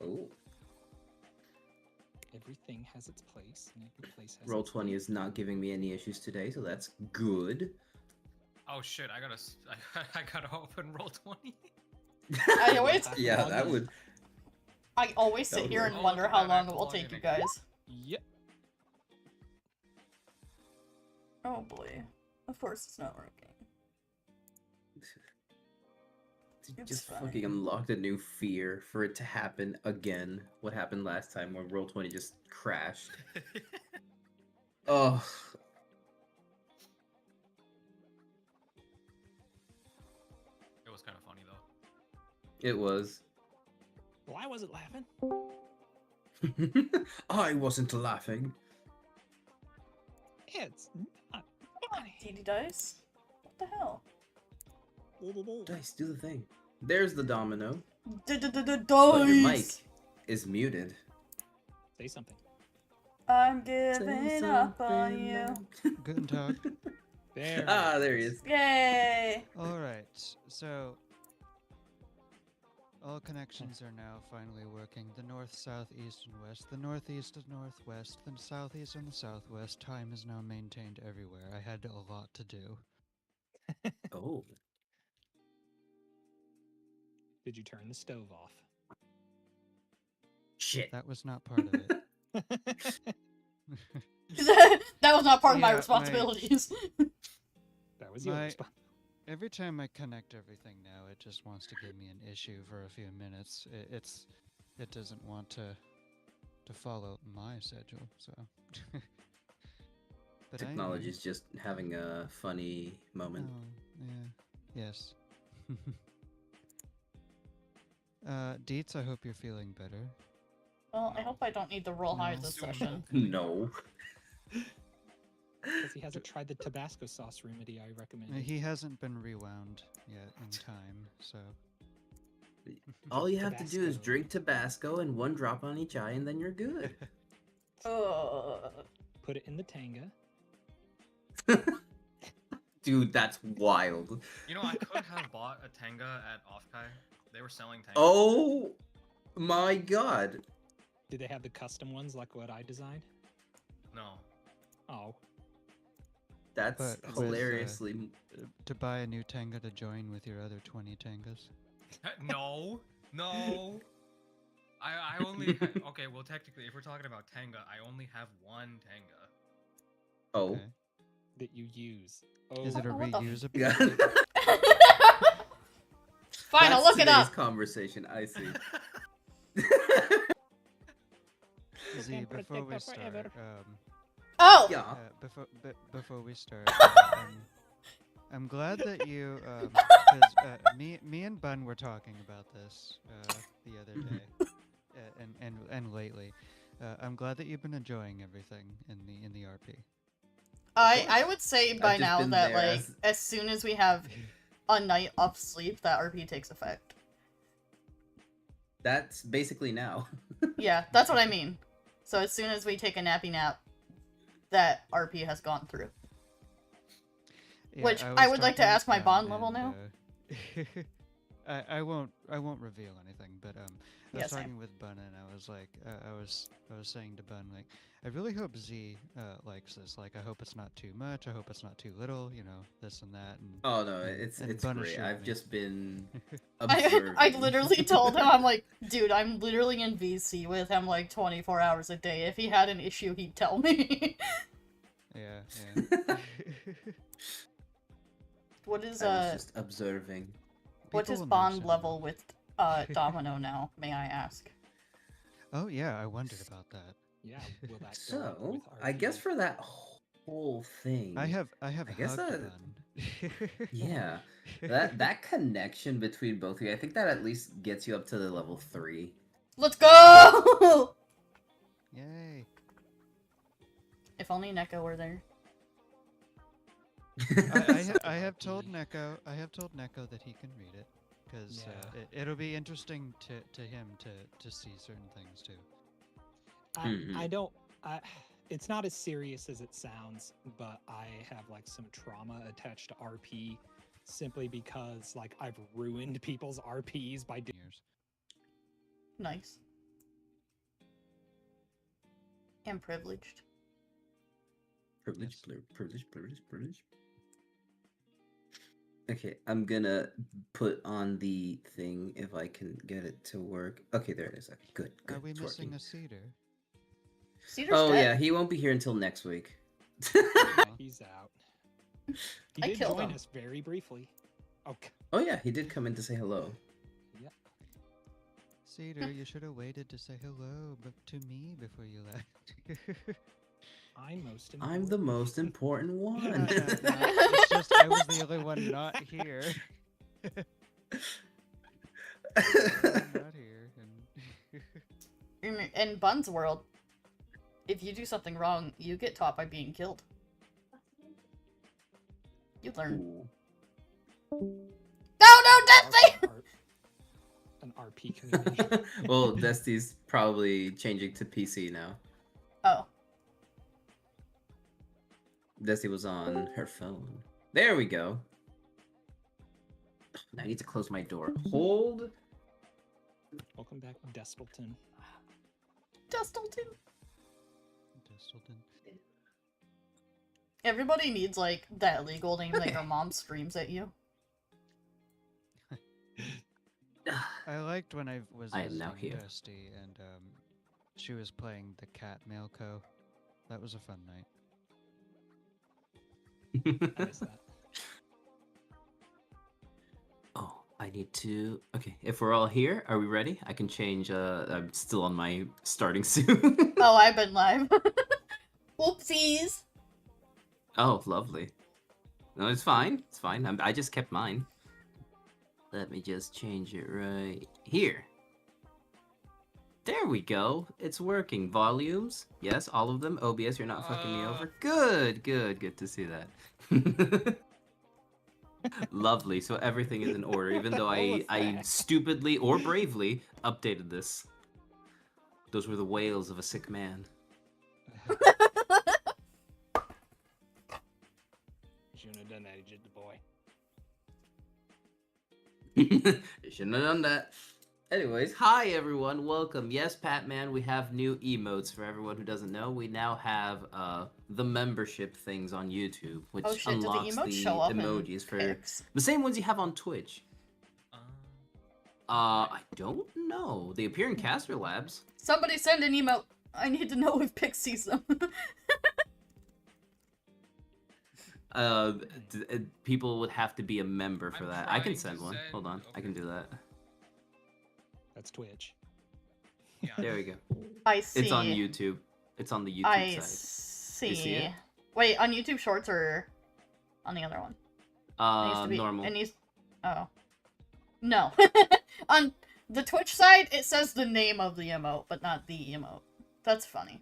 Oh. Everything has its place, and every place has Roll its 20 place. is not giving me any issues today, so that's good. Oh shit! I gotta open roll 20. I always, Yeah, that would. I always That sit would here work. and Oh, wonder look at how that, I long have it to will log take in you again. guys. Yep. Oh boy. Of course it's not working. It's Just fine. fucking unlocked a new fear for it to happen again. What happened last time when roll 20 just crashed? Oh, It was kind of funny though. it was. Well, I wasn't laughing. I wasn't laughing. It's not funny. DD dice? What the hell? Dice, do the thing. There's the domino. Dice! But your mic is muted. Say something. I'm giving up on you. Guten Tag. There. Ah, there he is. Yay! Alright, so all connections are now finally working. The north, south, east, and west. The northeast and northwest. The southeast and the southwest. Time is now maintained everywhere. I had a lot to do. Oh. Did you turn the stove off? Shit. That was not part of it. That was not part of my Yeah, responsibilities. That was your My- response. Every time I connect everything now, it just wants to give me an issue for a few minutes. It doesn't want to follow my schedule, so. But Technology's just having a funny moment. Oh, yeah. Yes. Deets, I hope you're feeling better. Well, I hope I don't need to roll high No. this Soon. session. No. Because he hasn't tried the Tabasco sauce remedy I recommended. He hasn't been rewound yet in time, so. All you have to do is Tabasco. drink Tabasco and 1 drop on each eye, and then you're good. Put it in the Tanga. Dude, that's wild. You know, I could have bought a Tanga at Offkai. They were selling Tangas. Oh my god. Did they have the custom ones like what I designed? No. Oh. That's But with, hilariously. To buy a new Tanga to join with your other 20 Tangas. No. No. I only okay. Well, technically, if we're talking about Tanga, I only have 1 Tanga. Oh. Okay. That you use. Oh. Is it a What the reusable? Yeah. Fine, I'll That's look it today's up. conversation, I see. Z, Can before protect we us start, forever. Oh! Yeah. before we start, I'm glad that you, because me and Bun were talking about this the other day, and lately. I'm glad that you've been enjoying everything in the RP. I would say by just now been that, there like, as soon as we have a night of sleep, that RP takes effect. That's basically now. Yeah, that's what I mean. So as soon as we take a nappy nap, that RP has gone through. Yeah, Which was I would like to talking ask my with bond Bun level and, now. I won't reveal anything, but I Yeah, was same. talking with Bun and I was like, I was saying to Bun, like, I really hope Z likes this. Like, I hope it's not too much. I hope it's not too little. You know, this and that. And Oh no, and- it's and it's Bun great. assured I've me. just been I observing. literally told him, I'm like, dude, I'm literally in VC with him like 24 hours a day. If he had an issue, he'd tell me. Yeah. What is I was just observing. what's his People will bond notice level anyway. with Domino now, may I ask? Oh yeah, I wondered about that. Yeah. Will that go up So, with I guess RP? for that whole thing, I have I guess hugged that- Bun. yeah, that connection between both of you, I think that at least gets you up to the level 3. Let's go! Yay. If only Neko were there. I have told Neko that he can read it because Yeah. it'll be interesting to him to see certain things too. I don't. It's not as serious as it sounds, but I have like some trauma attached to RP, simply because like I've ruined people's RPs by doing. Years. Nice. And privileged. Privilege, Yes. privilege. Okay, I'm gonna put on the thing if I can get it to work. Okay, there it is. Okay, good. Are we it's missing working. a cedar? Cedar's Oh dead. yeah, he won't be here until next week. Aw. He's out. He I did killed join him. us very briefly. Okay. Oh yeah, he did come in to say hello. Yep. Cedar, you should have waited to say hello to me before you left. I'm most I'm the important. most important No, one. no, no. It's just I was the only one not here. I'm not here. And In Bun's world, if you do something wrong, you get taught by being killed. You learn. Ooh. No, Destiny! An RP community. Well, Destiny's probably changing to PC now. Oh. Destiny was on her phone. There we go. Now I need to close my door. Hold. Welcome back, Despleton. Destleton. Distleton. Everybody needs, like, that legal name that your mom screams at you. I liked when I was I am now visiting here. Dusty and she was playing the Cat Mailco. That was a fun night. I miss that. Oh, I need to. Okay, if we're all here, are we ready? I can change. I'm still on my starting suit. Oh, I've been live. Whoopsies! Oh, lovely. No, it's fine. It's fine. I just kept mine. Let me just change it right here. There we go. It's working. Volumes. Yes, all of them. OBS, you're not fucking me over. Good, good. Good to see that. Lovely. So everything is in order, even though I Effect. stupidly or bravely updated this. Those were the wails of a sick man. Shouldn't have done that, he did the boy. You shouldn't have done that. Anyways, hi everyone, welcome. Yes, Patman, we have new emotes for everyone who doesn't know. We now have the membership things on YouTube, which Oh shit, do the unlocks emotes the show up emojis in for pics? the same ones you have on Twitch. Uh, I don't know. They appear in Caster Labs. Somebody send an emote. I need to know if Pix sees them. People would have to be a member for I'm that. I can trying to send one. send- Hold on, I can okay. do that. That's Twitch. yeah. There we go. I see. It's on YouTube. It's on the YouTube I side. see. You see it? Wait, on YouTube Shorts or on the other one? It needs to be, Normal. It needs. Oh. No. On the Twitch side, it says the name of the emote, but not the emote. That's funny.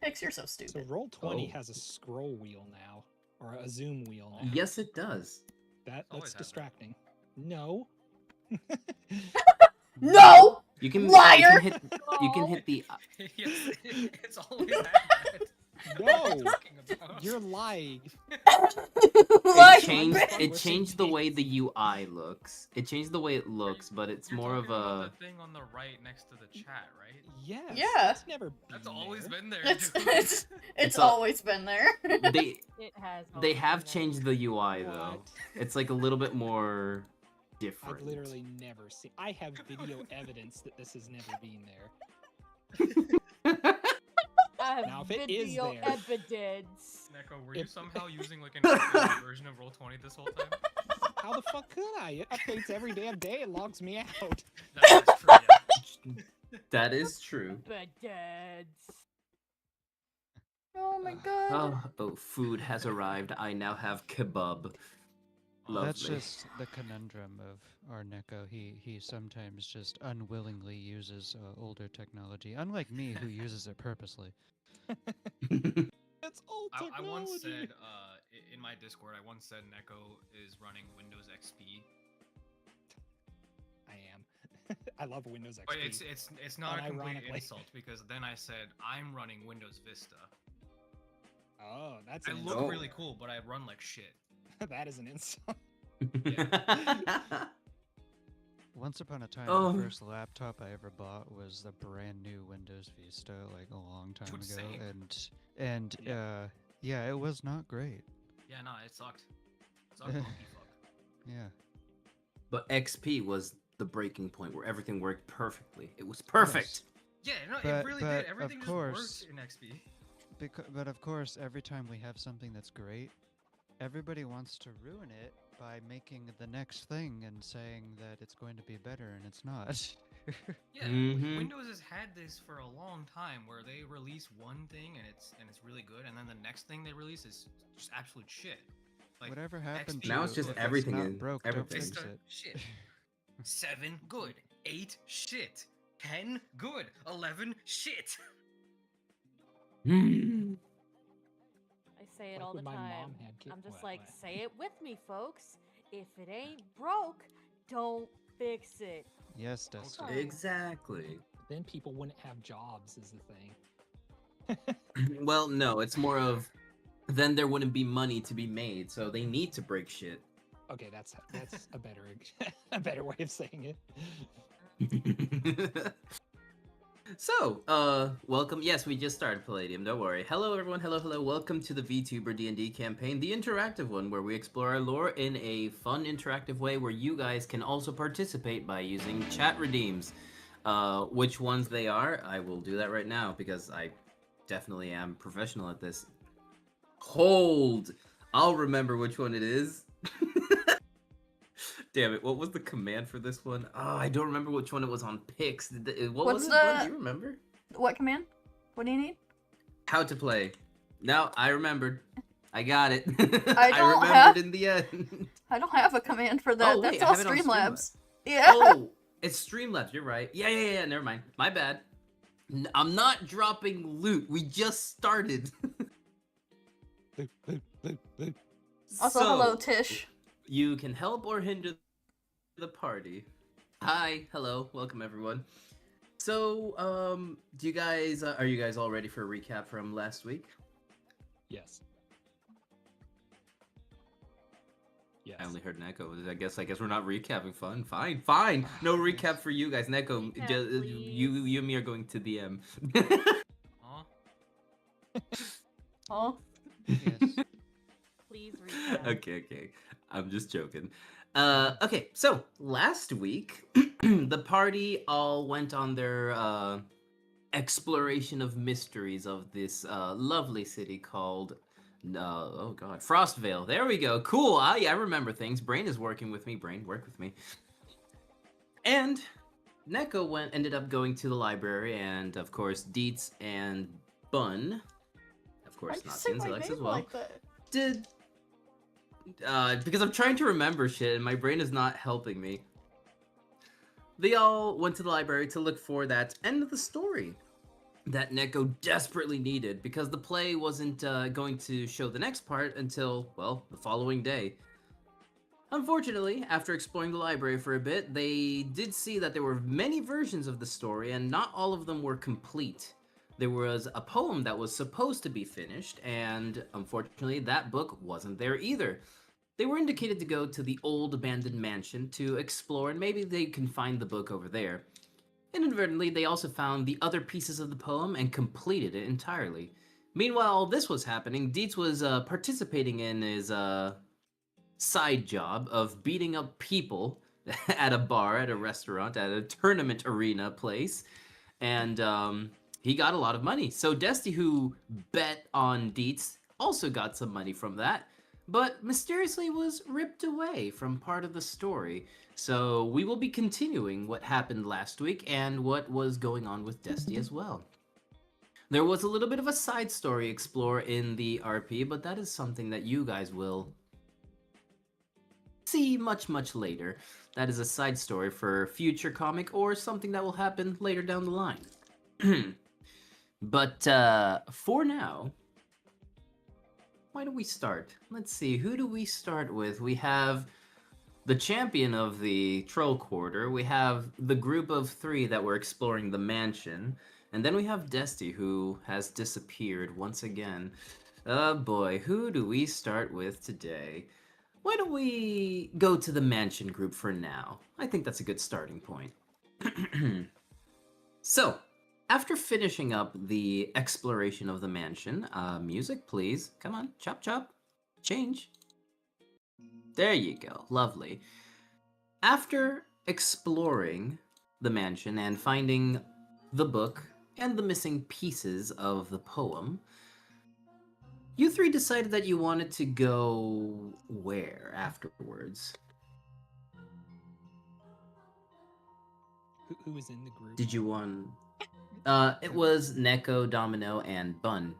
Pix, you're so So stupid. Roll20 Oh. has a scroll wheel now, or a zoom wheel now. Yes, it does. That's always had that. distracting. No. No! You can Liar! You can hit the. yes, it's always had that. No! What are you talking about? You're lying. Like, It changed the way the UI looks. It changed the way it looks, but it's You're more of talking about a. the thing on the right next to the chat, right? Yes. Yeah. That's never been That's always there. been there. It's dude. it's It's a- always been there. They It has. they always have been there. changed the UI though. What? It's like a little bit more different. I've literally never seen. I have video evidence that this has never been there. I have Now, if it is video there- evidence. Neko, were you If- somehow using like an updated version of Roll20 this whole time? How the fuck could I? It updates every damn day. It logs me out. That's true. Yeah. That is true. Evidence. Oh my god. Oh, food has arrived. I now have kebab. Lovely. That's just the conundrum of our Neko. He sometimes just unwillingly uses older technology, unlike me, who uses it purposely. It's old I technology. once said in my Discord, I once said Neko is running Windows XP. I am. I love Windows XP. But it's not a complete Unironically. insult because then I said I'm running Windows Vista. Oh, that's I an look insult. really cool, but I run like shit. That is an insult. Once upon a time, Oh. the first laptop I ever bought was the brand new Windows Vista, like a long time Dude, ago, same. and yeah, it was not great. Yeah, no, it sucked. Sucked monkey fuck. Yeah. But XP was the breaking point where everything worked perfectly. It was perfect. Yeah, no, But- it really but did. of Everything just course- worked in XP. But of course, every time we have something that's great, everybody wants to ruin it by making the next thing and saying that it's going to be better, and it's not. Yeah, Mhm. Windows has had this for a long time, where they release one thing and it's really good, and then the next thing they release is just absolute shit. Like Whatever happened XP to Now it's just if everything it's not in broke, everything. don't They fix start it. shit. 7 good, 8 shit, 10 good, 11 shit. Mm. I say it Like all the when my time. mom had I'm just what, like, what? say it with me, folks. If it ain't broke, don't fix it. Yes, Dustin. Okay. Exactly. Then people wouldn't have jobs, is the thing. Well, no, it's more of then there wouldn't be money to be made, so they need to break shit. Okay, that's a better a better way of saying it. So, welcome. Yes, we just started Palladium. Don't worry. Hello, everyone. Hello. Welcome to the VTuber D&D campaign, the interactive one, where we explore our lore in a fun, interactive way, where you guys can also participate by using chat redeems. Which ones they are, I will do that right now because I definitely am professional at this. Hold. I'll remember which one it is. Damn it, what was the command for this one? Oh, I don't remember which one it was on Pix. What What's was it, the- Bud? Do you remember? What command? What do you need? How to play. No, I remembered. I got it. I I don't remembered have- in the end. I don't have a command for that. Oh, wait, That's I all have it on Streamlabs. Streamlabs. Yeah. Oh, it's Streamlabs, you're right. Yeah, never mind. My bad. I'm not dropping loot. We just started. Boop, boop, boop, boop. Also, So, hello, Tish. You can help or hinder the party. Hi, hello, welcome everyone. So, do you guys are you guys all ready for a recap from last week? Yes. Yes. I only heard Neko. I guess we're not recapping. Fine. No recap for you guys. Neko, Recap, you and me are going to the M. Huh? Oh, Yes. Please recap. Okay. I'm just joking. Okay, so last week, the party all went on their exploration of mysteries of this lovely city called oh god, Frostvale. There we go. Cool. I remember things. Brain is working with me. Brain, work with me. And Neko ended up going to the library, and of course Dietz and Bun, of course why'd you not say my Sinzelex as name well, like that? did because I'm trying to remember shit and my brain is not helping me. They all went to the library to look for that end of the story that Neko desperately needed because the play wasn't going to show the next part until, well, the following day. Unfortunately, after exploring the library for a bit, they did see that there were many versions of the story and not all of them were complete. There was a poem that was supposed to be finished, and unfortunately that book wasn't there either. They were indicated to go to the old abandoned mansion to explore, and maybe they can find the book over there. Inadvertently, they also found the other pieces of the poem and completed it entirely. Meanwhile, all this was happening, Dietz was participating in his side job of beating up people at a bar, at a restaurant, at a tournament arena place, and he got a lot of money. So Dusty, who bet on Dietz, also got some money from that, but mysteriously was ripped away from part of the story. So we will be continuing what happened last week and what was going on with Dusty as well. There was a little bit of a side story explore in the RP, but that is something that you guys will see much later. That is a side story for future comic or something that will happen later down the line. But for now, why don't we start? Let's see, who do we start with? We have the champion of the Troll Quarter, we have the group of 3 that were exploring the mansion, and then we have Dusty, who has disappeared once again. Oh boy, who do we start with today? why don't we go to the mansion group for now? I think that's a good starting point. So, after finishing up the exploration of the mansion, music please. Come on, chop chop. Change. There you go, lovely. After exploring the mansion and finding the book and the missing pieces of the poem, you three decided that you wanted to go where afterwards? Who was in the group? Did you want... it was Neko, Domino, and Bun.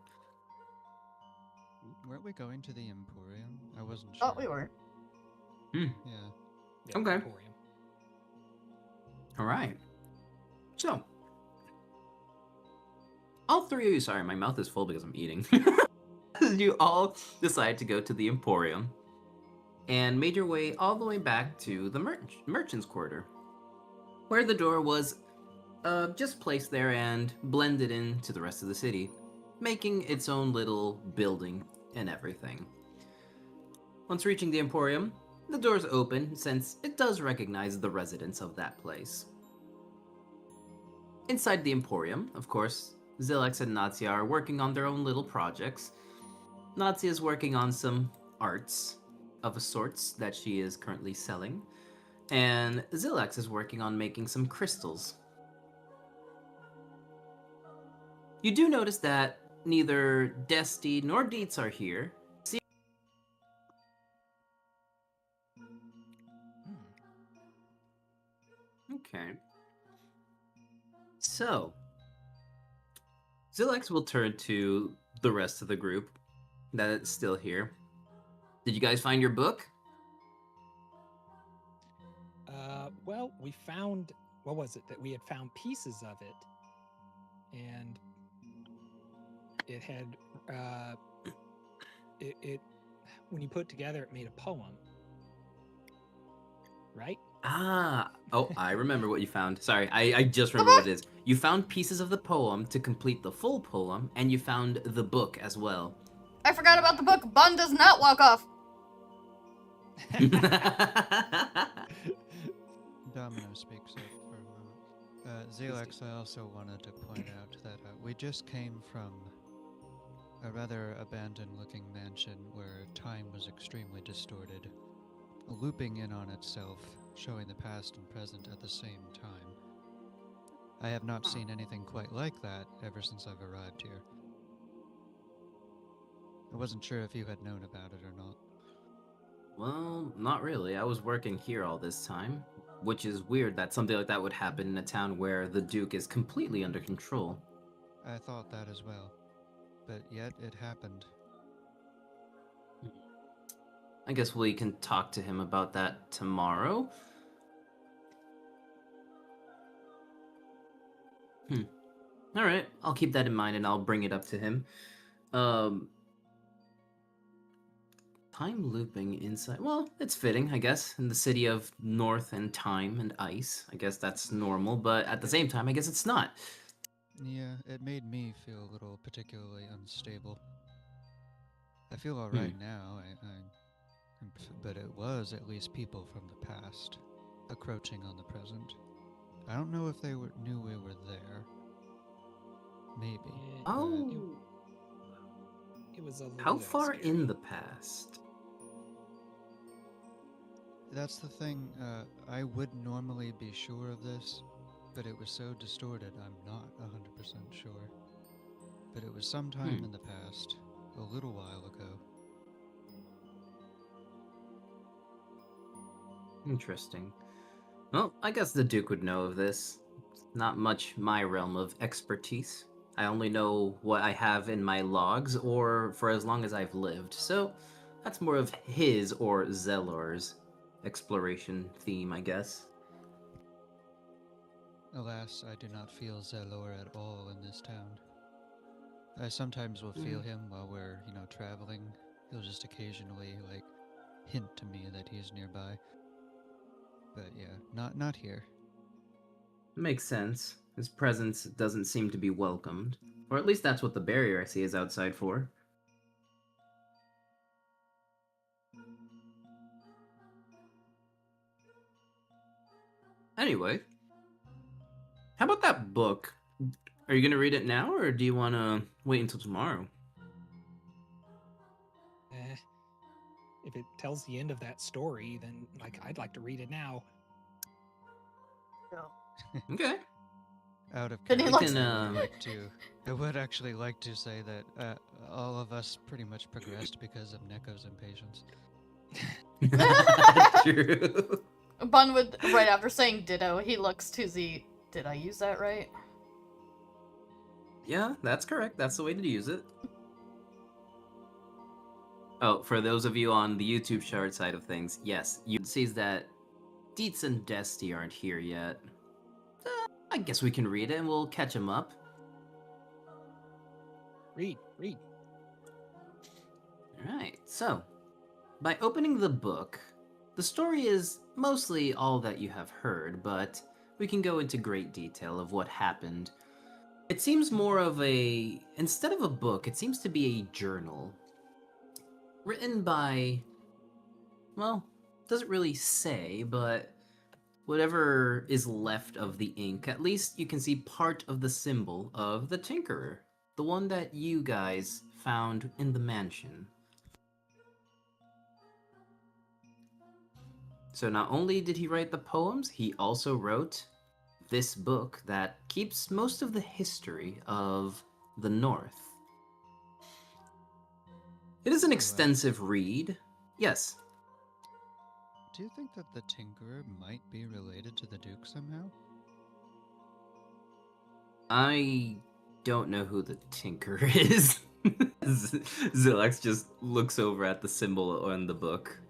Weren't we going to the Emporium? I wasn't sure. Oh, we were. Yeah. Yeah, Okay. Emporium. Alright. So, all three of you, sorry, my mouth is full because I'm eating. You all decided to go to the Emporium and made your way all the way back to the merchant's quarter, where the door was just placed there and blended into the rest of the city, making its own little building and everything. Once reaching the Emporium, the doors open since it does recognize the residents of that place. Inside the Emporium, of course, Zilex and Natsia are working on their own little projects. Natsia is working on some arts of a sorts that she is currently selling, and Zilex is working on making some crystals. You do notice that neither Desti nor Dietz are here. Okay. So, Zilex will turn to the rest of the group that's still here. Did you guys find your book? Well, we found, what was it? That we had found pieces of it. And it had, when you put it together, it made a poem. Right? Oh, I remember what you found. Sorry, I just remember what it is. You found pieces of the poem to complete the full poem, and you found the book as well. I forgot about the book. Bun does not walk off. Domino speaks up for a moment. Zilex, I also wanted to point out that we just came from a rather abandoned-looking mansion where time was extremely distorted, looping in on itself, showing the past and present at the same time. I have not seen anything quite like that ever since I've arrived here. I wasn't sure if you had known about it or not. Well, not really. I was working here all this time, which is weird that something like that would happen in a town where the Duke is completely under control. I thought that as well, but yet it happened. I guess we can talk to him about that tomorrow. Alright, I'll keep that in mind and I'll bring it up to him. Time looping inside... Well, it's fitting, I guess. In the city of North and Time and Ice. I guess that's normal, but at the same time, I guess it's not. Yeah, it made me feel a little particularly unstable. I feel alright now, but it was at least people from the past, encroaching on the present. I don't know if they knew we were there. Maybe. Oh! It was a little How far scary. in the past? That's the thing, I would normally be sure of this, but it was so distorted I'm not 100% sure. But it was sometime in the past, a little while ago. Interesting. Well, I guess the Duke would know of this. Not much my realm of expertise. I only know what I have in my logs, or for as long as I've lived, so that's more of his or Zelor's exploration theme, I guess. Alas, I do not feel Zelor at all in this town. I sometimes will feel him while we're, traveling. He'll just occasionally, hint to me that he's nearby. But yeah, not here. Makes sense. His presence doesn't seem to be welcomed. Or at least that's what the barrier I see is outside for. Anyway, how about that book? Are you gonna read it now, or do you want to wait until tomorrow? Eh, if it tells the end of that story, then like I'd like to read it now. Okay. Out of Then he character, looks- I would actually like to say that all of us pretty much progressed because of Neko's impatience. True. Bun would, right after saying ditto, he looks to the. Did I use that right? Yeah, that's correct. That's the way to use it. Oh, for those of you on the YouTube shard side of things, yes, you see that Dietz and Desti aren't here yet. I guess we can read it and we'll catch them up. Read. Alright, so, by opening the book, the story is mostly all that you have heard, but we can go into great detail of what happened. It seems more of a... Instead of a book, it seems to be a journal. Written by... Well, doesn't really say, but whatever is left of the ink, at least you can see part of the symbol of the Tinkerer. The one that you guys found in the mansion. So not only did he write the poems, he also wrote this book that keeps most of the history of the North. It is an extensive read. Yes. Do you think that the Tinkerer might be related to the Duke somehow? I don't know who the Tinkerer is. Zilax just looks over at the symbol on the book.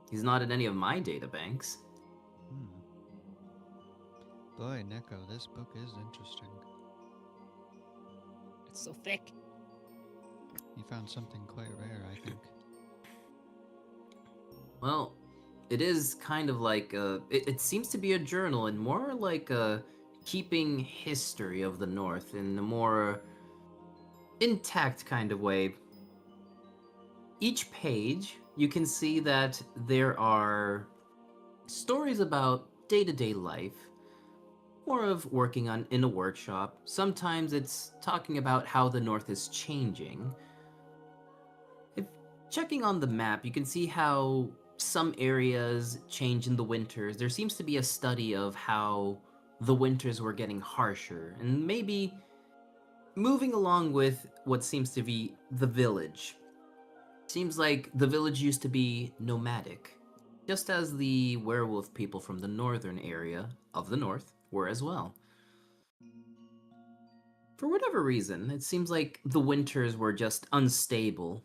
He's not in any of my databanks. Boy, Neko, this book is interesting. It's so thick. You found something quite rare, I think. Well, it is kind of like it seems to be a journal and more like a keeping history of the North in a more intact kind of way. Each page, you can see that there are stories about day-to-day life, more of working in a workshop. Sometimes it's talking about how the North is changing. If checking on the map, you can see how some areas change in the winters. There seems to be a study of how the winters were getting harsher, and maybe moving along with what seems to be the village. Seems like the village used to be nomadic, just as the werewolf people from the northern area of the North were as well. For whatever reason, it seems like the winters were just unstable.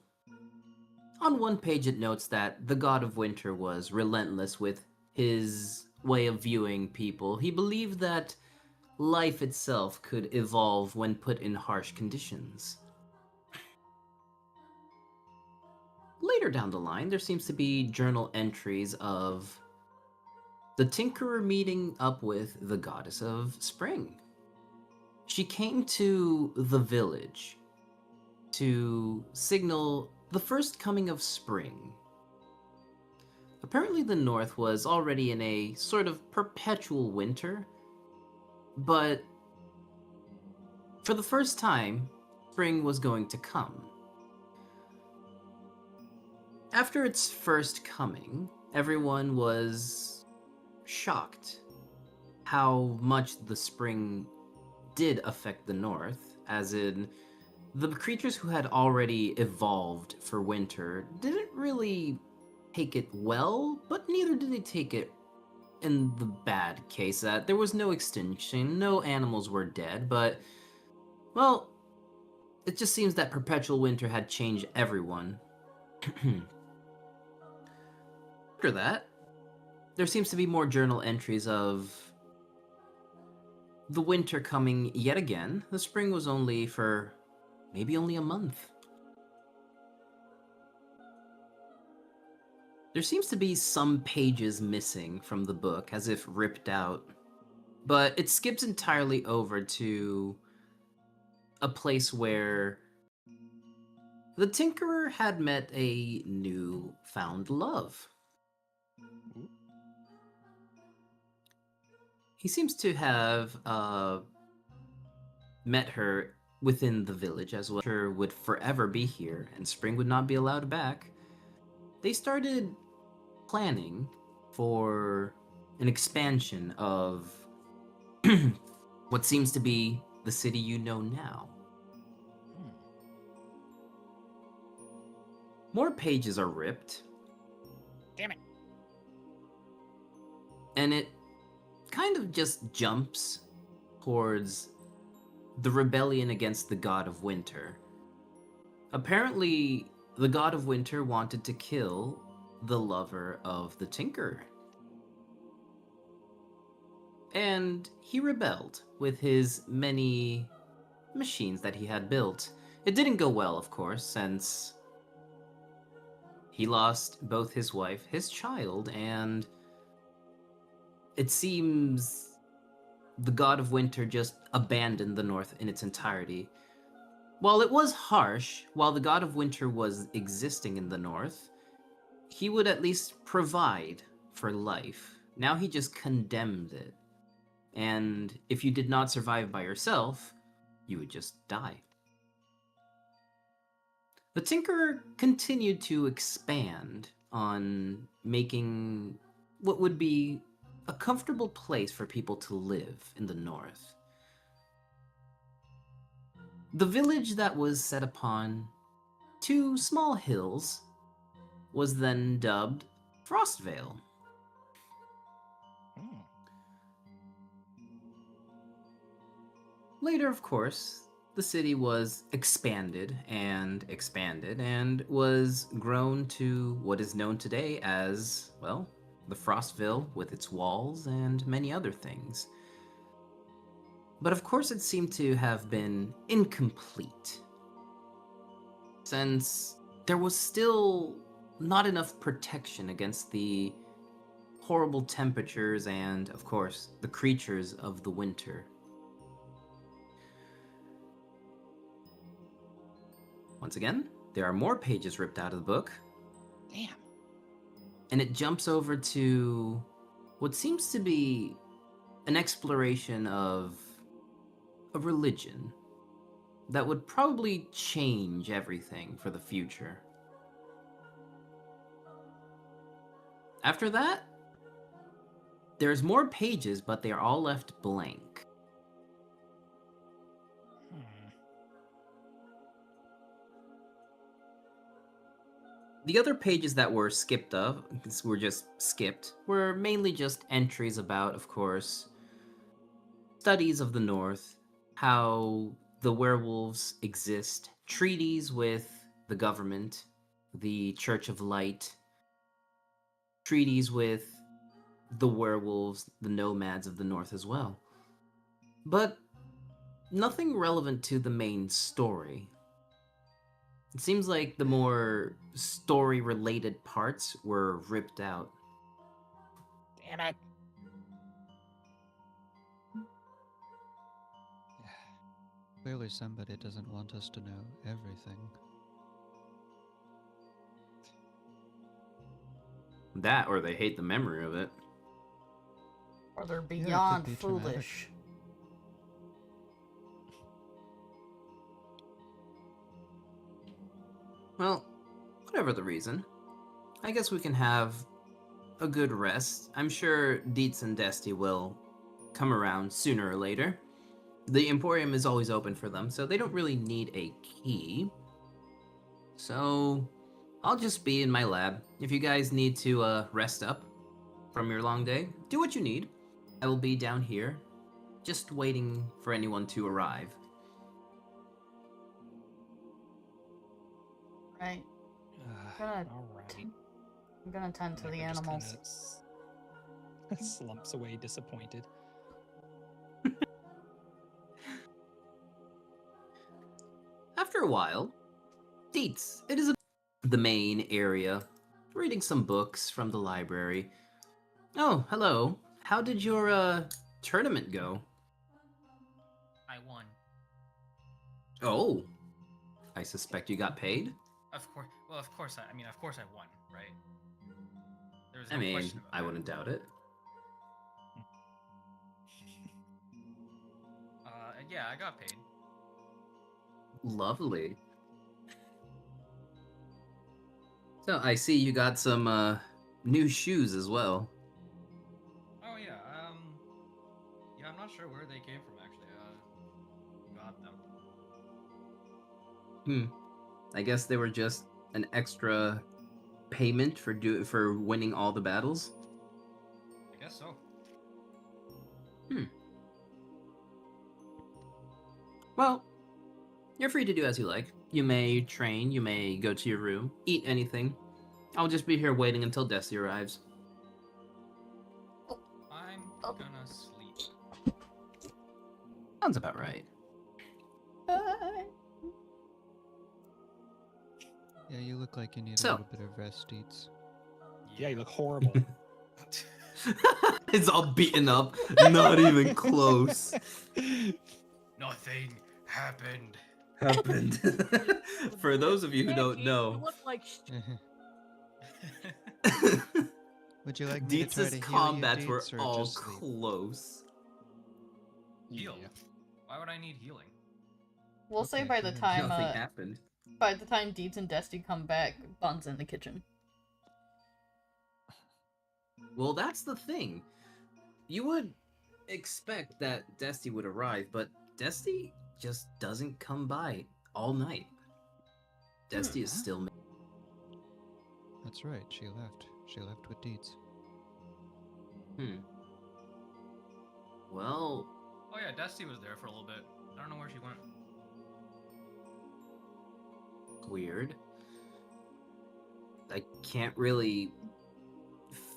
On one page it notes that the god of winter was relentless with his way of viewing people. He believed that life itself could evolve when put in harsh conditions. Later down the line, there seems to be journal entries of the Tinkerer meeting up with the goddess of spring. She came to the village to signal the first coming of spring. Apparently the North was already in a sort of perpetual winter, but for the first time, spring was going to come. After its first coming, everyone was shocked how much the spring did affect the North, as in, the creatures who had already evolved for winter didn't really take it well, but neither did they take it in the bad case that there was no extinction, no animals were dead, but, well, it just seems that perpetual winter had changed everyone. After that, there seems to be more journal entries of the winter coming yet again. The spring was only for maybe only a month. There seems to be some pages missing from the book, as if ripped out, but it skips entirely over to a place where the Tinkerer had met a new found love. he seems to have met her within the village as well. Her would forever be here, and Spring would not be allowed back. They started planning for an expansion of what seems to be the city you know now. Hmm. More pages are ripped. Damn it. And it kind of just jumps towards the rebellion against the God of Winter. Apparently, the God of Winter wanted to kill the lover of the Tinker. And he rebelled with his many machines that he had built. It didn't go well, of course, since he lost both his wife, his child, and it seems the God of Winter just abandoned the North in its entirety. While it was harsh, while the God of Winter was existing in the North, he would at least provide for life. Now he just condemned it. And if you did not survive by yourself, you would just die. The Tinker continued to expand on making what would be a comfortable place for people to live in the north. The village that was set upon two small hills was then dubbed Frostvale. Hmm. Later, of course, the city was expanded and was grown to what is known today as, well, the Frostville with its walls and many other things. But of course it seemed to have been incomplete, since there was still not enough protection against the horrible temperatures and, of course, the creatures of the winter. Once again, there are more pages ripped out of the book. Damn. And it jumps over to what seems to be an exploration of a religion that would probably change everything for the future. After that, there's more pages, but they are all left blank. The other pages that were were mainly just entries about, of course, studies of the North, how the werewolves exist, treaties with the government, the Church of Light, treaties with the werewolves, the nomads of the North as well. But nothing relevant to the main story. It seems like the more story-related parts were ripped out. Damn it. Clearly somebody doesn't want us to know everything. That, or they hate the memory of it. Or they're it could beyond be traumatic. foolish. Well, whatever the reason, I guess we can have a good rest. I'm sure Dietz and Desti will come around sooner or later. The Emporium is always open for them, so they don't really need a key. So, I'll just be in my lab. If you guys need to rest up from your long day, do what you need. I will be down here, just waiting for anyone to arrive. Right. Gonna All right. I'm gonna tend to the Never just animals. kinda slumps away disappointed. After a while, Dietz, it is the main area, reading some books from the library. Oh, hello. How did your tournament go? I won. Oh, I suspect you got paid? Of course. Well, of course I won, right? There's I no mean, question about I that. wouldn't doubt it. Yeah, I got paid. Lovely. So I see you got some new shoes as well. Oh yeah. Yeah, I'm not sure where they came from actually. Got them. I guess they were just an extra payment for winning all the battles. I guess so. Well, you're free to do as you like. You may train, you may go to your room, eat anything. I'll just be here waiting until Desi arrives. I'm Oh. gonna sleep. Sounds about right. Bye. Yeah, you look like you need So- a little bit of rest, Deets. Yeah, you look horrible. It's all beaten up, not even close. Nothing happened. Happened. For those of you who don't You know, look like Would you like me to try Deets' to heal combats you, were Deets, or all just sleep? close. Heal. Yeah. Why would I need healing? We'll say Okay, by the good. time Nothing happened. Deeds and Dusty come back, Bun's in the kitchen. Well, that's the thing. You would expect that Dusty would arrive, but Dusty just doesn't come by all night. Dusty is Huh? still. That's right, she left. She left with Deets. Well, Oh yeah, Dusty was there for a little bit. I don't know where she went. weird. I can't really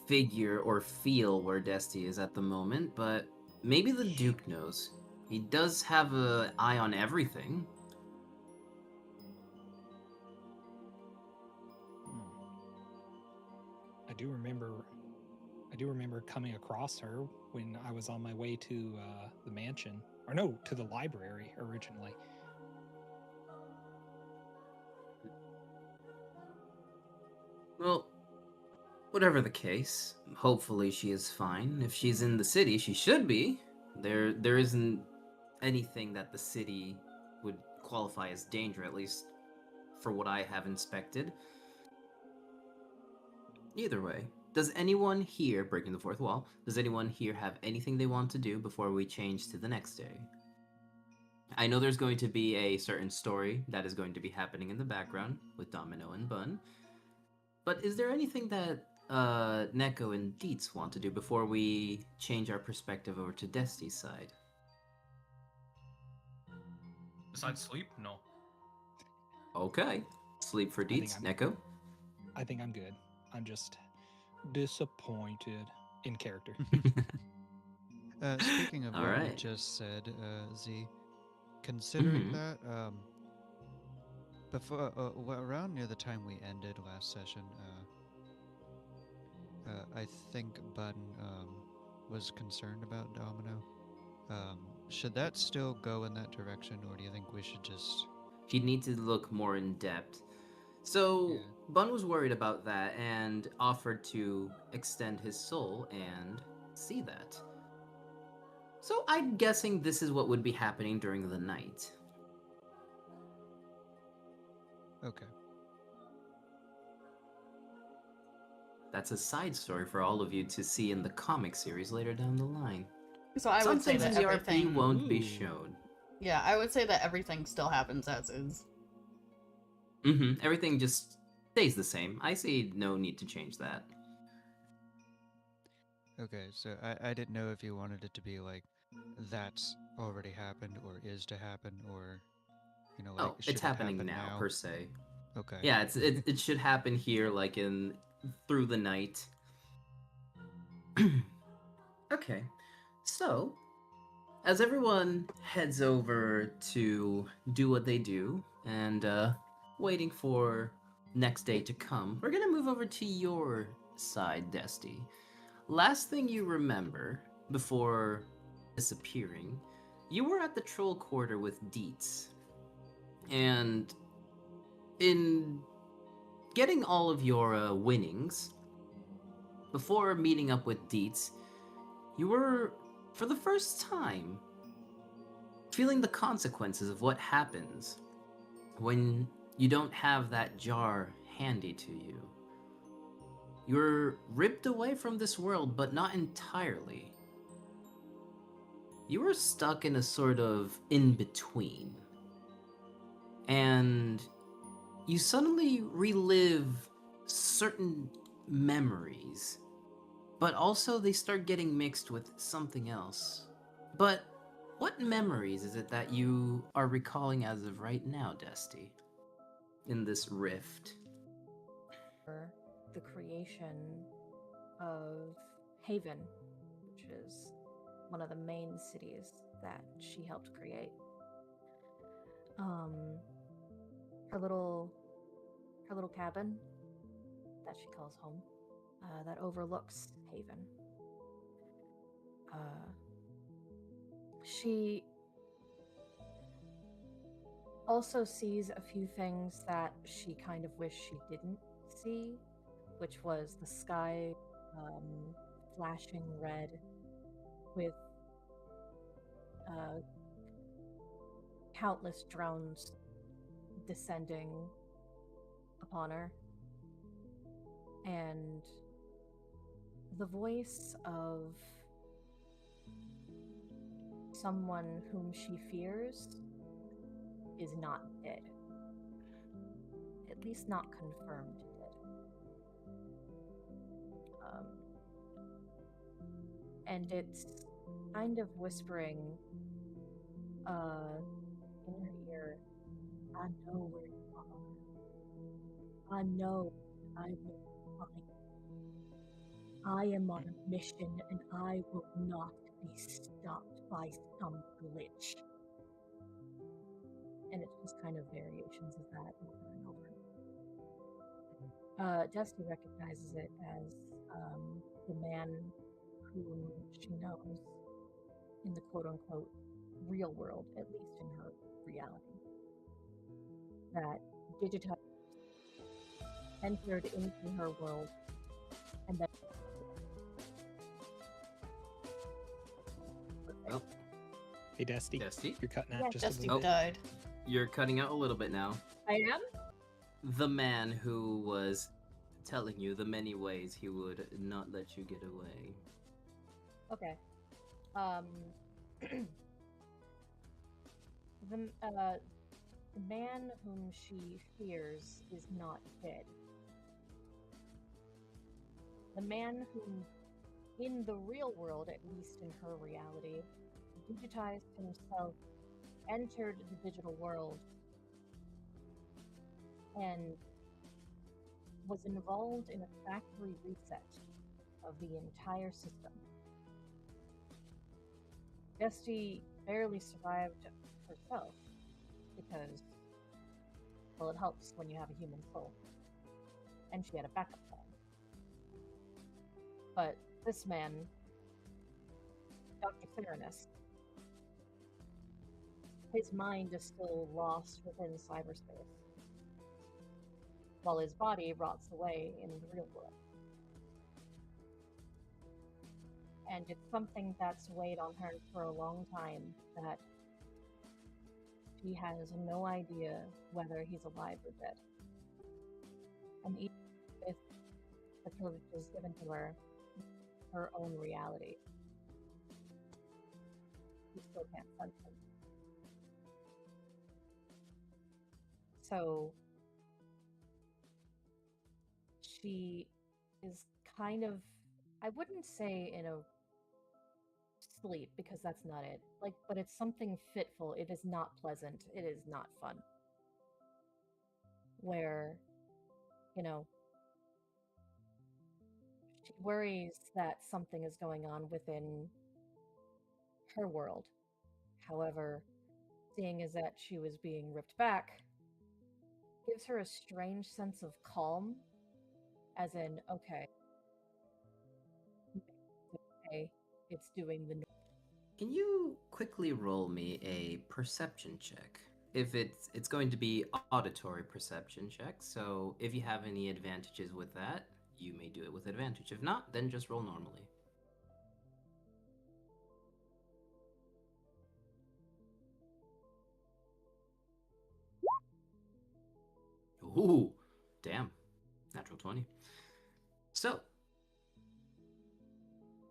figure or feel where Dusty is at the moment, but maybe the Duke knows. He does have an eye on everything. I do remember coming across her when I was on my way to the mansion, or no, to the library originally. Well, whatever the case, hopefully she is fine. If she's in the city, she should be. There isn't anything that the city would qualify as danger, at least for what I have inspected. Either way, does anyone here, breaking the fourth wall, does anyone here have anything they want to do before we change to the next day? I know there's going to be a certain story that is going to be happening in the background with Domino and Bun. But is there anything that Neko and Deets want to do before we change our perspective over to Dusty's side? Besides sleep? No. Okay. Sleep for think Deets. I'm- Neko? I think I'm good. I'm just disappointed in character. Speaking of All what you right. just said, Z, considering Mhm. that, before around near the time we ended last session, I think Bun was concerned about Domino. Should that still go in that direction, or do you think we should just? He'd need to look more in depth. So, Yeah. Bun was worried about that and offered to extend his soul and see that. So, I'm guessing this is what would be happening during the night. Okay. That's a side story for all of you to see in the comic series later down the line. So I Some would say things that in the everything. RP won't be Ooh. shown. Yeah, I would say that everything still happens as is. Everything just stays the same. I see no need to change that. Okay, so I didn't know if you wanted it to be like that's already happened or is to happen, or like Oh, should it's it happening happen now, per se. Okay. Yeah, it should happen here, like through the night. Okay, so as everyone heads over to do what they do and waiting for next day to come, we're gonna move over to your side, Dusty. Last thing you remember before disappearing, you were at the troll quarter with Deets, and in getting all of your winnings, before meeting up with Deets, you were, for the first time, feeling the consequences of what happens when you don't have that jar handy to you. You're ripped away from this world, but not entirely. You are stuck in a sort of in-between. And you suddenly relive certain memories, but also they start getting mixed with something else. But what memories is it that you are recalling as of right now, Dusty, in this rift? For the creation of Haven, which is one of the main cities that she helped create. Her little cabin that she calls home, that overlooks Haven. She also sees a few things that she kind of wished she didn't see, which was the sky flashing red with countless drones descending upon her, and the voice of someone whom she fears is not dead. At least not confirmed dead. And it's kind of whispering in her ear, I know where you are. I know I will find you. I am on a mission and I will not be stopped by some glitch. And it's just kind of variations of that over and over. Dusty recognizes it as the man whom she knows in the quote-unquote real world, at least in her reality, that digitized entered into her world and then Oh, Hey, Dusty. Dusty? You're cutting out Yeah, just a Dusty little bit. died. You're cutting out a little bit now. I am? The man who was telling you the many ways he would not let you get away. Okay. The man whom she fears is not dead. The man whom, in the real world, at least in her reality, digitized himself, entered the digital world, and was involved in a factory reset of the entire system. Dusty barely survived herself because, well, it helps when you have a human soul. And she had a backup plan. But this man, Dr. Theranos, his mind is still lost within cyberspace, while his body rots away in the real world. And it's something that's weighed on her for a long time, that she has no idea whether he's alive or dead. And even with the privileges given to her, her own reality, she still can't sense him. So she is kind of, I wouldn't say in a sleep, because that's not it. Like, but it's something fitful. It is not pleasant. It is not fun. Where, you know, she worries that something is going on within her world. However, seeing as that she was being ripped back, gives her a strange sense of calm, as in, okay, it's doing the. Can you quickly roll me a perception check? If it's going to be auditory perception check, so if you have any advantages with that, you may do it with advantage. If not, then just roll normally. Ooh, damn. Natural 20. So,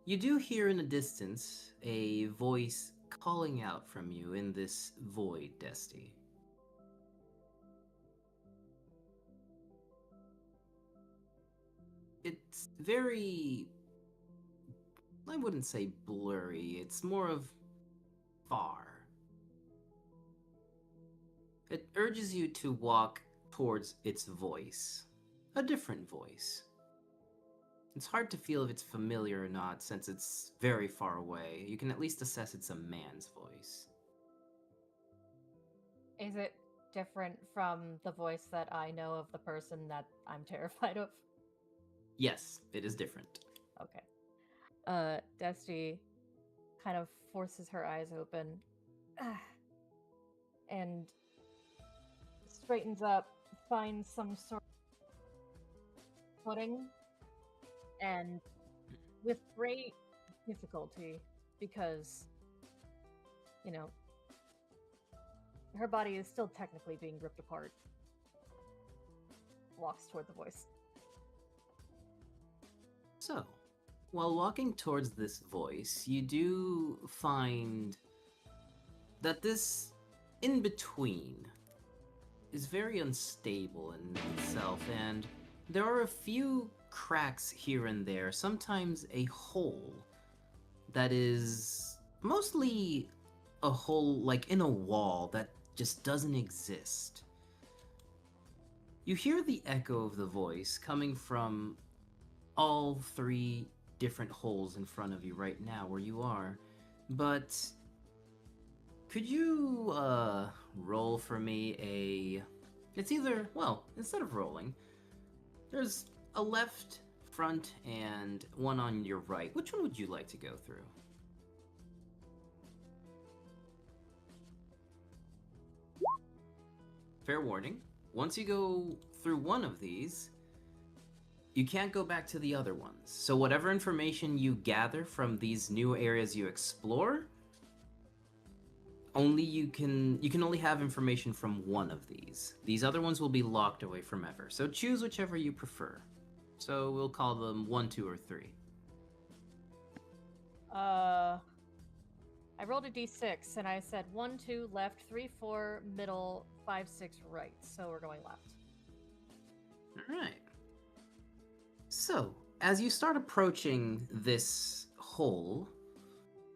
you do hear in the distance a voice calling out from you in this void, Desty. It's very... I wouldn't say blurry, it's more of far. It urges you to walk towards its voice. A different voice. It's hard to feel if it's familiar or not since it's very far away. You can at least assess it's a man's voice. Is it different from the voice that I know of the person that I'm terrified of? Yes, it is different. Okay. Dusty kind of forces her eyes open and straightens up, finds some sort of footing, and with great difficulty, because, you know, her body is still technically being ripped apart, walks toward the voice. So, while walking towards this voice, you do find that this in-between is very unstable in itself, and there are a few cracks here and there, sometimes a hole that is mostly a hole like in a wall that just doesn't exist. You hear the echo of the voice coming from all three different holes in front of you right now where you are, but could you roll for me a... It's either, well, instead of rolling, there's a left, front, and one on your right. Which one would you like to go through? Fair warning, once you go through one of these, you can't go back to the other ones. So whatever information you gather from these new areas you explore, you can only have information from one of these. These other ones will be locked away forever. So choose whichever you prefer. So we'll call them 1, 2, or 3. I rolled a d6 and I said 1, 2 left, 3, 4 middle, 5, 6 right. So we're going left. All right. So, as you start approaching this hole,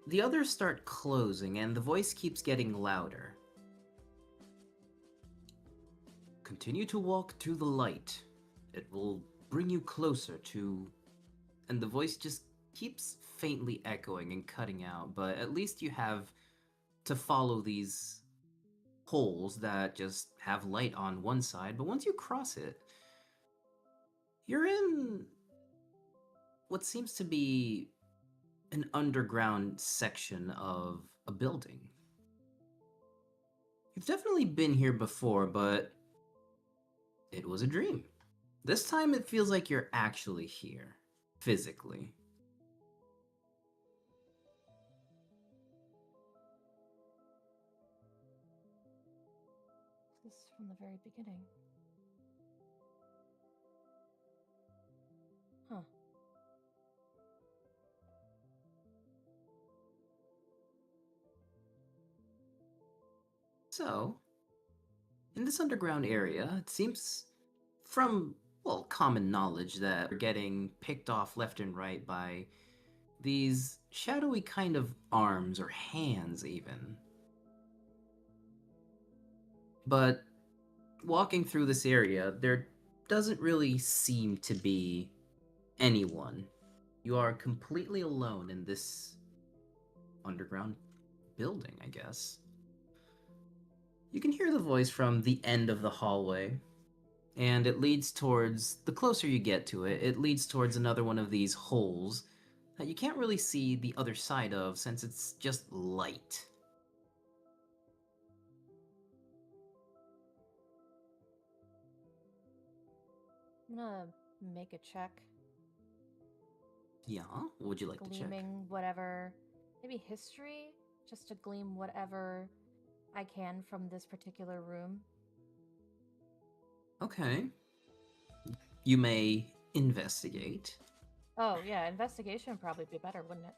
the others start closing and the voice keeps getting louder. Continue to walk through the light. It will bring you closer to... And the voice just keeps faintly echoing and cutting out, but at least you have to follow these holes that just have light on one side, but once you cross it, you're in what seems to be an underground section of a building. You've definitely been here before, but it was a dream. This time it feels like you're actually here, physically. This is from the very beginning. Huh. So, in this underground area, it seems from, well, common knowledge that we're getting picked off left and right by these shadowy kind of arms or hands even. But walking through this area, there doesn't really seem to be anyone. You are completely alone in this underground building, I guess. You can hear the voice from the end of the hallway, and it leads towards, the closer you get to it, it leads towards another one of these holes that you can't really see the other side of since it's just light. I'm gonna make a check. Yeah, what would you like to check? Gleaming whatever, maybe history, just to gleam whatever I can from this particular room. Okay. You may investigate. Oh yeah, investigation would probably be better, wouldn't it?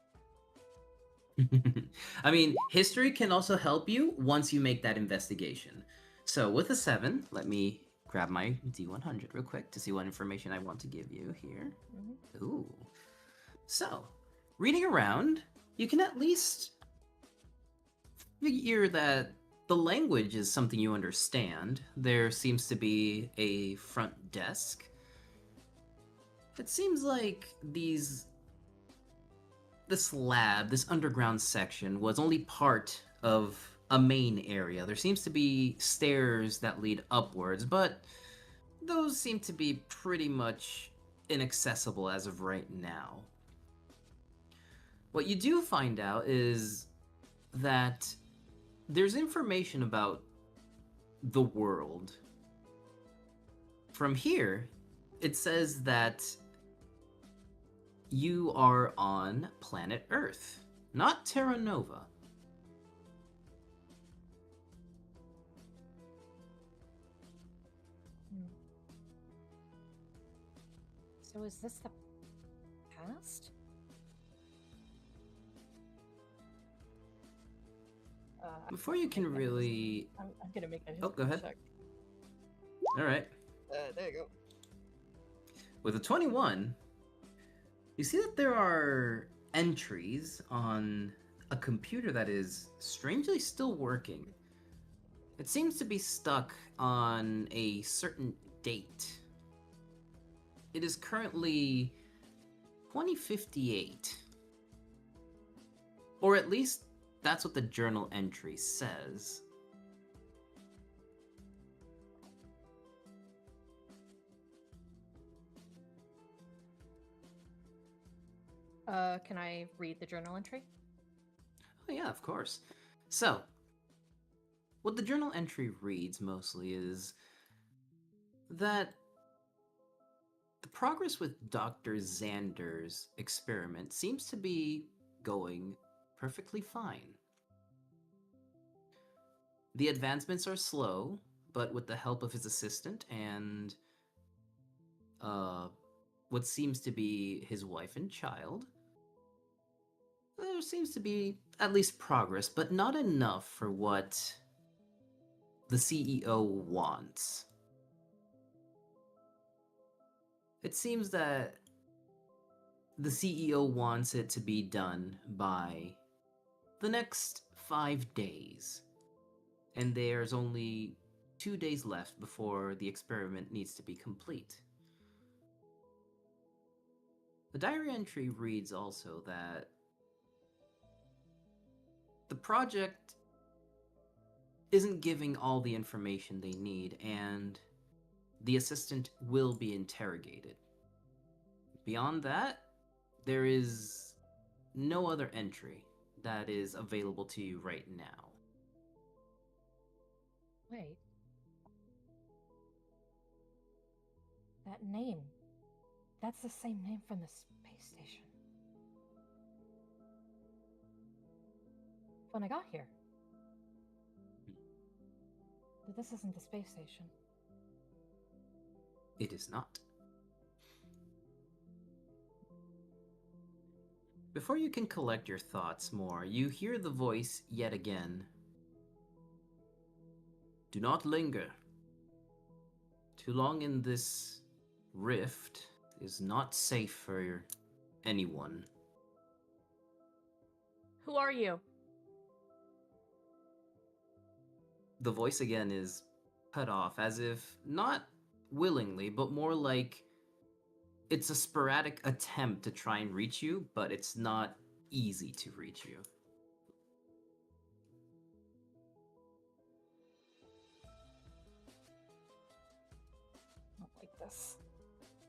I mean, history can also help you once you make that investigation. So with a 7, let me grab my D100 real quick to see what information I want to give you here. Mm-hmm. Ooh. So, reading around, you can at least figure that the language is something you understand. There seems to be a front desk. It seems like this lab, this underground section, was only part of a main area. There seems to be stairs that lead upwards, but those seem to be pretty much inaccessible as of right now. What you do find out is that there's information about the world. From here, it says that you are on planet Earth, not Terra Nova. So is this the past? Before you can really... I'm gonna make a Oh, go ahead. check. Alright. There you go. With a 21, you see that there are entries on a computer that is strangely still working. It seems to be stuck on a certain date. It is currently 2058. Or at least that's what the journal entry says. Can I read the journal entry? Oh yeah, of course. So, what the journal entry reads mostly is that the progress with Dr. Xander's experiment seems to be going perfectly fine. The advancements are slow, but with the help of his assistant and what seems to be his wife and child, there seems to be at least progress, but not enough for what the CEO wants. It seems that the CEO wants it to be done by the next 5 days, and there's only 2 days left before the experiment needs to be complete. The diary entry reads also that the project isn't giving all the information they need, and the assistant will be interrogated. Beyond that, there is no other entry that is available to you right now. Wait. That name. That's the same name from the space station. When I got here. But this isn't the space station. It is not. Before you can collect your thoughts more, you hear the voice yet again. Do not linger. Too long in this rift is not safe for anyone. Who are you? The voice again is cut off, as if not willingly, but more like it's a sporadic attempt to try and reach you, but it's not easy to reach you. I don't like this.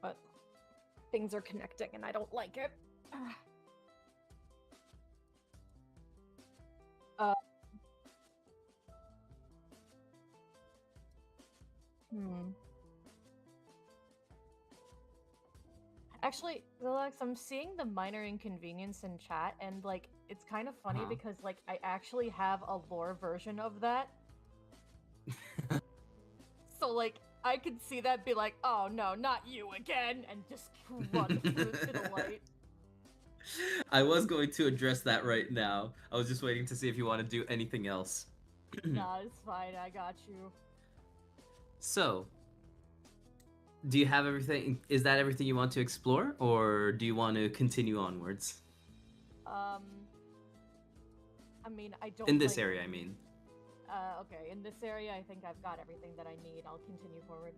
But things are connecting and I don't like it. Actually, Relax, I'm seeing the minor inconvenience in chat, and like it's kind of funny because like I actually have a lore version of that. So like I could see that, be like, oh no, not you again, and just run through to the light. I was going to address that right now. I was just waiting to see if you want to do anything else. Nah, it's fine, I got you. So, do you have everything? Is that everything you want to explore, or do you want to continue onwards? I mean, I don't In this like- area, I mean. Okay, in this area, I think I've got everything that I need. I'll continue forward.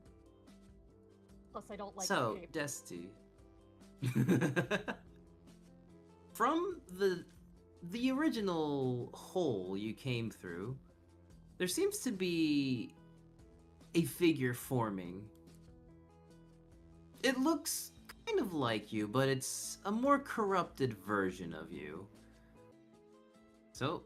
Plus, I don't like So, the cape. Dusty. From the original hole you came through, there seems to be a figure forming. It looks kind of like you, but it's a more corrupted version of you. So,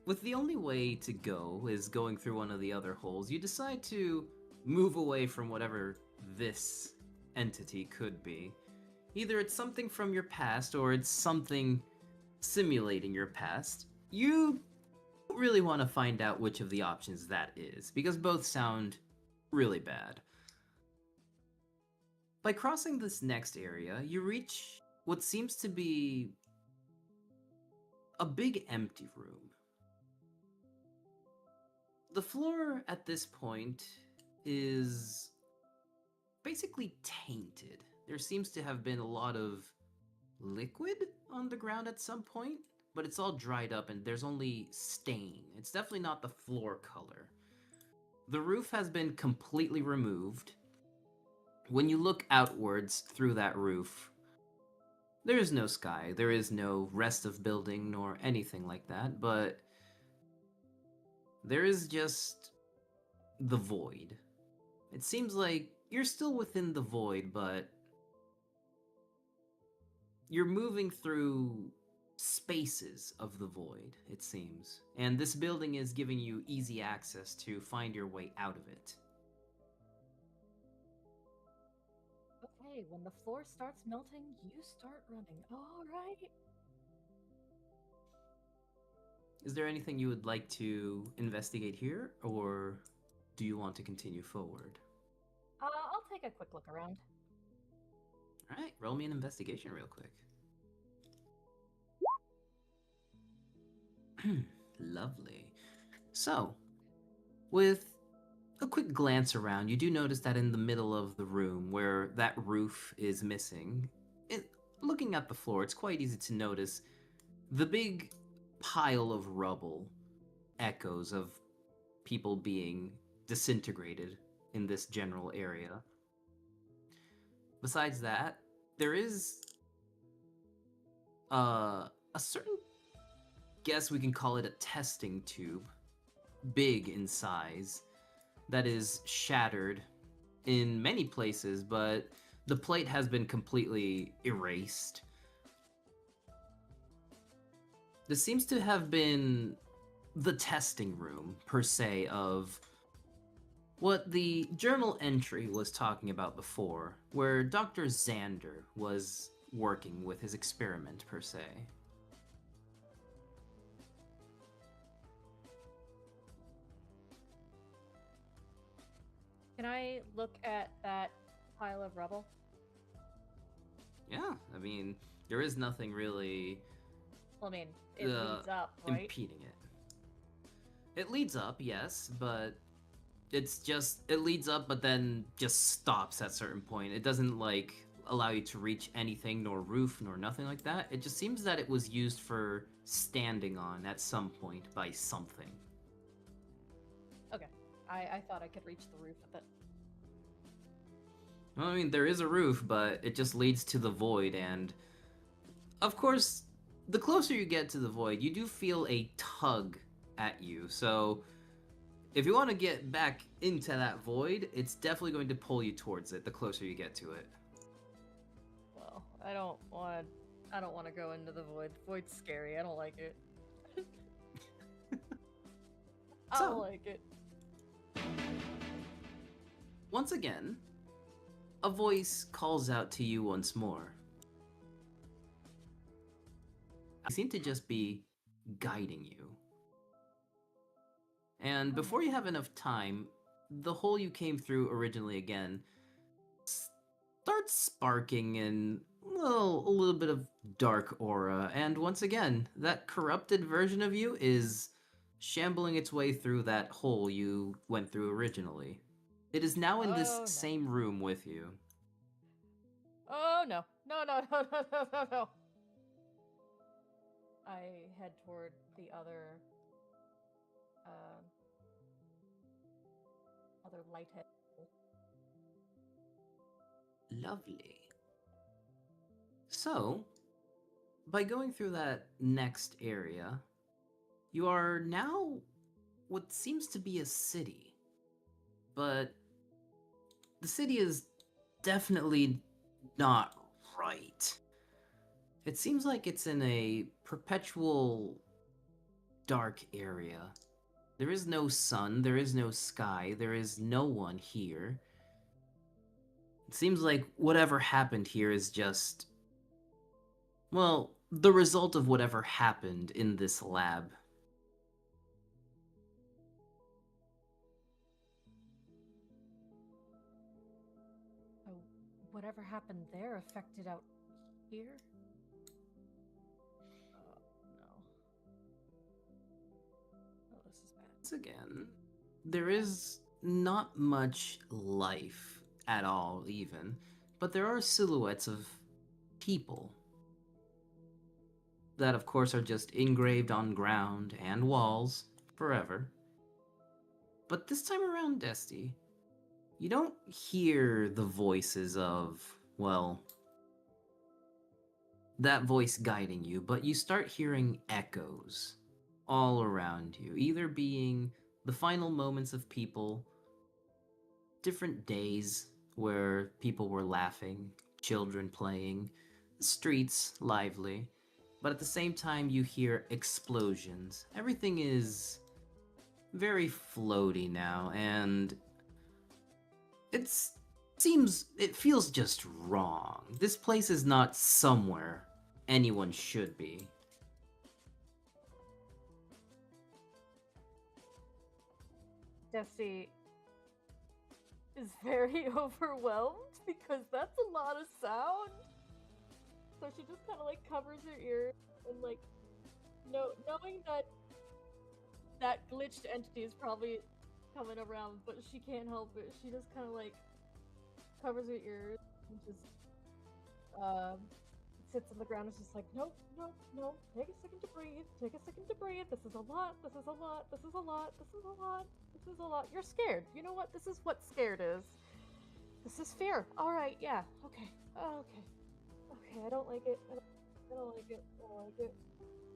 with the only way to go is going through one of the other holes, you decide to move away from whatever this entity could be. Either it's something from your past or it's something simulating your past. You don't really want to find out which of the options that is, because both sound really bad. By crossing this next area, you reach what seems to be a big empty room. The floor at this point is basically tainted. There seems to have been a lot of liquid on the ground at some point, but it's all dried up and there's only stain. It's definitely not the floor color. The roof has been completely removed. When you look outwards through that roof, there is no sky, there is no rest of building nor anything like that, but there is just the void. It seems like you're still within the void, but you're moving through spaces of the void, it seems. And this building is giving you easy access to find your way out of it. Okay, when the floor starts melting, you start running. All right. Is there anything you would like to investigate here, or do you want to continue forward? I'll take a quick look around. Alright, roll me an investigation real quick. Lovely. So, with a quick glance around, you do notice that in the middle of the room, where that roof is missing, looking at the floor, it's quite easy to notice the big pile of rubble echoes of people being disintegrated in this general area. Besides that, there is a certain, guess we can call it a testing tube, big in size, that is shattered in many places, but the plate has been completely erased. This seems to have been the testing room, per se, of what the journal entry was talking about before, where Dr. Xander was working with his experiment, per se. Can I look at that pile of rubble? Yeah, I mean, there is nothing really Well, I mean, it leads up, right? impeding it. It leads up, yes, but it leads up, but then just stops at a certain point. It doesn't, like, allow you to reach anything, nor roof, nor nothing like that. It just seems that it was used for standing on at some point by something. Okay. I thought I could reach the roof with it. Well, I mean, there is a roof, but it just leads to the void, and of course, the closer you get to the void, you do feel a tug at you, so if you want to get back into that void, it's definitely going to pull you towards it the closer you get to it. Well, I don't want to go into the void. The void's scary. I don't like it. I So- don't like it. Once again, a voice calls out to you once more. I seem to just be guiding you. And before you have enough time, the hole you came through originally again starts sparking in a little bit of dark aura, and once again, that corrupted version of you is shambling its way through that hole you went through originally. It is now in this Oh, no. same room with you. Oh no. No, no, no, no, no, no, no. I head toward the other lighthead. Lovely. So, by going through that next area, you are now what seems to be a city. But the city is definitely not right. It seems like it's in a perpetual dark area. There is no sun, there is no sky, there is no one here. It seems like whatever happened here is just, well, the result of whatever happened in this lab. Oh, whatever happened there affected out here? Oh, no. Oh, this is bad. Once again, there is not much life at all, even, but there are silhouettes of people that, of course, are just engraved on ground and walls forever. But this time around, Dusty, you don't hear the voices of, well, that voice guiding you, but you start hearing echoes all around you, either being the final moments of people, different days where people were laughing, children playing, the streets lively, but at the same time you hear explosions. Everything is very floaty now, and it feels just wrong. This place is not somewhere anyone should be. Dusty is very overwhelmed because that's a lot of sound. So she just kind of like covers her ears and like, knowing that that glitched entity is probably coming around, but she can't help it. She just kind of like covers her ears and just sits on the ground and is just like, nope, nope, nope. Take a second to breathe. Take a second to breathe. This is a lot. This is a lot. This is a lot. This is a lot. This is a lot. You're scared. You know what? This is what scared is. This is fear. All right. Yeah. Okay. Okay. Okay. I don't like it. I don't like it. I don't like it.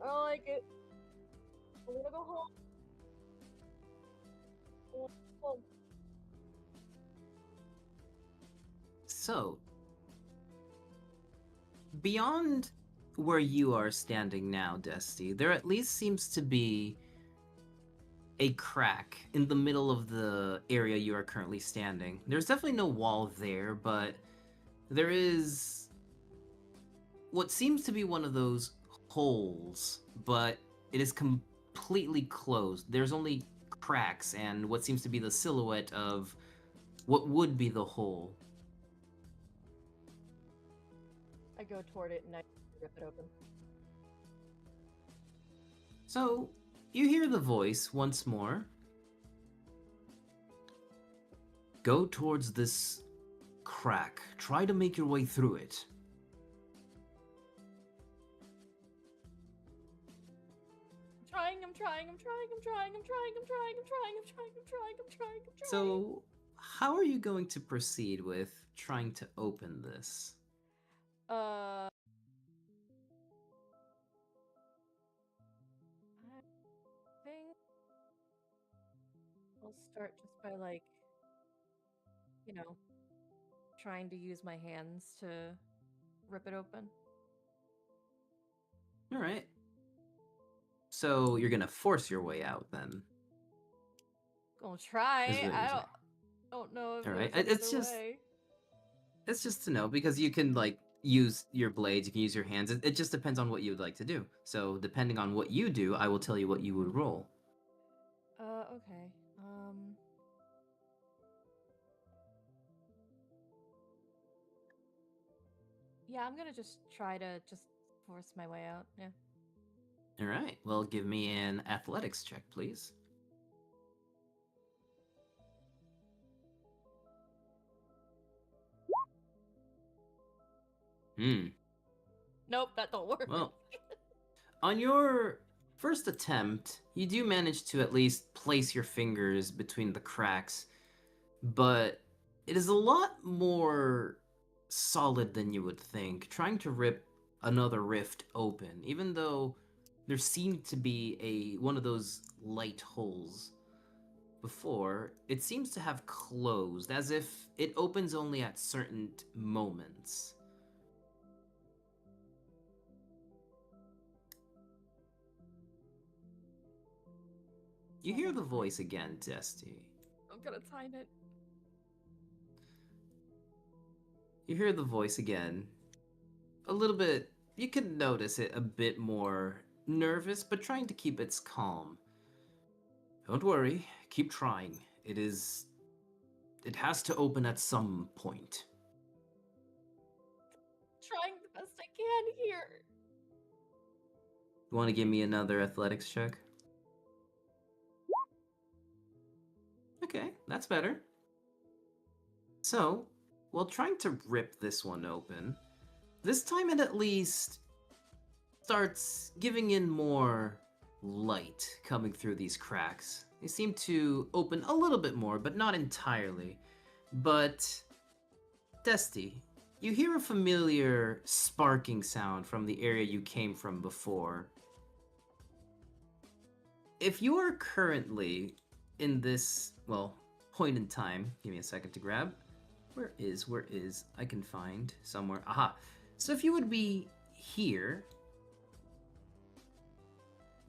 I don't like it. I'm gonna go home. I wanna go home. So, beyond where you are standing now, Dusty, there at least seems to be a crack in the middle of the area you are currently standing. There's definitely no wall there, but there is what seems to be one of those holes, but it is completely closed. There's only cracks and what seems to be the silhouette of what would be the hole. I go toward it and I rip it open. So, you hear the voice once more. Go towards this crack. Try to make your way through it. I'm trying. So, how are you going to proceed with trying to open this? I think I'll start just by like, trying to use my hands to rip it open. All right. So, you're going to force your way out then. Gonna try. Is what I you're don't know if All right, there's it's another just- way. It's just to know, because you can, like, use your blades, you can use your hands. It just depends on what you would like to do. So, depending on what you do, I will tell you what you would roll. Okay. Yeah, I'm gonna just try to just force my way out. Yeah. All right. Well, give me an athletics check, please. Hmm. Nope, that don't work. Well, on your first attempt, you do manage to at least place your fingers between the cracks, but it is a lot more solid than you would think. Trying to rip another rift open, even though there seemed to be one of those light holes before, it seems to have closed, as if it opens only at certain moments. You hear the voice again, Dusty. I'm gonna time it. You hear the voice again. A little bit, you can notice it a bit more nervous, but trying to keep its calm. Don't worry, keep trying. It has to open at some point. Trying the best I can here. You want to give me another athletics check? Okay, that's better. So, while trying to rip this one open, this time it at least starts giving in more light coming through these cracks. They seem to open a little bit more, but not entirely. But, Dusty, you hear a familiar sparking sound from the area you came from before. If you are currently in this, well, point in time, give me a second to grab. Where is, I can find somewhere. Aha. So if you would be here,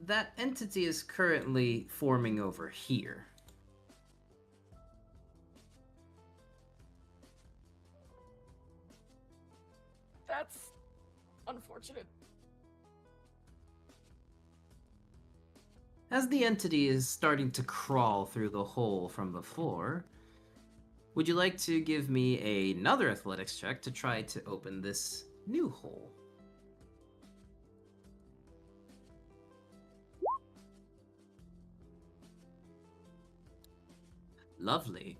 that entity is currently forming over here. That's unfortunate. As the entity is starting to crawl through the hole from before, would you like to give me another athletics check to try to open this new hole? Lovely.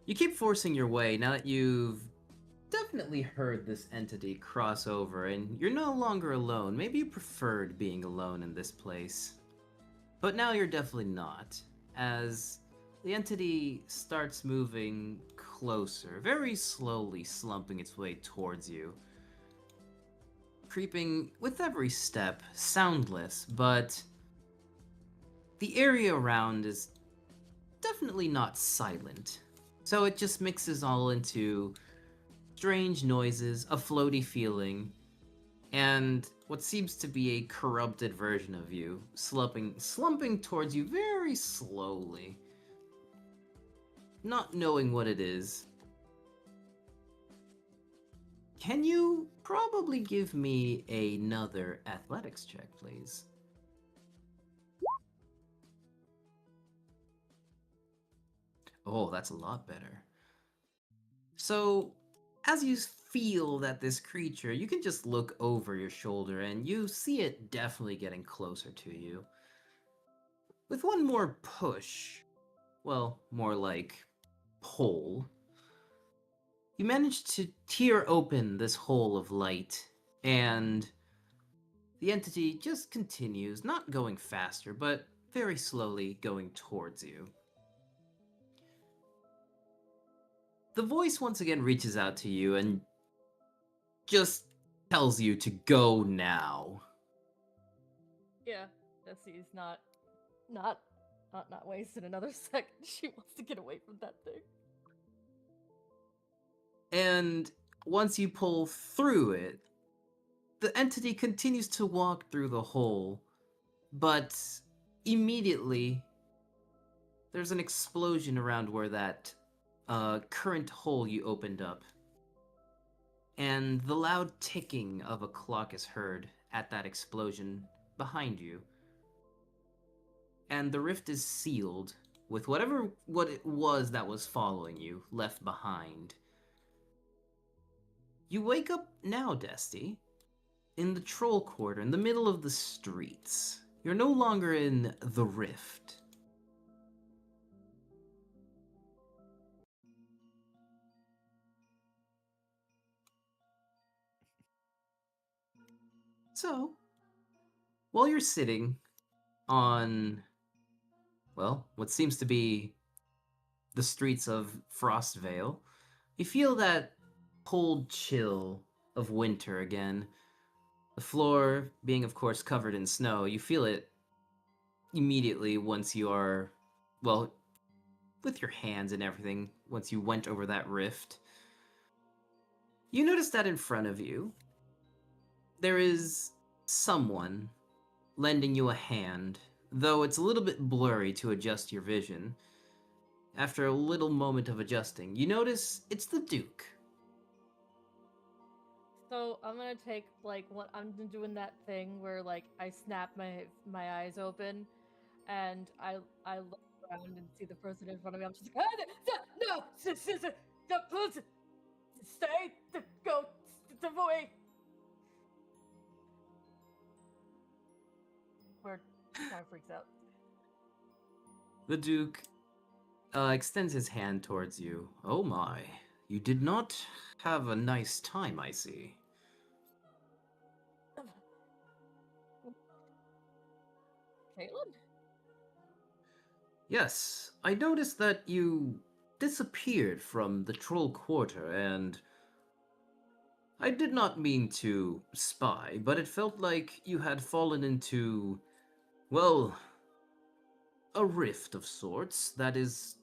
You keep forcing your way now that you've definitely heard this entity cross over, and you're no longer alone. Maybe you preferred being alone in this place. But now you're definitely not, as the entity starts moving closer, very slowly slumping its way towards you. Creeping with every step, soundless, but the area around is definitely not silent. So it just mixes all into strange noises, a floaty feeling, and what seems to be a corrupted version of you, slumping towards you very slowly. Not knowing what it is. Can you probably give me another athletics check, please? Oh, that's a lot better. So, as you feel that this creature, you can just look over your shoulder and you see it definitely getting closer to you. With one more push, well, more like pull, you manage to tear open this hole of light, and the entity just continues, not going faster, but very slowly going towards you. The voice once again reaches out to you and just tells you to go now. Yeah, Dessie's not wasting another second. She wants to get away from that thing. And once you pull through it, the entity continues to walk through the hole, but immediately there's an explosion around where that current hole you opened up. And the loud ticking of a clock is heard at that explosion behind you. And the rift is sealed with what it was that was following you left behind. You wake up now, Desty, in the Troll Quarter, in the middle of the streets. You're no longer in the Rift. So, while you're sitting on, well, what seems to be the streets of Frostvale, you feel that cold chill of winter again. The floor being, of course, covered in snow, you feel it immediately once you are, well, with your hands and everything, once you went over that rift. You notice that in front of you, there is someone lending you a hand, though it's a little bit blurry to adjust your vision. After a little moment of adjusting, you notice it's the Duke. So I'm gonna take like what I'm doing that thing where like I snap my eyes open, and I look around and see the person in front of me. I'm just like, no, please, stay, go, away. Where kind of freaks out. The Duke extends his hand towards you. Oh my, you did not have a nice time, I see. Caitlin? Yes, I noticed that you disappeared from the Troll Quarter, and I did not mean to spy, but it felt like you had fallen into, well, a rift of sorts that is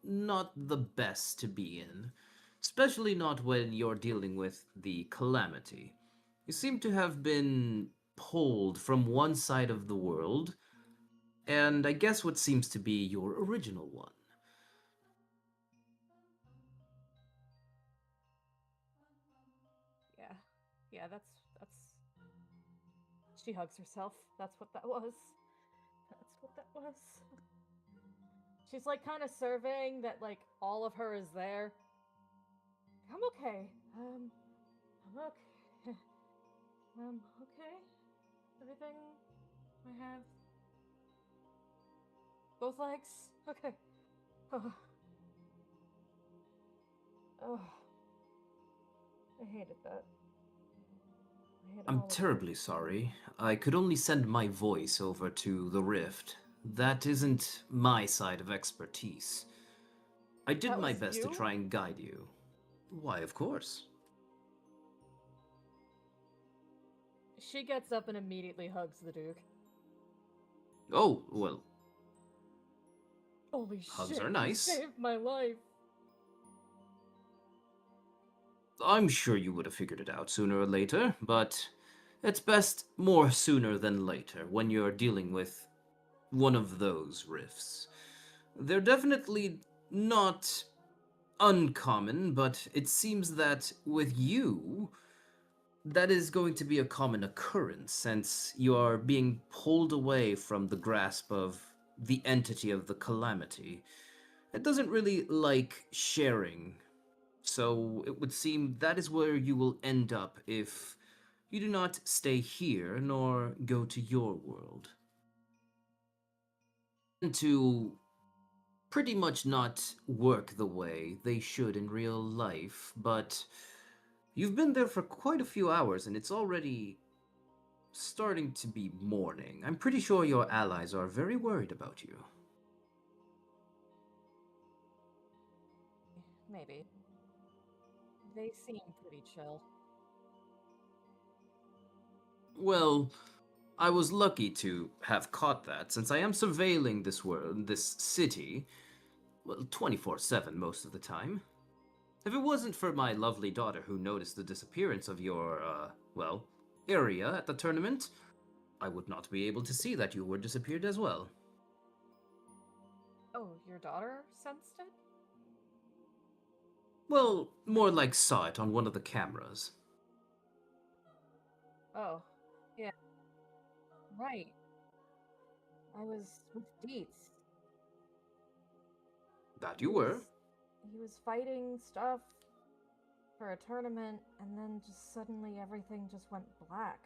not the best to be in, especially not when you're dealing with the Calamity. You seem to have been pulled from one side of the world, and I guess what seems to be your original one. Yeah, that's she hugs herself. That's what that was. That's what that was. She's like kind of surveying that like all of her is there. I'm okay. I'm okay. Okay. Everything I have. Both legs? Okay. Oh. Oh. I hated that. I'm terribly sorry. I could only send my voice over to the Rift. That isn't my side of expertise. I did That my was best to you? try and guide you. Why, of course. She gets up and immediately hugs the Duke. Oh, well, Holy hugs shit, are you nice. saved my life. I'm sure you would have figured it out sooner or later, but it's best more sooner than later when you're dealing with one of those rifts. They're definitely not uncommon, but it seems that with you, that is going to be a common occurrence since you are being pulled away from the grasp of the entity of the Calamity. It doesn't really like sharing, so it would seem that is where you will end up if you do not stay here nor go to your world. And to pretty much not work the way they should in real life, but you've been there for quite a few hours and it's already starting to be morning. I'm pretty sure your allies are very worried about you. Maybe. They seem pretty chill. Well, I was lucky to have caught that since I am surveilling this world, this city, well, 24/7 most of the time. If it wasn't for my lovely daughter who noticed the disappearance of your, well, area at the tournament, I would not be able to see that you were disappeared as well. Oh, your daughter sensed it? Well, more like saw it on one of the cameras. Oh, yeah. Right. I was with Dietz. That you were. He was fighting stuff. for a tournament, and then just suddenly everything just went black.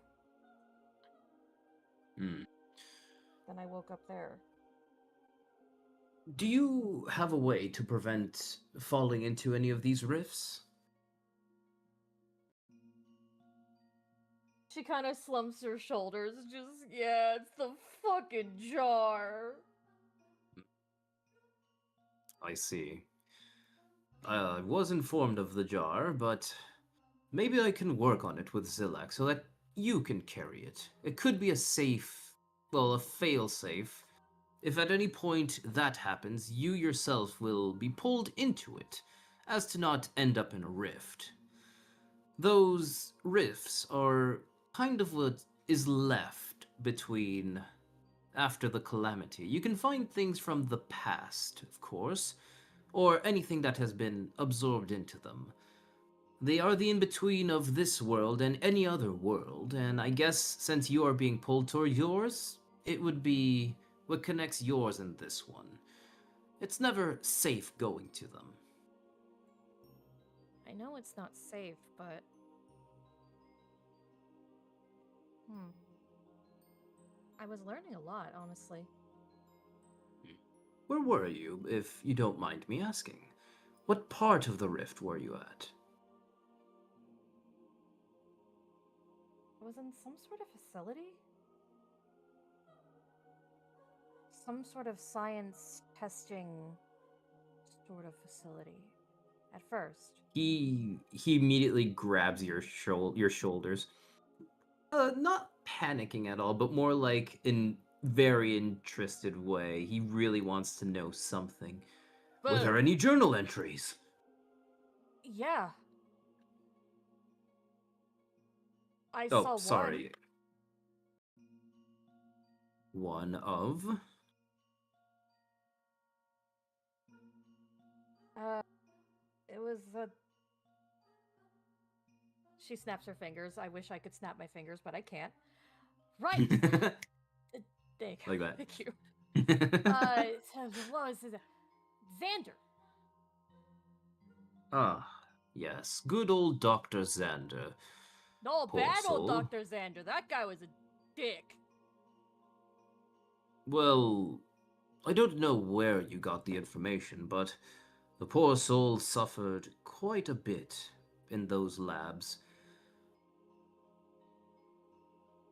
Hmm. Then I woke up there. Do you have a way to prevent falling into any of these rifts? She kind of slumps her shoulders, just, yeah, it's the fucking jar. I see. I was informed of the jar, but maybe I can work on it with Zilak so that you can carry it. It could be a safe, well, a fail-safe. If at any point that happens, you yourself will be pulled into it, as to not end up in a rift. Those rifts are kind of what is left between after the calamity. You can find things from the past, of course, or anything that has been absorbed into them. They are the in-between of this world and any other world, and I guess since you are being pulled toward yours, it would be what connects yours and this one. It's never safe going to them. I know it's not safe, but... I was learning a lot, honestly. Where were you, if you don't mind me asking? What part of the rift were you at? I was in some sort of facility? Some sort of science testing sort of facility. At first. He immediately grabs your shoulders. Not panicking at all, but more like in very interested way. He really wants to know something. Were there any journal entries? Yeah. I Oh, saw sorry. One of? It was a... She snaps her fingers. I wish I could snap my fingers, but I can't. Right! There you go. Like that. Thank you. What was it? Xander. Ah, yes. Good old Dr. Xander. No, Poor bad old soul. Dr. Xander. That guy was a dick. Well, I don't know where you got the information, but the poor soul suffered quite a bit in those labs.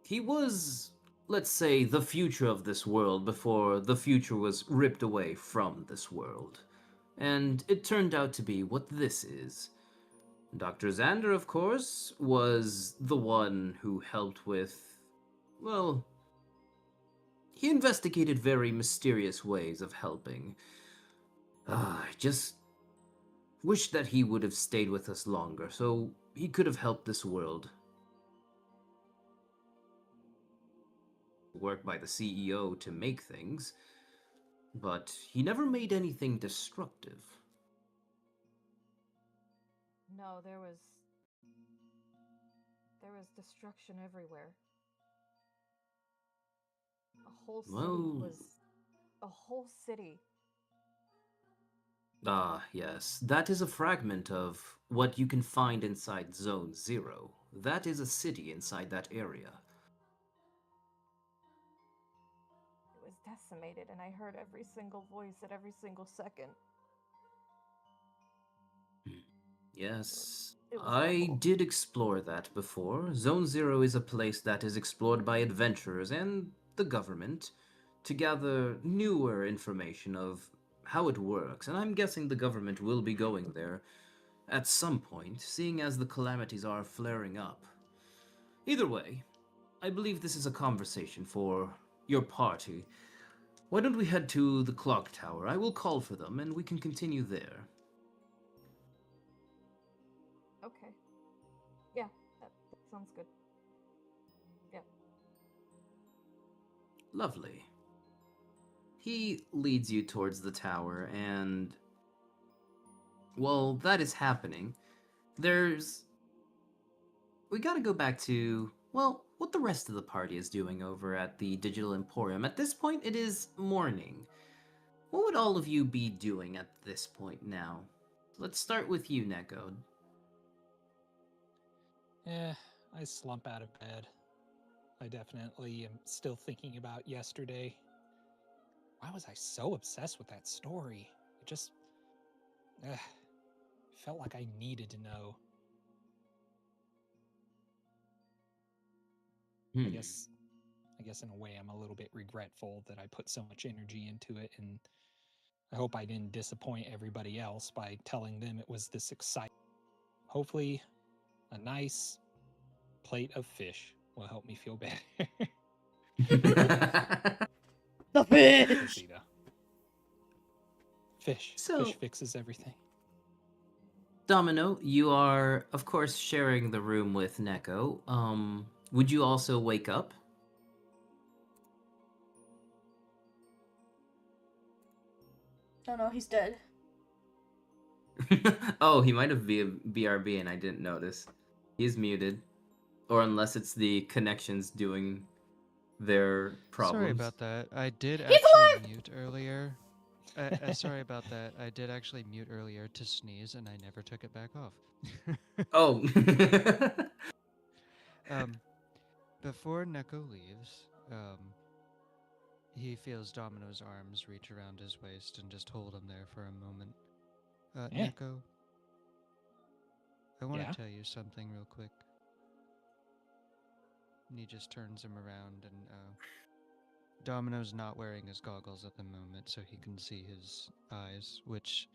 He was, let's say, the future of this world before the future was ripped away from this world. And it turned out to be what this is. Dr. Xander, of course, was the one who helped with, well, he investigated very mysterious ways of helping. I just wish that he would have stayed with us longer, so he could have helped this world. Work by the CEO to make things, but he never made anything destructive. No, there was destruction everywhere. A whole city. Ah, yes, that is a fragment of what you can find inside Zone 0. That is a city inside that area. It was decimated, and I heard every single voice at every single second. Yes, It was I awful. did explore that before. Zone 0 is a place that is explored by adventurers and the government to gather newer information of how it works, and I'm guessing the government will be going there at some point, seeing as the calamities are flaring up. Either way, I believe this is a conversation for your party. Why don't we head to the clock tower? I will call for them, and we can continue there. Okay. Yeah, that sounds good. Yeah. Lovely. He leads you towards the tower, and while that is happening, we gotta go back to, well, what the rest of the party is doing over at the Digital Emporium. At this point, it is morning. What would all of you be doing at this point now? Let's start with you, Neko. I slump out of bed. I definitely am still thinking about yesterday. Why was I so obsessed with that story? It just felt like I needed to know. I guess in a way I'm a little bit regretful that I put so much energy into it, and I hope I didn't disappoint everybody else by telling them it was this exciting. Hopefully, a nice plate of fish will help me feel better. The fish! Rosita. Fish. So- Fish fixes everything. Domino, you are, of course, sharing the room with Neko. Would you also wake up? No, he's dead. Oh, he might have been BRB and I didn't notice. He's muted. Or unless it's the connections doing their problems. Sorry about that. I did He's actually alive! mute earlier. Sorry about that. I did actually mute earlier to sneeze, and I never took it back off. Oh. Before Neko leaves, he feels Domino's arms reach around his waist and just hold him there for a moment. Yeah. Neko, I want to Yeah? tell you something real quick. And he just turns him around, and Domino's not wearing his goggles at the moment, so he can see his eyes, which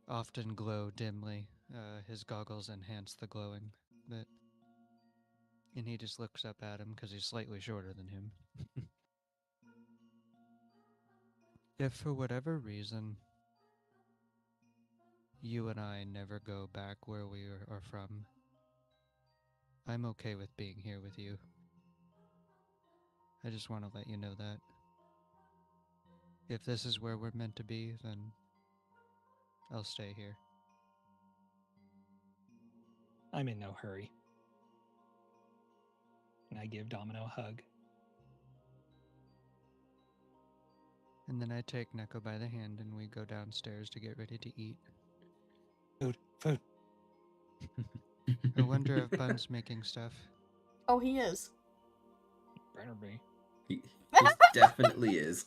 often glow dimly. His goggles enhance the glowing bit. And he just looks up at him because he's slightly shorter than him. If for whatever reason you and I never go back where we are from, I'm okay with being here with you. I just want to let you know that. If this is where we're meant to be, then I'll stay here. I'm in no hurry. And I give Domino a hug. And then I take Neko by the hand and we go downstairs to get ready to eat. Food. I wonder if Bun's making stuff. Oh, he is. Better be. He definitely is.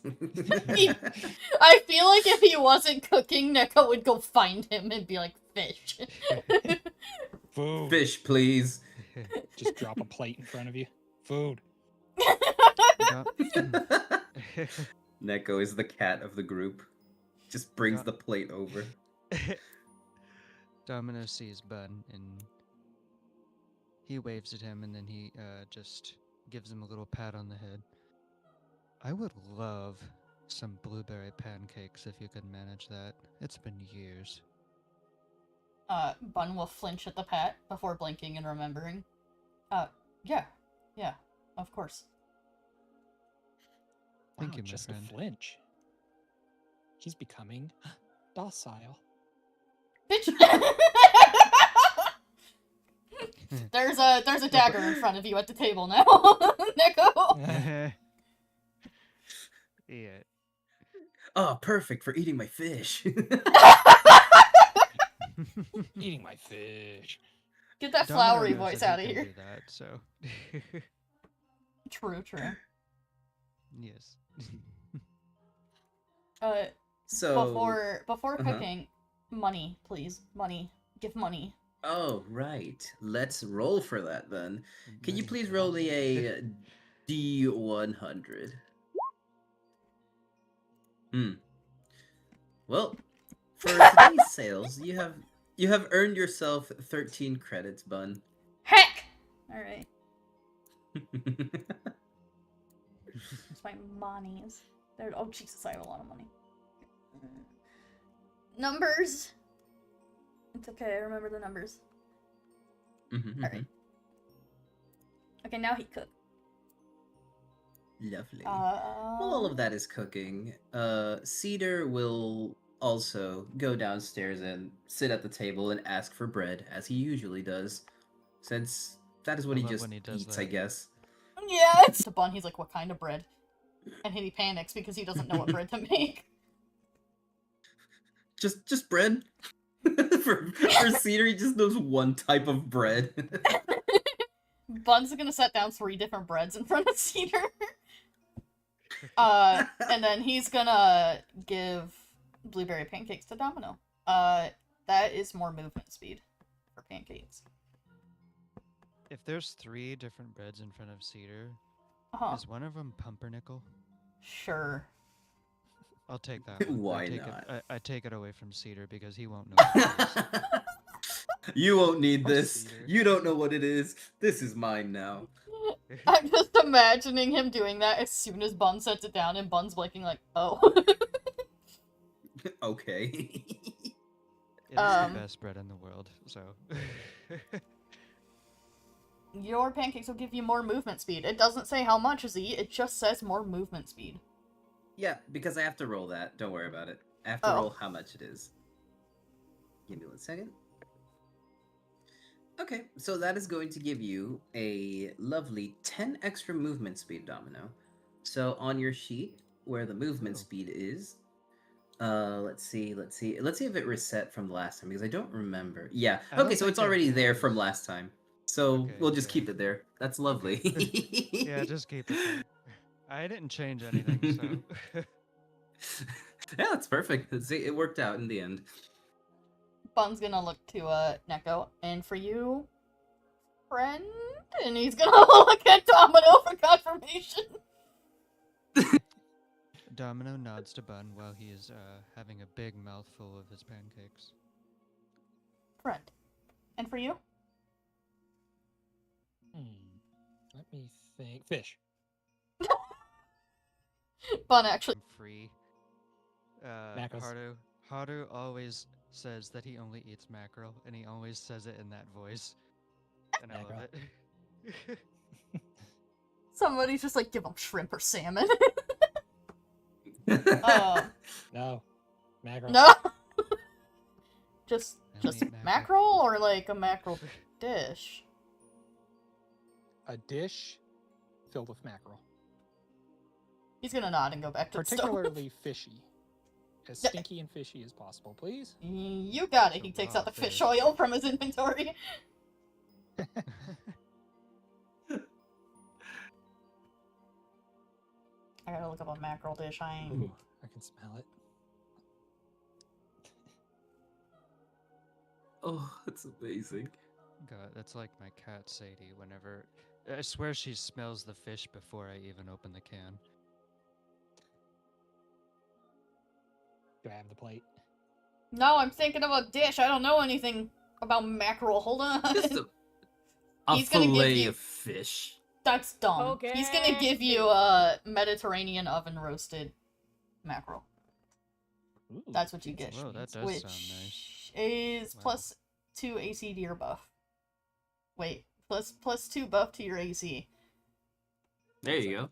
I feel like if he wasn't cooking, Neko would go find him and be like, fish. Food. Fish, please. Just drop a plate in front of you. Food. Neko is the cat of the group. Just brings Yeah. the plate over. Domino sees Bun and he waves at him and then he just gives him a little pat on the head. I would love some blueberry pancakes if you could manage that. It's been years. Bun will flinch at the pat before blinking and remembering. Yeah, of course. Thank Wow, you, my just friend. a flinch. He's becoming docile. Bitch! There's a dagger in front of you at the table now, Neko. Yeah. Oh, perfect for eating my fish. Eating my fish. Get that Domino flowery knows voice that out he of can here. do that, so. True. Yes. So before uh-huh. cooking, money, please. Money. Give money. Oh, right. Let's roll for that then. Can you Money, please roll me money. a D100? Well, for today's sales, you have earned yourself 13 credits, Bun. Heck! Alright. It's my monies. Oh, Jesus, I have a lot of money. Numbers! It's okay, I remember the numbers. Alright. Okay, now he cooked. Lovely. While all of that is cooking, Cedar will also go downstairs and sit at the table and ask for bread, as he usually does, since that is what I he love just when he does eats, I that. guess. Yeah, it's to Bun, he's like, what kind of bread? And he panics because he doesn't know what bread to make. Just bread. for Cedar, he just knows one type of bread. Bun's gonna set down 3 different breads in front of Cedar. And then he's gonna give blueberry pancakes to Domino. That is more movement speed for pancakes. If there's 3 different breads in front of Cedar, Uh-huh. is one of them pumpernickel? Sure. I'll take that one. Why I take not? I take it away from Cedar because he won't know what it is. You won't need Poor this. Cedar. You don't know what it is. This is mine now. I'm just imagining him doing that as soon as Bun sets it down and Bun's blinking like, oh. Okay. It is Um, the best bread in the world, so. Your pancakes will give you more movement speed. It doesn't say how much, Z, it just says more movement speed. Yeah, because I have to roll that. Don't worry about it. I have to Oh. roll how much it is. Give me 1 second. Okay, so that is going to give you a lovely 10 extra movement speed, Domino. So on your sheet, where the movement Ooh. speed is, let's see if it reset from the last time, because I don't remember. Yeah, I don't okay, so think it's it already there was. from last time. So Okay, we'll just yeah. keep it there. That's lovely. Yeah, just keep it there. I didn't change anything, so. Yeah, that's perfect. See, it worked out in the end. Bun's gonna look to Neko, and for you, friend, and he's gonna look at Domino for confirmation. Domino nods to Bun while he is having a big mouthful of his pancakes. Friend. And for you? Let me think. Fish. Bun actually. I'm free. Macros. Haru always says that he only eats mackerel, and he always says it in that voice. And I love Mackerel. it. Somebody's just like, give him shrimp or salmon. No. Mackerel. No! just I only eat mackerel or like a mackerel dish? A dish filled with mackerel. He's gonna nod and go back to the stove. Particularly fishy. As Yeah. stinky and fishy as possible, please. You got it. So He takes raw out the fish fish. oil from his inventory. I gotta look up a mackerel dish. I ain't. Ooh, I can smell it. Oh, that's amazing. God, that's like my cat Sadie. Whenever I swear she smells the fish before I even open the can. Do I have the plate? No, I'm thinking of a dish. I don't know anything about mackerel. Hold on. Just a He's gonna give fillet you- of fish. That's dumb. He's gonna give you a Mediterranean oven roasted mackerel. Ooh, That's what you get. Whoa, that does which sound nice. is Wow. plus 2 AC to your buff. Wait, plus 2 buff to your AC. There you go.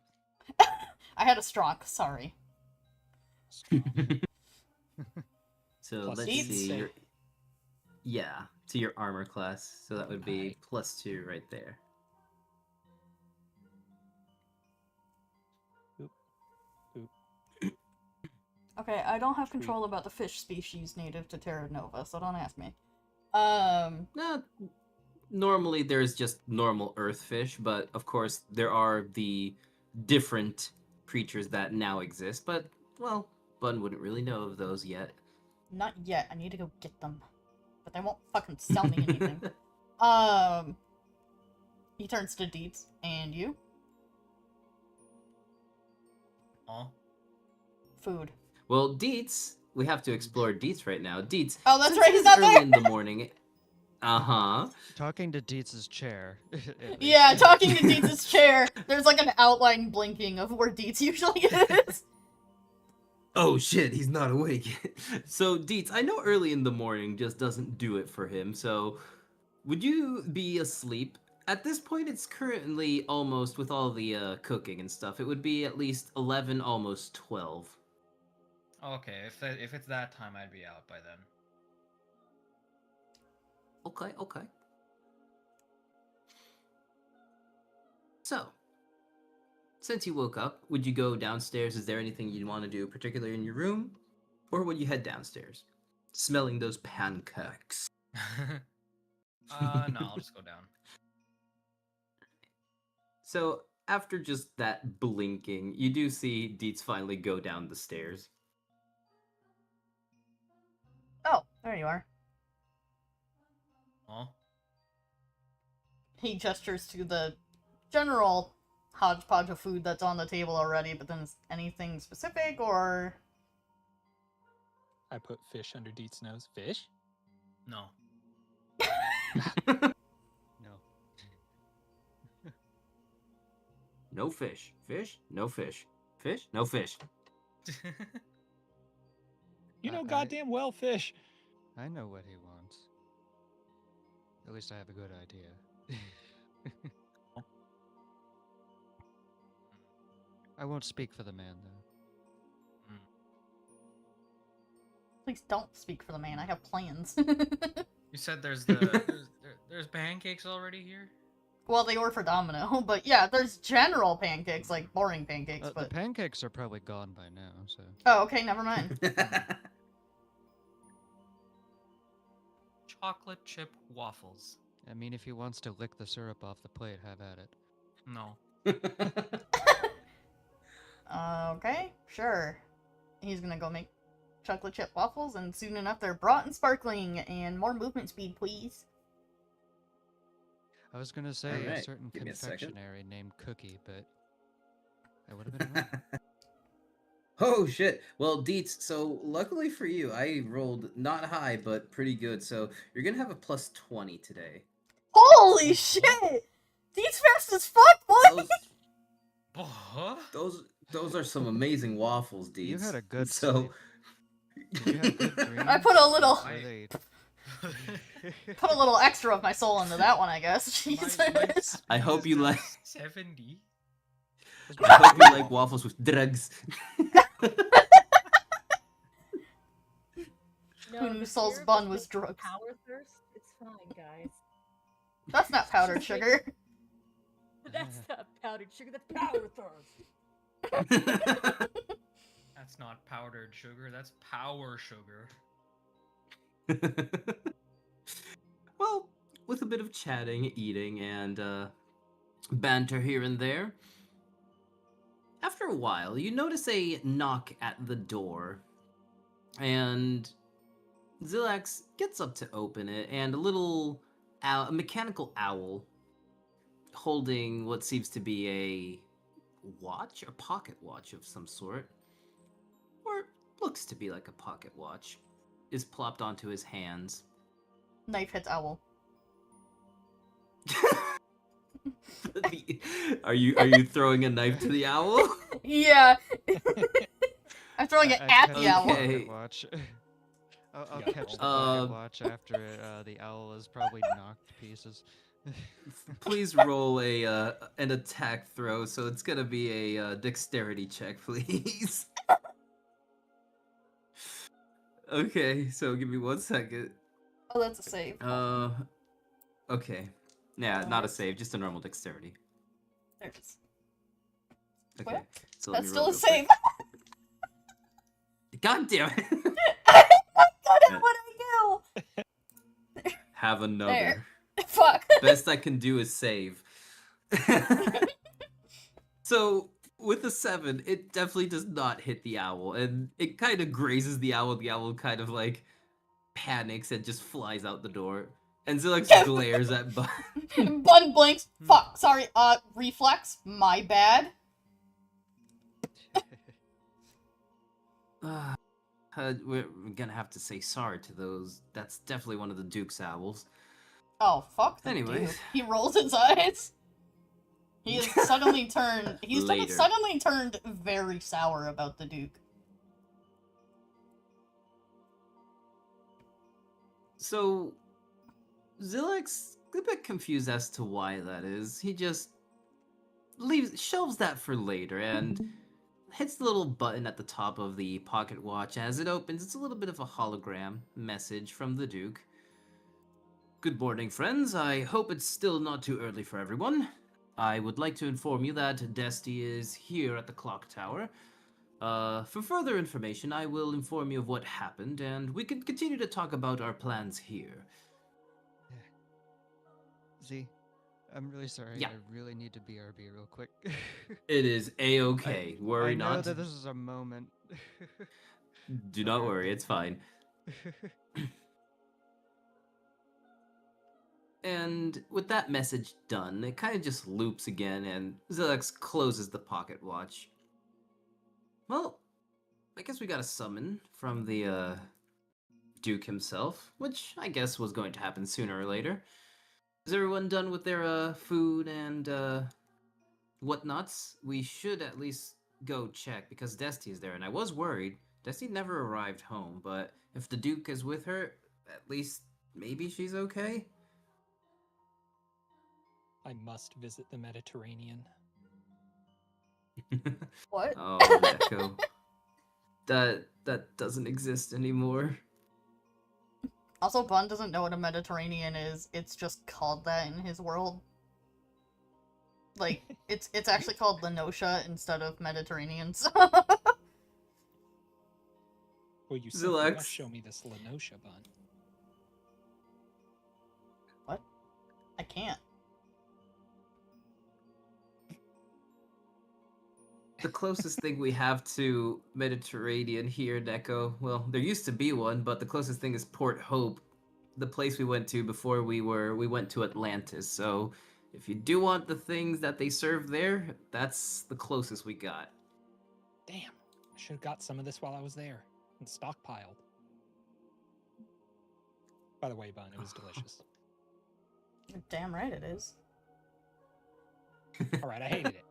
I had a strong. Sorry. So Plus let's eight. see. Yeah, to your armor class. So that would be Alright. plus 2 right there. Okay, I don't have Sweet. control about the fish species native to Terra Nova, so don't ask me. No, normally there's just normal earth fish, but of course there are the different creatures that now exist. But, well, Bun wouldn't really know of those yet. Not yet. I need to go get them. But they won't fucking sell me anything. He turns to Deets. And you? Aw. Food. Well, Deets, we have to explore Deets right now. Deets. Oh, that's since right, it he's is not early there! in the morning. Uh-huh. Talking to Dietz's chair. at Yeah, least. talking to Deets' chair. There's like an outline blinking of where Deets usually is. Oh shit, he's not awake yet. So, Deets, I know early in the morning just doesn't do it for him, so would you be asleep? At this point, it's currently almost, with all the cooking and stuff, it would be at least 11, almost 12. Okay, if it's that time, I'd be out by then. Okay, okay. So, since you woke up, would you go downstairs? Is there anything you'd want to do, particularly in your room? Or would you head downstairs? Smelling those pancakes. No, I'll just go down. So after just that blinking, you do see Dietz finally go down the stairs. Oh, there you are. Oh, He gestures to the general hodgepodge of food that's on the table already, but then is anything specific or... I put fish under Deet's nose. Fish? no. No. No fish. Fish? No fish. Fish? No fish. You know I- goddamn well fish. I know what he wants. At least I have a good idea. I won't speak for the man, though. Please don't speak for the man. I have plans. You said there's there's pancakes already here. Well, they were for Domino, but yeah, there's general pancakes, like boring pancakes, The but... pancakes are probably gone by now, so. Oh, okay, never mind. Chocolate chip waffles. I mean, if he wants to lick the syrup off the plate, have at it. No. Okay, sure. He's gonna go make chocolate chip waffles, and soon enough they're brought and sparkling, and more movement speed, please. I was gonna say a Alright, certain give me a second. confectionery named Cookie, but I would have been wrong. Oh shit. Well, Dietz, so luckily for you, I rolled not high, but pretty good. So you're gonna have a plus 20 today. Holy shit! These fast as fuck, boy! Those, What? those are some amazing waffles, Dietz. You had a good So Did you have good dreams? I put a little... Were they- Put a little extra of my soul into that one, I guess. Jesus. I hope you like 70. I hope you like waffles with drugs. Who knew the Saul's syrup bun is was just drugs? Power thirst. It's fine, guys. That's not powdered sugar. That's not powdered sugar. That's power thirst. That's not powdered sugar. That's power sugar. Well, with a bit of chatting, eating, and banter here and there, after a while, you notice a knock at the door, and Zilax gets up to open it, and a little a mechanical owl holding what seems to be a watch, a pocket watch of some sort, or looks to be like a pocket watch, is plopped onto his hands. Knife hits owl. Are you throwing a knife to the owl? Yeah. I'm throwing it I at catch the the owl. Okay. pocket watch. I'll Yeah, catch the uh, pocket watch after the owl is probably knocked to pieces. Please roll an attack throw. So it's gonna be a dexterity check, please. Okay, so give me 1 second. Oh, that's a save. Okay. Yeah, not a save, just a normal dexterity. There it is. Okay. What? So let That's me still roll a real quick. save. God damn it! I'm not good at what I do. Have another. There. Fuck. Best I can do is save. So with a 7, it definitely does not hit the owl, and it kind of grazes the owl. The owl kind of like panics and just flies out the door. And Zilax glares at Bun. Bun blinks. Fuck. Sorry. Reflex. My bad. We're gonna have to say sorry to those. That's definitely one of the Duke's owls. Oh, fuck the Anyways. dude. He rolls his eyes. He has suddenly turned... He's Later. suddenly turned very sour about the Duke. So, Zilax, a bit confused as to why that is. He just shelves that for later and hits the little button at the top of the pocket watch. As it opens, it's a little bit of a hologram message from the Duke. Good morning, friends. I hope it's still not too early for everyone. I would like to inform you that Desti is here at the clock tower. For further information, I will inform you of what happened, and we can continue to talk about our plans here. Z, I'm really sorry. Yeah. I really need to BRB real quick. It is a-okay. Worry I know not. that this is a moment. Do not Okay, worry, okay. it's fine. And with that message done, it kind of just loops again, and Zilix closes the pocket watch. Well, I guess we got a summon from the Duke himself, which I guess was going to happen sooner or later. Is everyone done with their food and whatnots? We should at least go check because Destiny's there, and I was worried. Destiny never arrived home, but if the Duke is with her, at least maybe she's okay. I must visit the Mediterranean. What? Oh, Neko. That doesn't exist anymore. Also, Bun doesn't know what a Mediterranean is. It's just called that in his world. Like, it's actually called Lenosha instead of Mediterraneans. Well, you simply Zilex. must show me this Lenosha bun. What? I can't. The closest thing we have to Mediterranean here, Neko, well, there used to be one, but the closest thing is Port Hope, the place we went to before we went to Atlantis. So, if you do want the things that they serve there, that's the closest we got. Damn, I should have got some of this while I was there and stockpiled. By the way, Bun, it was delicious. You're damn right it is. All right, I hated it.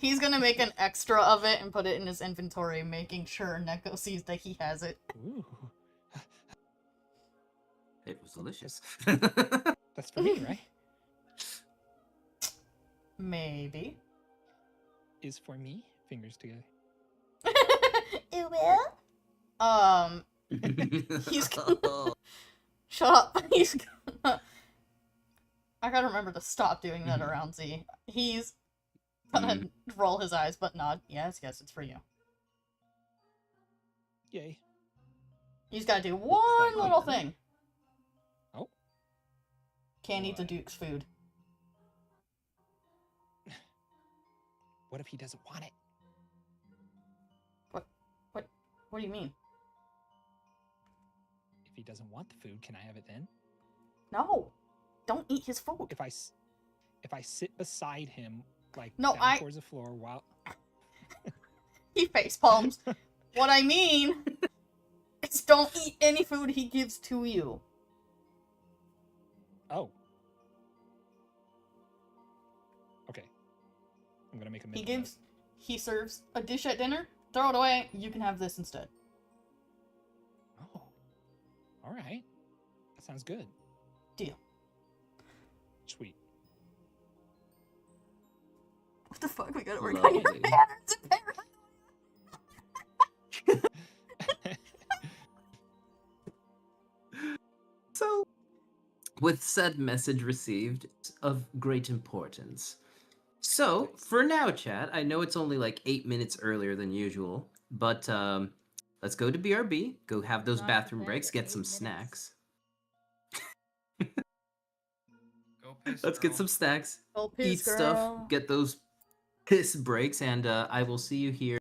he's gonna make an extra of it and put it in his inventory, making sure Neko sees that he has it. Ooh, It was delicious. that's for me, right? Maybe. Is for me. Fingers together. It will? He's gonna... Shut up. He's gonna... I gotta remember to stop doing that around Z. He's gonna roll his eyes, but nod. Yes, it's for you. Yay. He's gotta do one little thing. Oh. Can't eat the What? Duke's food. What if he doesn't want it? What do you mean? If he doesn't want the food, can I have it then? No! Don't eat his food! If I sit beside him, like No, down towards the floor while He facepalms. What I mean is don't eat any food he gives to you. Oh. Okay. I'm gonna make a mental note. He serves a dish at dinner, throw it away, you can have this instead. Oh. Alright. That sounds good. Deal. Sweet. What the fuck? We gotta work on your Lovely. patterns and So, with said message received, of great importance. So, for now, chat, I know it's only like 8 minutes earlier than usual, but let's go to BRB, go have those Not bathroom bad, breaks, get 8 some minutes. snacks. Go piss, Let's get girl. some snacks, Go eat piss, girl. stuff, get those piss breaks, and I will see you here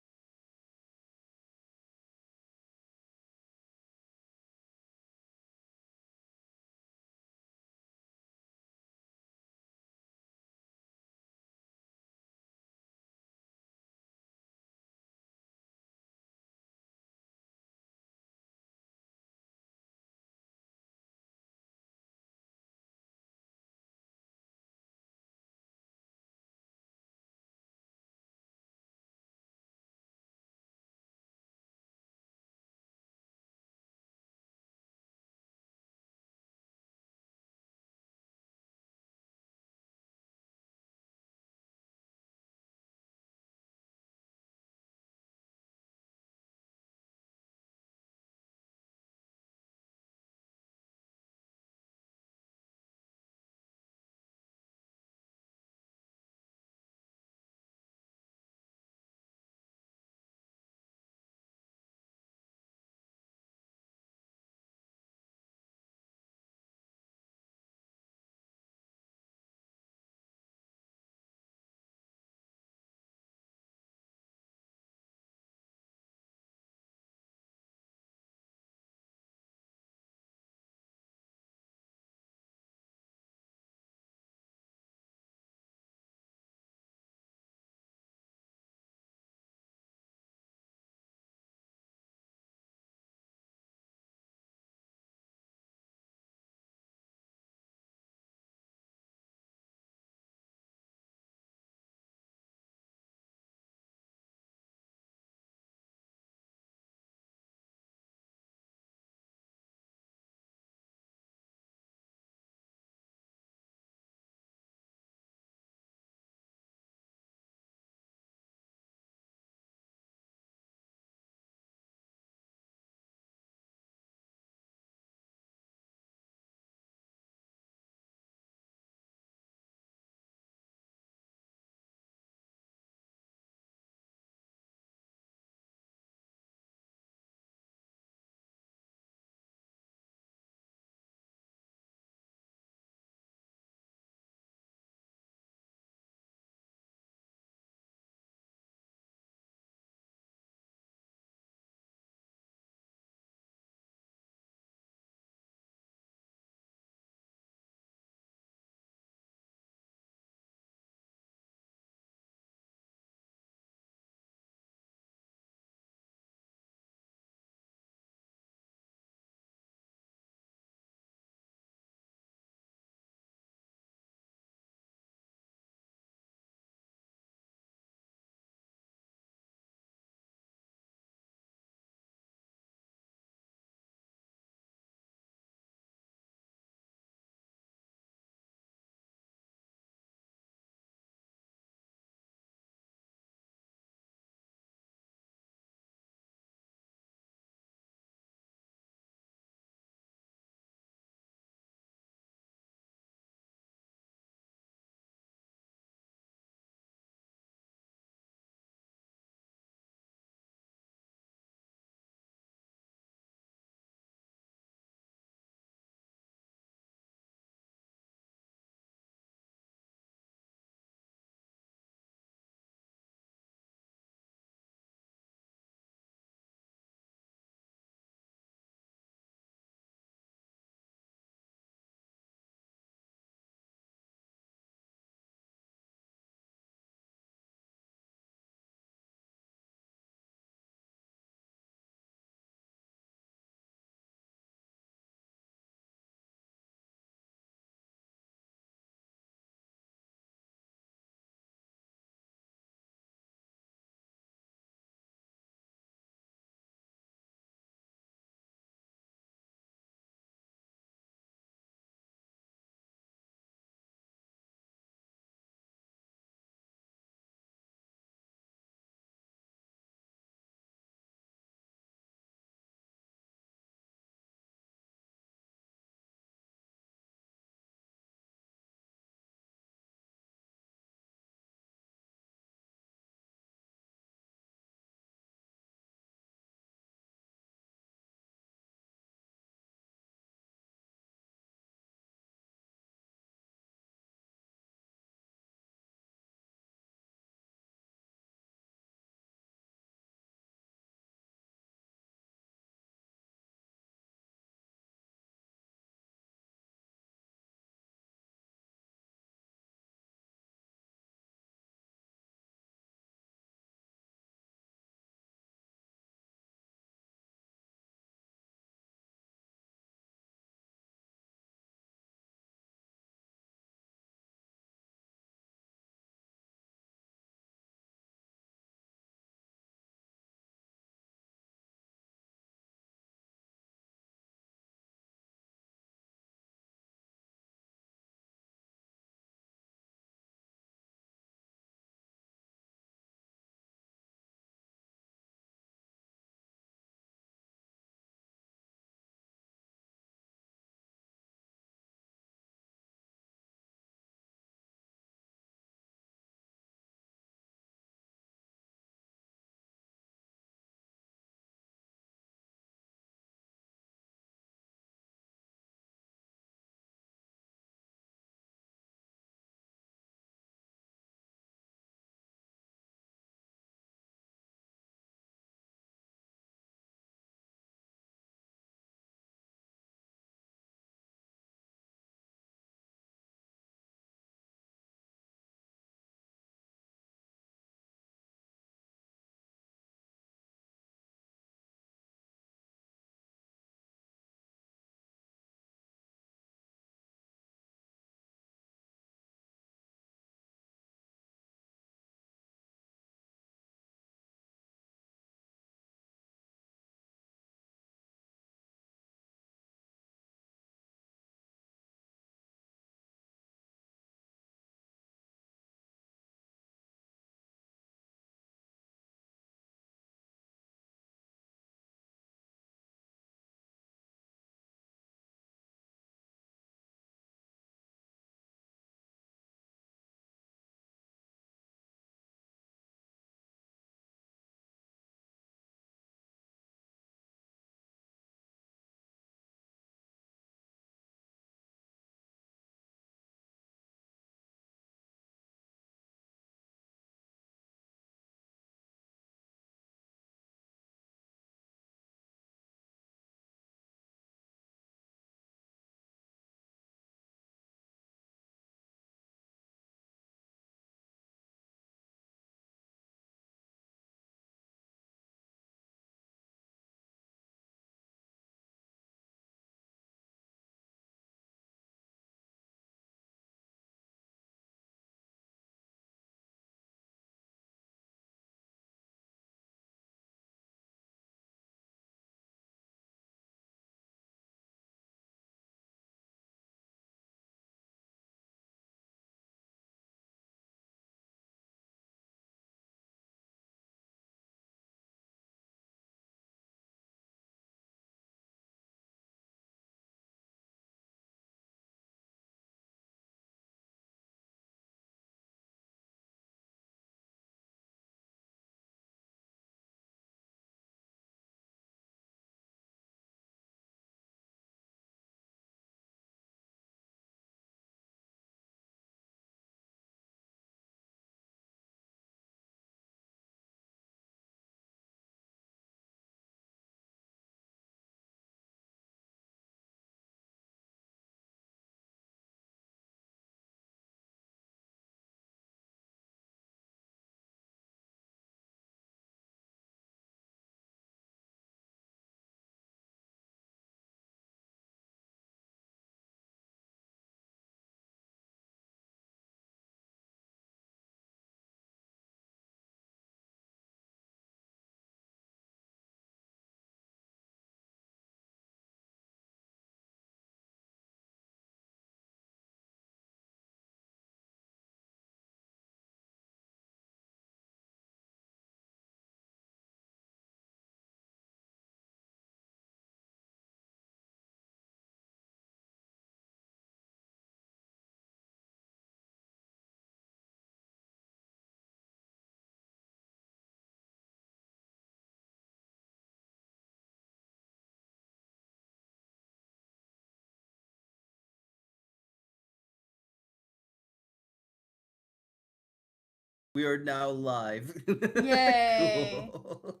We are now live. Yay. Cool.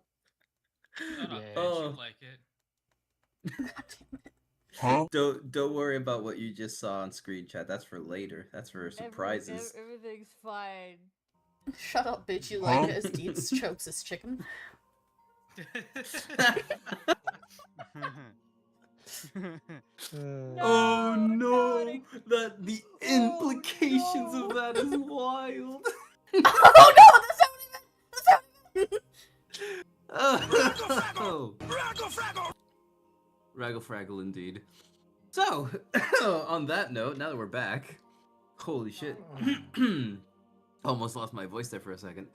Shut up, Yay. bitch. You Oh. like it. God damn it. Don't worry about what you just saw on screen chat. That's for later. That's for surprises. Everything's fine. Shut up, bitch. You like it as Deets chokes his chicken. Oh No, no! no, That the Oh, implications no. of that is wild. Oh no! That's not what I meant! That's not what I meant! Oh. Raggle fraggle indeed. So, on that note, now that we're back, holy shit. Almost lost my voice there for a second.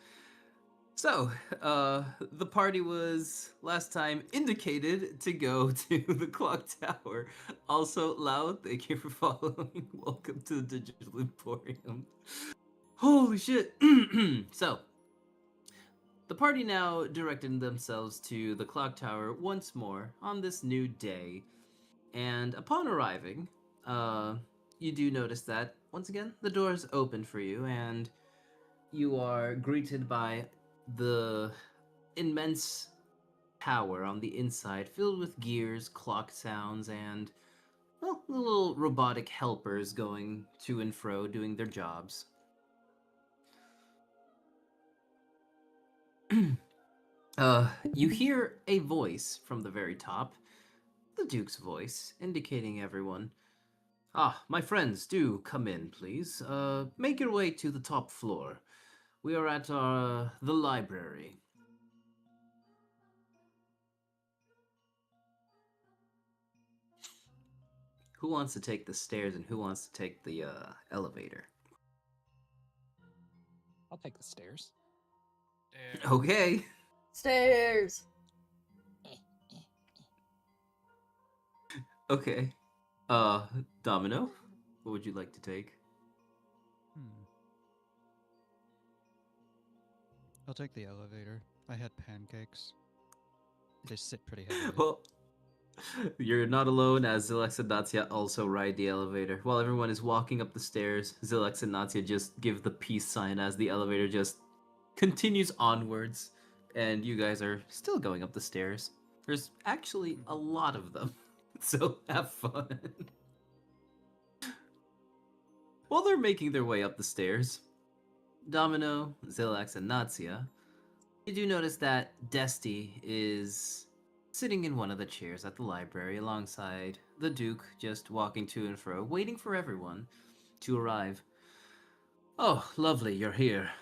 So, the party was last time indicated to go to the clock tower. Also, Lau, thank you for following. Welcome to the Digital Emporium. Holy shit. So, the party now directed themselves to the clock tower once more on this new day. And upon arriving, you do notice that, once again, the doors open for you, and you are greeted by the immense tower on the inside, filled with gears, clock sounds, and, well, the little robotic helpers going to and fro doing their jobs. You hear a voice from the very top, the Duke's voice, indicating everyone, "Ah, my friends, do come in, please. Make your way to the top floor. We are at the library." Who wants to take the stairs and who wants to take the elevator? I'll take the stairs. There. Okay. Stairs! Okay. Domino, what would you like to take? I'll take the elevator. I had pancakes. They sit pretty heavily. Well, you're not alone, as Zilex and Natsya also ride the elevator. While everyone is walking up the stairs, Zilex and Natsya just give the peace sign as the elevator just continues onwards, and you guys are still going up the stairs. There's actually a lot of them, so have fun. While they're making their way up the stairs, Domino, Zilex, and Natsya, you do notice that Desti is sitting in one of the chairs at the library alongside the Duke, just walking to and fro, waiting for everyone to arrive. "Oh, lovely, you're here.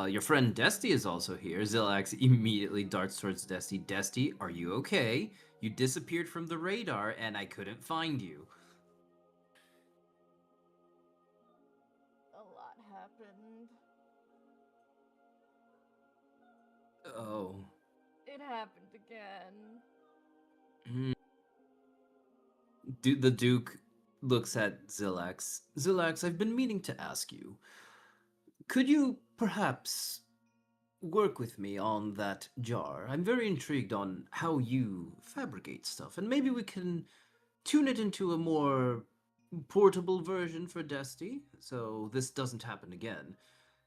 Your friend Desti is also here." Zilax immediately darts towards Desti. "Desti, are you okay? You disappeared from the radar and I couldn't find you." A lot happened. Oh. It happened again. The Duke looks at Zilax. "Zilax, I've been meaning to ask you. Could you perhaps work with me on that jar? I'm very intrigued on how you fabricate stuff, and maybe we can tune it into a more portable version for Desti, so this doesn't happen again.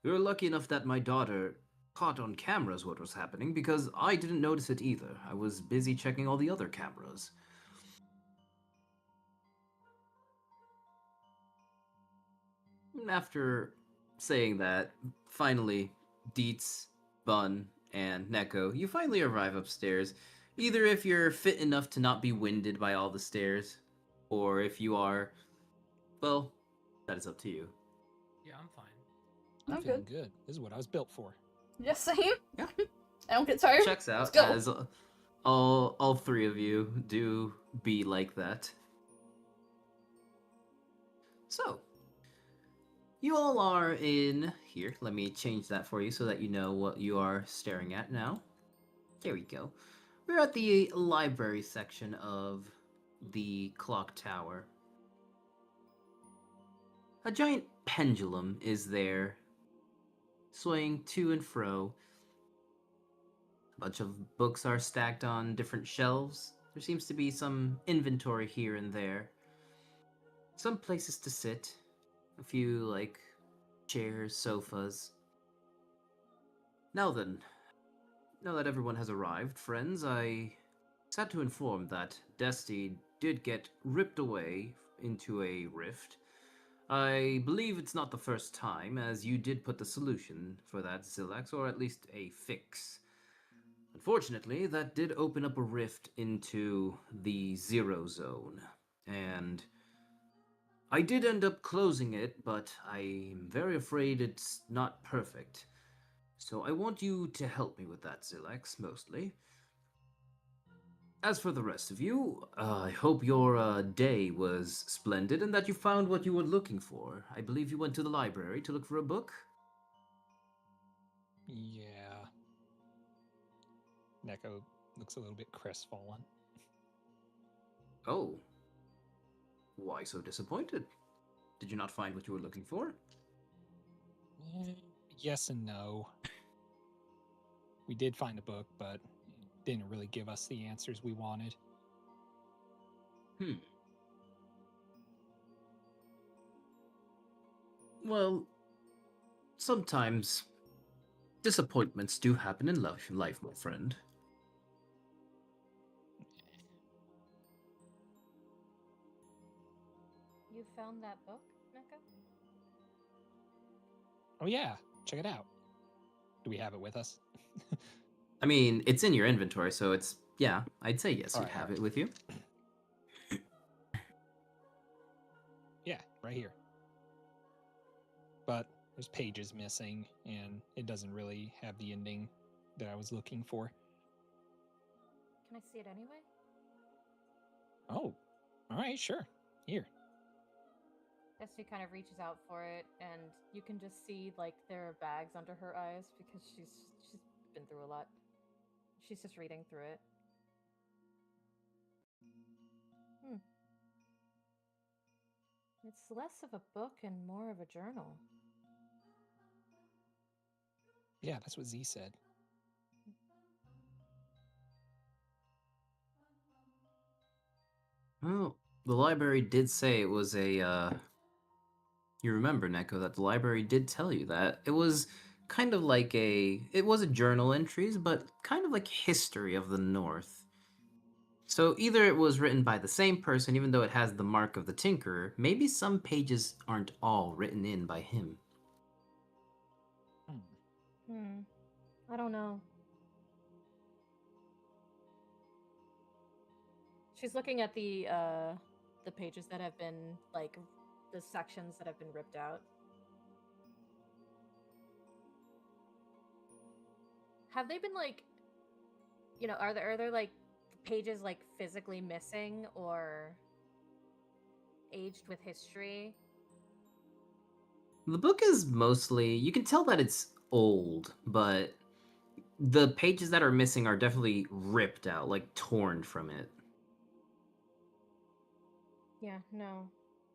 We were lucky enough that my daughter caught on cameras what was happening, because I didn't notice it either. I was busy checking all the other cameras." After saying that, finally, Dietz, Bun, and Neko, you finally arrive upstairs. Either if you're fit enough to not be winded by all the stairs, or if you are, well, that is up to you. Yeah, I'm fine. I'm I'm feeling good. good. This is what I was built for. Yes, same. Yeah. I don't get tired. Checks Let's out go. as all three of you do be like that. So, you all are in here. Let me change that for you so that you know what you are staring at now. There we go. We're at the library section of the clock tower. A giant pendulum is there, swaying to and fro. A bunch of books are stacked on different shelves. There seems to be some inventory here and there. Some places to sit. A few, like, chairs, sofas. Now then, now that everyone has arrived, friends, I sad to inform that Desti did get ripped away into a rift. I believe it's not the first time, as you did put the solution for that, Zilax, or at least a fix. Unfortunately, that did open up a rift into the Zero Zone, and I did end up closing it, but I'm very afraid it's not perfect. So I want you to help me with that, Zilax, mostly. As for the rest of you, I hope your day was splendid and that you found what you were looking for. I believe you went to the library to look for a book? Yeah. Neko looks a little bit crestfallen. Oh. Why so disappointed? Did you not find what you were looking for? Yes and no. We did find a book, but it didn't really give us the answers we wanted. Well, sometimes disappointments do happen in life, my friend. You found that book, Neko? Oh yeah, check it out. Do we have it with us? I mean, it's in your inventory, so it's, yeah, I'd say yes, you'd Alright, have alright. it with you. Yeah, right here. But there's pages missing, and it doesn't really have the ending that I was looking for. Can I see it anyway? Oh, alright, sure. Here. Destiny kind of reaches out for it, and you can just see like there are bags under her eyes because she's been through a lot. She's just reading through it. It's less of a book and more of a journal. Yeah, that's what Z said. Well, the library did say it was a, You remember, Neko, that the library did tell you that. It was kind of like it wasn't journal entries, but kind of like history of the North. So either it was written by the same person, even though it has the mark of the Tinkerer, maybe some pages aren't all written in by him. I don't know. She's looking at the pages that have been like the sections that have been ripped out. Have they been like, are there like pages like physically missing or aged with history? The book is mostly, you can tell that it's old, but the pages that are missing are definitely ripped out, like torn from it. Yeah, no.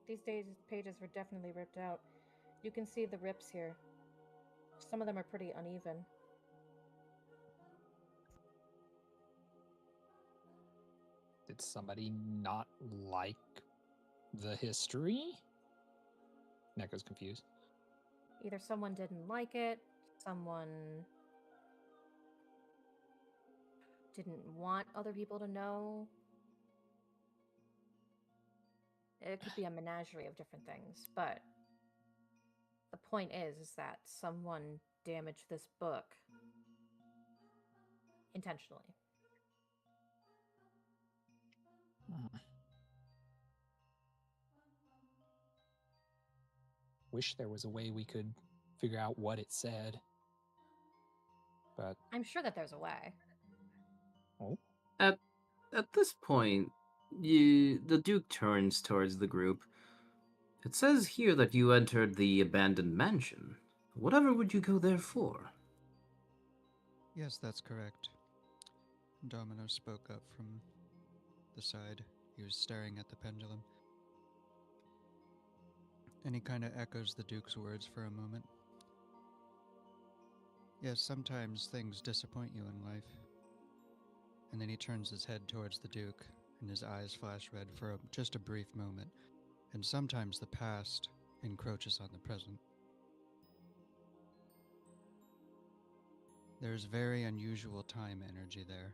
These days pages were definitely ripped out. You can see the rips here. Some of them are pretty uneven. Did somebody not like the history? Neko's confused. Either someone didn't like it, someone didn't want other people to know. It could be a menagerie of different things, but the point is that someone damaged this book intentionally. Wish there was a way we could figure out what it said. But I'm sure that there's a way. oh, At this point, the Duke turns towards the group. It says here that you entered the abandoned mansion. Whatever would you go there for? Yes, that's correct. Domino spoke up from the side. He was staring at the pendulum. And he kind of echoes the Duke's words for a moment. Yes, sometimes things disappoint you in life. And then he turns his head towards the Duke, and his eyes flash red for just a brief moment. And sometimes the past encroaches on the present. There's very unusual time energy there.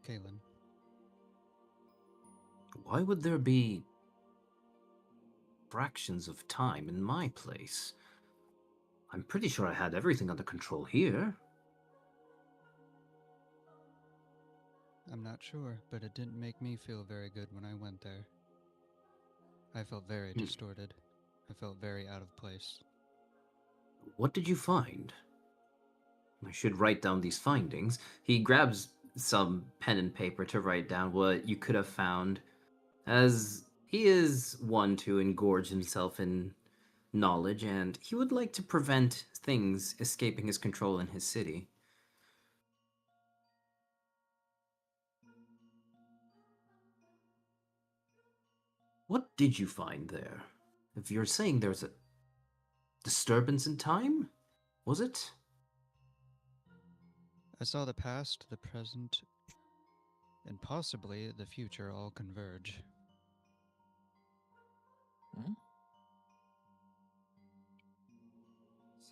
Kalen. Why would there be fractions of time in my place? I'm pretty sure I had everything under control here. I'm not sure, but it didn't make me feel very good when I went there. I felt very distorted. I felt very out of place. What did you find? I should write down these findings. He grabs some pen and paper to write down what you could have found, as he is one to engorge himself in knowledge, and he would like to prevent things escaping his control in his city. What did you find there? If you're saying there's a disturbance in time, was it? I saw the past, the present, and possibly the future all converge.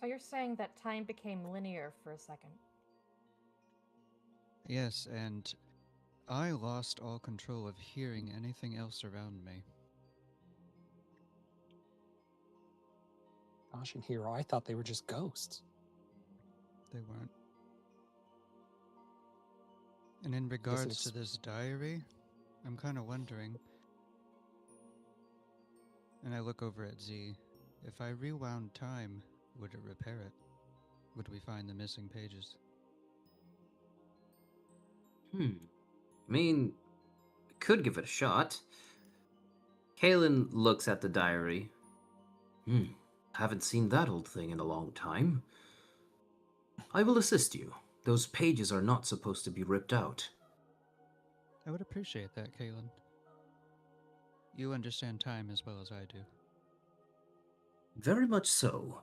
So you're saying that time became linear for a second? Yes, and I lost all control of hearing anything else around me. Gosh, and Hero, I thought they were just ghosts. They weren't. And in regards to this diary, I'm kind of wondering, and I look over at Z, if I rewound time, would it repair it? Would we find the missing pages? I mean, could give it a shot. Kalen looks at the diary. Haven't seen that old thing in a long time. I will assist you. Those pages are not supposed to be ripped out. I would appreciate that, Kalen. You understand time as well as I do. Very much so.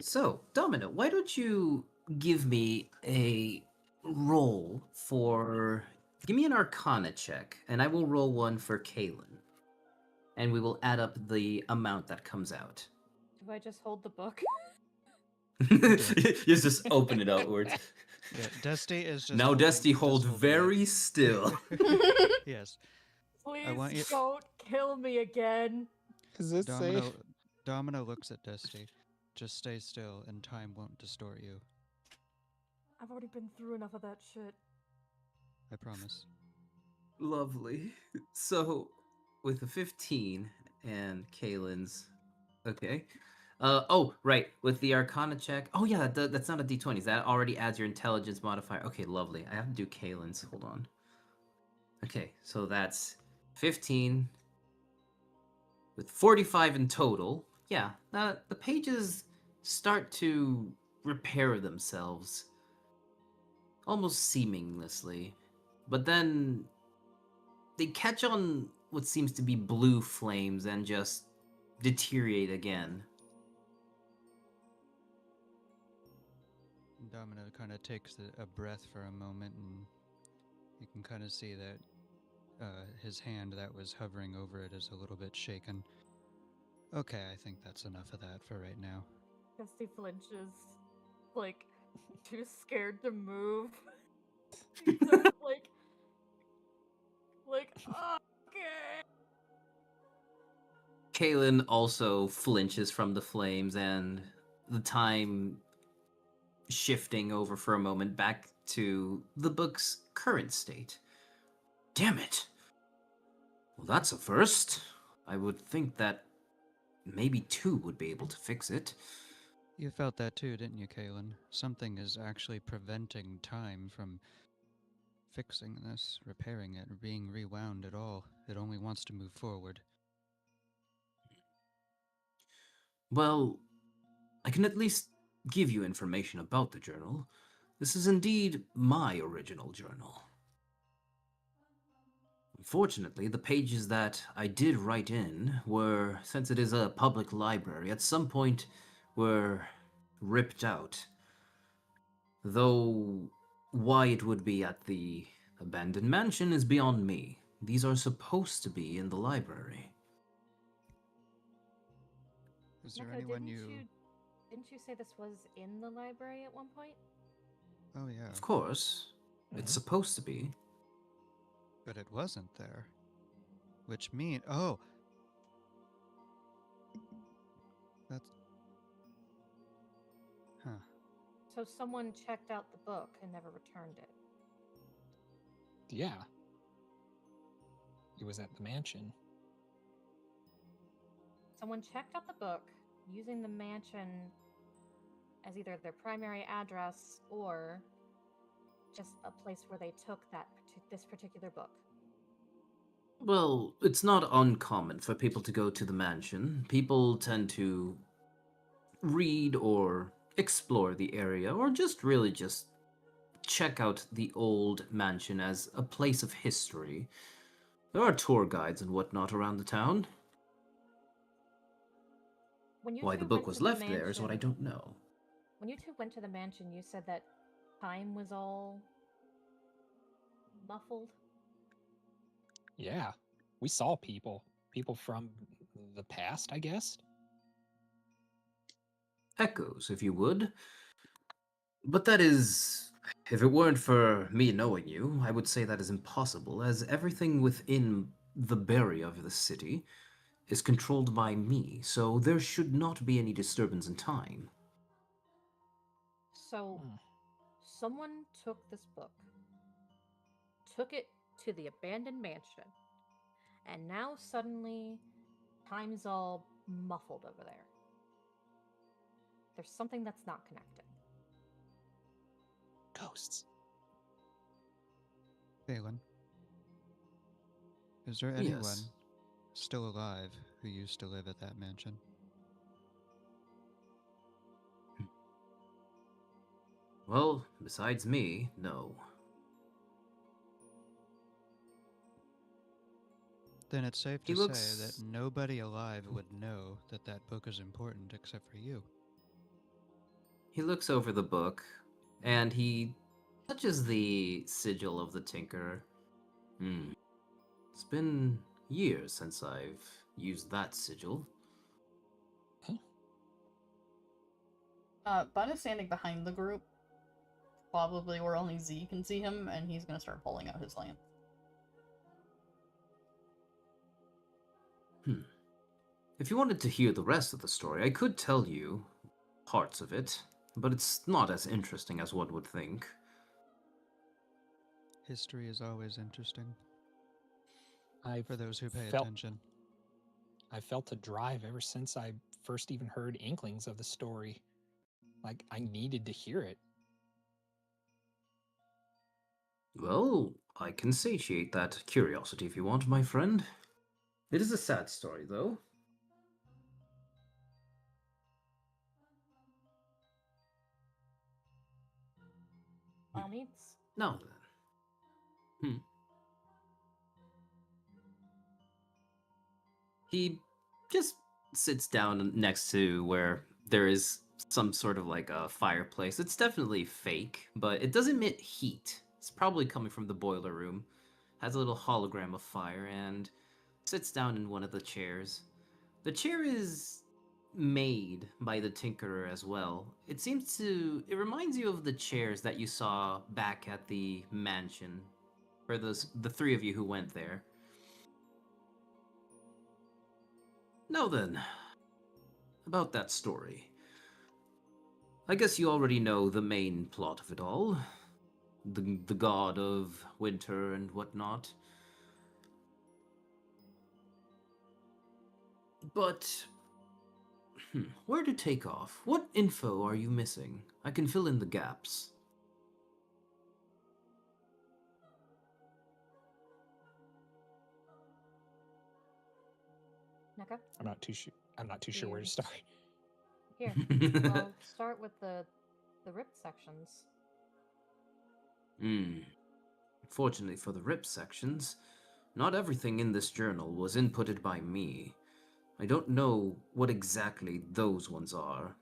So, Domino, why don't you give me a roll for... Give me an Arcana check, and I will roll one for Kalen. And we will add up the amount that comes out. Do I just hold the book? You just open it outwards. Yeah, Dusty is just. Now, Dusty, hold holding very it. still. Yes. Please want you- don't kill me again. Does it say? Domino looks at Dusty. Just stay still, and time won't distort you. I've already been through enough of that shit. I promise. Lovely. So, with a 15 and Kalen's... Okay. Oh, right. With the Arcana check... Oh, yeah, that's not a d20. That already adds your intelligence modifier. Okay, lovely. I have to do Kalen's. Hold on. Okay, so that's 15 with 45 in total. Yeah, the pages start to repair themselves. Almost seamlessly. But then they catch on what seems to be blue flames and just deteriorate again. Domino kind of takes a breath for a moment, and you can kind of see that his hand that was hovering over it is a little bit shaken. Okay, I think that's enough of that for right now. Dusty flinches, like, too scared to move. He's just like, okay. Kalen also flinches from the flames and the time shifting over for a moment back to the book's current state. Damn it! Well, that's a first. I would think that maybe 2 would be able to fix it. You felt that too, didn't you, Kalen? Something is actually preventing time from fixing this, repairing it, or being rewound at all. It only wants to move forward. Well, I can at least give you information about the journal. This is indeed my original journal. Unfortunately, the pages that I did write in were, since it is a public library, at some point were ripped out. Though why it would be at the abandoned mansion is beyond me. These are supposed to be in the library. Is there Neko, anyone didn't you say this was in the library at one point? Oh yeah, Of course. It's Mhm. supposed to be. but it wasn't there. Which mean oh, that's huh. So someone checked out the book and never returned it. Yeah. It was at the mansion. Someone checked out the book using the mansion as either their primary address or just a place where they took this particular book. Well, it's not uncommon for people to go to the mansion. People tend to read or explore the area, or just check out the old mansion as a place of history. There are tour guides and whatnot around the town. When you Why two the book went to was the left there is what I mansion, don't know. when you two went to the mansion, you said that time was all muffled. Yeah. We saw people. People from the past, I guess. Echoes, if you would. But that is. If it weren't for me knowing you, I would say that is impossible, as everything within the barrier of the city is controlled by me, so there should not be any disturbance in time. So Hmm. someone took this book, took it to the abandoned mansion, and now suddenly time's all muffled over there. There's something that's not connecting. Ghosts. Galen, is there Yes. anyone still alive who used to live at that mansion? Well, besides me, no. Then it's safe He to say that looks. nobody alive would know that that book is important except for you. He looks over the book, and he touches the sigil of the Tinker. It's been years since I've used that sigil. Bud is standing behind the group, probably where only Z can see him, and he's gonna start pulling out his lance. If you wanted to hear the rest of the story, I could tell you parts of it, but it's not as interesting as one would think. History is always interesting I for those who pay felt attention. I felt a drive ever since I first even heard inklings of the story. Like I needed to hear it. Well, I can satiate that curiosity if you want, my friend. It is a sad story, though. By all means. Now then. He just sits down next to where there is some sort of like a fireplace. It's definitely fake, but it does emit heat. It's probably coming from the boiler room. Has a little hologram of fire and sits down in one of the chairs. The chair is made by the tinkerer as well. It reminds you of the chairs that you saw back at the mansion for the three of you who went there. Now then, about that story. I guess you already know the main plot of it all. The god of winter and whatnot. But where to take off? What info are you missing? I can fill in the gaps. Neka? I'm not too sure. I'm not too sure where to Yes. start. Here. We'll start with the ripped sections. Fortunately for the rip sections, not everything in this journal was inputted by me. I don't know what exactly those ones are.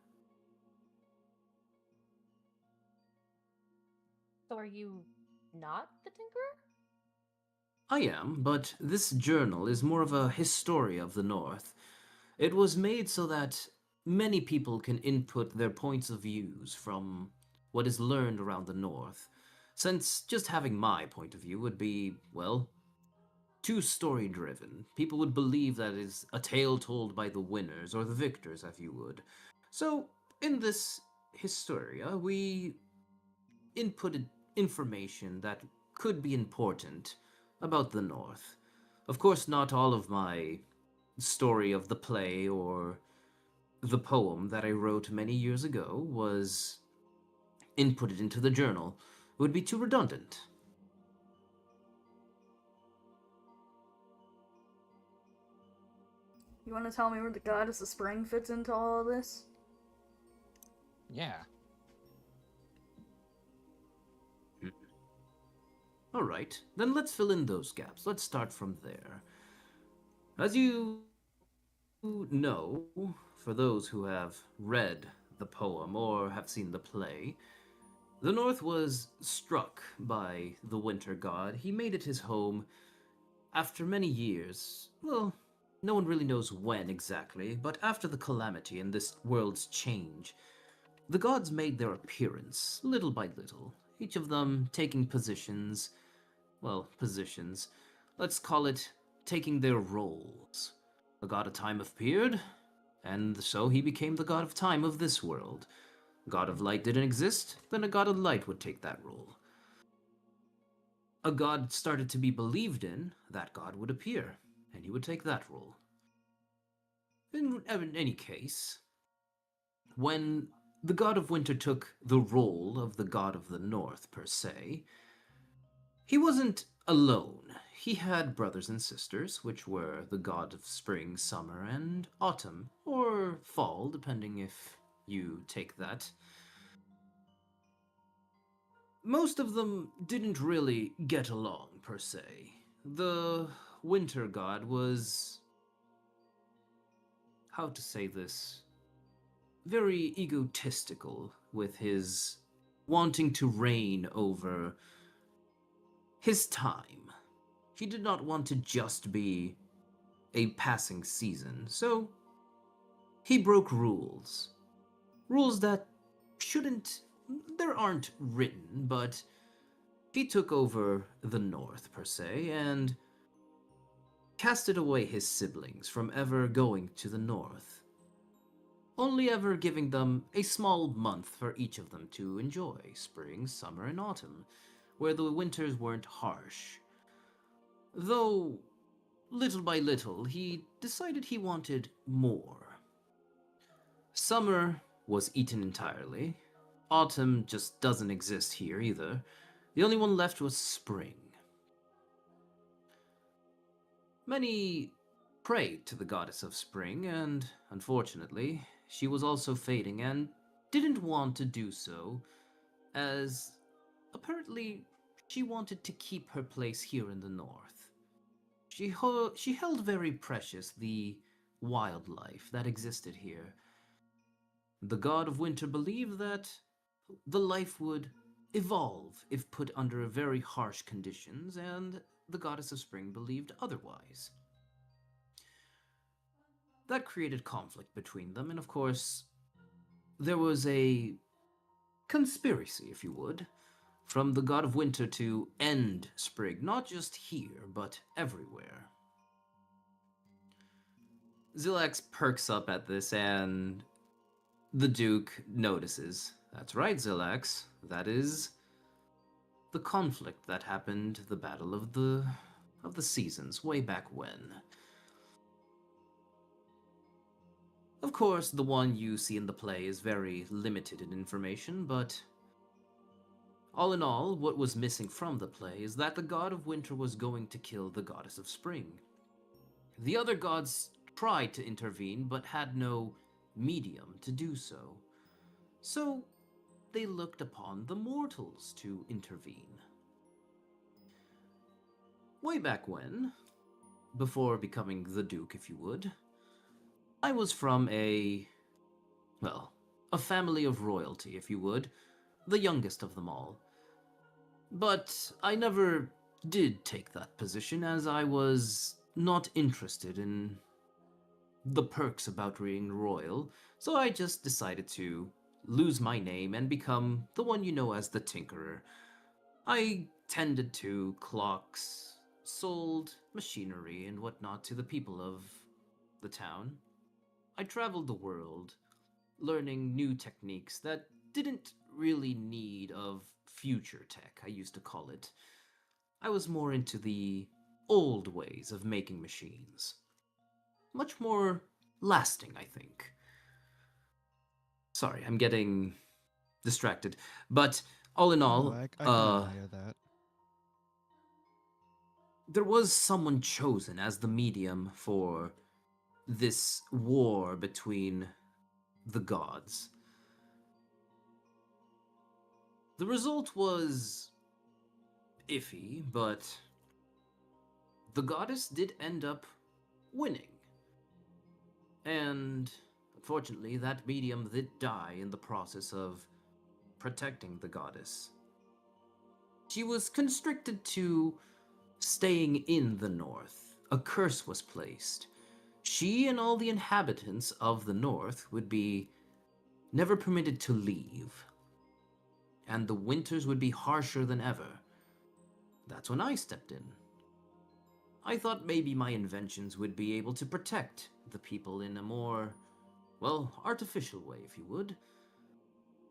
So are you not the Tinkerer? I am, but this journal is more of a history of the North. It was made so that many people can input their points of views from what is learned around the North, since just having my point of view would be, well, too story driven. People would believe that is a tale told by the winners or the victors, if you would. So, in this Historia, we inputted information that could be important about the North. Of course, not all of my story of the play or the poem that I wrote many years ago was inputted into the journal. It would be too redundant. You want to tell me where the goddess of spring fits into all of this? Yeah. Alright, then let's fill in those gaps. Let's start from there. As you know, for those who have read the poem or have seen the play, the North was struck by the winter god. He made it his home after many years. Well, no one really knows when exactly, but after the calamity and this world's change, the gods made their appearance, little by little, each of them taking positions. Let's call it taking their roles. The god of time appeared, and so he became the god of time of this world. A god of light didn't exist, then a god of light would take that role. A god started to be believed in, that god would appear, and he would take that role. In any case, when the god of winter took the role of the god of the north, per se, he wasn't alone. He had brothers and sisters, which were the god of spring, summer, and autumn, or fall, depending if you take that. Most of them didn't really get along, per se. The winter god was, how to say this, very egotistical with his wanting to reign over his time. He did not want to just be a passing season, so he broke rules. Rules that there aren't written, but he took over the North, per se, and casted away his siblings from ever going to the North, only ever giving them a small month for each of them to enjoy, spring, summer, and autumn, where the winters weren't harsh. Though, little by little, he decided he wanted more. Summer was eaten entirely. Autumn just doesn't exist here either. The only one left was spring. Many prayed to the goddess of spring, and unfortunately, she was also fading and didn't want to do so, as apparently she wanted to keep her place here in the north. She held very precious the wildlife that existed here. The god of winter believed that the life would evolve if put under very harsh conditions, and the goddess of spring believed otherwise. That created conflict between them, and of course, there was a conspiracy, if you would, from the god of winter to end spring, not just here, but everywhere. Zilax perks up at this, and the Duke notices. That's right, Zilax. That is the conflict that happened, the battle of the seasons, way back when. Of course, the one you see in the play is very limited in information, but all in all, what was missing from the play is that the god of winter was going to kill the goddess of spring. The other gods tried to intervene, but had no medium to do so. So, they looked upon the mortals to intervene. Way back when, before becoming the Duke, if you would, I was from a family of royalty, if you would, the youngest of them all. But I never did take that position, as I was not interested in the perks about being royal, so I just decided to lose my name and become the one you know as the Tinkerer. I tended to clocks, sold machinery and whatnot to the people of the town. I traveled the world, learning new techniques that didn't really need of future tech, I used to call it. I was more into the old ways of making machines. Much more lasting, I think. Sorry, I'm getting distracted. But all in No, all, I can admire that. there was someone chosen as the medium for this war between the gods. The result was iffy, but the goddess did end up winning. And unfortunately, that medium did die in the process of protecting the goddess. She was constricted to staying in the north. A curse was placed. She and all the inhabitants of the north would be never permitted to leave. And the winters would be harsher than ever. That's when I stepped in. I thought maybe my inventions would be able to protect the people in a more, well, artificial way, if you would.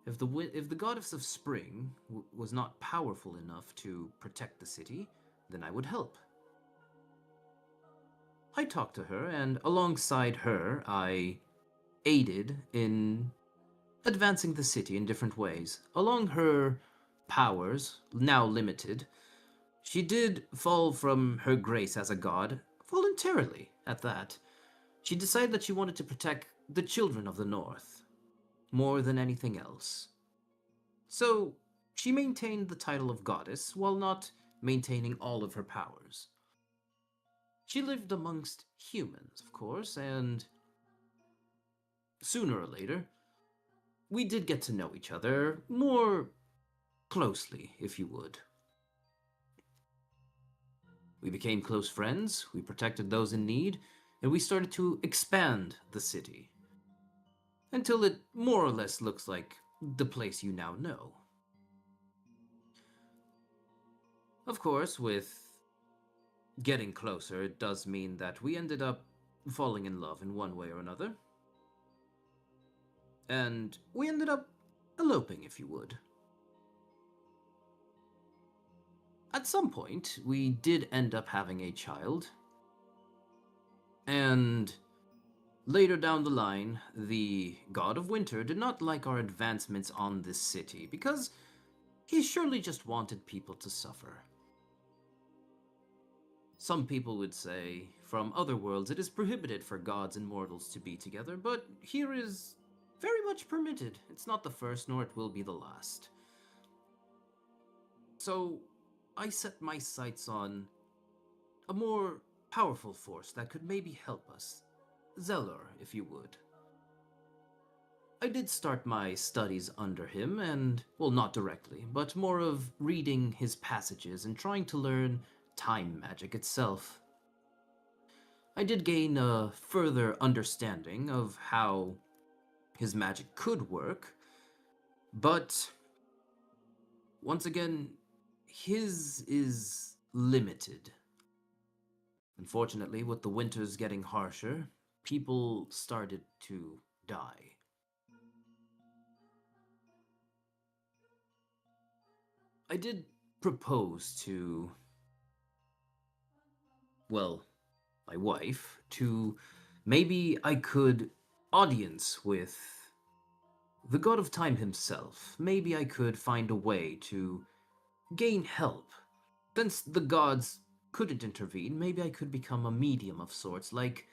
If the goddess of spring was not powerful enough to protect the city, then I would help. I talked to her, and alongside her, I aided in advancing the city in different ways. Along her powers, now limited, she did fall from her grace as a god, voluntarily at that. She decided that she wanted to protect the children of the North, more than anything else. So, she maintained the title of goddess while not maintaining all of her powers. She lived amongst humans, of course, and sooner or later, we did get to know each other more closely, if you would. We became close friends, we protected those in need, and we started to expand the city. Until it more or less looks like the place you now know. Of course, with getting closer, it does mean that we ended up falling in love in one way or another. And we ended up eloping, if you would. At some point, we did end up having a child. And later down the line, the God of Winter did not like our advancements on this city, because he surely just wanted people to suffer. Some people would say, from other worlds, it is prohibited for gods and mortals to be together, but here is very much permitted. It's not the first, nor it will be the last. So, I set my sights on a more powerful force that could maybe help us. Zelor, if you would. I did start my studies under him, and, well, not directly, but more of reading his passages and trying to learn time magic itself. I did gain a further understanding of how his magic could work, but once again, his is limited. Unfortunately, with the winters getting harsher, people started to die. I did propose to, well, my wife, to maybe I could audience with the god of time himself. Maybe I could find a way to gain help. Since the gods couldn't intervene, maybe I could become a medium of sorts, like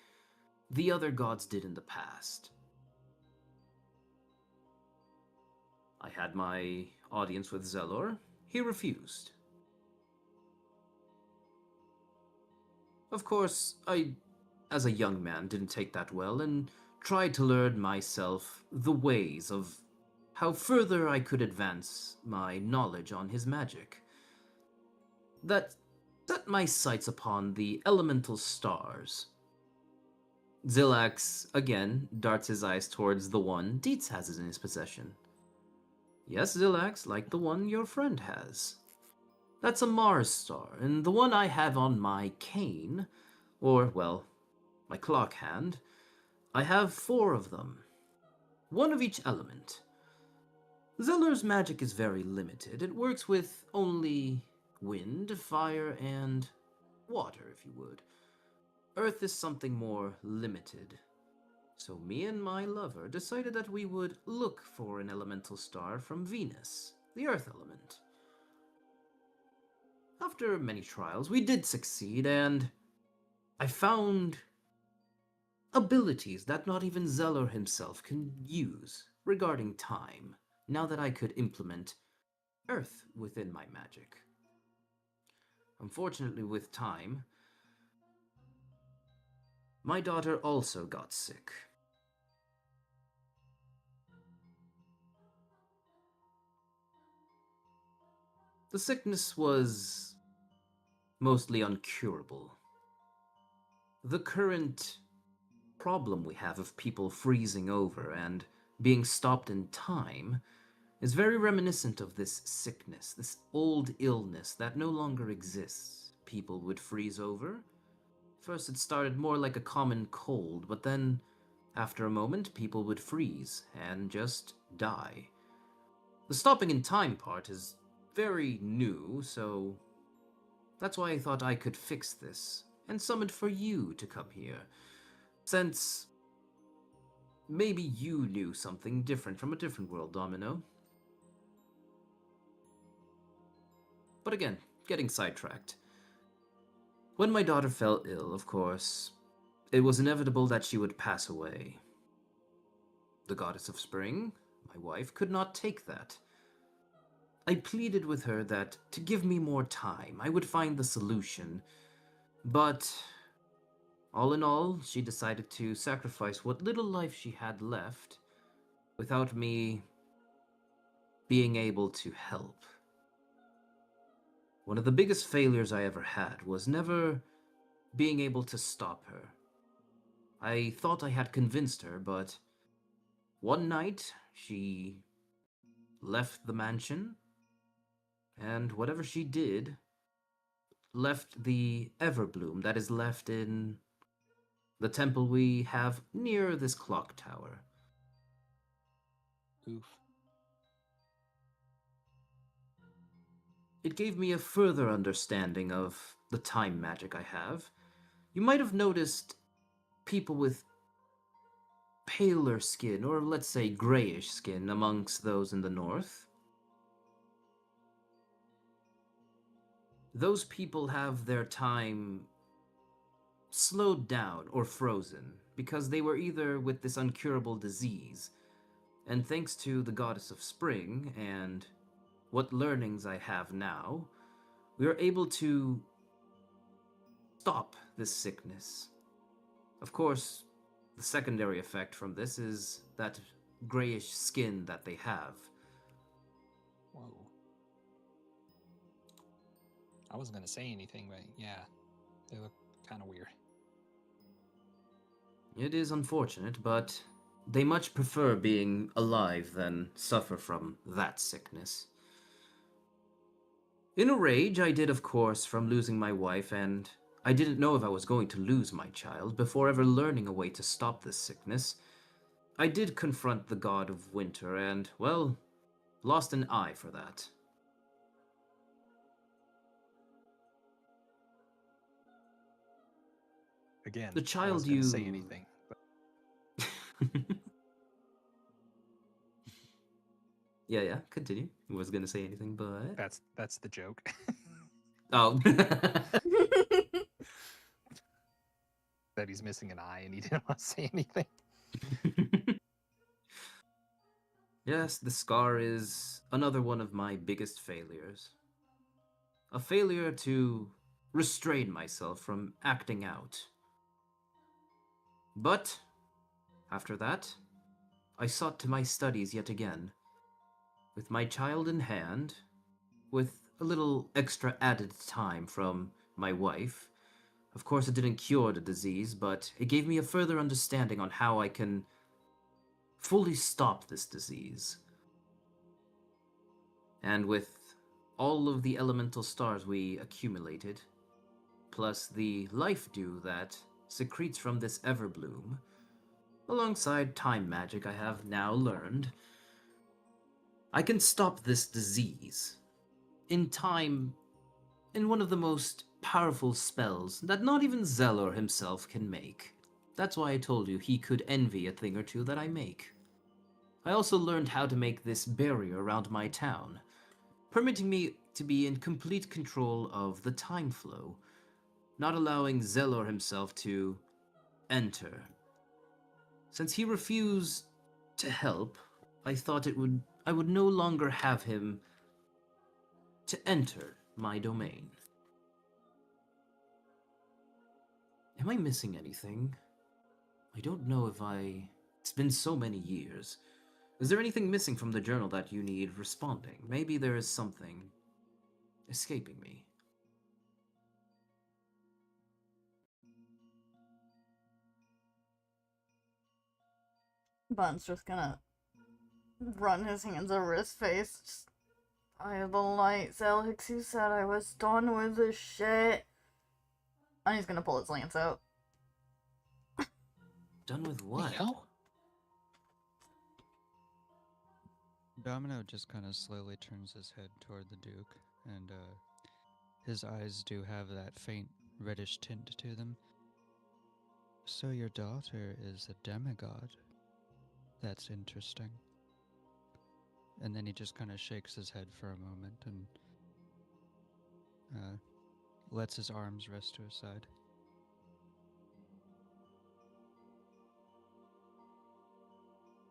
the other gods did in the past. I had my audience with Zelor. He refused. Of course, I, as a young man, didn't take that well and tried to learn myself the ways of how further I could advance my knowledge on his magic. That set my sights upon the elemental stars. Zilax, again, darts his eyes towards the one Dietz has in his possession. Yes, Zilax, like the one your friend has. That's a Mars star, and the one I have on my cane, or, well, my clock hand, I have 4 of them. One of each element. Zeller's magic is very limited. It works with only wind, fire, and water, if you would. Earth is something more limited. So me and my lover decided that we would look for an elemental star from Venus, the Earth element. After many trials, we did succeed, and I found abilities that not even Zeller himself can use regarding time, now that I could implement Earth within my magic. Unfortunately, with time, my daughter also got sick. The sickness was mostly uncurable. The current problem we have of people freezing over and being stopped in time is very reminiscent of this sickness, this old illness that no longer exists. People would freeze over. First, it started more like a common cold, but then, after a moment, people would freeze and just die. The stopping in time part is very new, so that's why I thought I could fix this and summoned for you to come here, since maybe you knew something different from a different world, Domino. But again, getting sidetracked. When my daughter fell ill, of course, it was inevitable that she would pass away. The goddess of spring, my wife, could not take that. I pleaded with her that to give me more time, I would find the solution. But all in all, she decided to sacrifice what little life she had left without me being able to help. One of the biggest failures I ever had was never being able to stop her. I thought I had convinced her, but one night she left the mansion, and whatever she did, left the Everbloom that is left in the temple we have near this clock tower. Oof. It gave me a further understanding of the time magic I have. You might have noticed people with paler skin, or let's say grayish skin, amongst those in the north. Those people have their time slowed down or frozen because they were either with this uncurable disease, and thanks to the goddess of spring and what learnings I have now, we are able to stop this sickness. Of course, the secondary effect from this is that grayish skin that they have. Whoa. I wasn't gonna say anything, but yeah, they look kind of weird. It is unfortunate, but they much prefer being alive than suffer from that sickness. In a rage, I did, of course, from losing my wife, and I didn't know if I was going to lose my child before ever learning a way to stop this sickness. I did confront the god of winter and, well, lost an eye for that. Again, The I was child gonna you... say anything, but Yeah, continue. I was gonna say anything, but... that's the joke. Oh. That he's missing an eye and he didn't want to say anything. Yes, the scar is another one of my biggest failures. A failure to restrain myself from acting out. But, after that, I sought to my studies yet again. With my child in hand, with a little extra added time from my wife. Of course, it didn't cure the disease, but it gave me a further understanding on how I can fully stop this disease. And with all of the elemental stars we accumulated, plus the life dew that secretes from this Everbloom, alongside time magic I have now learned, I can stop this disease in time in one of the most powerful spells that not even Zelor himself can make. That's why I told you he could envy a thing or two that I make. I also learned how to make this barrier around my town, permitting me to be in complete control of the time flow, not allowing Zelor himself to enter. Since he refused to help, I thought I would no longer have him to enter my domain. Am I missing anything? I don't know if It's been so many years. Is there anything missing from the journal that you need responding? Maybe there is something escaping me. Bun's just gonna run his hands over his face. Just, by the light, Zelix, you said I was done with this shit. And he's gonna pull his lance out. Done with what? Yo? Domino just kind of slowly turns his head toward the Duke, and his eyes do have that faint reddish tint to them. So your daughter is a demigod? That's interesting. And then he just kind of shakes his head for a moment and lets his arms rest to his side.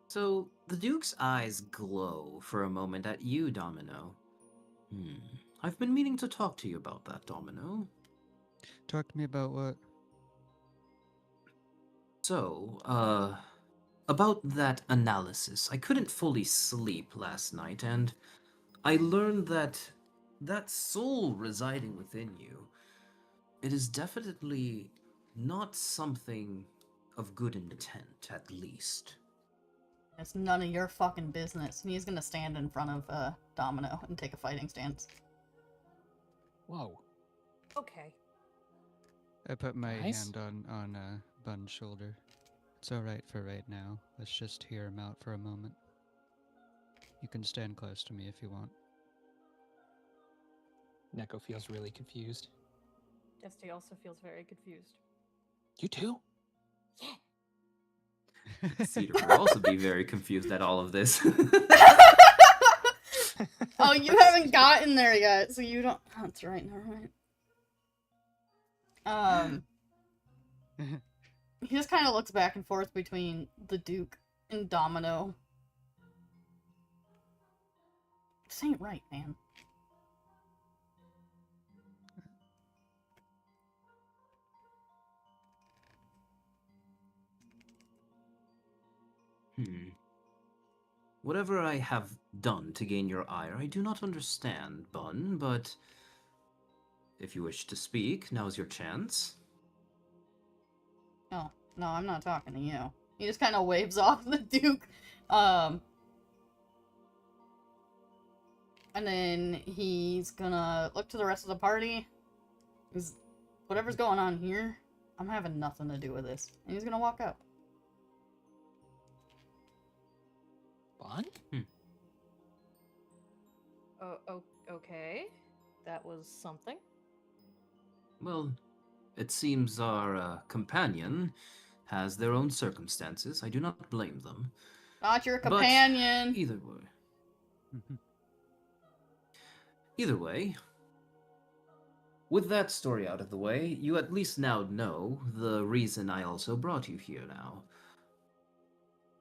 So, the Duke's eyes glow for a moment at you, Domino. I've been meaning to talk to you about that, Domino. Talk to me about what? So, about that analysis. I couldn't fully sleep last night, and I learned that soul residing within you, it is definitely not something of good intent, at least. It's none of your fucking business. And he's gonna stand in front of Domino and take a fighting stance. Whoa. Okay. I put my Nice. hand on Bun's shoulder. It's alright for right now. Let's just hear him out for a moment. You can stand close to me if you want. Neko feels really confused. Dusty also feels very confused. You too? Cedar will also be very confused at all of this. Oh, you haven't gotten there yet, so you don't. Oh, that's right. Never mind. He just kind of looks back and forth between the Duke and Domino. This ain't right, man. Whatever I have done to gain your ire, I do not understand, Bun, but if you wish to speak, now's your chance. Oh, no, I'm not talking to you. He just kind of waves off the Duke. And then he's gonna look to the rest of the party. Because whatever's going on here, I'm having nothing to do with this. And he's gonna walk out. Bun? Okay. That was something. Well, it seems our companion has their own circumstances. I do not blame them. Not your But companion. Either way, with that story out of the way, you at least now know the reason I also brought you here now.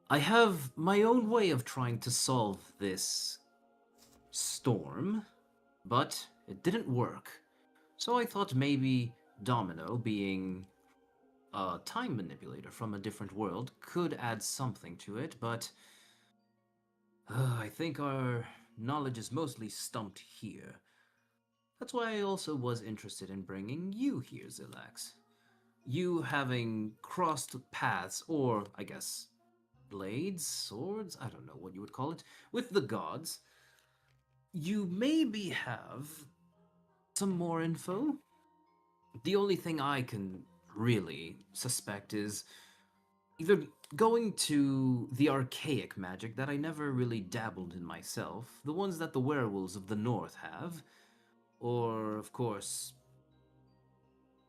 I have my own way of trying to solve this storm, but it didn't work. So I thought maybe Domino, being a time manipulator from a different world, could add something to it, but I think our knowledge is mostly stumped here. That's why I also was interested in bringing you here, Zilax. You having crossed paths, or I guess blades, swords, I don't know what you would call it, with the gods. you maybe have some more info. The only thing I can really suspect is either going to the archaic magic that I never really dabbled in myself, the ones that the werewolves of the north have, or, of course,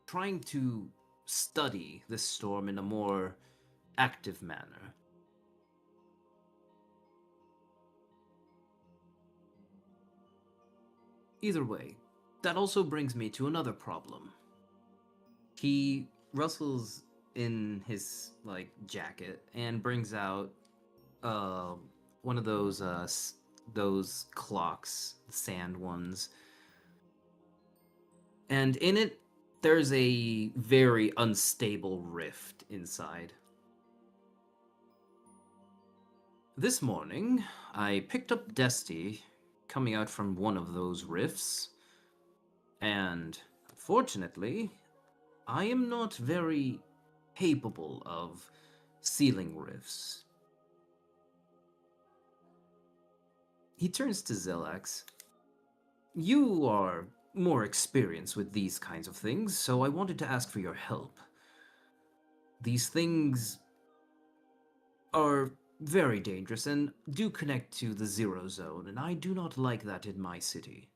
trying to study this storm in a more active manner. Either way, that also brings me to another problem. He rustles in his jacket and brings out uh one of those clocks, sand ones. And in it there's a very unstable rift inside. This morning, I picked up Dusty coming out from one of those rifts, and unfortunately, I am not very capable of sealing rifts. He turns to Zilax. You are more experienced with these kinds of things, so I wanted to ask for your help. These things are very dangerous and do connect to the Zero Zone, and I do not like that in my city.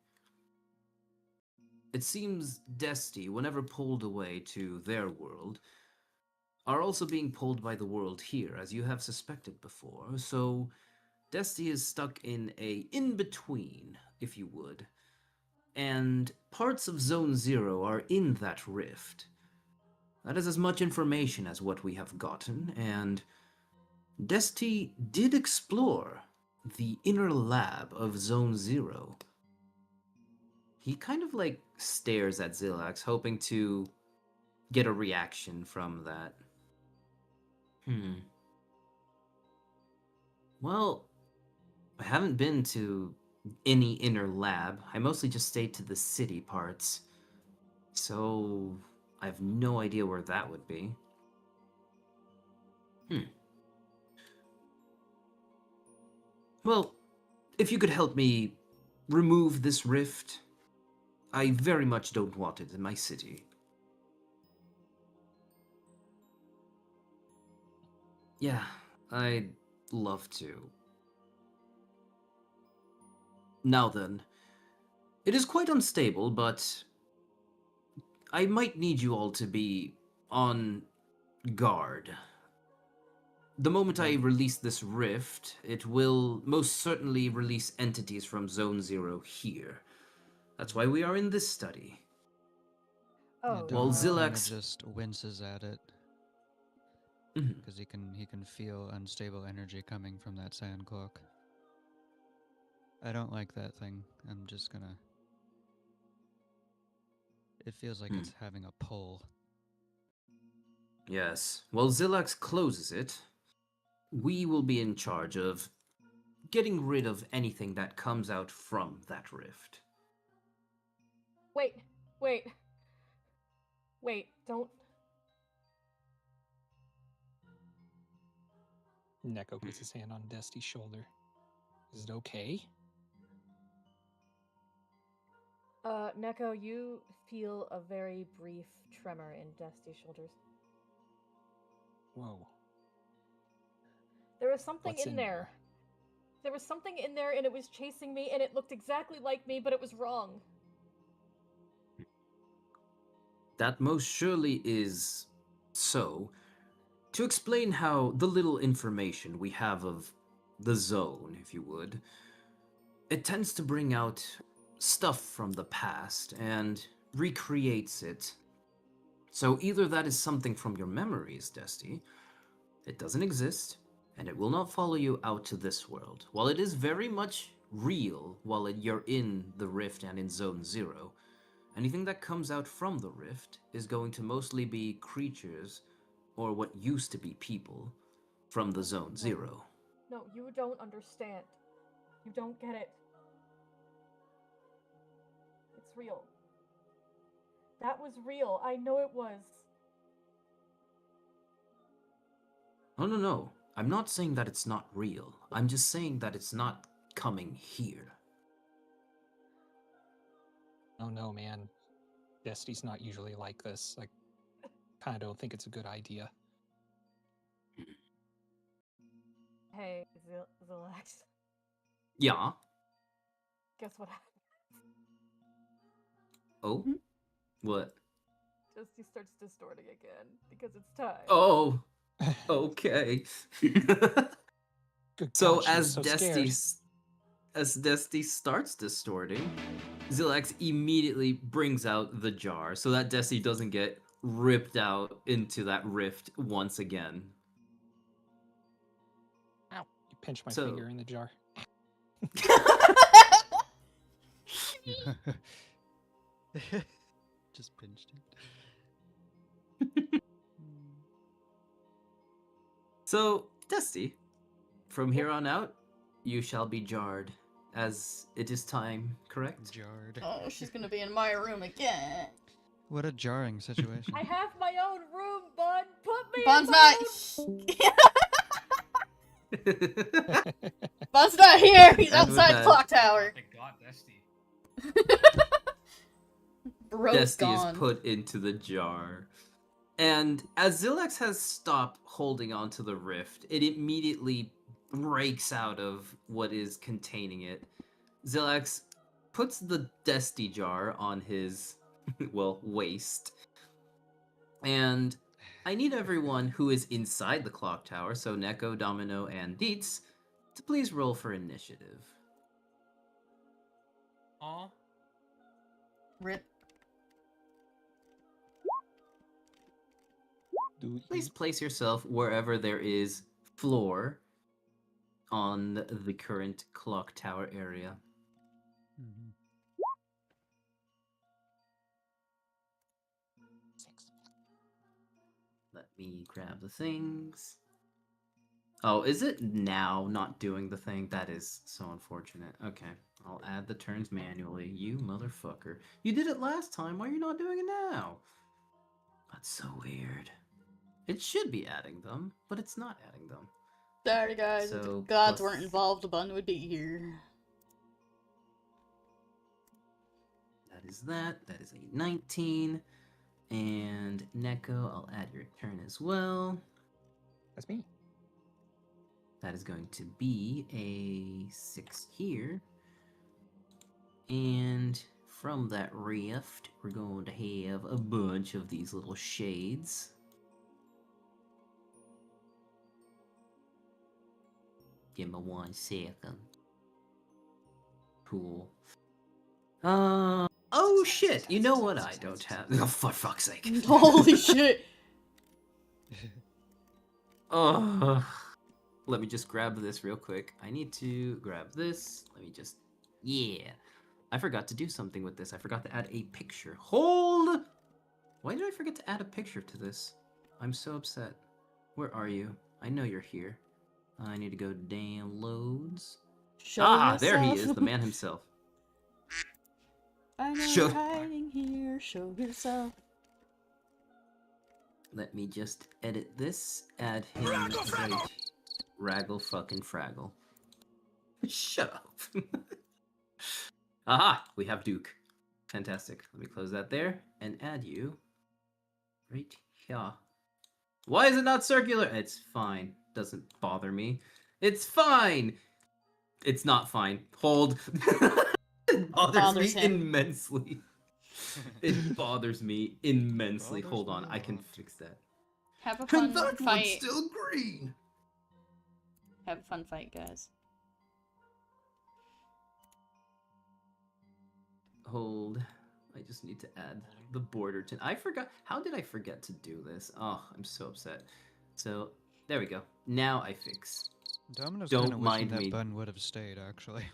It seems Desti, whenever pulled away to their world, are also being pulled by the world here, as you have suspected before, so Desti is stuck in a in-between, if you would, and parts of Zone Zero are in that rift. That is as much information as what we have gotten, and Desti did explore the inner lab of Zone Zero. He kind of stares at Zilax, hoping to get a reaction from that. Well, I haven't been to any inner lab. I mostly just stayed to the city parts. So, I have no idea where that would be. Well, if you could help me remove this rift, I very much don't want it in my city. Yeah, I'd love to. Now then, it is quite unstable, but I might need you all to be on guard. The moment I release this rift, it will most certainly release entities from Zone Zero here. That's why we are in this study. Oh, Well, Donald kind of Zilax- just winces at it Mhm. because he can feel unstable energy coming from that sand clock. I don't like that thing. I'm just gonna. It feels like it's having a pull. Yes. Well, Zilax closes it. We will be in charge of getting rid of anything that comes out from that rift. Wait, wait. Wait, don't. Neko puts his hand on Dusty's shoulder. Is it okay? Neko, you feel a very brief tremor in Dusty's shoulders. Whoa. There was something What's in there. There was something in there and it was chasing me and it looked exactly like me, but it was wrong. That most surely is so. To explain how the little information we have of the zone, if you would, it tends to bring out stuff from the past and recreates it. So either that is something from your memories, Desti, it doesn't exist, and it will not follow you out to this world. While it is very much real while you're in the rift and in Zone Zero, anything that comes out from the rift is going to mostly be creatures, or what used to be people, from the Zone Zero. No, you don't understand. You don't get it. It's real. That was real. I know it was. Oh, no. I'm not saying that it's not real. I'm just saying that it's not coming here. Oh no, man. Destiny's not usually like this. I kind of don't think it's a good idea. Hey, Zilax, Yeah. guess what happened? Oh. Mhm. What? Dusty starts distorting again because it's time. Oh. Okay. Good So God, she was as so scared. Dusty starts distorting, Zilax immediately brings out the jar so that Dusty doesn't get ripped out into that rift once again. Ow! You pinched my So- finger in the jar. Just pinched it. Mm. So, Dusty, from here on out, you shall be jarred, as it is time, correct? Jarred. Oh, she's gonna be in my room again. What a jarring situation. I have my own room, Bun. Put me Bun's in my not. Bun's not here. He's And with outside that- clock tower. Thank God, Dusty. Bro's Dusty gone. is put into the jar. And as Zilax has stopped holding onto the rift, it immediately breaks out of what is containing it. Zilax puts the Dusty jar on his, well, waist. And I need everyone who is inside the clock tower, so Neko, Domino, and Dietz, to please roll for initiative. Aw. Rip. Please place yourself wherever there is floor on the current clock tower area. Mhm. 6. Let me grab the things. Oh, is it now not doing the thing? That is so unfortunate. Okay, I'll add the turns manually. You motherfucker. You did it last time. Why are you not doing it now? That's so weird. It should be adding them, but it's not adding them. Sorry, guys. If the So, gods plus- weren't involved, the Bun would be here. That is that. That is a 19. And Neko, I'll add your turn as well. That's me. That is going to be a 6 here. And from that rift, we're going to have a bunch of these little shades. Give me 1 second. Cool. Oh shit! You know what I don't have? Oh, for fuck's sake. Holy shit. Oh, let me just grab this real quick. I need to grab this. Let me just... Yeah. I forgot to do something with this. I forgot to add a picture. Hold! Why did I forget to add a picture to this? I'm so upset. Where are you? I know you're here. I need to go to downloads. Show There he yourself. is, the man himself. I know Show- you're hiding here. Show yourself. Let me just edit this. Add him right. Raggle fucking Fraggle. Shut up. Aha! We have Duke. Fantastic. Let me close that there and add you right here. Why is it not circular? It's fine. Doesn't bother me. It's fine! It's not fine. Hold. It bothers me him. immensely. It bothers me immensely. Bothers Hold on, me a I can lot. fix that. Have a And fun that one's fight. still green. Have a fun fight, guys. Hold. I just need to add the border to... I forgot... How did I forget to do this? Oh, I'm so upset. So, there we go. Now I fix. Domino's Don't kind of wishing mind that me. Bun would have stayed, actually.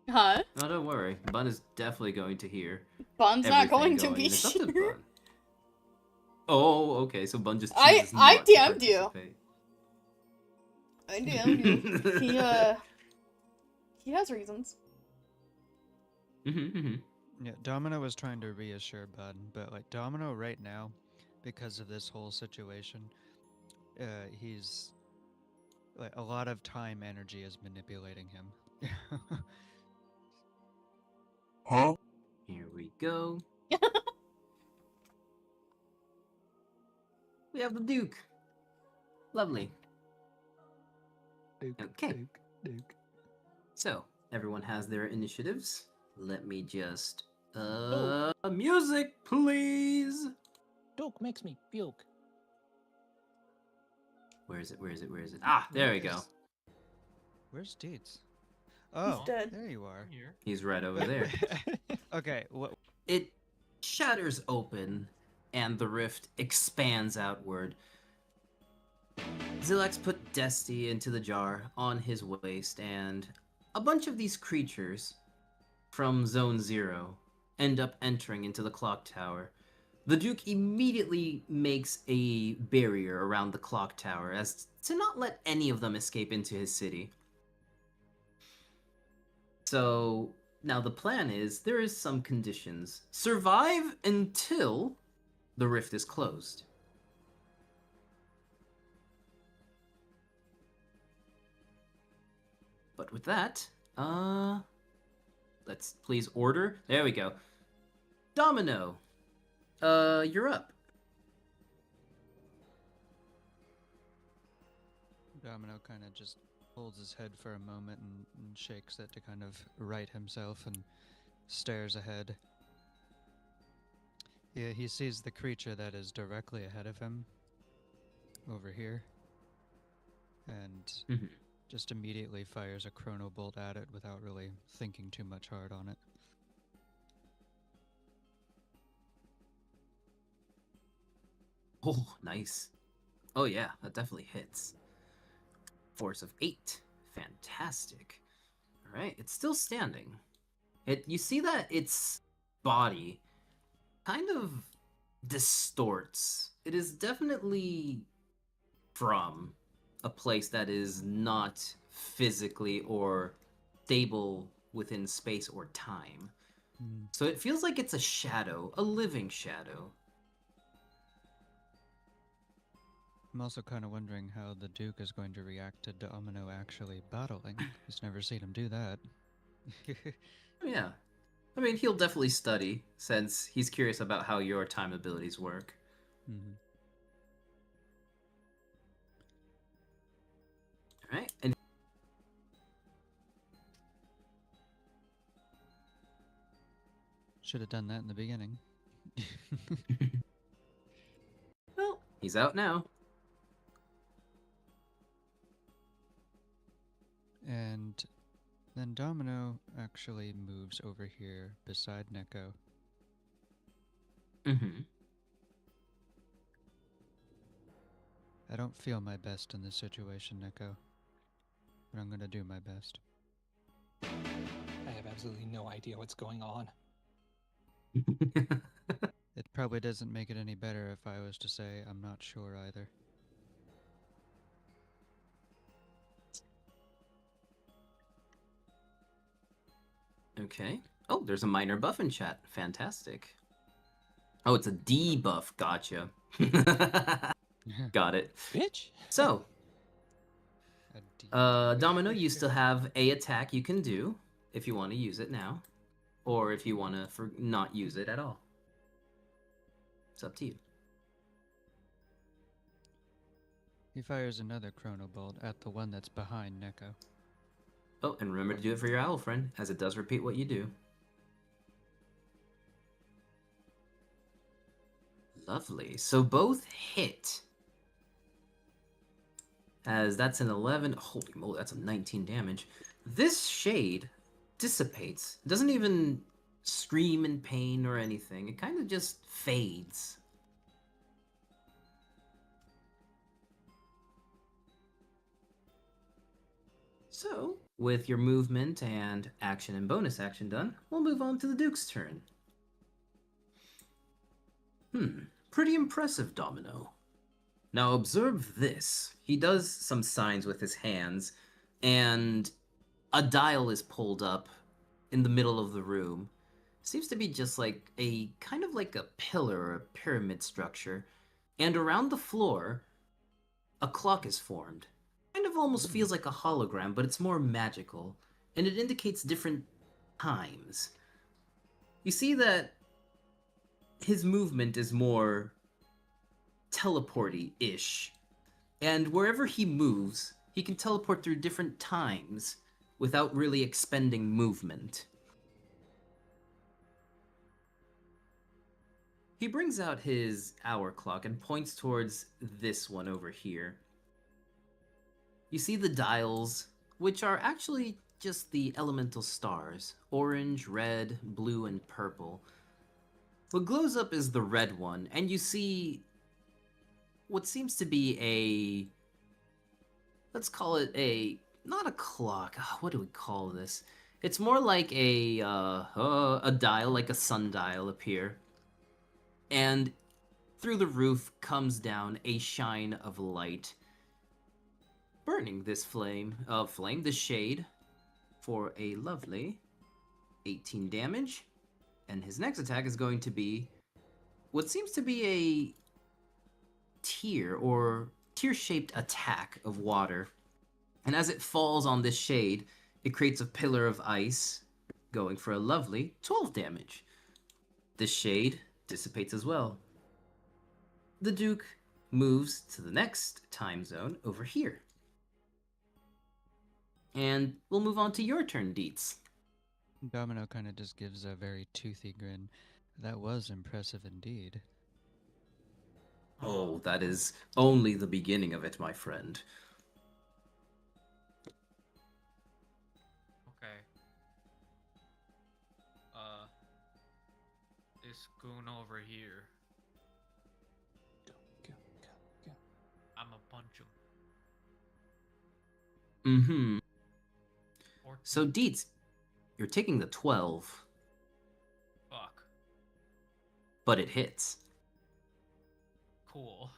Huh? No, don't worry. Bun is definitely going to hear Bun's not everything going to be and it's up to here. Bun. Oh, okay. So Bun just I chooses not to DM'd you. participate. I DM'd you. He has reasons. Yeah, Domino was trying to reassure Bun, but like Domino right now, because of this whole situation, he's like a lot of time energy is manipulating him. Huh? Here we go. We have the Duke. Lovely. Duke, Okay. Duke, Duke. So, everyone has their initiatives. Let me just... music, please! Duke makes me puke. Where is it? Where is it? Where is it? Ah, there we go. Where's Deeds? Oh, dead. there you are. I'm here. He's right over there. Okay, what? It shatters open, and the rift expands outward. Zilax put Desti into the jar on his waist, and a bunch of these creatures from Zone 0 end up entering into the clock tower. The Duke immediately makes a barrier around the clock tower as to not let any of them escape into his city. So now the plan is there is some conditions. Survive until the rift is closed. But with that, let's please order. There we go. Domino, you're up. Domino kind of just holds his head for a moment and shakes it to kind of right himself and stares ahead. Yeah, he sees the creature that is directly ahead of him over here and just immediately fires a chrono bolt at it without really thinking too much hard on it. Oh, nice. Oh yeah, that definitely hits. Force of 8. Fantastic. Alright, it's still standing. You see that its body kind of distorts. It is definitely from a place that is not physically or stable within space or time. So it feels like it's a shadow, a living shadow. I'm also kind of wondering how the Duke is going to react to Domino actually battling. He's never seen him do that. Yeah. I mean, he'll definitely study, since he's curious about how your time abilities work. Alright, and Should have done that in the beginning. well, he's out now. And then Domino actually moves over here beside Neko. I don't feel my best in this situation, Neko, but I'm gonna do my best. I have absolutely no idea what's going on. It probably doesn't make it any better if I was to say I'm not sure either. Okay. Oh, there's a minor buff in chat. Fantastic. Oh, it's a debuff. Gotcha. Got it. Bitch! So, A D- Domino, you still have a attack you can do if you want to use it now, or if you want to not use it at all. It's up to you. He fires another chrono bolt at the one that's behind Neko. Oh, and remember to do it for your owl friend, as it does repeat what you do. Lovely. So both hit. As that's an 11. Holy moly, that's a 19 damage. This shade dissipates. It doesn't even scream in pain or anything. It kind of just fades. So, with your movement and action and bonus action done, we'll move on to the Duke's turn. Pretty impressive, Domino. Now observe this. He does some signs with his hands, and a dial is pulled up in the middle of the room. Seems to be just like a kind of like a pillar or a pyramid structure. And around the floor, a clock is formed. Kind of almost feels like a hologram, but it's more magical, and it indicates different times. you see that his movement is more teleporty-ish. And wherever he moves, he can teleport through different times without really expending movement. He brings out his hour clock and points towards this one over here. You see the dials, which are actually just the elemental stars: orange, red, blue, and purple. What glows up is the red one, and you see what seems to be a... let's call it a... not a clock. What do we call this? It's more like a dial, like a sundial up here. And through the roof comes down a shine of light, burning this this shade, for a lovely 18 damage. And his next attack is going to be what seems to be a tear-shaped attack of water. And as it falls on this shade, it creates a pillar of ice, going for a lovely 12 damage. This shade dissipates as well. The Duke moves to the next time zone over here. And we'll move on to your turn, Deets. Domino kind of just gives a very toothy grin. That was impressive indeed. Oh, that is only the beginning of it, my friend. Okay. This goon over here, Go. I'ma punch him. Mm-hmm. 14. So, Deets, you're taking the 12, Fuck. but it hits. Cool.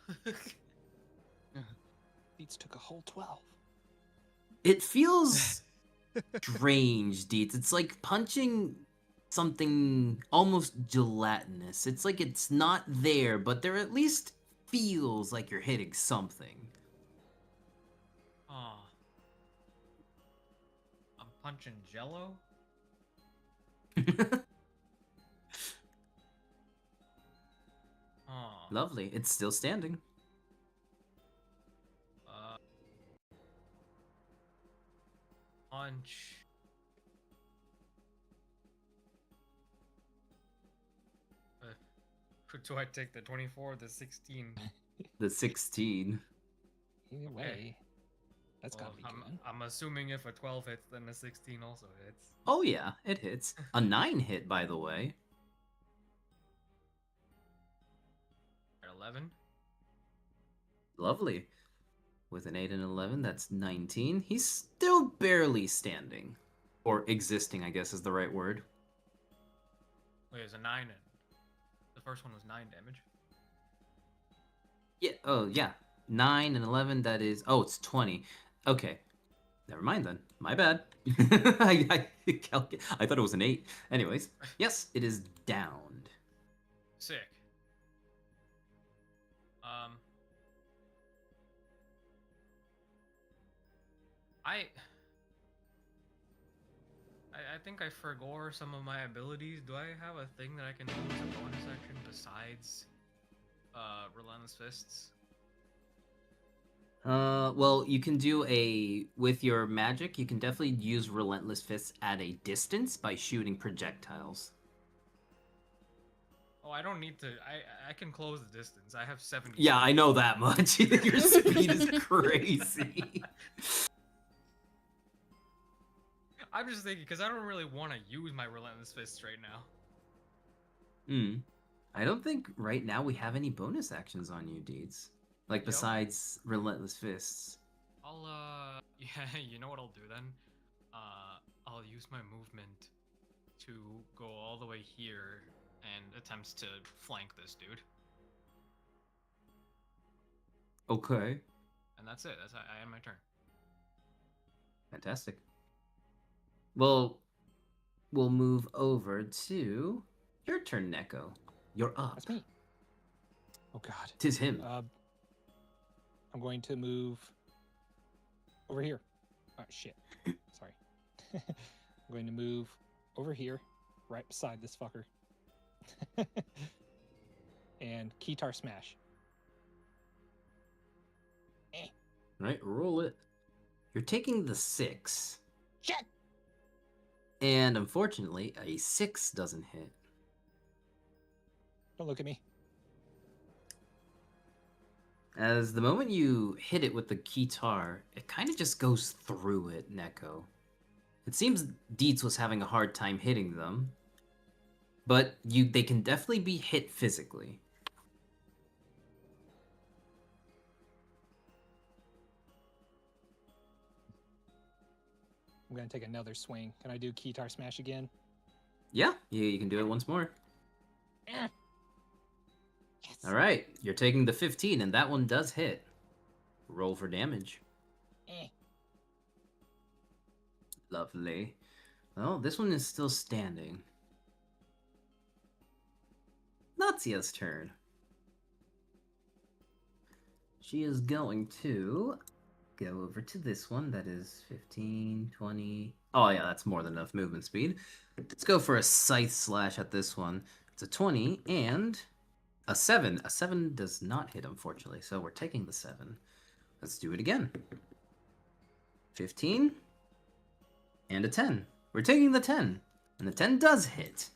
Beats took a whole 12. It feels strange, Deets. It's like punching something almost gelatinous. It's like it's not there, but there at least feels like you're hitting something. Oh. I'm punching Jello? Oh. Lovely. It's still standing. Punch. Do I take the 24 or the 16? The 16. Either Okay. way, that's Well, gotta be good. I'm assuming if a 12 hits, then a 16 also hits. Oh yeah, it hits. A 9 hit, by the way. At 11? Lovely. With an 8 and 11, that's 19. He's still barely standing. Or existing, I guess is the right word. Wait, it's a 9 and... The first one was 9 damage. Yeah, oh yeah. 9 and 11, that is... oh, it's 20. Okay. Never mind then. My bad. I thought it was an 8. Anyways, yes, it is downed. Sick. I think I forgot some of my abilities. Do I have a thing that I can do as a bonus action besides Relentless Fists? Well, you can do with your magic, you can definitely use Relentless Fists at a distance by shooting projectiles. Oh, I don't need to. I can close the distance. I have 70. Yeah, I know that much. Your speed is crazy. I'm just thinking, because I don't really want to use my Relentless Fists right now. I don't think right now we have any bonus actions on you, Deeds. Like, besides Relentless Fists. Yeah, you know what I'll do then? I'll use my movement to go all the way here and attempts to flank this dude. Okay. And that's it. I end my turn. Fantastic. Well, we'll move over to your turn, Neko. You're up. That's me. Oh god. 'Tis him. I'm going to move over here. Oh shit. Sorry. I'm going to move over here, right beside this fucker. And Keytar Smash. Right, roll it. You're taking the 6. Shit! And unfortunately, a 6 doesn't hit. Don't look at me. As the moment you hit it with the guitar, it kind of just goes through it, Neko. It seems Dietz was having a hard time hitting them, but they can definitely be hit physically. I'm gonna take another swing. Can I do Keytar Smash again? Yeah, you can do it once more. Yes. All right, you're taking the 15, and that one does hit. Roll for damage. Lovely. Well, this one is still standing. Natsuya's turn. She is going to go over to this one. That is 15, 20... Oh, yeah, that's more than enough movement speed. Let's go for a Scythe Slash at this one. It's a 20 and a 7. A 7 does not hit, unfortunately, so we're taking the 7. Let's do it again. 15 and a 10. We're taking the 10, and the 10 does hit.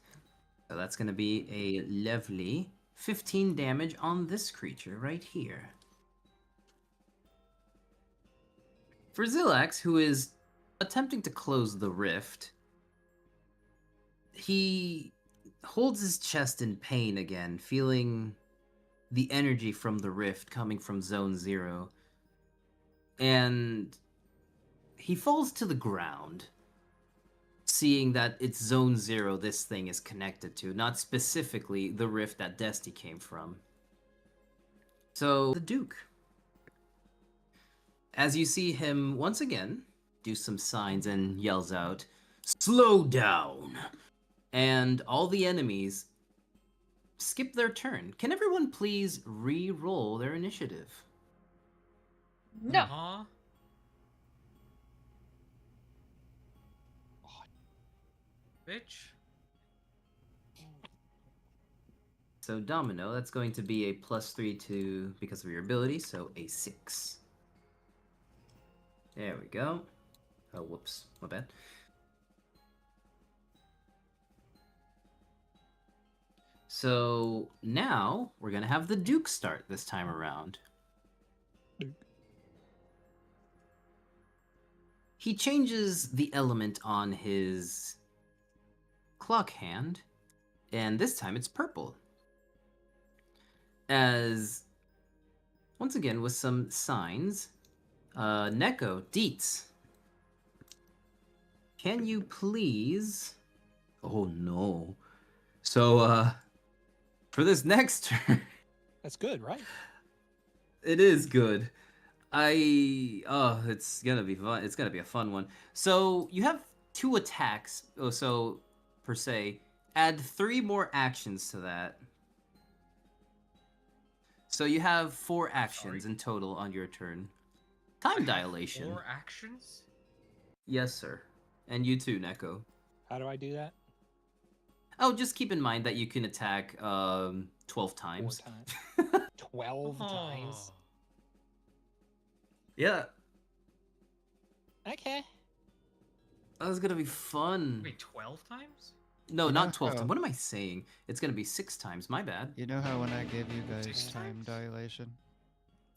So that's going to be a lovely 15 damage on this creature right here. For Zilax, who is attempting to close the rift, he holds his chest in pain again, feeling the energy from the rift coming from Zone 0. And he falls to the ground, seeing that it's Zone 0 this thing is connected to, not specifically the rift that Desti came from. So, the Duke. As you see him once again do some signs and yells out, "Slow down!" And all the enemies skip their turn. Can everyone please re-roll their initiative? No. Uh-huh. Bitch. So Domino, that's going to be a +3 to because of your ability, so a 6. There we go. Oh, whoops, my bad. So now we're gonna have the Duke start this time around. He changes the element on his clock hand, and this time it's purple. As, once again, with some signs, Neko, Dietz, can you please... Oh no. So, for this next turn... That's good, right? It is good. It's gonna be fun. It's gonna be a fun one. So you have 2 attacks. Oh, so per se, add 3 more actions to that. So you have 4 actions in total on your turn. Time dilation. 4 actions? Yes, sir. And you too, Neko. How do I do that? Oh, just keep in mind that you can attack 12 times. 4 times. 12 times. Oh. Yeah, Okay. that was gonna be fun. Wait, 12 times? No, You not know 12 how- times. What am I saying? It's gonna be 6 times. My bad. You know how when I gave you guys 6 time times? dilation?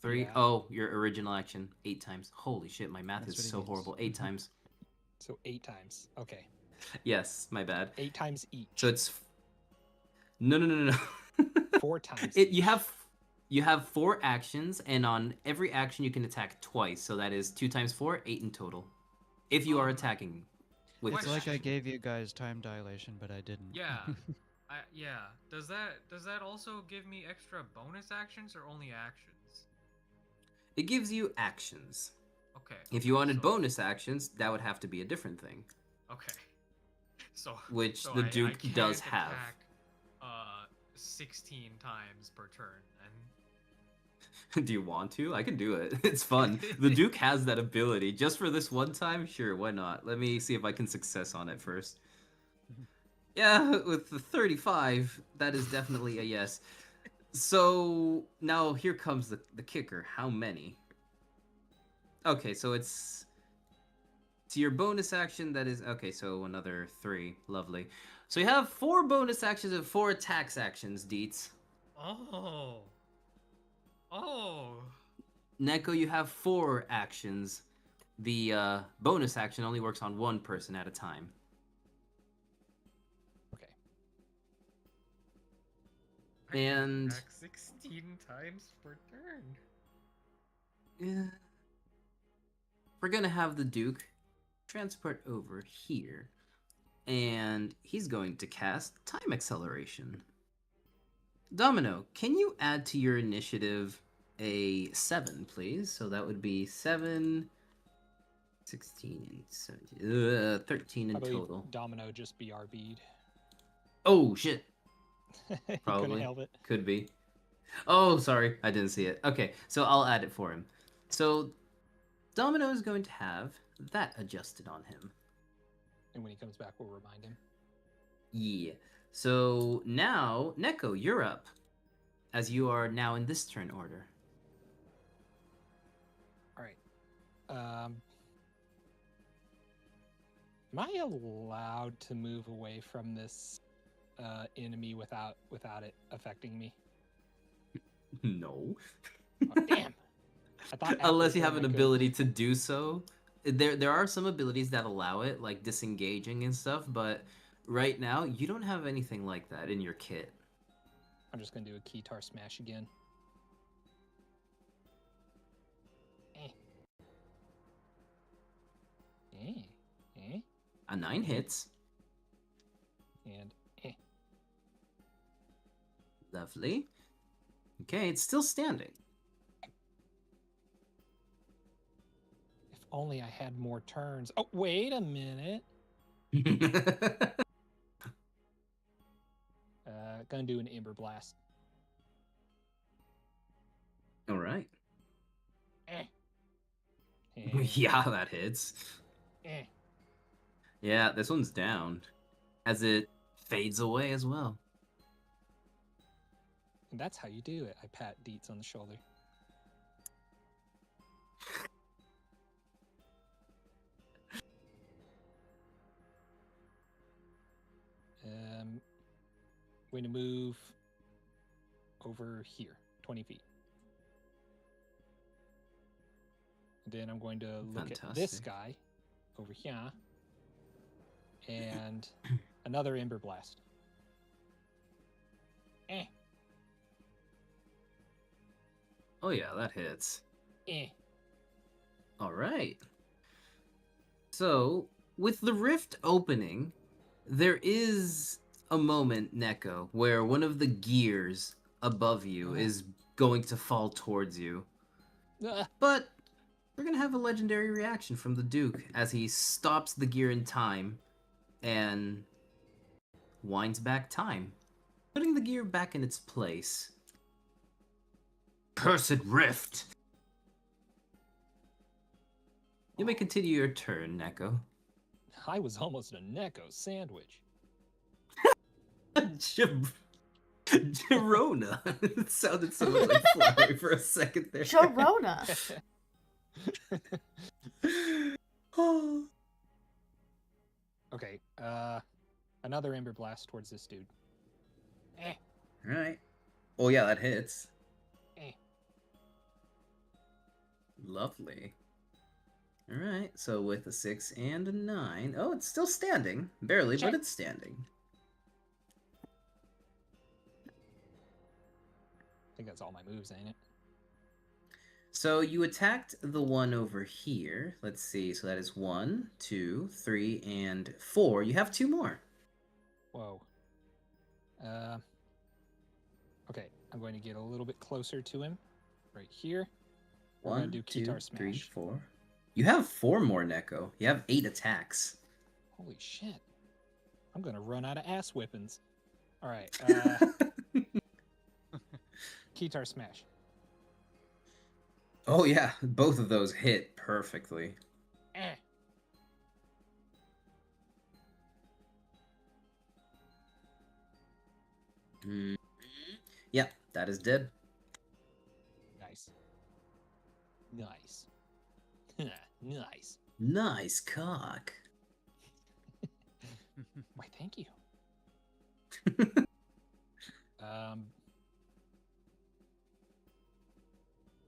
3. Yeah. Oh, your original action. 8 times. Holy shit, my math That's is what he so means. horrible. 8 times. So 8 times. Okay. Yes, my bad. 8 times each. So it's no. 4 times. You have 4 actions, and on every action you can attack twice. So that is 2 times 4, 8 in total. If you are attacking with It's Question. like I gave you guys time dilation, but I didn't. Yeah. Yeah. Does that also give me extra bonus actions or only actions? it gives you actions. Okay. If you wanted so- bonus actions, that would have to be a different thing. Okay. So Which so the I Duke can't does have. attack, 16 times per turn, Do you want to? I can do it. It's fun. The Duke has that ability. Just for this one time? Sure, why not? Let me see if I can success on it first. Yeah, with the 35, that is definitely a yes. So now here comes the kicker. How many? Okay, so it's to your bonus action. That is okay. So another 3. Lovely. So you have 4 bonus actions and 4 attacks actions, Deets. Oh. Oh. Neko, you have 4 actions. The bonus action only works on 1 person at a time. Okay. I can And attack 16 times per turn. yeah, we're gonna have the Duke transport over here, and he's going to cast Time Acceleration. Domino, can you add to your initiative a 7, please? So that would be 7, 16, and 17, 13 I in believe total. Domino just BRB'd. Oh, shit. He couldn't Probably. help it. Could be. Oh, sorry. I didn't see it. Okay, so I'll add it for him. So Domino is going to have that adjusted on him. And when he comes back, we'll remind him. Yeah. So now, Neko, you're up. As you are now in this turn order. All right. Am I allowed to move away from this enemy without it affecting me? No. Oh, damn. I thought Unless you after have an turn I could. ability to do so. There are some abilities that allow it, like disengaging and stuff, but right now you don't have anything like that in your kit. I'm just gonna do a Keytar Smash again. A 9 hits. And Lovely. Okay, it's still standing. if only I had more turns. Oh, wait a minute. Gonna do an Ember Blast. All right. And Yeah, that hits. eh. Yeah, this one's down. As it fades away as well. And that's how you do it. I pat Deets on the shoulder. Going to move over here, 20 feet. And then I'm going to look at this Fantastic. guy over here. And another Ember Blast. Oh yeah, that hits. All right. So, with the rift opening, there is a moment, Neko, where one of the gears above you is going to fall towards you. But we're going to have a legendary reaction from the Duke as he stops the gear in time and winds back time, putting the gear back in its place. Cursed rift! You may continue your turn, Neko. I was almost a Neko sandwich. Girona. It sounded so much like Fly for a second there. Sharona. Okay, another Ember Blast towards this dude. Alright. Oh yeah, that hits. Lovely. Alright, so with a 6 and a 9. Oh, it's still standing. Barely, Check. but it's standing. I think that's all my moves, ain't it? So you attacked the one over here. Let's see. So that is 1, 2, 3, and 4. You have 2 more. Whoa. Okay, I'm going to get a little bit closer to him. Right here. We're going 1, to do 2, Keytar Smash. 3, 4. You have 4 more, Neko. You have 8 attacks. Holy shit. I'm going to run out of ass whippings. All right. Keytar Smash. Oh yeah, both of those hit perfectly. Yep, that is dead. Nice. Nice. Nice. Nice cock. Why, thank you.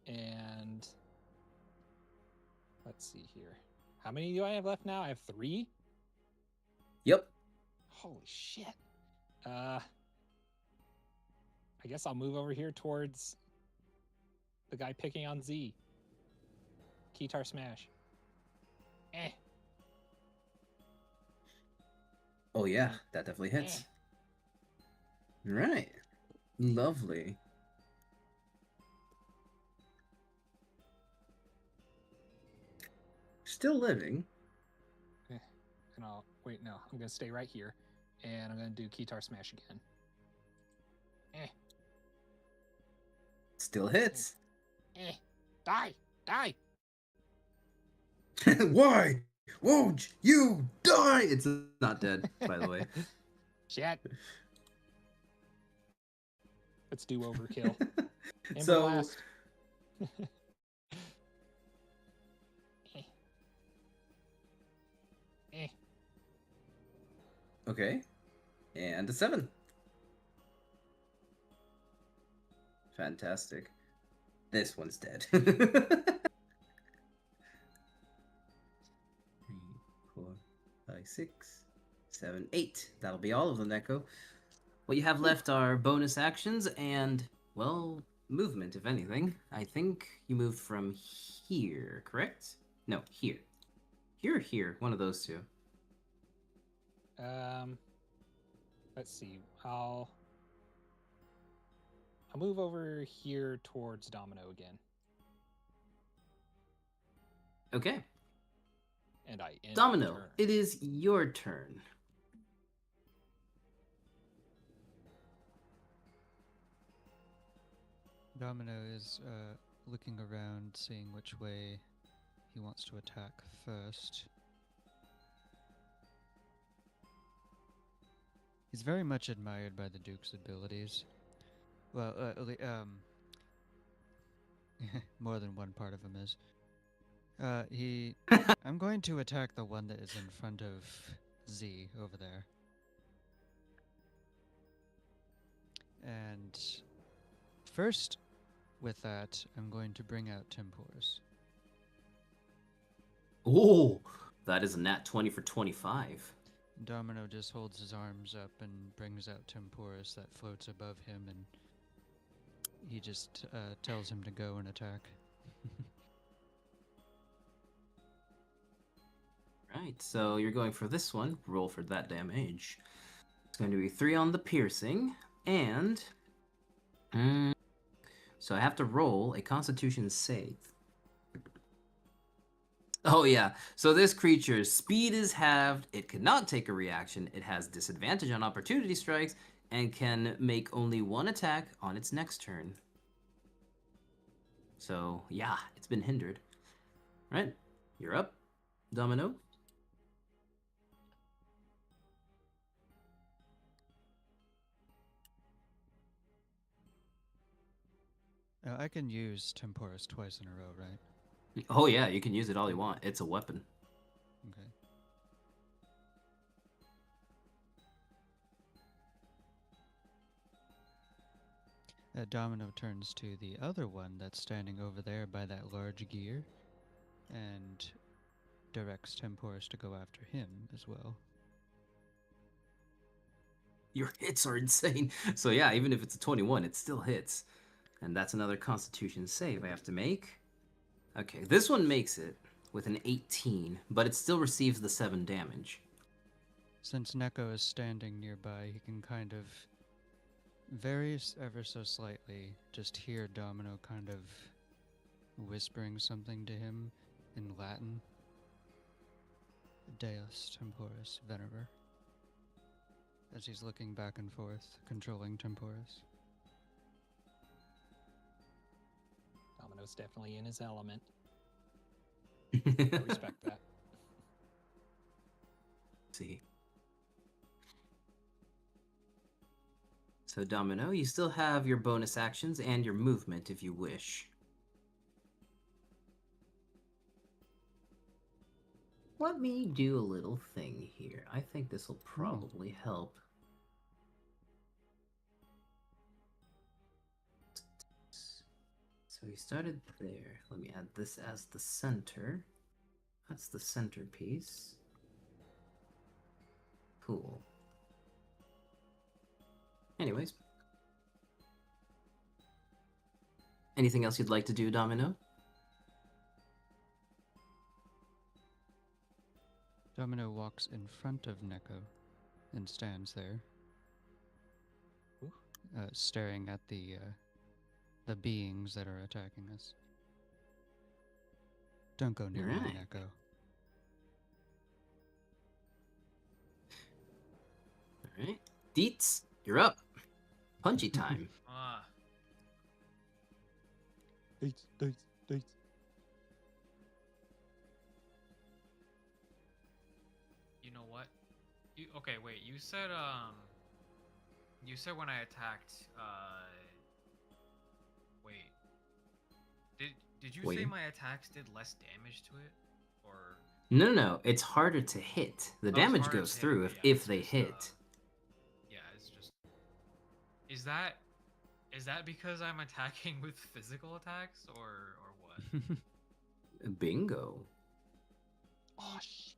And let's see here. How many do I have left now? I have 3? Yep. Holy shit. I guess I'll move over here towards the guy picking on Z. Keytar smash. Oh yeah, that definitely hits. Right. Lovely. Still living. And I'll wait, no, I'm gonna stay right here. And I'm gonna do Keytar smash again. Still hits. Die! Die! Why won't you die? It's not dead, by the way. Shit. Let's do overkill. Amber So blast. okay. And a 7. Fantastic. This one's dead. 3, 4, 5, 6, 7, 8. That'll be all of them, Neko. What you have left are bonus actions and, well, movement, if anything. I think you moved from here, correct? No, here. Here or here? One of those two. Let's see. I'll move over here towards Domino again. Okay. And I end Domino, the turn. it is your turn. Domino is looking around, seeing which way he wants to attack first. He's very much admired by the Duke's abilities. Well, more than one part of him is. I'm going to attack the one that is in front of Z over there. And first, with that, I'm going to bring out Temporis. Oh, that is a nat 20 for 25. Domino just holds his arms up and brings out Temporis that floats above him, and he just tells him to go and attack. Right, so you're going for this one. Roll for that damage. It's going to be 3 on the piercing, and so I have to roll a Constitution save. Oh yeah, so this creature's speed is halved, it cannot take a reaction, it has disadvantage on opportunity strikes, and can make only 1 attack on its next turn. So yeah, it's been hindered. Right, you're up, Domino. I can use Temporis twice in a row, right? Oh yeah, you can use it all you want. It's a weapon. Okay. Domino turns to the other one that's standing over there by that large gear and directs Temporis to go after him as well. Your hits are insane. So yeah, even if it's a 21, it still hits. And that's another Constitution save I have to make. Okay, this one makes it with an 18, but it still receives the 7 damage. Since Neko is standing nearby, he can kind of, ever so slightly, just hear Domino kind of whispering something to him in Latin. Deus Temporis Venerer. As he's looking back and forth, controlling Temporis. Domino's definitely in his element. I respect that. See. So, Domino, you still have your bonus actions and your movement if you wish. Let me do a little thing here. I think this will probably help. So he started there. Let me add this as the center. That's the centerpiece. Cool. Anyways. Anything else you'd like to do, Domino? Domino walks in front of Neko and stands there, staring at the beings that are attacking us. Don't go near me, Alright. Neko. Alright. Deets, you're up. Punchy time. Dates. You know what? Okay, wait. You said when I attacked. Wait. Did you say Wait. my attacks did less damage to it, or? No. It's harder to hit. The it's damage harder goes to hit, through yeah, if it's they just, hit. Yeah, it's just. Is that because I'm attacking with physical attacks, or what? Bingo. Oh, shit.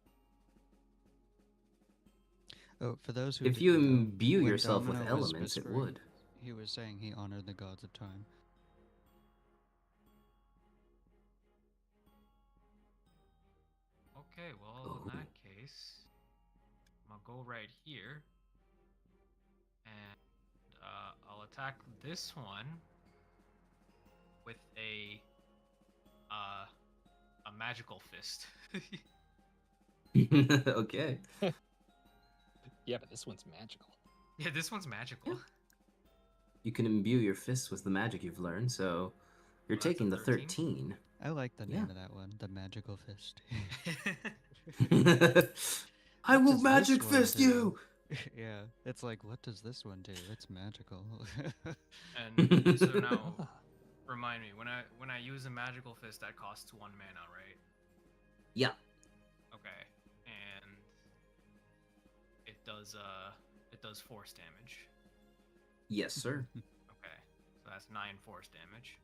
Oh, for those who If you didn't know, imbue when yourself with Domino was elements, it whispering, would. He was saying he honored the gods of time. Okay, well, in that case, I'm gonna go right here, and I'll attack this one with a magical fist. Okay. Yeah, but this one's magical. Yeah, this one's magical. You can imbue your fists with the magic you've learned, so you're Well, that's a taking the 13. 13. I like the name Yeah. of that one, the Magical Fist. I What will does magic this one fist do? you! Yeah, it's like, what does this one do? It's magical. And so now, remind me, when I use a magical fist, that costs 1 mana, right? Yeah. Okay, and it does force damage. Yes, sir. Okay, so that's 9 force damage.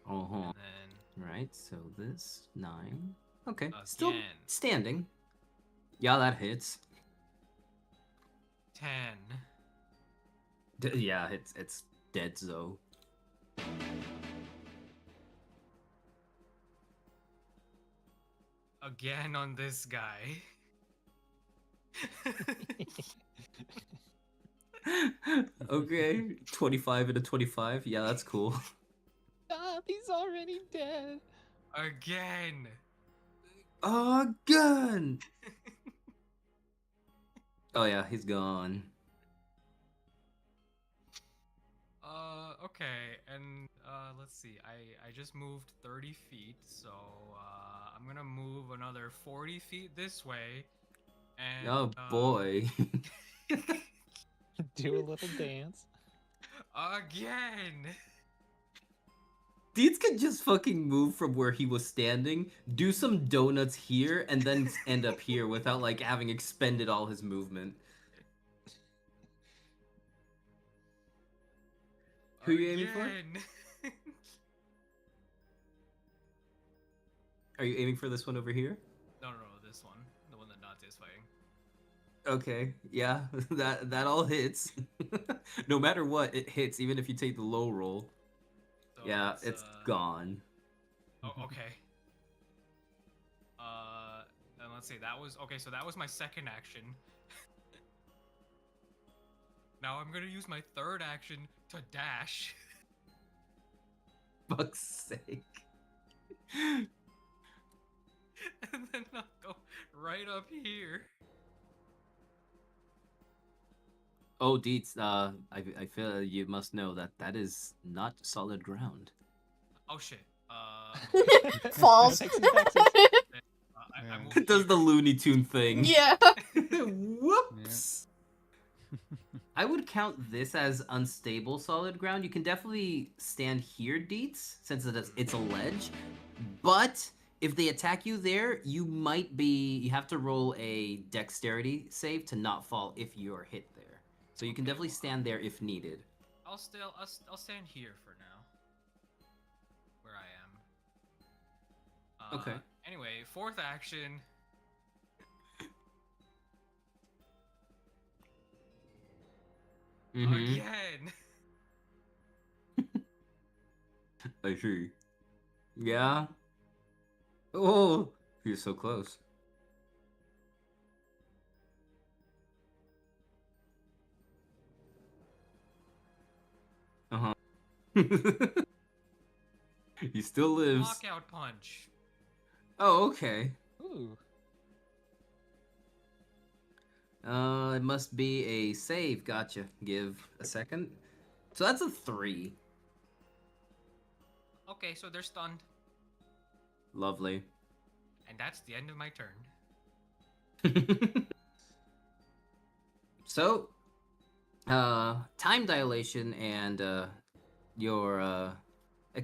Uh-huh. And then Right, so this 9. Okay. Still Again. standing. Yeah, that hits. 10. Yeah, it's dead, Zoe. Again on this guy. Okay, 25 into 25. Yeah, that's cool. Stop, he's already dead. Again. Again! Oh yeah, he's gone. Okay, and let's see. I just moved 30 feet, so I'm gonna move another 40 feet this way. And Oh boy. Do a little dance. Again. Deeds could just fucking move from where he was standing, do some donuts here, and then end up here without like having expended all his movement. Who are you aiming for? Again. Are you aiming for this one over here? No, this one. The one that Dante is fighting. Okay, yeah, that all hits. No matter what, it hits, even if you take the low roll. So Yeah, it's gone. Oh, okay. And let's see, that was okay. So that was my second action. Now I'm gonna use my third action to dash. Fuck's sake. And then I'll go right up here. Oh, Deets, I feel you must know that that is not solid ground. Oh shit. Falls. Takes some taxes. I moved It does the here. Looney Tune thing. Yeah. Whoops. I would count this as unstable solid ground. You can definitely stand here, Deets, since it's a ledge. But if they attack you there, you have to roll a dexterity save to not fall if you're hit there. So you can Okay, definitely well, stand there if needed. I'll stand here for now. Where I am. Okay. Anyway, fourth action. Mm-hmm. Again. I see. Yeah. Oh, you're so close. Uh-huh. He still lives. Knockout punch. Oh, okay. Ooh. It must be a save. Gotcha. Give a second. So that's a 3. Okay, so they're stunned. Lovely. And that's the end of my turn. So, time dilation and your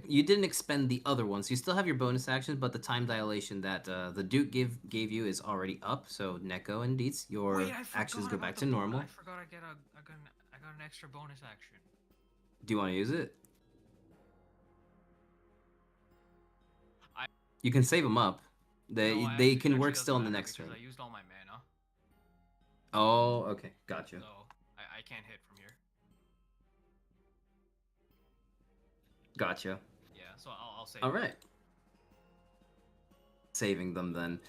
you didn't expend the other one, so you still have your bonus actions, but the time dilation that the Duke gave you is already up. So Neko and Deets, your Wait, I actions forgot go about back the to normal. I forgot I got an extra bonus action. Do you want to use it? I- You can save them up. No, They it can actually work doesn't still in the matter next turn. because I used all my mana, Oh, okay, gotcha. so I can't hit from here. Gotcha. Yeah, so I'll save. All right. Saving them then.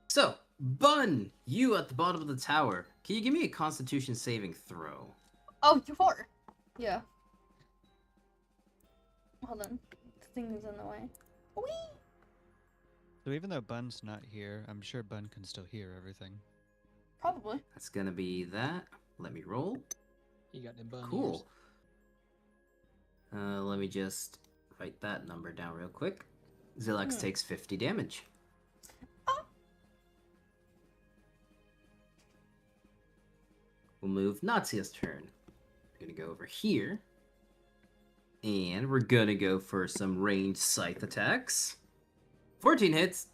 So, Bun, you at the bottom of the tower. Can you give me a Constitution saving throw? Oh, you are. Yeah. Hold on. The thing is in the way. Whee! So even though Bun's not here, I'm sure Bun can still hear everything. Probably. That's gonna be that. Let me roll. You got the bunny Cool. Let me just write that number down real quick. Zilex takes 50 damage. Oh. We'll move Nazia's turn. We're gonna go over here. And we're gonna go for some ranged scythe attacks. 14 hits.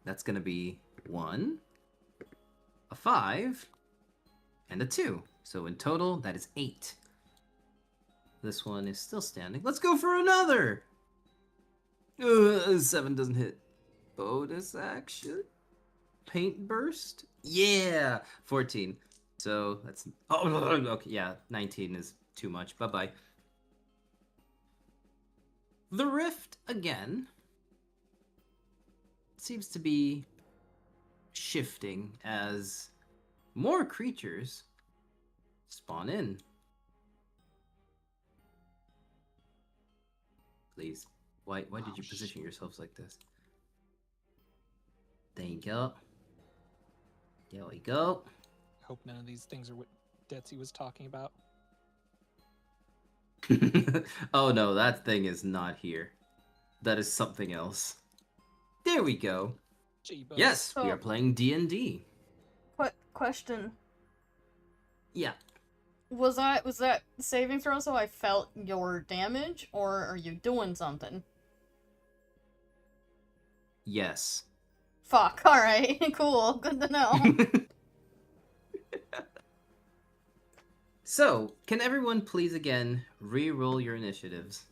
That's gonna be 1, a 5, and a 2. So in total, that is 8. This one is still standing. Let's go for another! 7 doesn't hit. Bonus action. Paint burst. Yeah! 14. So that's... Oh, okay, yeah. 19 is too much. Bye-bye. The rift, again, seems to be shifting as more creatures spawn in. Please. Why did you position yourselves like this? There you go. There we go. Hope none of these things are what Detsy was talking about. Oh no, that thing is not here. That is something else. There we go. Gee-buzz. Yes, we So- are playing D&D. Question. Yeah. Was that saving throw so I felt your damage, or are you doing something? Yes. Fuck, alright, cool, good to know. So, can everyone please again re-roll your initiatives?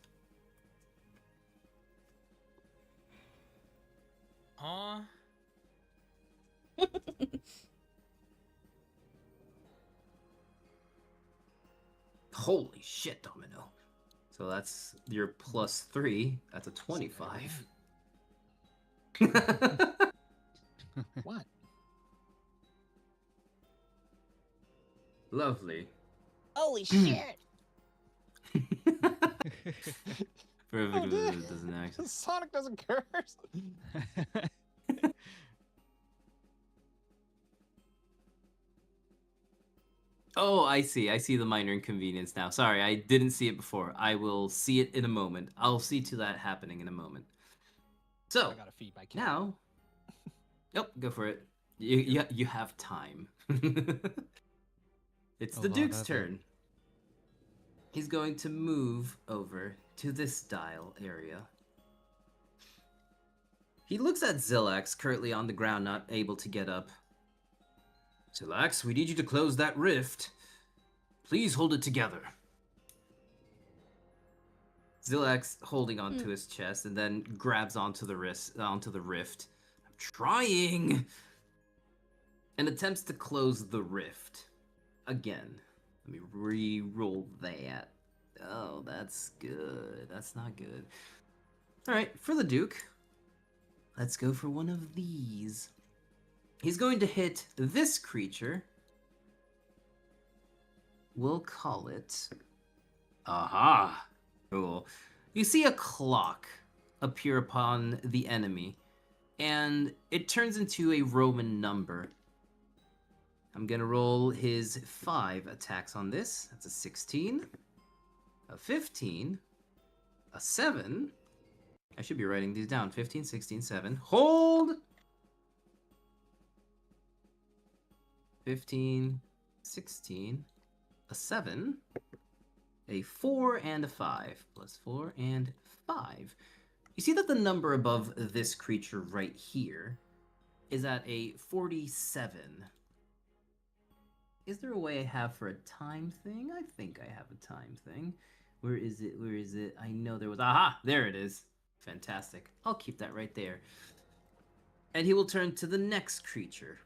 Huh? Holy shit, Domino. So that's your +3. That's a 25. What? Lovely. Holy shit! Perfect. Oh, dude. It doesn't actually. Sonic doesn't curse. Oh, I see. I see the minor inconvenience now. Sorry, I didn't see it before. I will see it in a moment. I'll see to that happening in a moment. So, I gotta feed my cat. now... Yep, go for it. You have time. It's A the lot Duke's of it. turn. He's going to move over to this dial area. He looks at Zillax, currently on the ground, not able to get up. Zillax, we need you to close that rift. Please hold it together. Zillax holding onto his chest and then grabs onto the rift. I'm trying! And attempts to close the rift. Again. Let me re-roll that. Oh, that's good. That's not good. Alright, for the Duke, let's go for one of these. He's going to hit this creature. We'll call it... Aha! Cool. You see a clock appear upon the enemy, and it turns into a Roman number. I'm gonna roll his 5 attacks on this. That's a 16, a 15, a 7. I should be writing these down. 15, 16, 7. Hold! 15, 16, a 7, a 4, and a 5. Plus 4 and 5. You see that the number above this creature right here is at a 47. Is there a way I have for a time thing? I think I have a time thing. Where is it? Where is it? I know there was... Aha! There it is. Fantastic. I'll keep that right there. And he will turn to the next creature.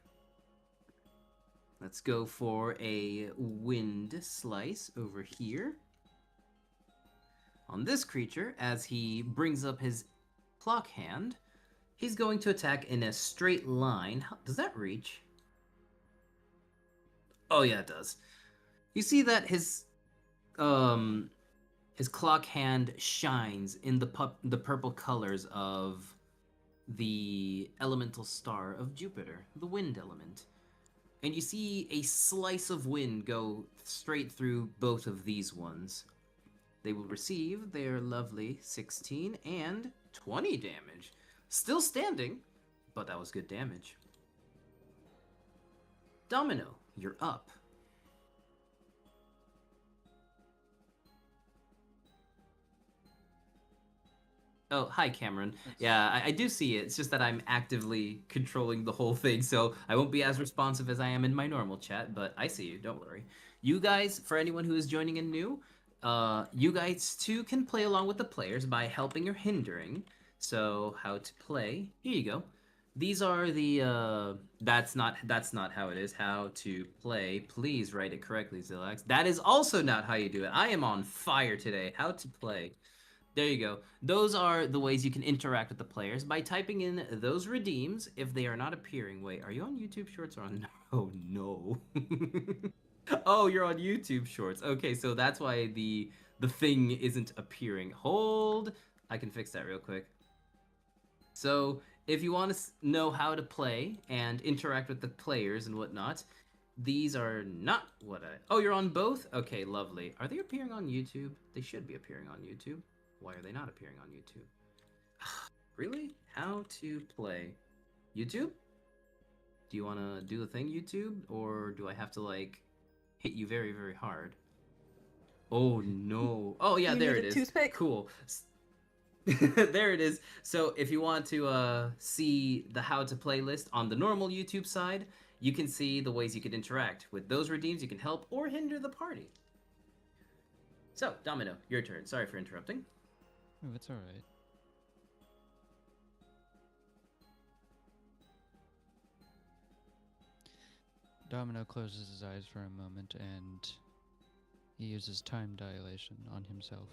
Let's go for a wind slice over here. On this creature, as he brings up his clock hand, he's going to attack in a straight line. Does that reach? Oh yeah, it does. You see that his clock hand shines in the purple colors of the elemental star of Jupiter, the wind element. And you see a slice of wind go straight through both of these ones. They will receive their lovely 16 and 20 damage. Still standing, but that was good damage. Domino, you're up. Oh, hi, Cameron. Yeah, I do see it. It's just that I'm actively controlling the whole thing, so I won't be as responsive as I am in my normal chat, but I see you. Don't worry. You guys, for anyone who is joining in new, you guys too can play along with the players by helping or hindering. So, how to play. Here you go. These are the, that's not how it is. How to play. Please write it correctly, Zillax. That is also not how you do it. I am on fire today. How to play. There you go. Those are the ways you can interact with the players by typing in those redeems if they are not appearing. Wait, are you on YouTube Shorts or on... Oh, no. Oh, you're on YouTube Shorts. Okay, so that's why the thing isn't appearing. Hold. I can fix that real quick. So, if you want to know how to play and interact with the players and whatnot, these are not what I... Oh, you're on both? Okay, lovely. Are they appearing on YouTube? They should be appearing on YouTube. Why are they not appearing on YouTube? Really? How to play? YouTube? Do you want to do the thing, YouTube? Or do I have to, like, hit you very, very hard? Oh, no. Oh, yeah, You there need it a is. toothpick? Cool. There it is. So if you want to see the how to play list on the normal YouTube side, you can see the ways you could interact. With those redeems, you can help or hinder the party. So, Domino, your turn. Sorry for interrupting. Oh, it's alright. Domino closes his eyes for a moment and he uses time dilation on himself.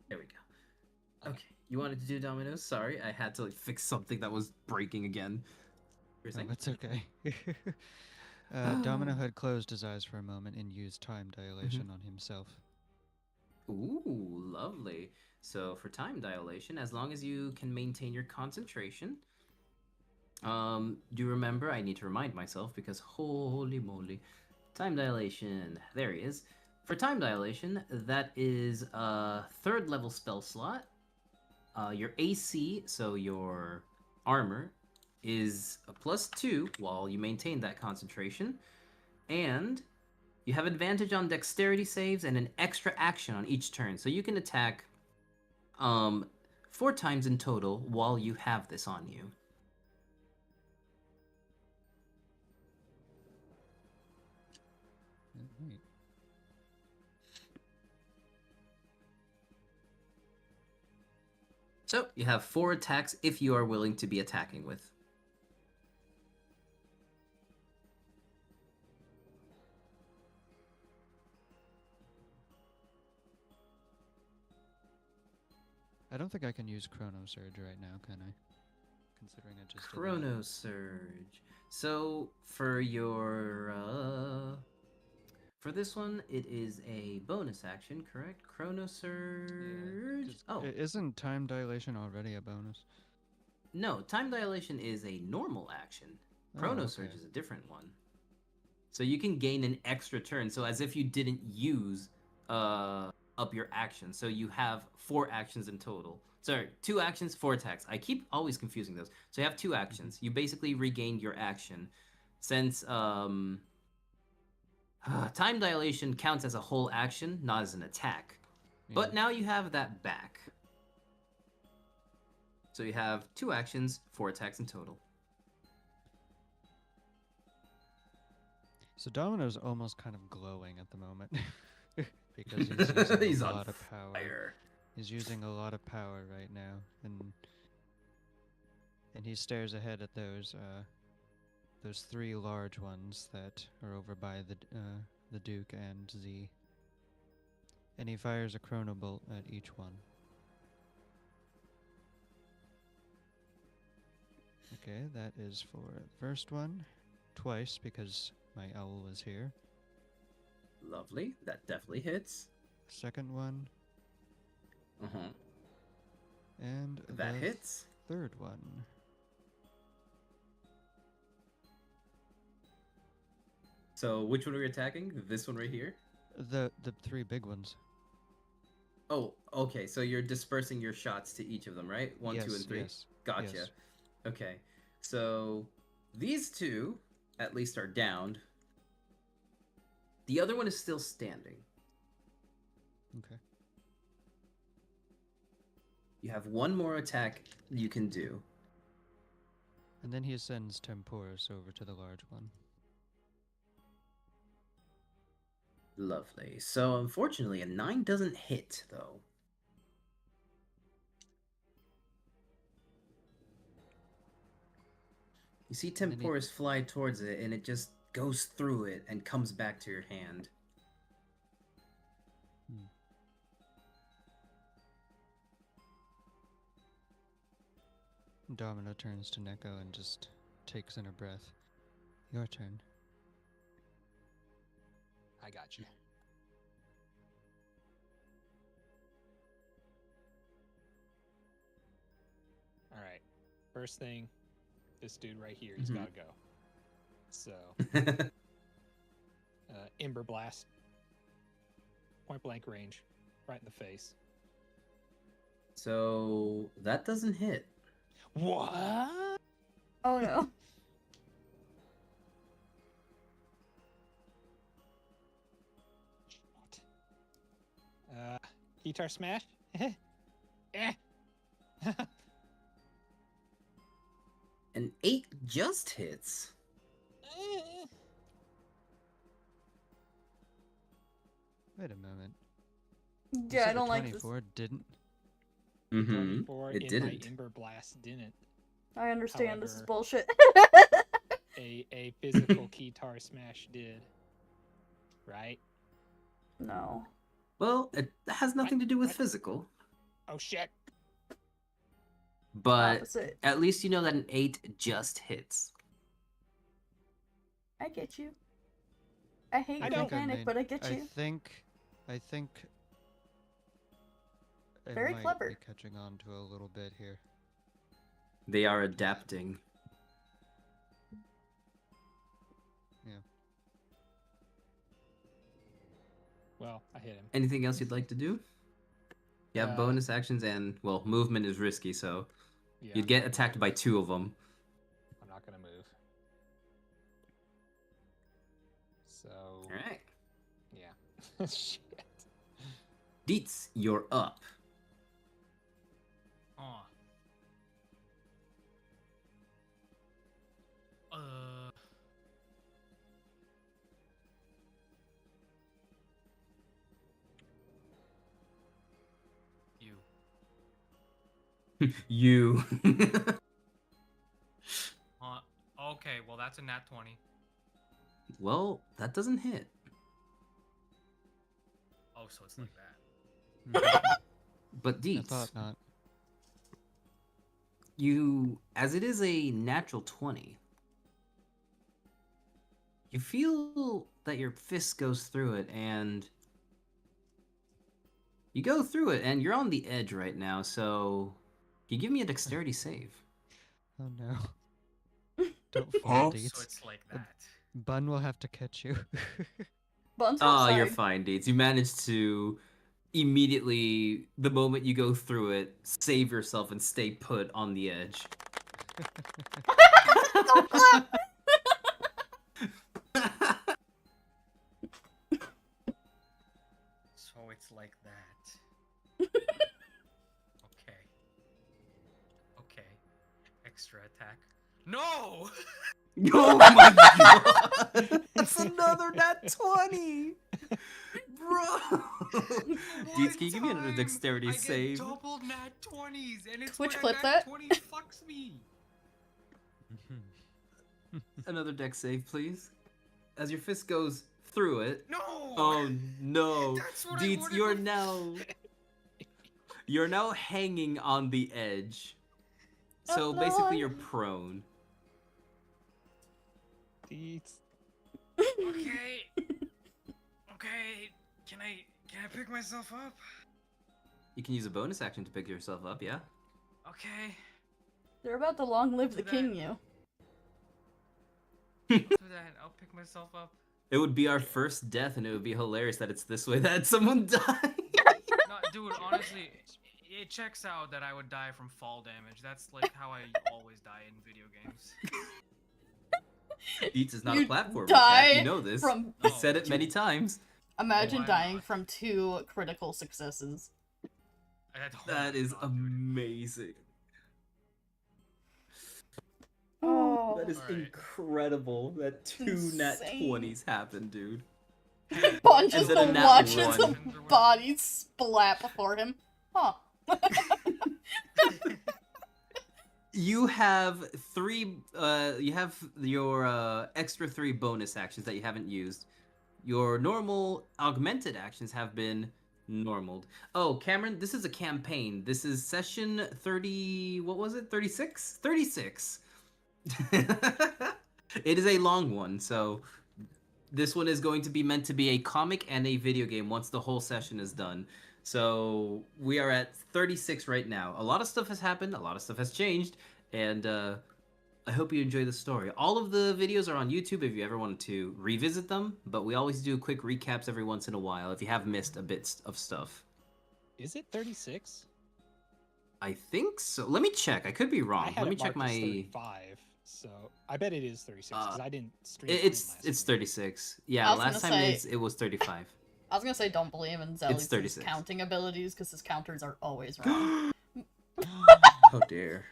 There we go. Okay, you wanted to do dominoes? Sorry, I had to like fix something that was breaking again. Oh, that's okay. Domino had closed his eyes for a moment and used time dilation on himself. Ooh, lovely. So for time dilation, as long as you can maintain your concentration, do you remember? I need to remind myself because holy moly, time dilation. There he is. For time dilation, that is a 3rd level spell slot. Your AC, so your armor, is a +2 while you maintain that concentration. And you have advantage on dexterity saves and an extra action on each turn. So you can attack 4 times in total while you have this on you. Right. So you have 4 attacks if you are willing to be attacking with. I don't think I can use Chrono Surge right now, can I? Considering I just did that. Chrono Surge. So for your for this one, it is a bonus action, correct? Chrono Surge. Yeah, 'cause Oh isn't Time Dilation already a bonus? no, Time Dilation is a normal action. Chrono Oh, Surge okay. is a different one. So you can gain an extra turn. So as if you didn't use up your action. So you have 4 actions in total. Sorry, 2 actions, 4 attacks. I keep always confusing those. So you have 2 actions. You basically regained your action. Since time dilation counts as a whole action, not as an attack. But Yeah. now you have that back. So you have 2 actions, 4 attacks in total. So Domino's almost kind of glowing at the moment because he's using He's a on lot of power. fire. He's using a lot of power right now, and he stares ahead at those 3 large ones that are over by the Duke and Z, and he fires a Chrono Bolt at each one. Okay, that is for the first one, twice because my owl was here. Lovely. That definitely hits. Second one, Uh-huh. and That the hits. third one. So which one are we attacking? This one right here? The 3 big ones. Oh, okay. So you're dispersing your shots to each of them, right? 1, 2, and 3? Yes. Gotcha. Yes. Okay. So these 2 at least are downed. The other one is still standing. Okay. You have 1 more attack you can do. And then he sends Temporis over to the large one. Lovely. So unfortunately, a 9 doesn't hit, though. You see And then he- Temporis fly towards it, and it just goes through it and comes back to your hand. Domino turns to Neko and just takes in a breath. Your turn. I got you. All right. First thing, this dude right here, he's Mhm. got to go. So, Ember Blast, point blank range, right in the face. So that doesn't hit. What? Oh no. Guitar smash? Eh. An 8 just hits. Wait a moment. Yeah, I said a don't like this. 24 didn't. Mm-hmm. 24 It in didn't. my Ember Blast didn't. I understand this is However- bullshit. A physical guitar smash did. Right? No. Well, it has nothing to do with What? physical. Oh shit. But Opposite. at least you know that an 8 just hits. I get you. I hate I your don't- mechanic, but I get you. I think. I Very might clever. be catching on to a little bit here. They are adapting. Well, I hit him. Anything else you'd like to do? You have bonus actions and, well, movement is risky, so Yeah, you'd get attacked by 2 of them. I'm not gonna move. So. Alright. Yeah. Shit. Deets, you're up. Oh. You. Okay, well that's a nat 20. Well, that doesn't hit. Oh, so it's like that. But I Deets, thought not. you, as it is a natural 20, you feel that your fist goes through it, and you go through it, and you're on the edge right now, so you give me a dexterity save. Oh no. Don't fall, So Deets. it's like that. Bun will have to catch you. Buns Oh, outside. you're fine, Deets. You managed to immediately, the moment you go through it, save yourself and stay put on the edge. Don't clap! So it's like that. Okay. Okay. Extra attack. No! Oh my god! That's another nat 20! Bro! Deets, can you give me another One dexterity time save? I get double nat 20s, and it's Twitch when clip a that. nat 20 fucks me. Another dex save, please. As your fist goes through it. No! Oh no. That's what I Deets, wanted you're to- now... You're now hanging on the edge. So Oh, no. basically you're prone. Deets. Okay. Okay. Can I pick myself up? You can use a bonus action to pick yourself up, yeah? Okay. They're about to long live the Do king, that. you. I'll do that. I'll pick myself up. It would be our first death, and it would be hilarious that it's this way that someone died. No, dude, honestly, it checks out that I would die from fall damage. That's like how I always die in video games. Deets is not You a platform. die You know this. from- I No. said it many times. Imagine I'm dying not. from 2 critical successes. That is amazing. amazing. Oh, That is Alright. incredible that 2 nat Insane. 20s happened, dude. Bun just then a nat watches one. the body splat before him. Huh. You have 3, you have your extra 3 bonus actions that you haven't used. Your normal augmented actions have been normaled. Oh, Cameron, this is a campaign. This is session 30, what was it? 36? 36. It is a long one, so this one is going to be meant to be a comic and a video game once the whole session is done. So we are at 36 right now. A lot of stuff has happened, a lot of stuff has changed, and I hope you enjoy the story. All of the videos are on YouTube if you ever wanted to revisit them, but we always do quick recaps every once in a while if you have missed a bit of stuff. Is it 36? I think so. Let me check. I could be I wrong. had Let me it check marked as my... 35, so I bet it is 36 because I didn't stream. It's last it's week. 36. Yeah, I was last gonna time say- it was 35. I was gonna say don't believe in Zelly's 36. counting abilities because his counters are always wrong. Oh dear.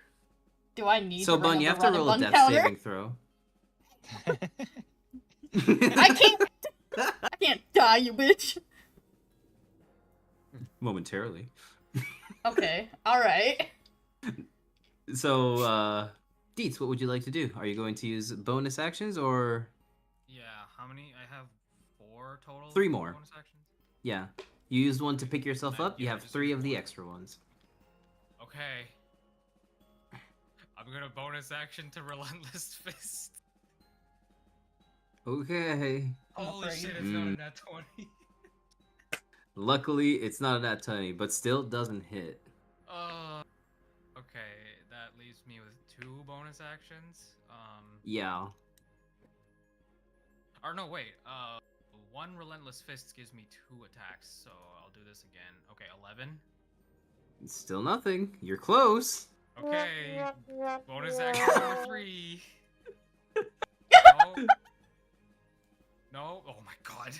Do I need So to Bun, you have to run roll a Bun death counter? saving throw. I can't die, you bitch. Momentarily. Okay, alright. So, Deets, what would you like to do? Are you going to use bonus actions or... Yeah, how many? I have 4 total. 3 more. Bonus actions. Yeah. You used one to pick yourself Then, up, you yeah, have just 3 use of the one. extra ones. Okay. I'm gonna bonus action to Relentless Fist. Okay. I'm Holy afraid. shit, it's not a nat 20. Luckily, it's not a nat 20, but still doesn't hit. Okay, that leaves me with 2 bonus actions. Yeah. Or no, wait. One Relentless Fist gives me 2 attacks, so I'll do this again. Okay, 11. Still nothing. You're close. Okay, bonus action number 3. No. No. Oh my god.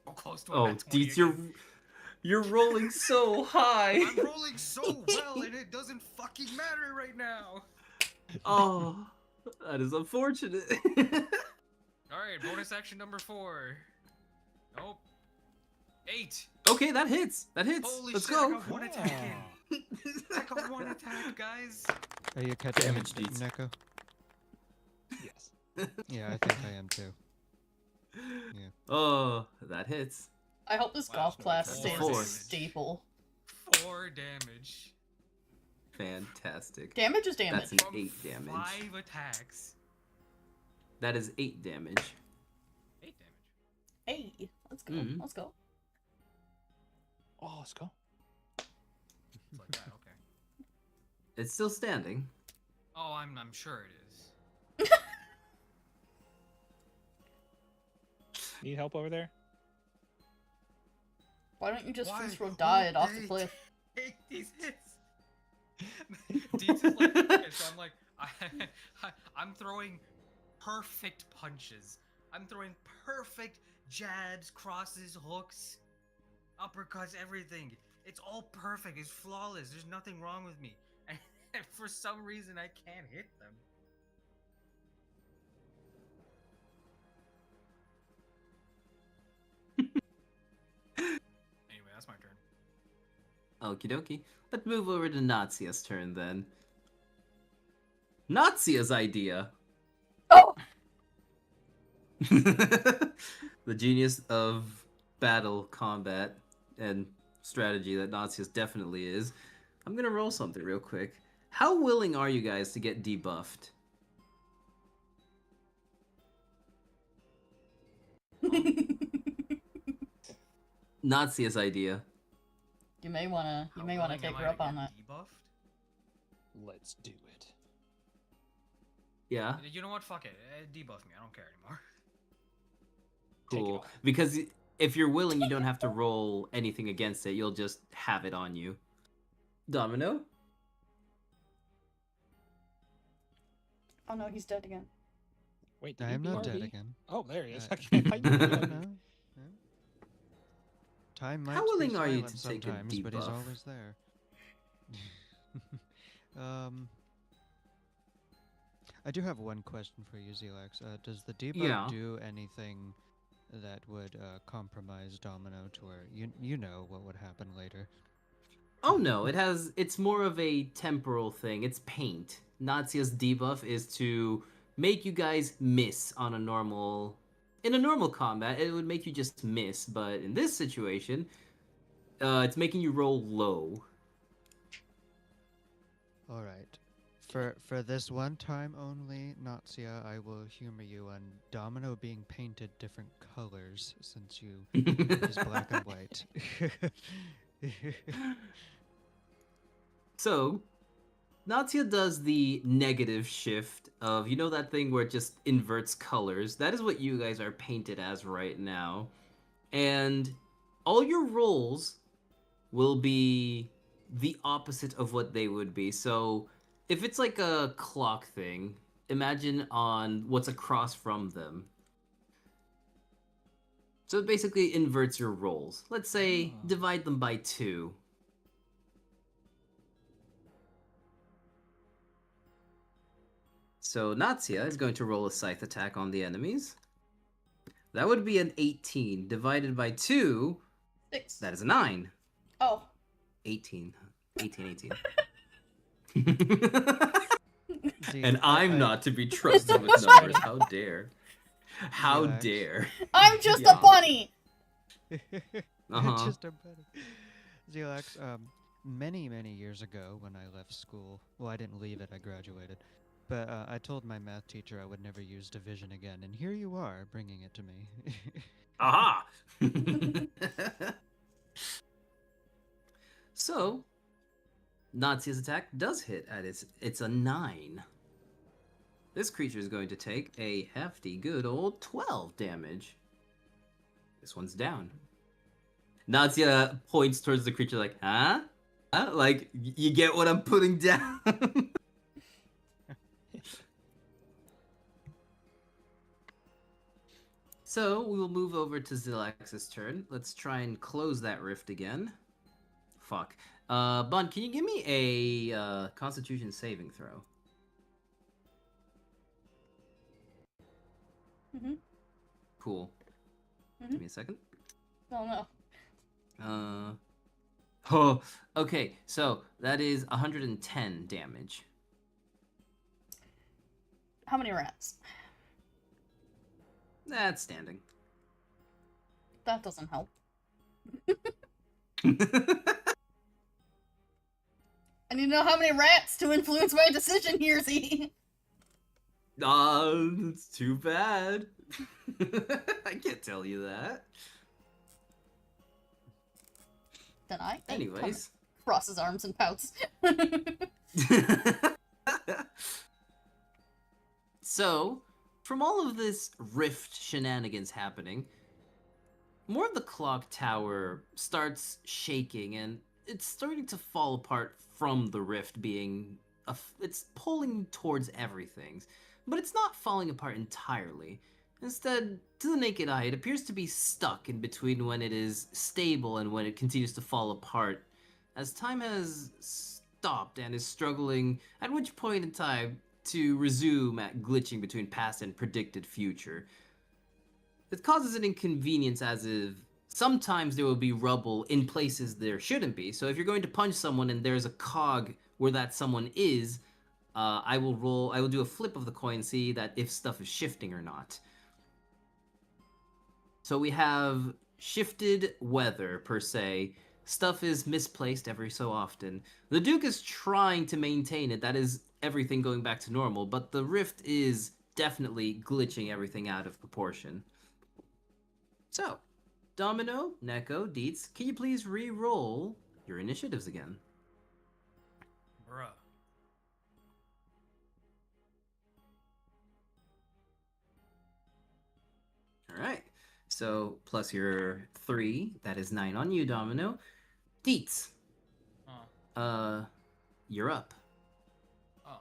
So close to a Oh, nat 20 Deets, again. you're rolling so high. I'm rolling so well, and it doesn't fucking matter right now. Oh, that is unfortunate. Alright, bonus action number 4. Nope. 8. Okay, that hits. That hits. Holy Let's shit, go. I got 1 attack in. I got 1 attack, guys. Are you catching Damage, it, Deets. Neko? Yes. Yeah, I think I am too. Yeah. Oh, that hits. I hope this Wow, golf class that's stays four. a staple. 4 damage. Fantastic. Damage is damage. That's an From 8 damage. 5 attacks. That is 8 damage. 8 damage. Hey, let's go. Mhm. Let's go. Oh, let's go. It's like that, okay. It's still standing. Oh, I'm sure it is. Need help over there? Why don't you just Why free throw won't die it off the they cliff? Take these hits. Deets is like, okay, so I'm like, I'm throwing perfect punches. I'm throwing perfect jabs, crosses, hooks, uppercuts, everything. It's all perfect. It's flawless. There's nothing wrong with me. And for some reason, I can't hit them. Anyway, that's my turn. Okie dokie. Let's move over to Natsia's turn then. Natsia's idea. Oh! The genius of battle, combat, and strategy that Natsia's definitely is. I'm gonna roll something real quick. How willing are you guys to get debuffed? Natsia's idea. You may wanna How take willing am her I up to on get that. Debuffed? Let's do it. Yeah, You know what? Fuck it. Debuff me. I don't care anymore. Take it cool. all. Because if you're willing, you don't have to roll anything against it. You'll just have it on you. Domino? Oh no, he's dead again. Wait, did I he am not dead BRB? again. Oh, there he is. Uh, Okay, I knew No, that. no. No. Time might How be willing are you silent to take a sometimes, but he's debuff? always there. I do have one question for you, Zelax. Does the debuff Yeah. do anything that would compromise Domino to where you know what would happen later? Oh no, it's more of a temporal thing. It's paint. Natsia's debuff is to make you guys miss on a normal combat. It would make you just miss, but in this situation, it's making you roll low. All right. For this one time only, Natsia, I will humor you on Domino being painted different colors since you is black and white. So, Natsia does the negative shift of, you know that thing where it just inverts colors? That is what you guys are painted as right now. And all your rolls will be the opposite of what they would be. So, if it's like a clock thing, imagine on what's across from them. So it basically inverts your rolls. Let's say Oh. divide them by 2. So Natsia is going to roll a scythe attack on the enemies. That would be an 18. Divided by 2, 6. that is a 9. Oh. 18. 18. See, And I'm I- not to be trusted with numbers. How dare. How Relax. dare. I'm just Yeah. a bunny! Uh-huh. Just a bit. Zelax, many years ago when I left school, well, I didn't leave it, I graduated, but I told my math teacher I would never use division again, and here you are, bringing it to me. Aha! So, Nazi's attack does hit at it's a 9. This creature is going to take a hefty good old 12 damage. This one's down. Nadia points towards the creature like, huh? Huh? Like, you get what I'm putting down? So, we will move over to Zilax's turn. Let's try and close that rift again. Fuck. Bun, can you give me a Constitution saving throw? Mm-hmm. Cool. Mhm. Give me a second. Oh no. Oh, okay. So that is 110 damage. How many rats? That's standing. That doesn't help. I need to know how many rats to influence my decision here, Z. It's too bad. I can't tell you that. Then I Anyways. cross his arms and pouts. So, from all of this rift shenanigans happening, more of the clock tower starts shaking and it's starting to fall apart from the rift being it's pulling towards everything, but it's not falling apart entirely. Instead, to the naked eye, it appears to be stuck in between when it is stable and when it continues to fall apart, as time has stopped and is struggling at which point in time to resume at glitching between past and predicted future. It causes an inconvenience as if sometimes there will be rubble in places there shouldn't be. So if you're going to punch someone and there's a cog where that someone is, I will do a flip of the coin, see that if stuff is shifting or not. So we have shifted weather, per se. Stuff is misplaced every so often. The Duke is trying to maintain it, that is everything going back to normal, but the rift is definitely glitching everything out of proportion. So, Domino, Neko, Dietz, can you please re-roll your initiatives again? Bruh. Alright, so plus your 3, that is 9 on you, Domino. Dietz, Oh. You're up. Oh.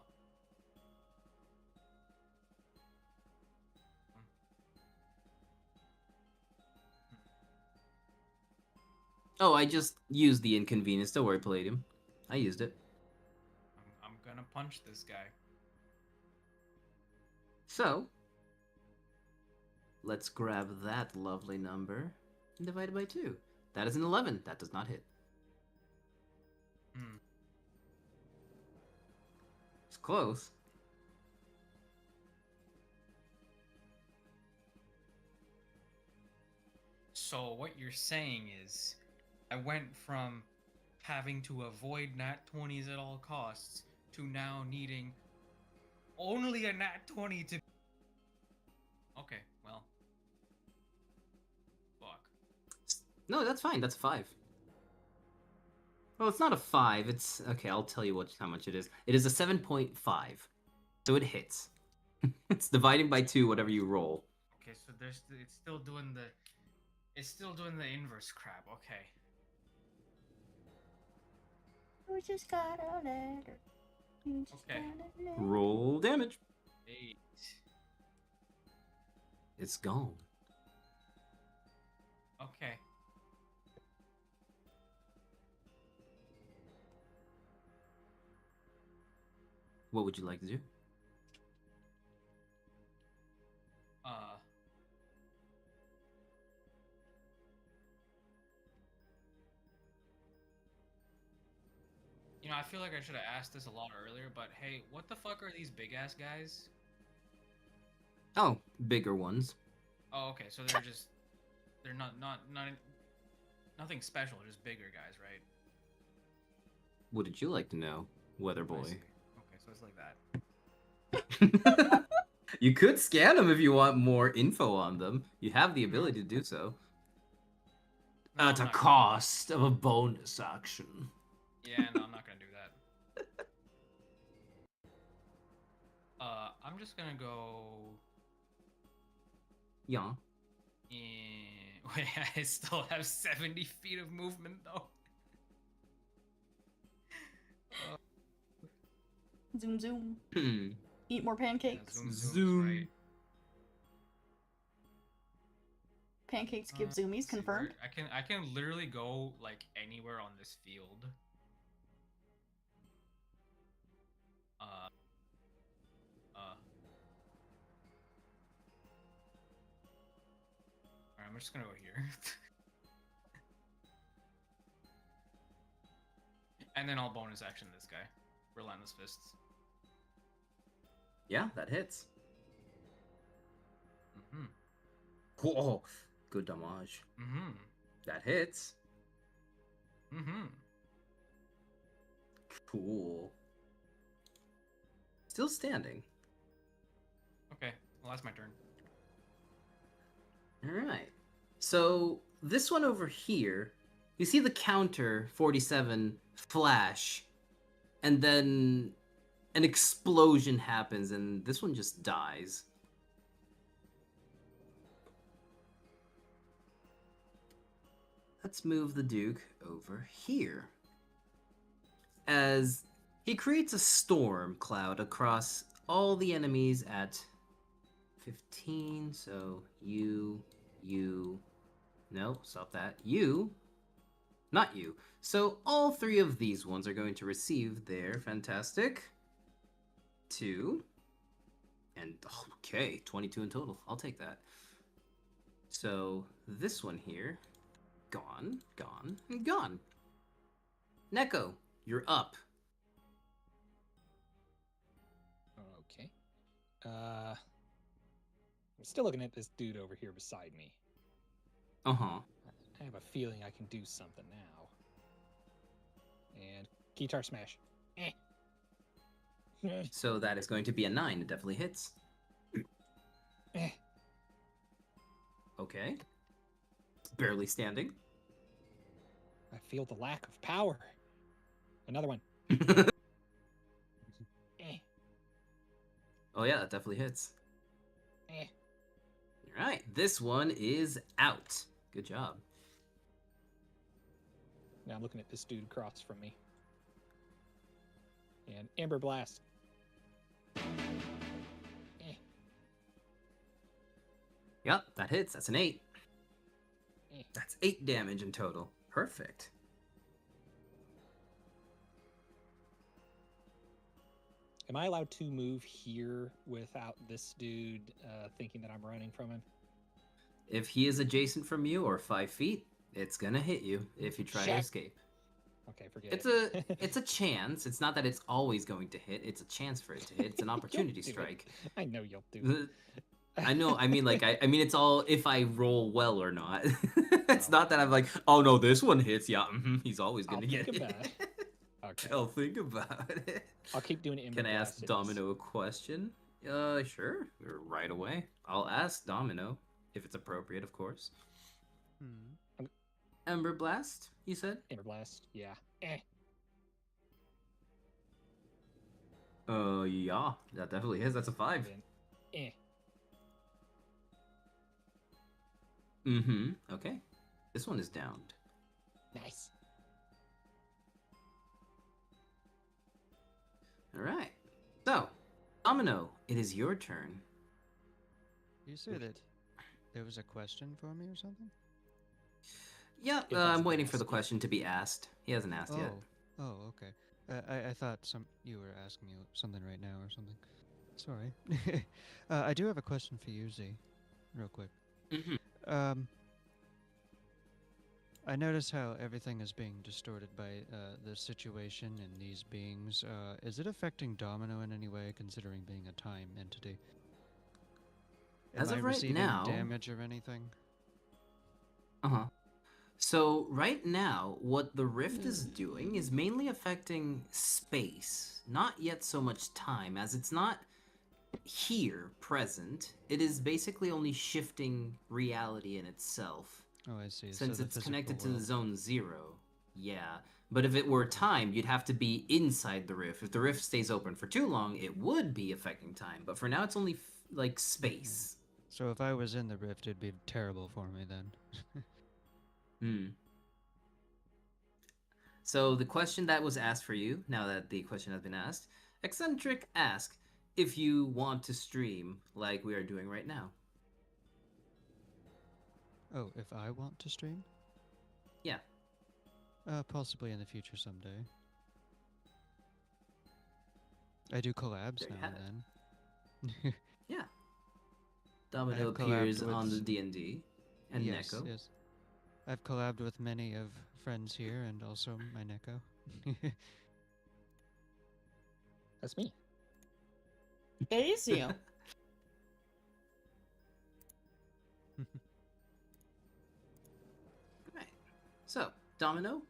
Oh, I just used the inconvenience. Don't worry, Palladium. I used it. I'm gonna punch this guy. So, let's grab that lovely number and divide it by 2. That is an 11. That does not hit. Hmm. It's close. So what you're saying is, I went from having to avoid nat 20s at all costs to now needing only a nat 20 to. Okay, well. Fuck. No, that's fine. That's a 5. Well, it's not a 5. It's... Okay, I'll tell you how much it is. It is a 7.5. So it hits. It's dividing by 2 whatever you roll. Okay, so it's still doing the. It's still doing the inverse crap. Okay. We just got a letter. You just Okay. got a letter. Roll damage. 8. It's gone. Okay. What would you like to do? You know, I feel like I should have asked this a lot earlier, but hey, what the fuck are these big ass guys? Oh, bigger ones. Oh, okay, so they're not nothing special, just bigger guys, right? What did you like to know, Weather I see. Boy? Okay, so it's like that. You could scan them if you want more info on them. You have the ability to do so. No, At I'm a not gonna- cost of a bonus action. Yeah, no, I'm not gonna do that. I'm just gonna go Yeah. in. Wait, I still have 70 feet of movement though. Zoom, zoom. Hmm. Eat more Yeah, pancakes. zoom, zoom, Zoom. right. Pancakes give Let's zoomies, see, where- confirmed. I can literally go like anywhere on this field. Alright, I'm just gonna go here. And then I'll bonus action this guy. Relentless Fists. Yeah, that hits. Mm-hmm. Whoa, good damage. Mm-hmm. That hits. Mm-hmm. Cool. Still standing. Okay, well that's my turn. Alright. So, this one over here, you see the counter 47 flash, and then an explosion happens, and this one just dies. Let's move the Duke over here. As he creates a storm cloud across all the enemies at 15, so you, no, stop that, you, not you. So all three of these ones are going to receive their fantastic 2, and okay, 22 in total, I'll take that. So this one here, gone, gone, and gone. Neko, you're up. Okay. I'm still looking at this dude over here beside me. Uh-huh. I have a feeling I can do something now. And guitar smash. Eh. So that is going to be a 9. It definitely hits. Eh. Okay. Barely standing. I feel the lack of power. Another one. Eh. Oh yeah, that definitely hits. Eh. Alright, this one is out. Good job. Now I'm looking at this dude across from me. And Amber Blast. Eh. Yep, that hits. That's an 8. Eh. That's 8 damage in total. Perfect. Am I allowed to move here without this dude thinking that I'm running from him? If he is adjacent from you or 5 feet, it's gonna hit you if you try to Shit. escape. Okay, forget It's it. it's a chance. It's not that it's always going to hit. It's a chance for it to hit. It's an opportunity You'll do it. strike. I know you'll do it. I know. I mean, like, I mean, it's all if I roll well or not. It's Oh. not that I'm like, oh no, this one hits. Yeah, he's always I'll gonna get think hit. about it. Okay. I'll think about it. I'll keep doing it. Can I ask Domino a question? Sure. Right away. I'll ask Domino if it's appropriate, of course. Hmm. Ember Blast, you said? Amber Blast. Yeah. Eh. Yeah, that definitely is. That's a 5. Then, eh. Mm-hmm. Okay. This one is downed. Nice. Alright. So, Domino, it is your turn. You say that there was a question for me or something? Yeah, It I'm hasn't waiting been for the asked yet. question to be asked. He hasn't asked yet. Oh, okay. I thought you were asking me something right now or something. Sorry. I do have a question for you, Z, real quick. Mm-hmm. I notice how everything is being distorted by the situation and these beings. Is it affecting Domino in any way, considering being a time entity? As Am I of right receiving now- damage or anything? Uh-huh. So, right now, what the rift is doing is mainly affecting space, not yet so much time, as it's not here, present. It is basically only shifting reality in itself. Oh, I see. Since so the it's physical connected to the world. zone 0. Yeah. But if it were time, you'd have to be inside the rift. If the rift stays open for too long, it would be affecting time. But for now, it's only, like, space. So if I was in the rift, it'd be terrible for me then. Hmm. So the question that was asked for you, now that the question has been asked, Eccentric asked if you want to stream like we are doing right now. Oh, if I want to stream? Yeah. Possibly in the future someday. I do collabs There you now have and it. then. Yeah. I Domino have appears collabed with on the D&D and yes, Neko. yes. I've collabed with many of friends here and also my Neko. That's me. It is you. Right. So, Domino,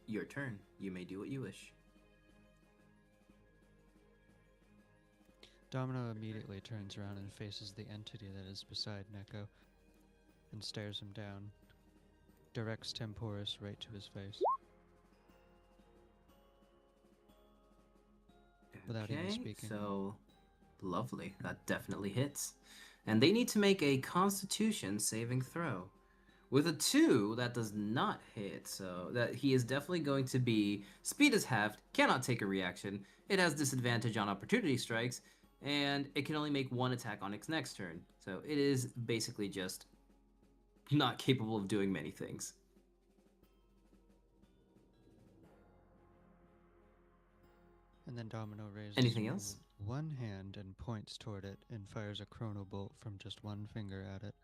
your turn. You may do what you wish. Domino immediately turns around and faces the entity that is beside Neko and stares him down. Directs Temporis right to his face. Without even speaking. So lovely. That definitely hits. And they need to make a Constitution saving throw. With a 2, that does not hit, so that he is definitely going to be speed is halved, cannot take a reaction, it has disadvantage on opportunity strikes, and it can only make one attack on its next turn. So it is basically just not capable of doing many things. And then Domino raises Anything else? one hand and points toward it and fires a chrono bolt from just one finger at it.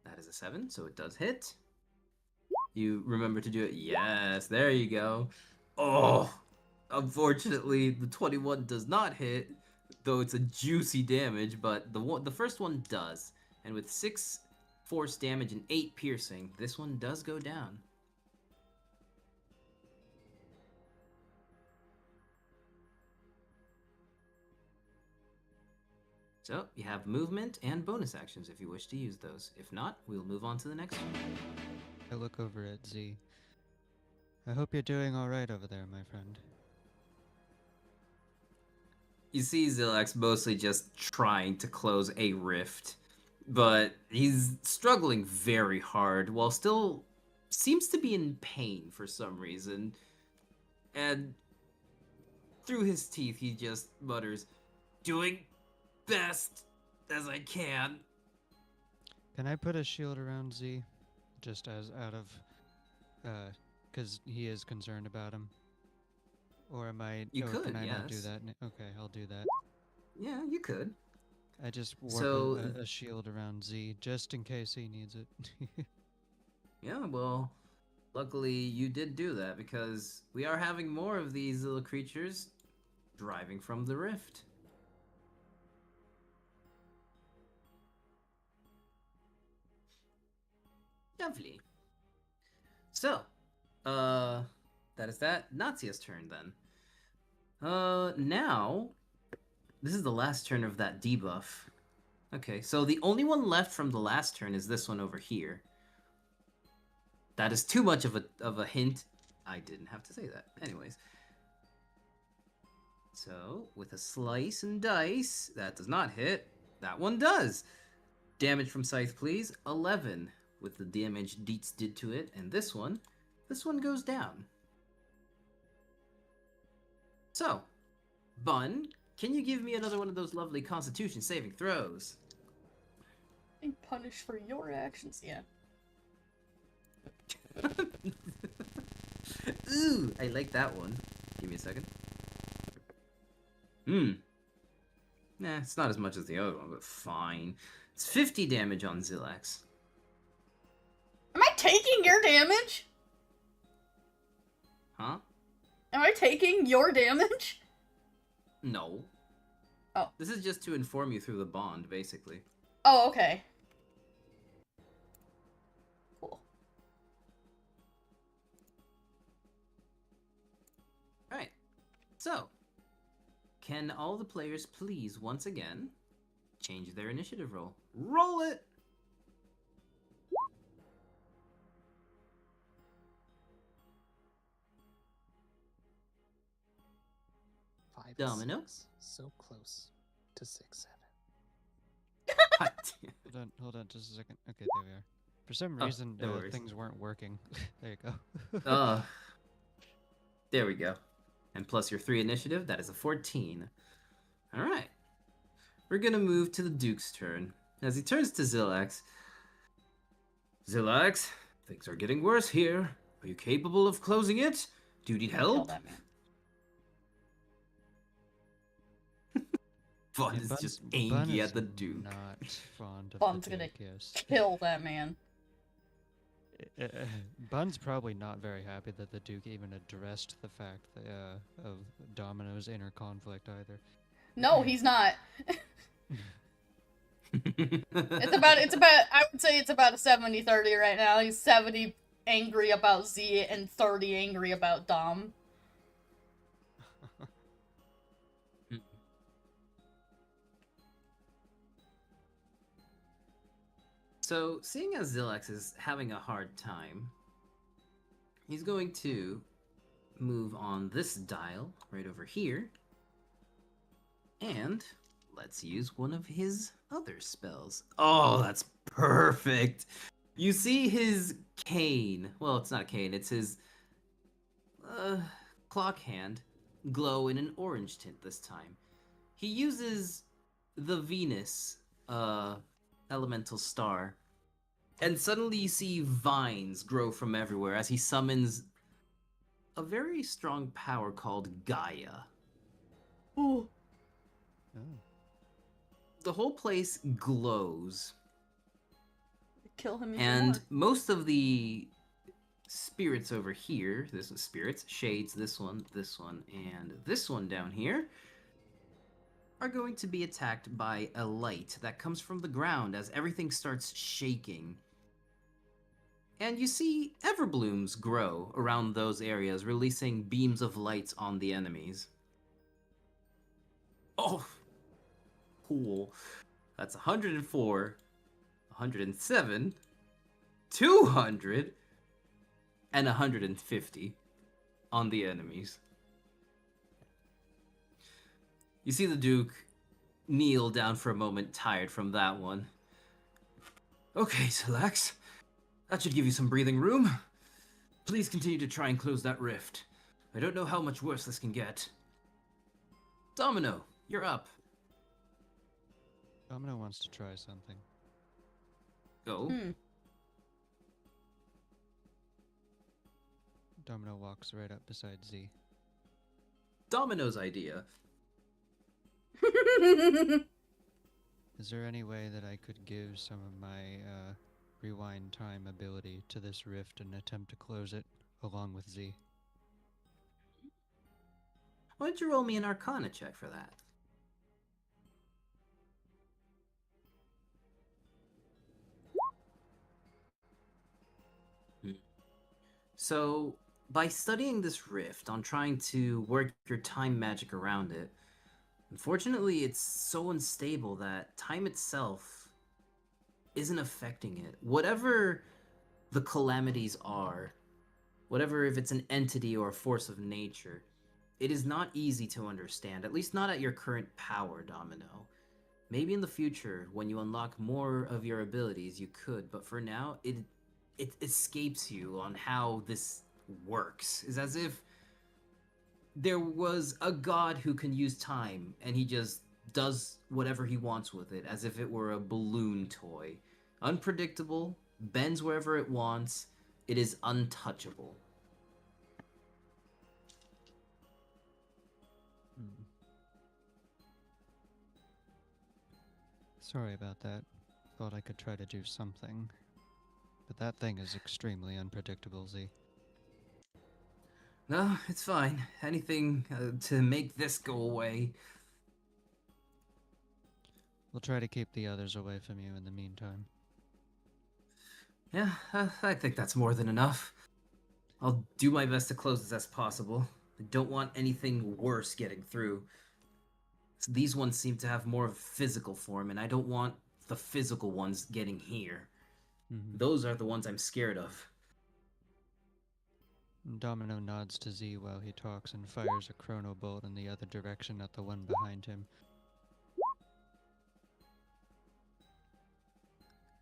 That is a 7, so it does hit. You remember to do it. Yes, there you go. Oh, unfortunately, the 21 does not hit, though it's a juicy damage, but the first one does. And with 6 force damage and 8 piercing, this one does go down. So, you have movement and bonus actions if you wish to use those. If not, we'll move on to the next one. I look over at Z. I hope you're doing alright over there, my friend. You see Zilax mostly just trying to close a rift, but he's struggling very hard while still seems to be in pain for some reason. And through his teeth, he just mutters, "Doing best as I can." Can I put a shield around Z? Just as out of, because he is concerned about him. Or am I? You or could, can I not do yes. that? Okay, I'll do that. Yeah, you could. I just warp So- a shield around Z just in case he needs it. Yeah, well, luckily you did do that because we are having more of these little creatures driving from the rift. Lovely. So, that is that. Nazia's turn then. Now, this is the last turn of that debuff. Okay, so the only one left from the last turn is this one over here. That is too much of a hint. I didn't have to say that. Anyways. So, with a slice and dice, that does not hit. That one does. Damage from Scythe, please. 11 with the damage Deets did to it. And this one goes down. So, Bun, can you give me another one of those lovely Constitution saving throws? Being punished for your actions, yeah. Ooh, I like that one. Give me a second. Nah, it's not as much as the other one, but fine. It's 50 damage on Zilax. Am I taking your damage? Huh? Am I taking your damage? No. Oh. This is just to inform you through the bond, basically. Oh, okay. Cool. Alright. So, can all the players please, once again, change their initiative roll? Roll it! Five, Domino? 6, so close to 6, 7. God damn. Hold on, just a second. Okay, there we are. For some Oh, reason, no worries. things weren't working. There you go. There we go. And plus your 3 initiative, that is a 14. Alright. We're gonna move to the Duke's turn. As he turns to Zillax. Zillax, things are getting worse here. Are you capable of closing it? Do you need Kill help? that man. Bun Yeah, is Bun's- just Bun angry is at the Duke. Not fond of Bun's the gonna Duke, yes. Kill that man. Bun's probably not very happy that the Duke even addressed the fact of Domino's inner conflict either. No, he's not. It's about I would say it's about a 70-30 right now. He's 70 angry about Z and 30 angry about Dom. So, seeing as Zillax is having a hard time, he's going to move on this dial right over here. And let's use one of his other spells. Oh, that's perfect! You see his cane. Well, it's not a cane, it's his clock hand glow in an orange tint this time. He uses the Venus elemental star, and suddenly you see vines grow from everywhere as he summons a very strong power called Gaia. Ooh. Oh. The whole place glows, Kill him even and more. most of the spirits over here, this is spirits, shades, this one, and this one down here, are going to be attacked by a light that comes from the ground as everything starts shaking. And you see everblooms grow around those areas, releasing beams of light on the enemies. Oh, cool. That's 104, 107, 200, and 150 on the enemies. You see the Duke kneel down for a moment, tired from that one. Okay, Zillax. That should give you some breathing room. Please continue to try and close that rift. I don't know how much worse this can get. Domino, you're up. Domino wants to try something. Go. Domino walks right up beside Z. Domino's idea. Is there any way that I could give some of my rewind time ability to this rift and attempt to close it along with Z? Why don't you roll me an Arcana check for that? So, by studying this rift, on trying to work your time magic around it, unfortunately it's so unstable that time itself isn't affecting it. Whatever the calamities are, whatever if it's an entity or a force of nature, it is not easy to understand, at least not at your current power, Domino. Maybe in the future, when you unlock more of your abilities, you could, but for now, it escapes you on how this works. It's as if there was a god who can use time, and he just does whatever he wants with it, as if it were a balloon toy. Unpredictable, bends wherever it wants, it is untouchable. Sorry about that. Thought I could try to do something. But that thing is extremely unpredictable, Z. No, it's fine. Anything to make this go away. We'll try to keep the others away from you in the meantime. Yeah, I think that's more than enough. I'll do my best to close this as possible. I don't want anything worse getting through. These ones seem to have more of physical form, and I don't want the physical ones getting here. Those are the ones I'm scared of. Domino nods to Z while he talks and fires a chrono bolt in the other direction at the one behind him.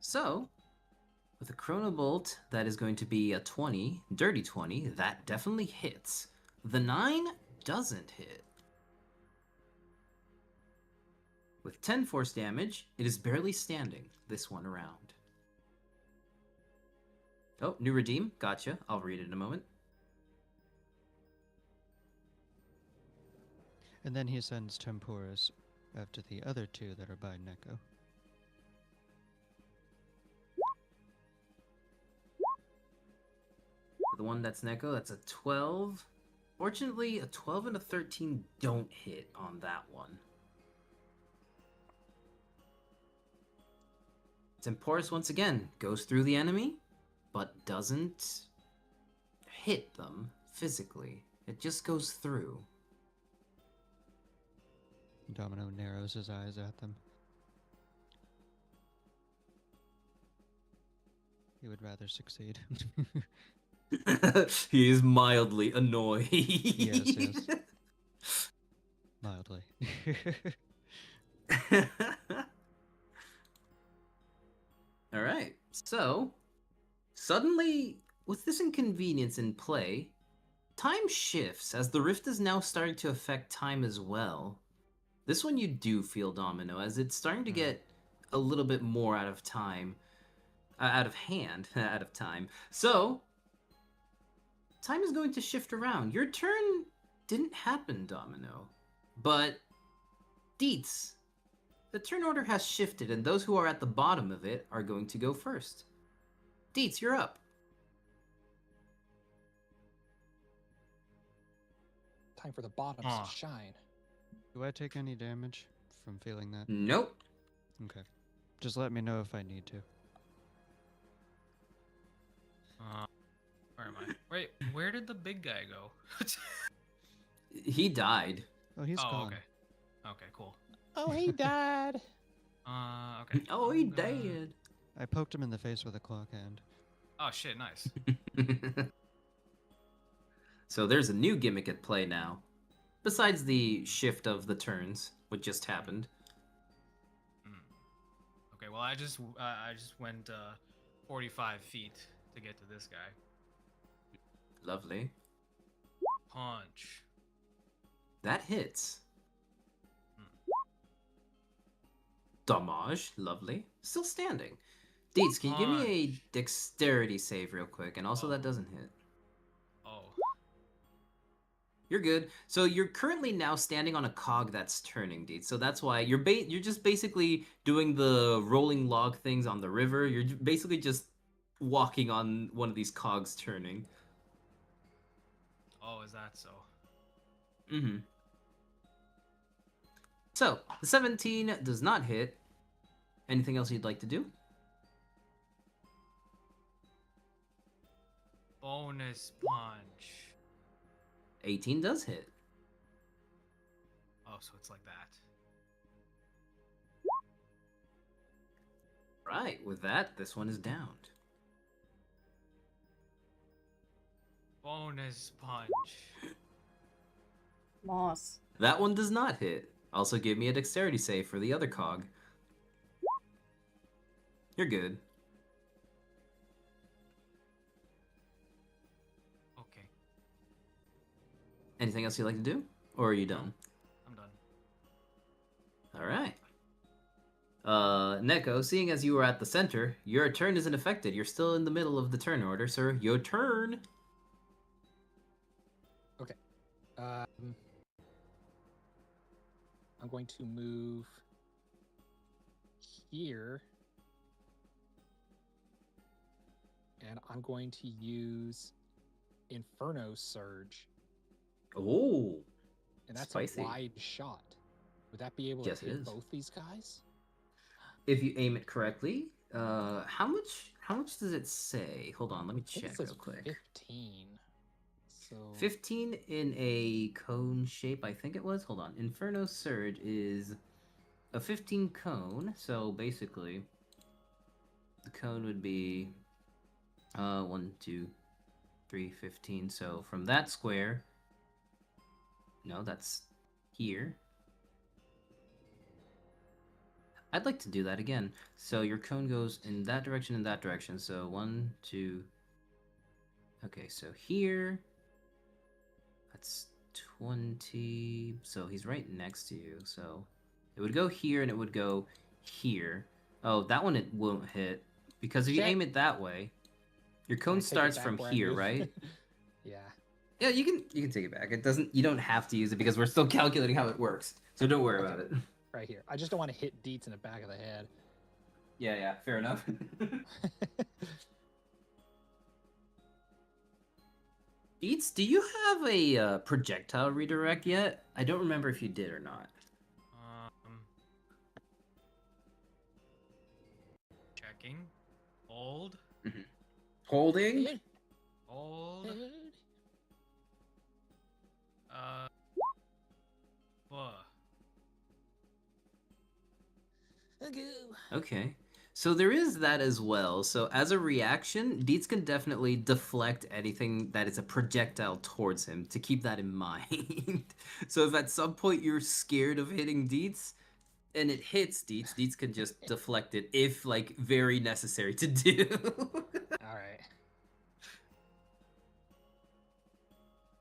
So, with a Chronobolt, that is going to be a 20, dirty 20. That definitely hits. The 9 doesn't hit. With 10 force damage, it is barely standing this one around. Oh, new redeem. Gotcha. I'll read it in a moment. And then he sends Temporis after the other two that are by Neko. For the one that's Neko, that's a 12. Fortunately, a 12 and a 13 don't hit on that one. Temporis once again goes through the enemy, but doesn't hit them physically. It just goes through. Domino narrows his eyes at them. He would rather succeed. He is mildly annoyed. Yes. Mildly. Alright, so suddenly, with this inconvenience in play, time shifts as the rift is now starting to affect time as well. This one you do feel, Domino, as it's starting to get a little bit more out of time. Out of hand, out of time. So, time is going to shift around. Your turn didn't happen, Domino. But, Deets, the turn order has shifted, and those who are at the bottom of it are going to go first. Deets, you're up. Time for the bottoms to shine. Do I take any damage from feeling that? Nope. Okay. Just let me know if I need to. Where am I? Wait, where did the big guy go? He died. Oh, he's gone. okay. Okay, cool. Oh, he died. Okay. Oh, he I'm gonna- died. I poked him in the face with a clock hand. Oh shit, nice. So there's a new gimmick at play now. Besides the shift of the turns, what just happened. Okay, well I just went 45 feet to get to this guy. Lovely. Punch. That hits. Damage. Lovely. Still standing. Deets, can you give me a Punch. dexterity save real quick? And also that doesn't hit. Oh. You're good. So you're currently now standing on a cog that's turning, Deets. So that's why you're just basically doing the rolling log things on the river. You're basically just walking on one of these cogs turning. Oh, is that so? Mm-hmm. So, the 17 does not hit. Anything else you'd like to do? Bonus punch. 18 does hit. Oh, so it's like that. Right, with that, this one is downed. Bonus punch. Moss. That one does not hit. Also give me a dexterity save for the other cog. You're good. Okay, Anything else you'd like to do? Or are you done? I'm done. Alright. Neko, seeing as you were at the center, your turn isn't affected. You're still in the middle of the turn order, sir. Your turn! I'm going to move here. And I'm going to use Inferno Surge. Oh! And that's Spicy. a wide shot. Would that be able Yes, to it hit is. both these guys? If you aim it correctly, how much does it say? Hold on, let me I think check it says real quick. 15. So 15 in a cone shape, I think it was. Hold on. Inferno Surge is a 15 cone, so basically the cone would be 1, 2, 3, 15. So from that square, no, that's here. I'd like to do that again. So your cone goes in that direction and that direction. So 1, 2. Okay, so here. That's 20. So he's right next to you. So it would go here and it would go here. Oh, that one it won't hit. Because if you Shit. aim it that way, your Can I cone take it starts back from where I here, moved? right? Yeah. Yeah, you can take it back. It doesn't. You don't have to use it because we're still calculating how it works. So don't worry Okay. about it. Right here. I just don't want to hit Deets in the back of the head. Yeah, fair enough. Eats, do you have a projectile redirect yet? I don't remember if you did or not. Checking. Hold. Holding. Hold. Okay. So there is that as well. So as a reaction, Deets can definitely deflect anything that is a projectile towards him to keep that in mind. So if at some point you're scared of hitting Deets and it hits Deets, Deets can just deflect it if like very necessary to do. All right.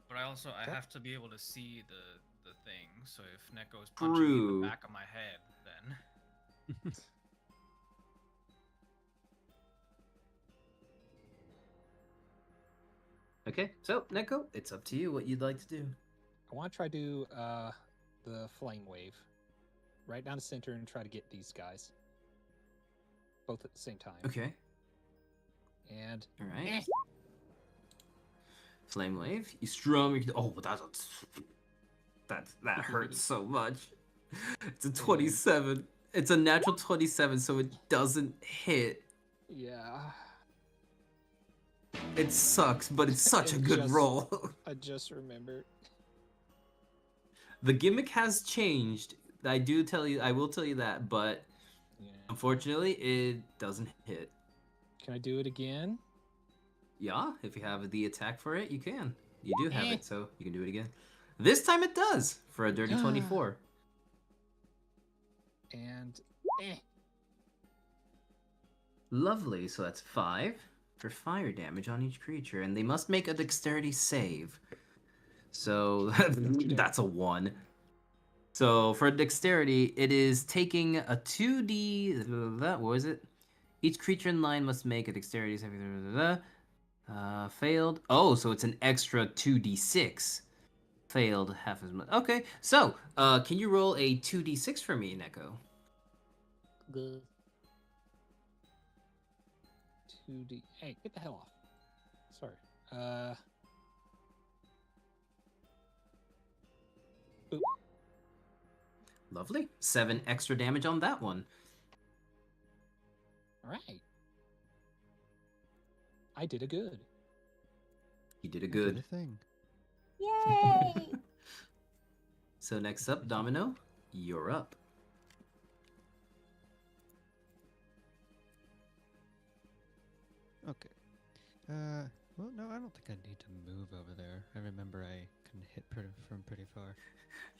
But I Okay. have to be able to see the thing. So if Neko is punching me in True. the back of my head, then Okay, so Neko, it's up to you what you'd like to do. I want to try to the flame wave right down the center and try to get these guys both at the same time. Okay. And All right. Flame wave. You strum. Oh, that hurts so much. It's a 27. It's a natural 27, so it doesn't hit. yeah, It sucks, but it's such a good roll. I just remembered. The gimmick has changed. I will tell you that, but Yeah. unfortunately, it doesn't hit. Can I do it again? Yeah, if you have the attack for it, you can. You do have it, so you can do it again. This time it does, for a dirty 24. And Lovely, so that's 5 for fire damage on each creature, and they must make a dexterity save. So that's a 1. So for dexterity, it is taking a 2d. What was it? Each creature in line must make a dexterity save. Failed. Oh, so it's an extra 2d6. Failed half as much. Okay, so can you roll a 2d6 for me, Neko? Good. 2D. Hey, get the hell off. Sorry. Boop. Lovely. 7 extra damage on that one. All right. I did a good. You did a I did good. a thing. Yay! So next up, Domino, you're up. Okay. Well, no, I don't think I need to move over there. I remember I can hit from pretty far.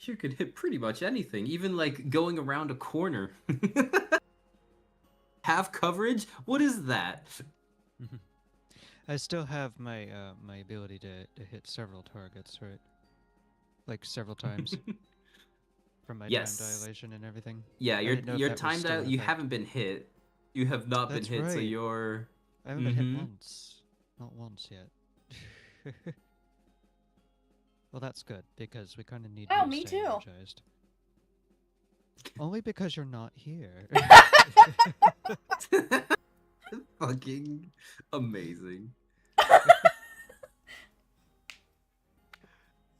You could hit pretty much anything, even like going around a corner. Half coverage? What is that? I still have my my ability to hit several targets, right? Like several times from my Yes. time dilation and everything. Yeah, I your didn't know if your that was time still in dial. You effect. haven't been hit. You have not That's been hit, so right. you're. I haven't been hit Mhm. once. Not once yet. Well, that's good because we kind of need Oh, you me to stay too. energized. Only because you're not here. Fucking amazing.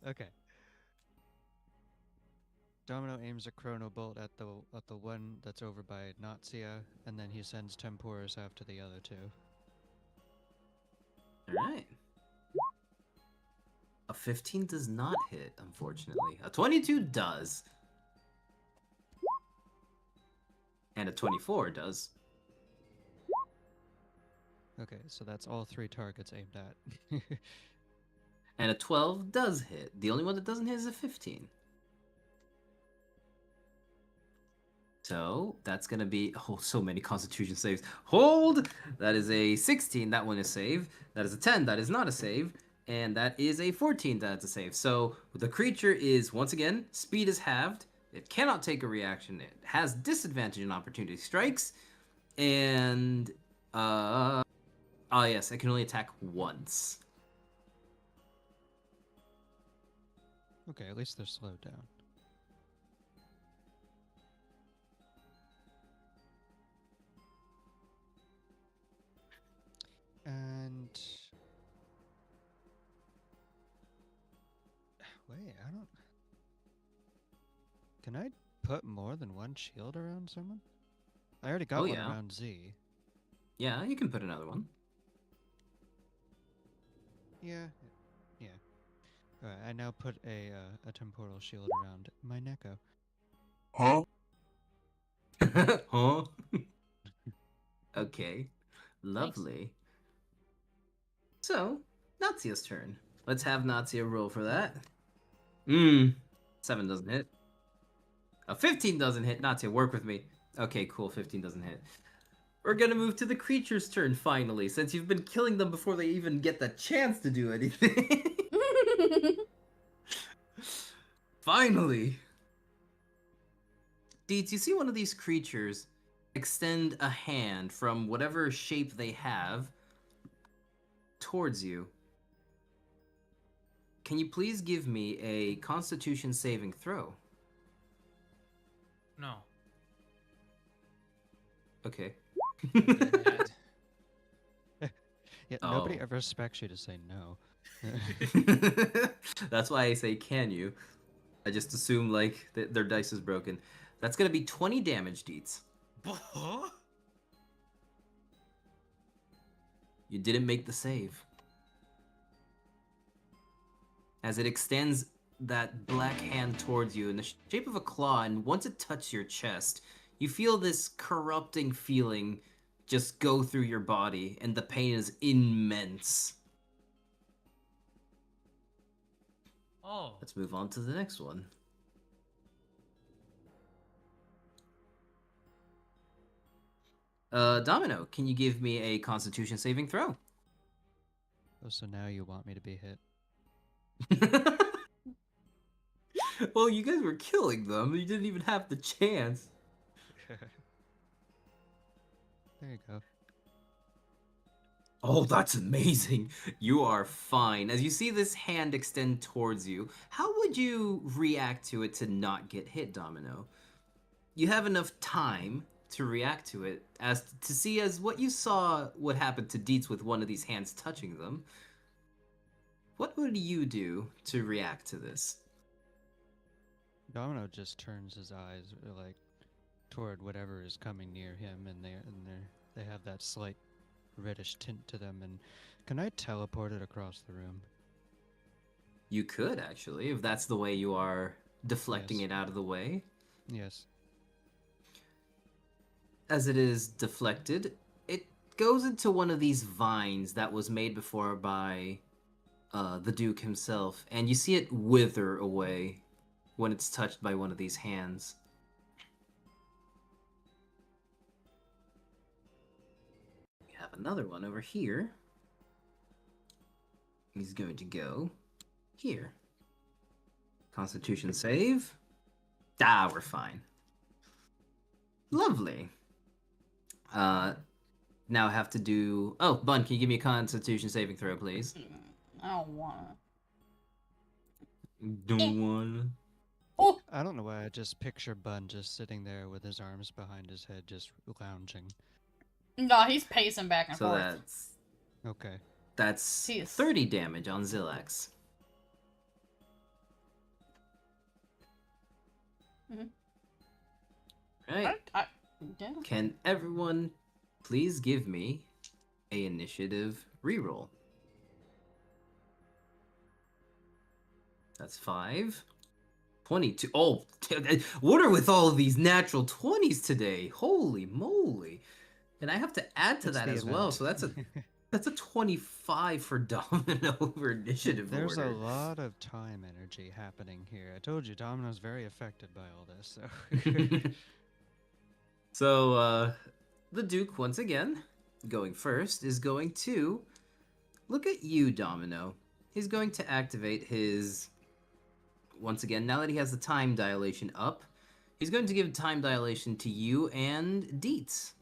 Okay. Domino aims a chrono bolt at the one that's over by Natsia, and then he sends Temporis after the other two. Alright. A 15 does not hit, unfortunately. A 22 does. And a 24 does. Okay, so that's all 3 targets aimed at. And a 12 does hit. The only one that doesn't hit is a 15. So that's gonna be so many Constitution saves. Hold. That is a 16. That one is save. That is a 10. That is not a save. And that is a 14. That's a save. So the creature is once again speed is halved. It cannot take a reaction. It has disadvantage on opportunity strikes. And oh yes, it can only attack once. Okay, at least they're slowed down. And wait, I don't. Can I put more than one shield around someone? I already got Oh, one yeah. around Z. Yeah, you can put another one. Yeah, yeah. Alright, I now put a temporal shield around my Neko. Huh? Okay. Lovely. So, Nazia's turn. Let's have Nazia roll for that. 7 doesn't hit. A 15 doesn't hit. Nazia, work with me. Okay, cool. 15 doesn't hit. We're gonna move to the creature's turn finally, since you've been killing them before they even get the chance to do anything. Finally! Deeds, you see one of these creatures extend a hand from whatever shape they have towards you. Can you please give me a Constitution saving throw? No. Okay. Yeah, nobody Oh. ever expects you to say no. That's why I say, can you? I just assume, like, their dice is broken. That's gonna be 20 damage, Deets. You didn't make the save. As it extends that black hand towards you in the shape of a claw, and once it touches your chest, you feel this corrupting feeling just go through your body, and the pain is immense. Oh. Let's move on to the next one. Domino, can you give me a Constitution saving throw? Oh, so now you want me to be hit? Well, you guys were killing them. You didn't even have the chance. There you go. Oh, that's amazing. You are fine. As you see this hand extend towards you, how would you react to it to not get hit, Domino? You have enough time to react to it as to see as what you saw what happened to Dietz with one of these hands touching them. What would you do to react to this? Domino just turns his eyes like toward whatever is coming near him, and they have that slight reddish tint to them. And can I teleport it across the room? You could actually, if that's the way you are deflecting Yes. it out of the way. Yes. As it is deflected, it goes into one of these vines that was made before by the Duke himself, and you see it wither away when it's touched by one of these hands. We have another one over here. He's going to go here. Constitution save. Ah, we're fine. Lovely. Now I have to do... Oh, Bun, can you give me a Constitution saving throw, please? I don't wanna. Don't wanna. Oh! I don't know why I just picture Bun just sitting there with his arms behind his head, just lounging. No, he's pacing back and So forth. Okay. that's Jeez. 30 damage on Zillax. Mhm. Right. Yeah. Can everyone please give me a initiative reroll? That's 5. 22. Oh, what are with all of these natural 20s today? Holy moly. And I have to add to It's that the as well, event. so that's a 25 for Domino over initiative There's order. a lot of time energy happening here. I told you, Domino's very affected by all this. So So, the Duke, once again, going first, is going to look at you, Domino. He's going to activate his... Once again, now that he has the time dilation up, he's going to give time dilation to you and Dietz.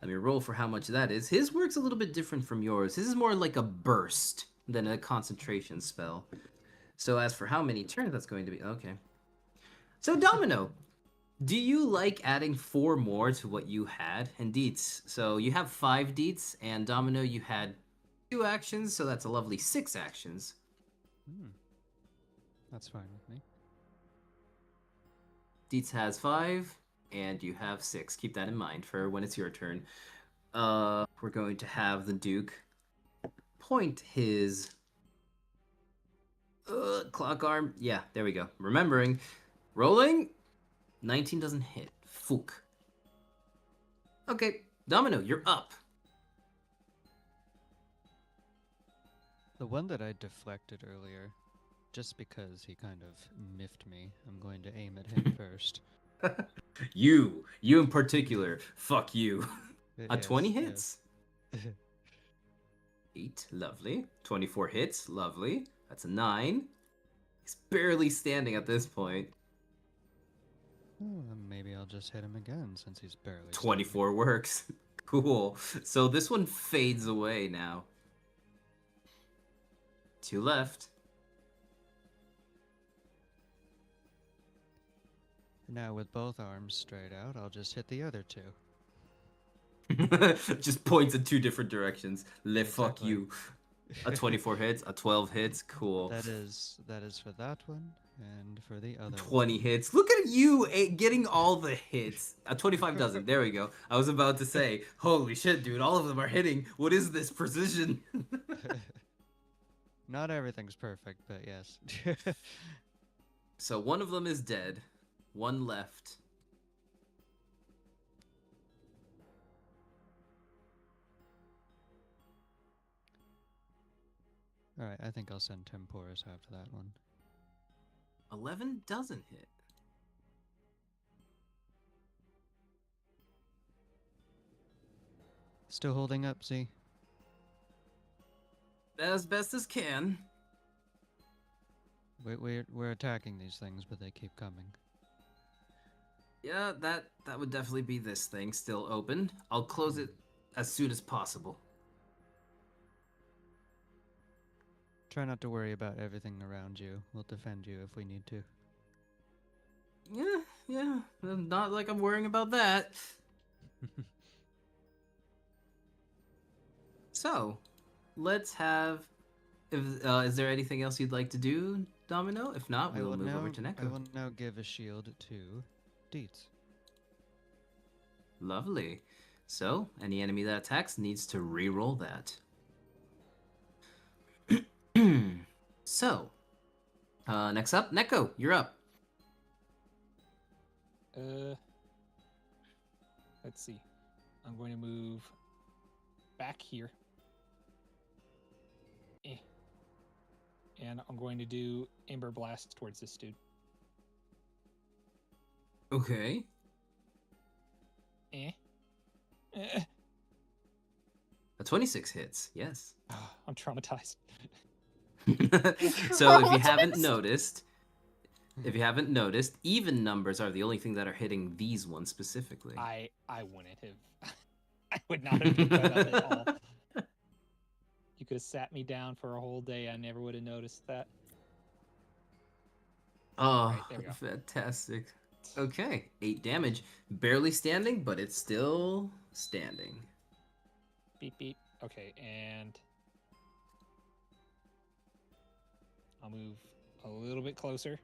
Let me roll for how much that is. His works a little bit different from yours. His is more like a burst than a concentration spell. So as for how many turns that's going to be... Okay. So, Domino, do you like adding 4 more to what you had? And Dietz, so you have 5 Dietz, and Domino, you had 2 actions, so that's a lovely 6 actions. That's fine with me. Dietz has 5, and you have 6. Keep that in mind for when it's your turn. We're going to have the Duke point his clock arm. Yeah, there we go. Remembering. Rolling. 19 doesn't hit. Fook. Okay, Domino, you're up. The one that I deflected earlier, just because he kind of miffed me, I'm going to aim at him first. You in particular. Fuck you. A Yes, 20 yes. hits. 8, lovely. 24 hits, lovely. That's a 9. He's barely standing at this point. Oh, maybe I'll just hit him again since he's barely 24 works. Cool. So this one fades away now. 2 left. Now with both arms straight out, I'll just hit the other 2. Just points in 2 different directions. Fuck Exactly. you. A 24 hits, a 12 hits. Cool. That is for that one and for the other 20 one. hits. Look at you getting all the hits. A 25 doesn't. There we go. I was about to say, holy shit, dude, all of them are hitting. What is this precision? Not everything's perfect, but yes. So one of them is dead. 1 left. Alright, I think I'll send Temporis after that one. 11 doesn't hit. Still holding up, Z? As best as can. We're attacking these things, but they keep coming. Yeah, that would definitely be this thing still open. I'll close it as soon as possible. Try not to worry about everything around you. We'll defend you if we need to. Yeah. Not like I'm worrying about that. So, let's have... is there anything else you'd like to do, Domino? If not, I we'll will move over now- to Neko. I will now give a shield to Dietz. Lovely. So, any enemy that attacks needs to re-roll that. So, next up, Neko, you're up. Let's see. I'm going to move back here. And I'm going to do Ember Blast towards this dude. Okay. A 26 hits, yes. I'm traumatized. So if you haven't noticed, even numbers are the only thing that are hitting these ones specifically. I wouldn't have. I would not have picked that up at all. You could have sat me down for a whole day. I never would have noticed that. Oh, Right, there we go. fantastic. Okay, 8 damage. Barely standing, but it's still standing. Beep beep. Okay, and I'll move a little bit closer.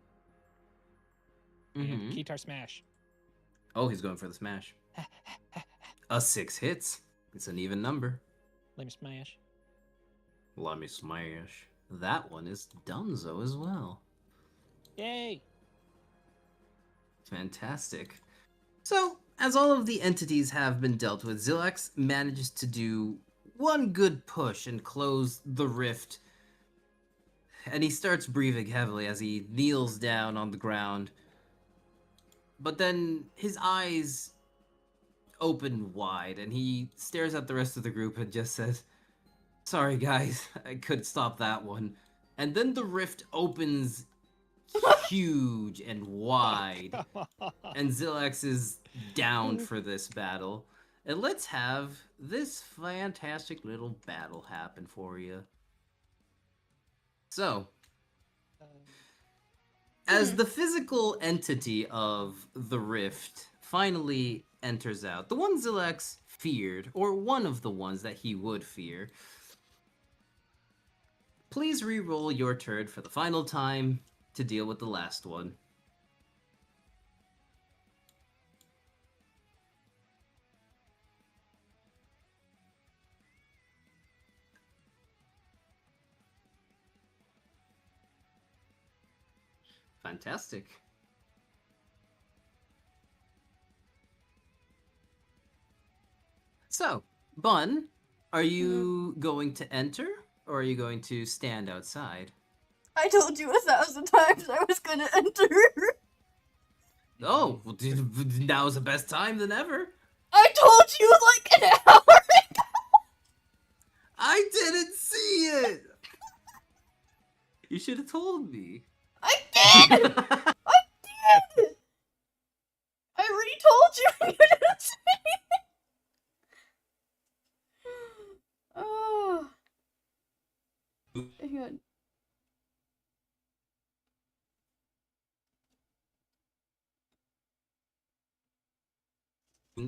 And Mhm. Keytar Smash. Oh, he's going for the smash. A 6 hits. It's an even number. Let me smash. Let me smash. That one is Dunzo as well. Yay! Fantastic. So, as all of the entities have been dealt with, Zilax manages to do one good push and close the rift. And he starts breathing heavily as he kneels down on the ground. But then his eyes open wide, and he stares at the rest of the group and just says, "Sorry, guys, I couldn't stop that one." And then the rift opens huge and wide, and Zillax is down for this battle. And let's have this fantastic little battle happen for you. So, as the physical entity of the rift finally enters out, the one Zillax feared, or one of the ones that he would fear, please re-roll your turn for the final time to deal with the last one. Fantastic. So, Bun, are you going to enter, or are you going to stand outside? I told you 1,000 times I was gonna enter. Oh, well, now is the best time than ever. I told you like an hour ago. I didn't see it. You should have told me. I did. I did. I already told you and you didn't say it. Oh. Hang on.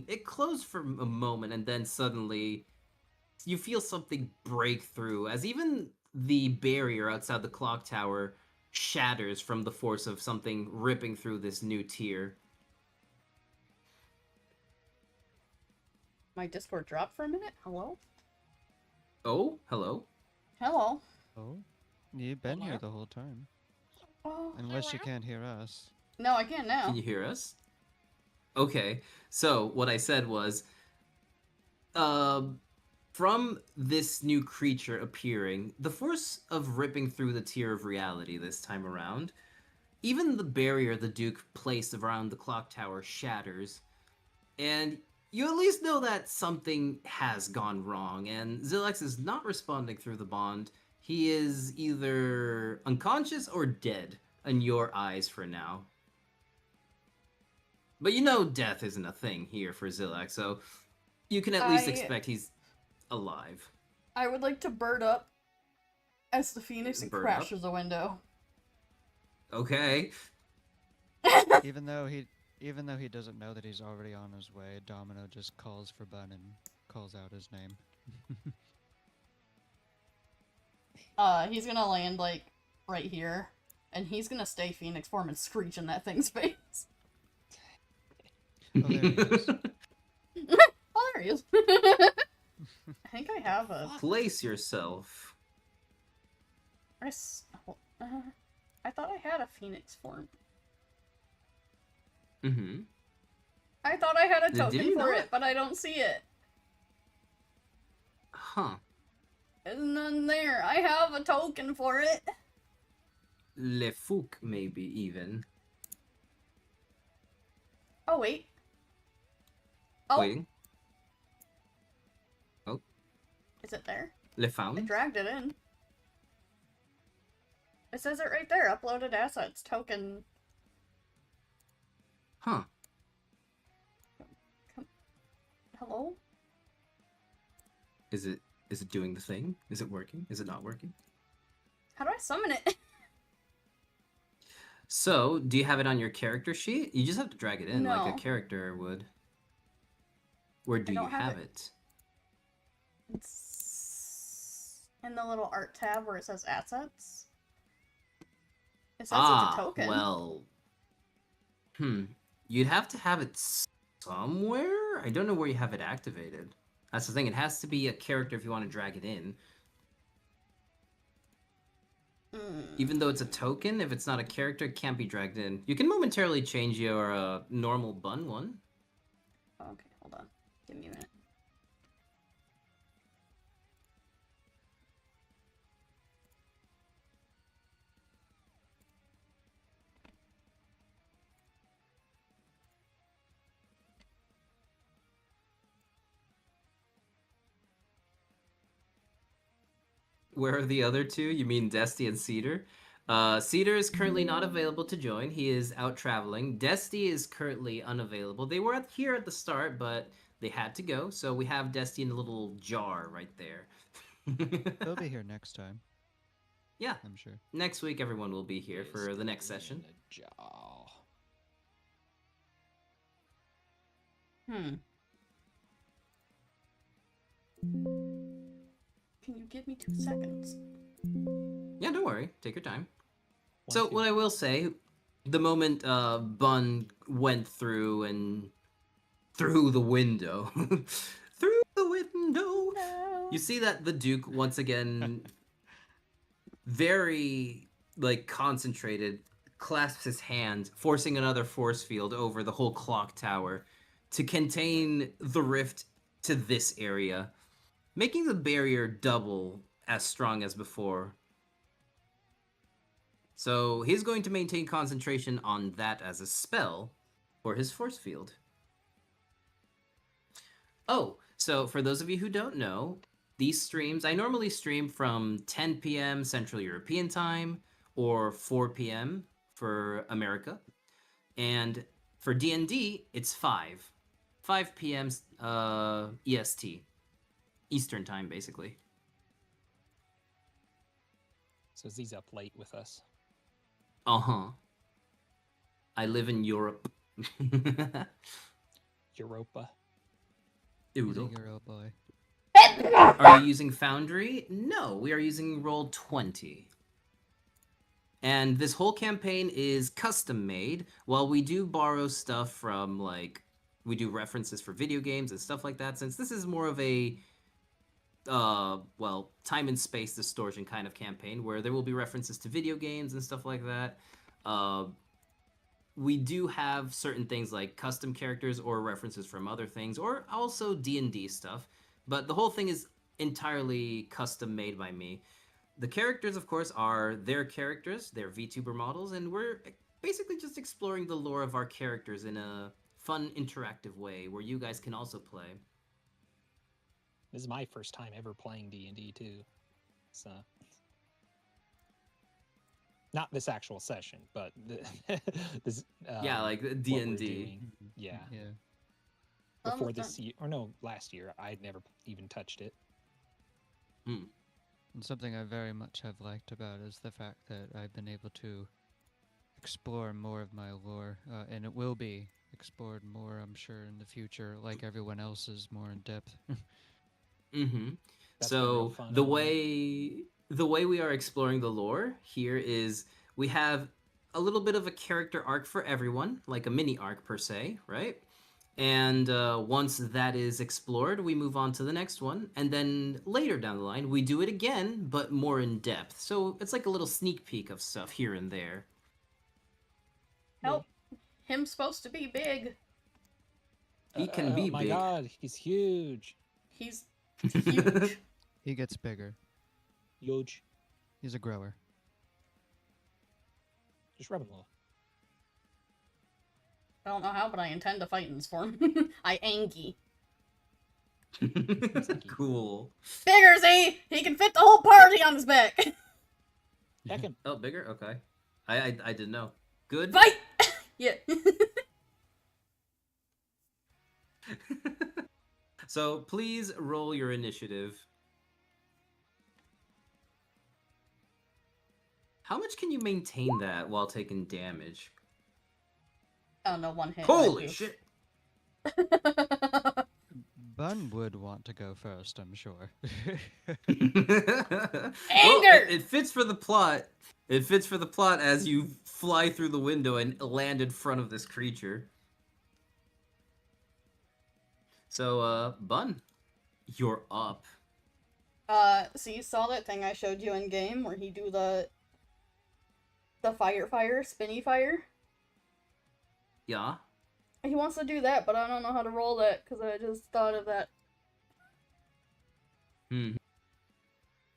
It closed for a moment, and then suddenly you feel something break through as even the barrier outside the clock tower shatters from the force of something ripping through this new tier. My Discord dropped for a minute? Hello? Oh, hello. Hello? Oh, you've been here the whole time. Oh. Unless you can't hear us. No, I can't now. Can you hear us? Okay, so what I said was, from this new creature appearing, the force of ripping through the tier of reality this time around, even the barrier the Duke placed around the clock tower shatters, and you at least know that something has gone wrong, and Zillax is not responding through the bond. He is either unconscious or dead in your eyes for now. But you know death isn't a thing here for Zillax, so you can at least expect he's alive. I would like to bird up as the Phoenix and Bird crashes the window. Okay. Even though he doesn't know that he's already on his way, Domino just calls for Bun and calls out his name. He's gonna land, like, right here. And he's gonna stay Phoenix form and screech in that thing's face. Oh, there he is. Oh, there he is. I think I have a... Place yourself. I thought I had a Phoenix form. Mm-hmm. I thought I had a Did token you for not? it, but I don't see it. Huh. And then there, I have a token for it. Le Fouque, maybe, even. Oh, wait. Oh, Waiting. is it there? Le I Faune? dragged it in. It says it right there. Uploaded assets. Token. Huh. Hello? Is it doing the thing? Is it working? Is it not working? How do I summon it? So, do you have it on your character sheet? You just have to drag it in like No. a character would. Where do you don't have have it? It's in the little art tab where it says assets. It says it's a token. Well. You'd have to have it somewhere? I don't know where you have it activated. That's the thing, it has to be a character if you want to drag it in. Even though it's a token, if it's not a character, it can't be dragged in. You can momentarily change your normal bun one. Okay, hold on. Give me a minute. Where are the other two? You mean Dusty and Cedar? Cedar is currently not available to join. He is out traveling. Dusty is currently unavailable. They were here at the start, but they had to go. So we have Dusty in a little jar right there. They'll be here next time, Yeah. I'm sure. Next week, everyone will be here Is for the next in session. the jaw. Hmm. Can you give me 2 seconds? Yeah, don't worry. Take your time. One, So two. what I will say, the moment Bun went through and through the window, through the window, No. you see that the Duke once again, very like concentrated, clasps his hand, forcing another force field over the whole clock tower to contain the rift to this area, making the barrier double as strong as before. So he's going to maintain concentration on that as a spell for his force field. Oh, so for those of you who don't know, these streams, I normally stream from 10 p.m. Central European Time or 4 p.m. for America. And for DnD, it's 5 p.m. EST, Eastern Time, basically. So Z's up late with us. Uh-huh. I live in Europe. Europa. He's a Europe. Euro boy. Are you using Foundry? No, we are using Roll20. And this whole campaign is custom made. While we do borrow stuff from, like, we do references for video games and stuff like that, since this is more of a, well, time and space distortion kind of campaign, where there will be references to video games and stuff like that. We do have certain things like custom characters or references from other things, or also D&D stuff. But the whole thing is entirely custom made by me. The characters, of course, are their characters, they're VTuber models, and we're basically just exploring the lore of our characters in a fun, interactive way where you guys can also play. This is my first time ever playing D&D too. So not this actual session, but this. Yeah, like what we're D&D. doing. Yeah. Yeah. Before Almost this done. year, or no, last year, I'd never even touched it. And something I very much have liked about is the fact that I've been able to explore more of my lore, and it will be explored more, I'm sure, in the future, like everyone else's, more in depth. Mm-hmm. That's been real So fun, the I think. way we are exploring the lore here is we have a little bit of a character arc for everyone, like a mini arc per se, right? And once that is explored, we move on to the next one, and then later down the line, we do it again, but more in depth. So it's like a little sneak peek of stuff here and there. Help. Him's supposed to be big. He can be Oh my big. god, he's huge. He's huge. He gets bigger. Huge. He's a grower. Just rub him a little. I don't know how, but I intend to fight in this form. I Angie. Cool. Bigger, Z! He can fit the whole party on his back! Heck him. Oh, bigger? Okay. I didn't know. Good. Fight! Yeah. So please roll your initiative. How much can you maintain that while taking damage? Oh no, one hit. Holy I do. shit! Bun would want to go first, I'm sure. Well, Anger! it fits for the plot. It fits for the plot as you fly through the window and land in front of this creature. So, Bun, you're up. So you saw that thing I showed you in game where he do the fire, spinny fire? Yeah. He wants to do that, but I don't know how to roll that because I just thought of that.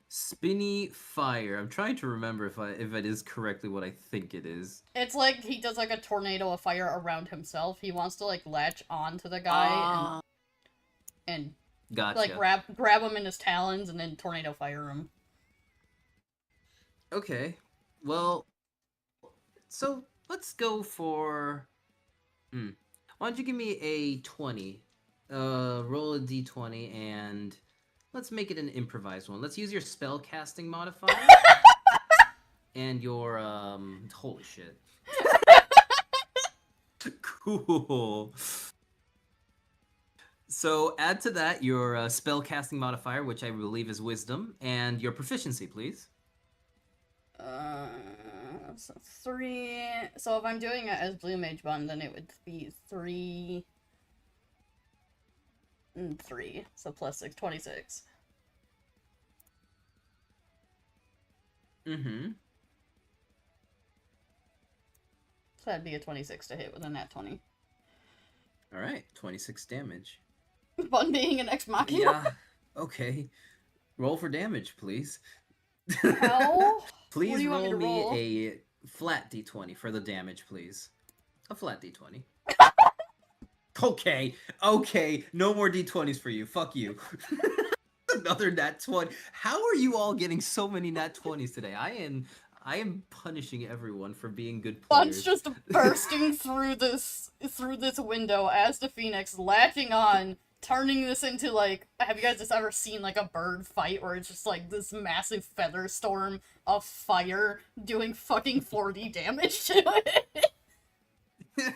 Spinny fire. I'm trying to remember if it is correctly what I think it is. It's like he does like a tornado of fire around himself. He wants to like latch on to the guy and Gotcha. like grab him in his talons and then tornado fire him. Okay. Well, so let's go for. Why don't you give me a 20? Roll a d20 and let's make it an improvised one. Let's use your spell casting modifier and your holy shit. Cool. So add to that your spell casting modifier, which I believe is wisdom, and your proficiency, please. So 3. So if I'm doing it as Blue Mage Bun, then it would be 3 and 3. So plus 6, 26. Mm-hmm. So that'd be a 26 to hit with a nat 20. All right, 26 damage. Bun being an ex machina. Yeah. Okay. Roll for damage, please. How? Please What do you want me roll to roll? me a flat d20 for the damage, please. A flat d20. Okay. No more d20s for you. Fuck you. Another nat 20. How are you all getting so many nat 20s today? I am punishing everyone for being good Bun's players. just bursting through this window as the Phoenix, latching on, turning this into, like, have you guys just ever seen, like, a bird fight where it's just, like, this massive feather storm of fire doing fucking 40 damage to it?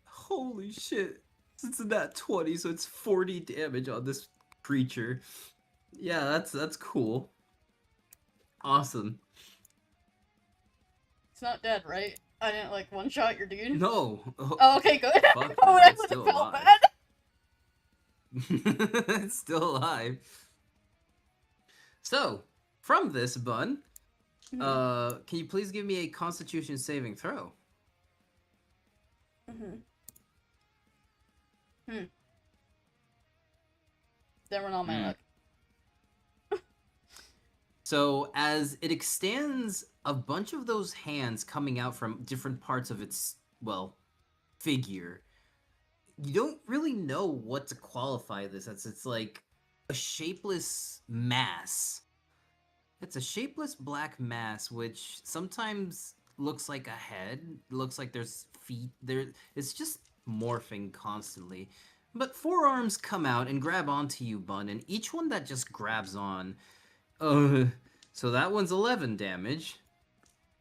Holy shit. It's a nat 20, so it's 40 damage on this creature. Yeah, that's cool. Awesome. It's not dead, right? I didn't, like, one-shot your dude? No. Oh, okay, good. Fuck Oh, no, that it's would still have felt alive. bad. It's still alive. So, from this, Bun, can you please give me a Constitution saving throw? Then we're on my luck. So, as it extends, a bunch of those hands coming out from different parts of its, well, figure, you don't really know what to qualify this as. It's like a shapeless mass. It's a shapeless black mass, which sometimes looks like a head, looks like there's feet. It's just morphing constantly. But 4 arms come out and grab onto you, Bun, and each one that just grabs on, so that one's 11 damage.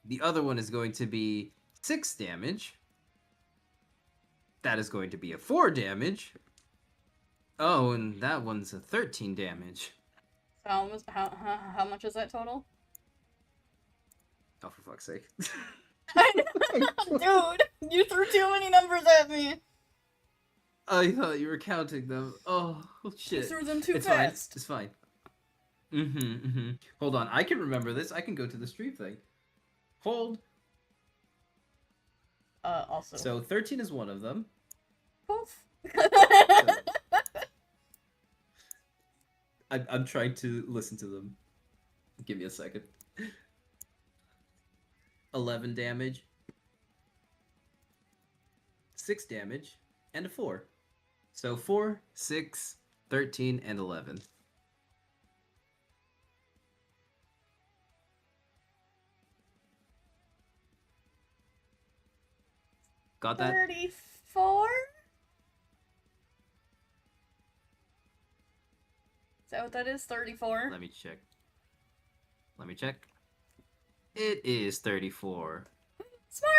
The other one is going to be 6 damage. That is going to be a 4 damage. Oh, and that one's a 13 damage. So how much is that total? Oh, for fuck's sake. Dude, you threw too many numbers at me. I thought you were counting them. Oh, shit. You threw them too It's fast. fine. It's fine. Hold on, I can remember this. I can go to the stream thing. Hold. Also. So 13 is one of them. Poof. I'm trying to listen to them. Give me a second. 11 damage. 6 damage. And a 4. So 4, 6, 13, and 11. Got that? 34? Is that what that is? 34? Let me check. It is 34. Smart!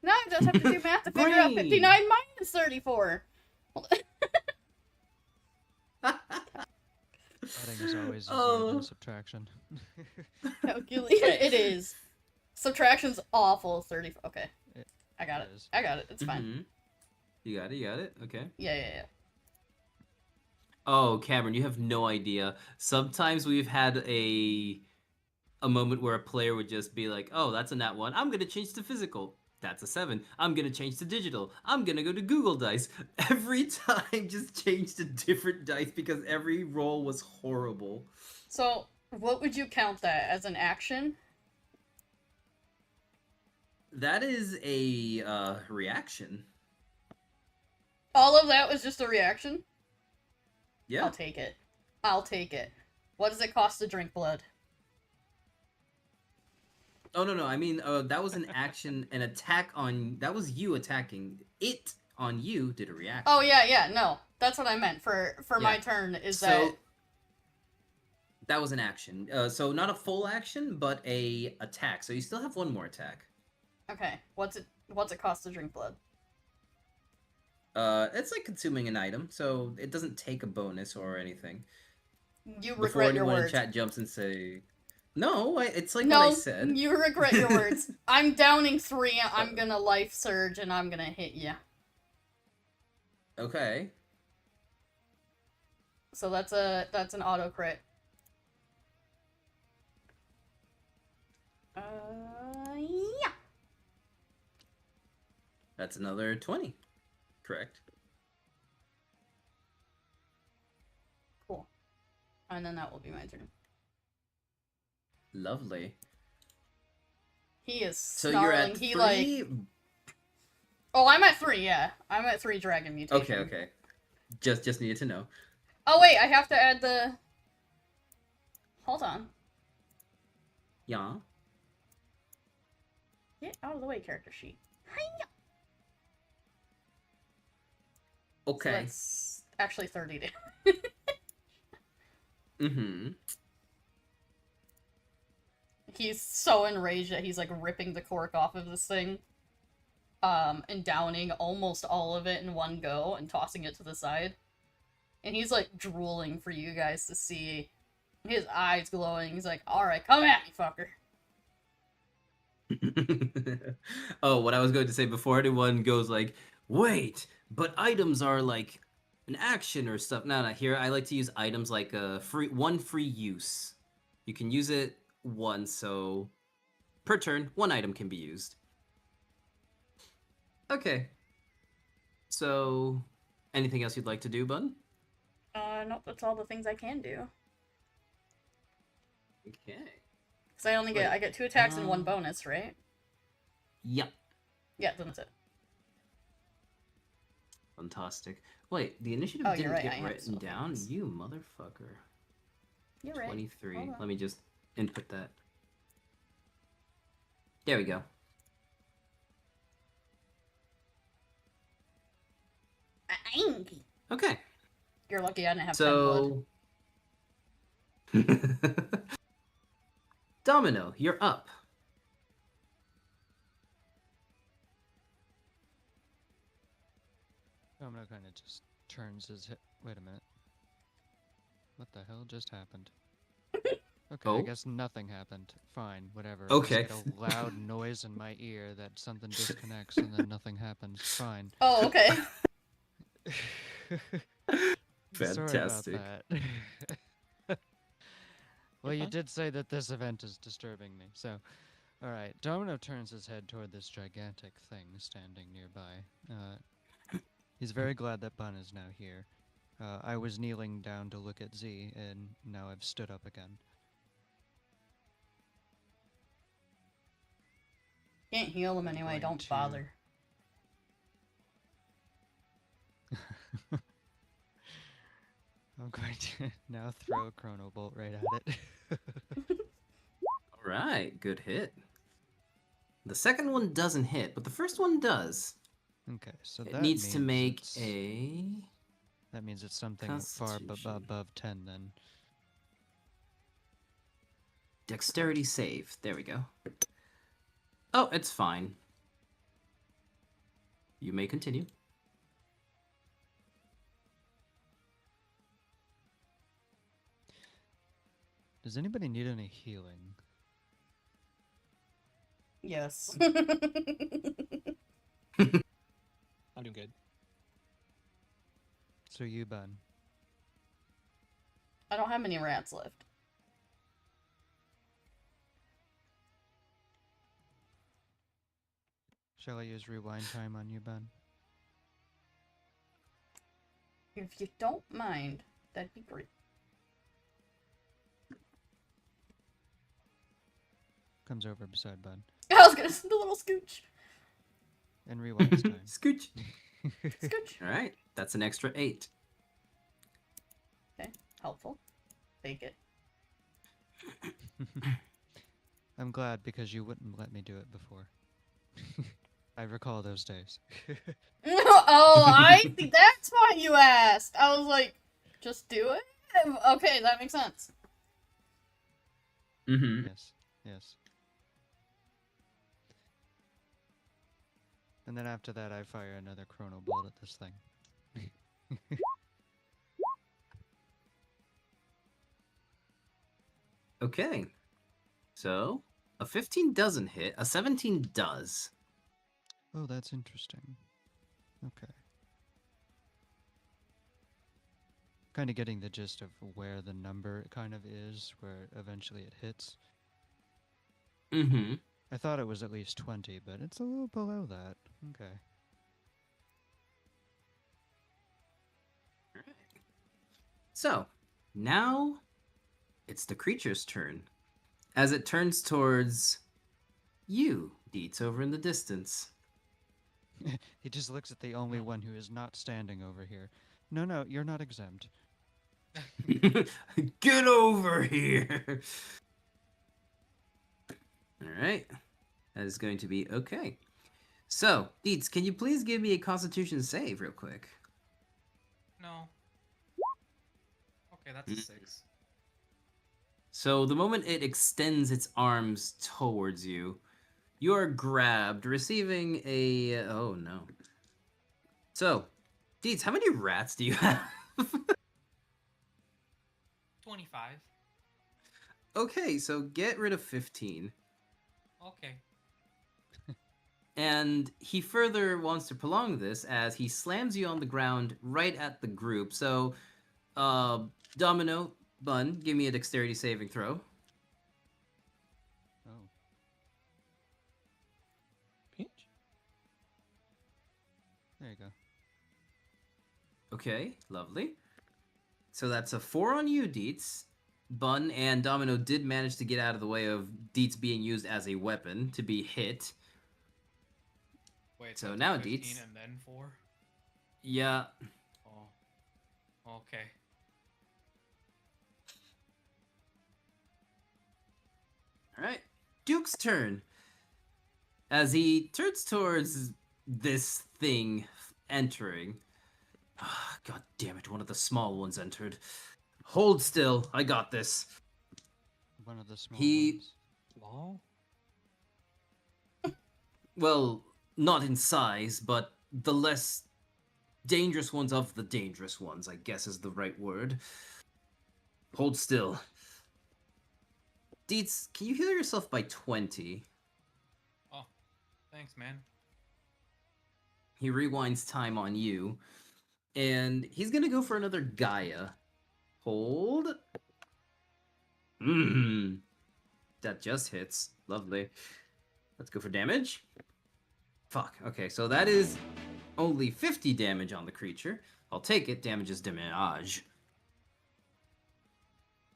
Now I just have to do math to figure out Brain! 59 minus 34. Adding is always easier than subtraction. Calculate. It is. Subtraction's awful. 34. Okay. I got it. is. I got it. It's fine. You got it? Okay. Yeah. Oh, Cameron, you have no idea. Sometimes we've had a moment where a player would just be like, oh, that's a nat 1. I'm going to change to physical. That's a 7. I'm going to change to digital. I'm going to go to Google Dice. Every time just change to different dice because every roll was horrible. So, what would you count that as an action? That is a reaction. All of that was just a reaction? Yeah. I'll take it. What does it cost to drink blood? Oh no, I mean that was an action, an attack on. That was you attacking. It on you did a reaction. Oh yeah, no. That's what I meant for my Yeah. turn is So that that was an action. So not a full action, but a attack. So you still have one more attack. okay. What's it cost to drink blood? It's like consuming an item, so it doesn't take a bonus or anything. You Before regret your anyone in words. chat jumps and say, "No, it's like No, what I said." you regret your words. I'm downing 3, I'm gonna life surge, and I'm gonna hit you. Okay. So that's an auto crit. Yeah. That's another 20. Correct. Cool. And then that will be my turn. Lovely. He is So snarling. you're at He 3. like. Oh, I'm at 3. Yeah, I'm at 3 dragon mutation. Okay. Just needed to know. Oh wait, I have to add the. Hold on. Yeah. Get out of the way, character sheet. Hi-ya! So Okay. that's actually 30 damage. Mm-hmm. He's so enraged that he's like ripping the cork off of this thing. And downing almost all of it in one go and tossing it to the side. And he's like drooling for you guys to see. His eyes glowing. He's like, alright, come at me, fucker. Oh, what I was going to say before anyone goes like, wait, but items are like an action or stuff. No, here I like to use items like one free use. You can use it once, so per turn, one item can be used. Okay. So, anything else you'd like to do, Bun? Nope, that's all the things I can do. Okay. Because I only get, Wait, I get 2 attacks and 1 bonus, right? Yep. Yeah, then that's it. Fantastic. Wait, the initiative Oh, you're didn't right, I get am written still down? bonus. You motherfucker. You're right. 23. Hold on. Let me just input that. There we go. Okay. You're lucky I didn't have 10 blood. So... Domino, you're up. Domino kind of just turns his head. Wait a minute. What the hell just happened? Okay, Oh? I guess nothing happened. Fine, whatever. Okay. I just get a loud noise in my ear that something disconnects and then nothing happens. Fine. Oh, okay. Fantastic. Sorry about that. Well, you fine. did say that this event is disturbing me, so... Alright, Domino turns his head toward this gigantic thing standing nearby. He's very glad that Bun is now here. I was kneeling down to look at Z, and now I've stood up again. Can't heal him anyway, Going don't to- bother. I'm going to now throw a Chrono Bolt right at it. Alright, good hit. The second one doesn't hit, but the first one does. Okay, so It that needs to means make it's- a... That means it's something far Constitution. above 10 then. Dexterity save. There we go. Oh, it's fine. You may continue. Does anybody need any healing? Yes. I'm doing good. So you, Bun. I don't have many rats left. Shall I use rewind time on you, Bun? If you don't mind, that'd be great. Comes over beside Bun. I was gonna the little scooch. And rewinds time. Scooch. Scooch. Alright, that's an extra 8. Okay, helpful. Take it. I'm glad because you wouldn't let me do it before. I recall those days. Oh, I think that's why you asked. I was like, just do it? Okay, that makes sense. Mm-hmm. Yes, yes. And then after that, I fire another chrono bolt at this thing. Okay. So, a 15 doesn't hit, a 17 does. Oh, that's interesting. Okay. Kind of getting the gist of where the number kind of is, where eventually it hits. Mm-hmm. I thought it was at least 20, but it's a little below that. Okay. So, now it's the creature's turn. As it turns towards you, Deets, over in the distance. He just looks at the only one who is not standing over here. No, no, you're not exempt. Get over here! Alright. That is going to be okay. So, Deets, can you please give me a constitution save real quick? No. Okay, that's a 6. So, the moment it extends its arms towards you, you are grabbed, receiving a... Oh, no. So, Deets, how many rats do you have? 25. Okay, so get rid of 15. Okay. And he further wants to prolong this as he slams you on the ground right at the group. So, Domino, Bun, give me a dexterity saving throw. Oh. Peach? There you go. Okay, lovely. So that's a 4 on you, Deets. Bun and Domino did manage to get out of the way of Deets being used as a weapon to be hit. Wait, So it's now 15 Deets. and then 4? Yeah. Oh. Okay. Alright. Duke's turn. As he turns towards this thing entering. Ah, God damn it, one of the small ones entered. Hold still, I got this. One of the small He- ones. Small? Well, not in size, but the less dangerous ones of the dangerous ones, I guess is the right word. Hold still. Deets, can you heal yourself by 20? Oh, thanks, man. He rewinds time on you. And he's gonna go for another Gaia. Hold. Mmm. That just hits. Lovely. Let's go for damage. Fuck. Okay, so that is only 50 damage on the creature. I'll take it. Damage is damage.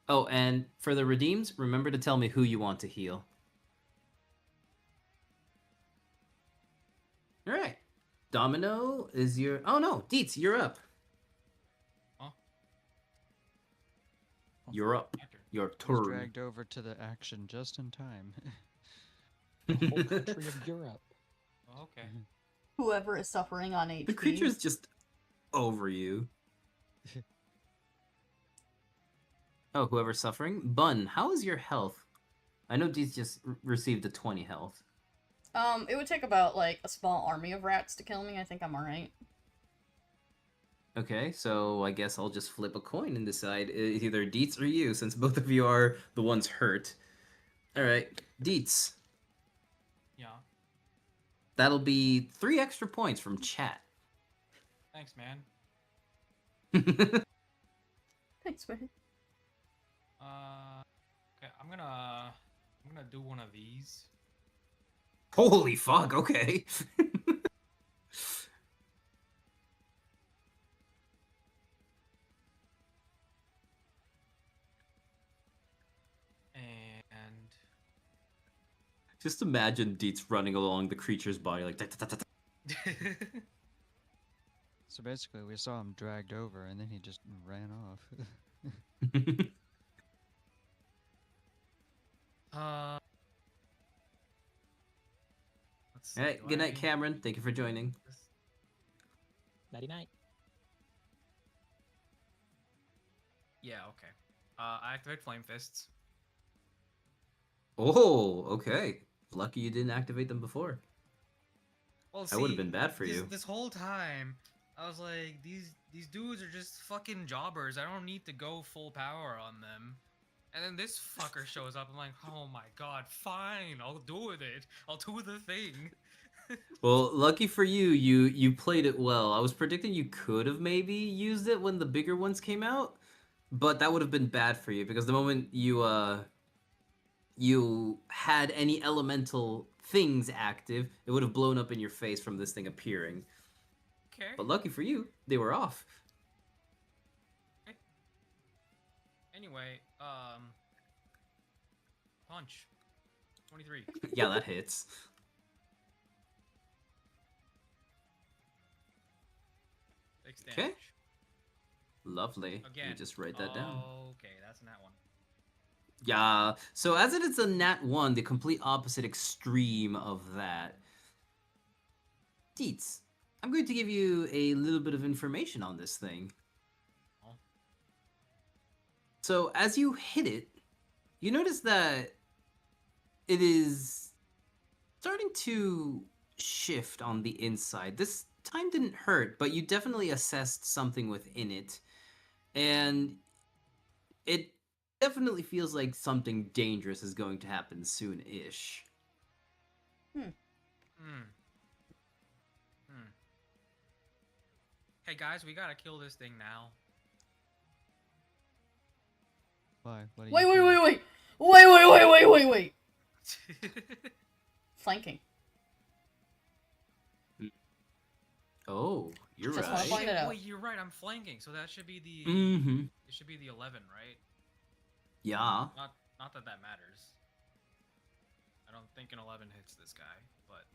Oh, and for the redeems, remember to tell me who you want to heal. Alright. Domino is your... Oh no, Deets, you're up. Huh? You're up. My turn. Your He's turn. dragged over to the action just in time. The whole country of Europe. Oh, okay. Whoever is suffering on HP. The creature's just over you. Oh, whoever's suffering? Bun, how is your health? I know Deets just received a 20 health. It would take about, like, a small army of rats to kill me. I think I'm alright. Okay, so I guess I'll just flip a coin and decide it's either Deets or you, since both of you are the ones hurt. Alright, Deets. Yeah. That'll be 3 extra points from chat. Thanks, man. Thanks, man. Okay, I'm gonna do one of these. Holy fuck, okay. And Just imagine Deets running along the creature's body like... So basically, we saw him dragged over, and then he just ran off. Let's see. All right, do good night, I- Cameron. Thank you for joining. Nighty night. Yeah. Okay. I activate Flame Fists. Oh, okay. Lucky you didn't activate them before. Well, That would have see, been bad for you. This whole time, I was like, these dudes are just fucking jobbers. I don't need to go full power on them. And then this fucker shows up. I'm like, oh my god, fine, I'll do with it. I'll do the thing. Well, lucky for you, you played it well. I was predicting you could have maybe used it when the bigger ones came out, but that would have been bad for you because the moment you had any elemental things active, it would have blown up in your face from this thing appearing. Okay. But lucky for you, they were off. Anyway, punch. 23. Yeah, that hits. 6 Okay. damage. Lovely. Let Again. me just write that down. Okay, that's that one. Yeah. So as it is a nat 1, the complete opposite extreme of that. Deets, I'm going to give you a little bit of information on this thing. Oh. So as you hit it, you notice that it is starting to shift on the inside. This time didn't hurt, but you definitely assessed something within it. And it definitely feels like something dangerous is going to happen soon-ish. Hey guys, we gotta kill this thing now. Why? What are you Wait, wait, doing? wait, wait! Wait, wait, wait, wait, wait, wait! Flanking. Oh, you're Just wanna right. point it out. Wait, you're right. I'm flanking, so that should be the. Mm-hmm. It should be the 11, right? Yeah. Not that that matters. I don't think an 11 hits this guy, but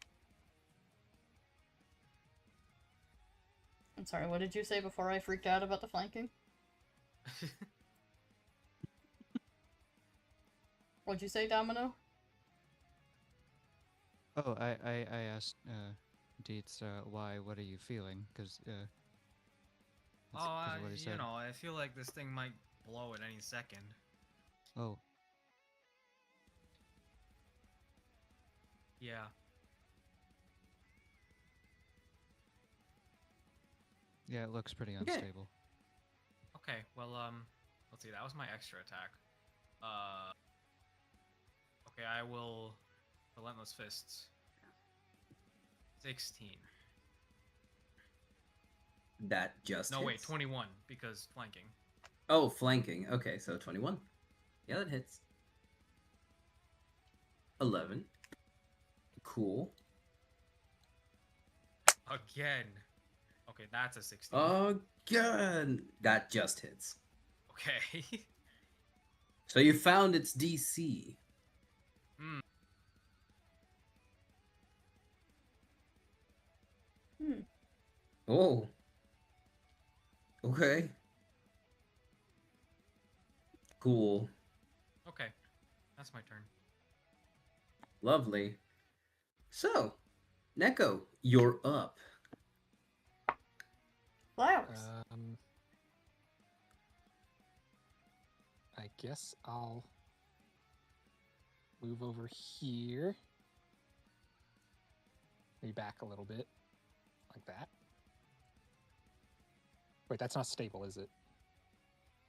I'm sorry, what did you say before I freaked out about the flanking? What'd you say, Domino? Oh, I asked Deets why. What are you feeling? Because oh, what he you said. know, I feel like this thing might blow at any second. Oh, Yeah. yeah, it looks pretty Okay. unstable. Okay. Well, let's see. That was my extra attack. Okay, I will. Relentless Fists. 16. That just No, wait, hits. 21 because flanking. Oh, flanking. Okay, so 21. Yeah, that hits. 11. Cool. Again. Okay, that's a 16. Again. That just hits. Okay. So you found its DC. Hmm. Oh. Okay. Cool. Okay. That's my turn. Lovely. So, Neko, you're up. Flowers. I guess I'll move over here. Maybe back a little bit. Like that. Wait, that's not stable, is it?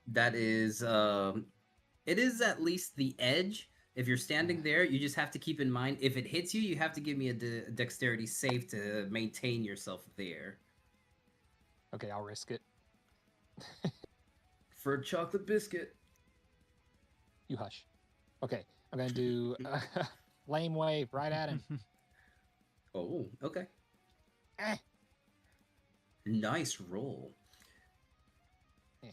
That is, it is at least the edge. If you're standing there, you just have to keep in mind, if it hits you, you have to give me a dexterity save to maintain yourself there. Okay, I'll risk it. For a chocolate biscuit. You hush. Okay, I'm gonna do lame wave right at him. Oh, okay. Eh. Nice roll. Yeah.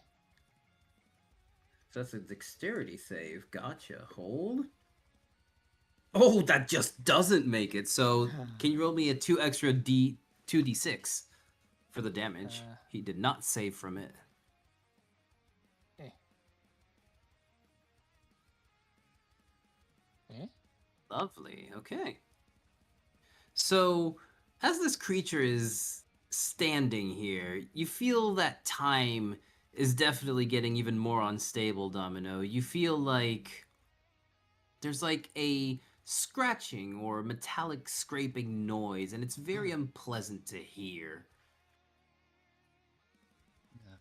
So that's a dexterity save. Gotcha. Hold. Oh, that just doesn't make it. So can you roll me a 2 extra 2d6 for the damage? He did not save from it. Eh. Lovely. Okay. So, as this creature is standing here, you feel that time is definitely getting even more unstable, Domino. You feel like there's like a scratching or metallic scraping noise, and it's very unpleasant to hear. Ugh.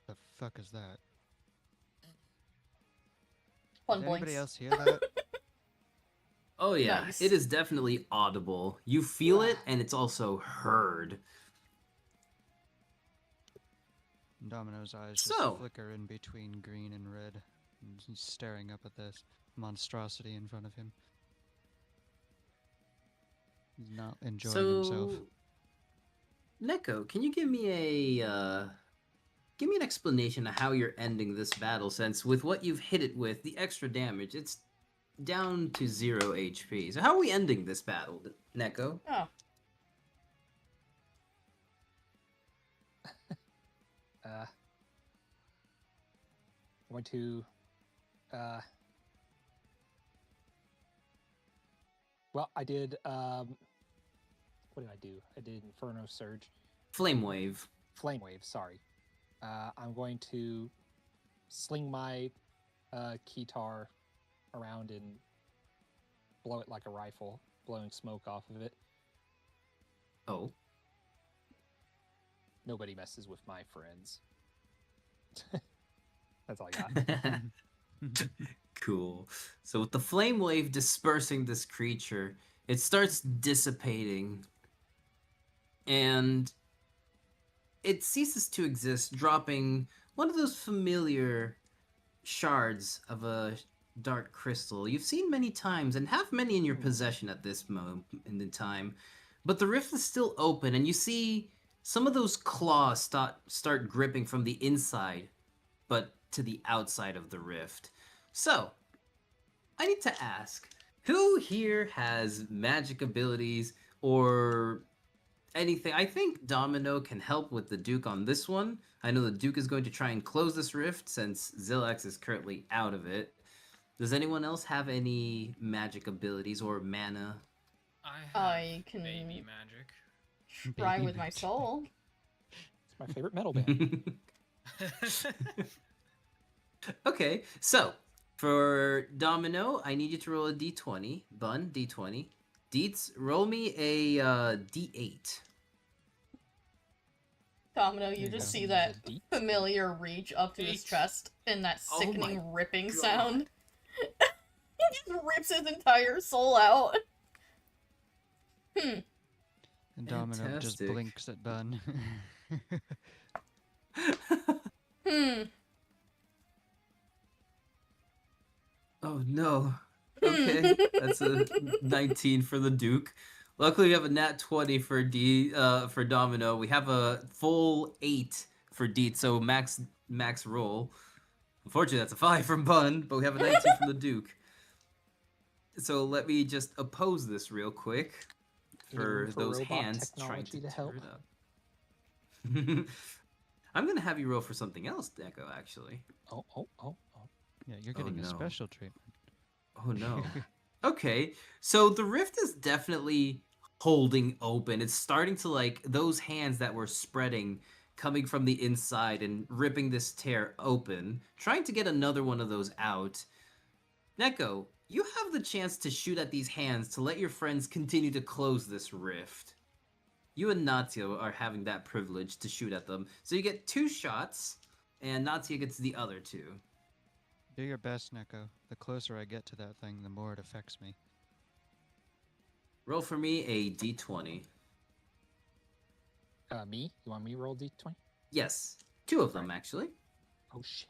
The fuck is that? One Does anybody blinks. else hear that? Oh yeah, Nice. it is definitely audible. You feel it, and it's also heard. Domino's eyes just So- flicker in between green and red, and he's staring up at this monstrosity in front of him. He's not enjoying himself. Neko, can you give me an explanation of how you're ending this battle? Since with what you've hit it with, the extra damage, it's down to 0 HP. So how are we ending this battle, Neko? Oh. Going to well, I did what did I do? I did Inferno Surge. Flame Wave. Flame Wave, sorry. I'm going to sling my keytar around and blow it like a rifle, blowing smoke off of it. Oh. Nobody messes with my friends. That's all I got. Cool. So with the flame wave dispersing this creature, it starts dissipating, and it ceases to exist, dropping one of those familiar shards of a dark crystal you've seen many times and have many in your possession at this moment in time. But the rift is still open, and you see some of those claws start gripping from the inside, but to the outside of the rift. So, I need to ask, who here has magic abilities or anything? I think Domino can help with the Duke on this one. I know the Duke is going to try and close this rift since Zillax is currently out of it. Does anyone else have any magic abilities or mana? I can baby magic. try Baby with my magic. soul. It's my favorite metal band. Okay, so for Domino, I need you to roll a d20. Bun, d20. Deets, roll me a d8. Domino, There you you just go. see that The deets? familiar reach up to his Eight. chest and that Oh my sickening ripping God. sound. He just rips his entire soul out. And Domino just Fantastic. blinks at Bun. Oh no. Okay, that's a 19 for the Duke. Luckily, we have a nat 20 for for Domino. We have a full 8 for Deet, so max roll. Unfortunately, that's a 5 from Bun, but we have a 19 from the Duke. So let me just oppose this real quick Any for room for those robot hands trying technology to to help? tear it up. I'm gonna have you roll for something else, Deco. Actually. Oh. Yeah, you're Oh, getting a no. special treatment. Oh no. Okay, so the rift is definitely holding open. It's starting to, like, those hands that were spreading coming from the inside and ripping this tear open, trying to get another one of those out. Neko, you have the chance to shoot at these hands to let your friends continue to close this rift. You and Natio are having that privilege to shoot at them. So you get 2 shots, and Natio gets the other 2. Do your best, Neko. The closer I get to that thing, the more it affects me. Roll for me a d20. Me? You want me to roll d20? Yes, 2 of them, actually. Oh shit.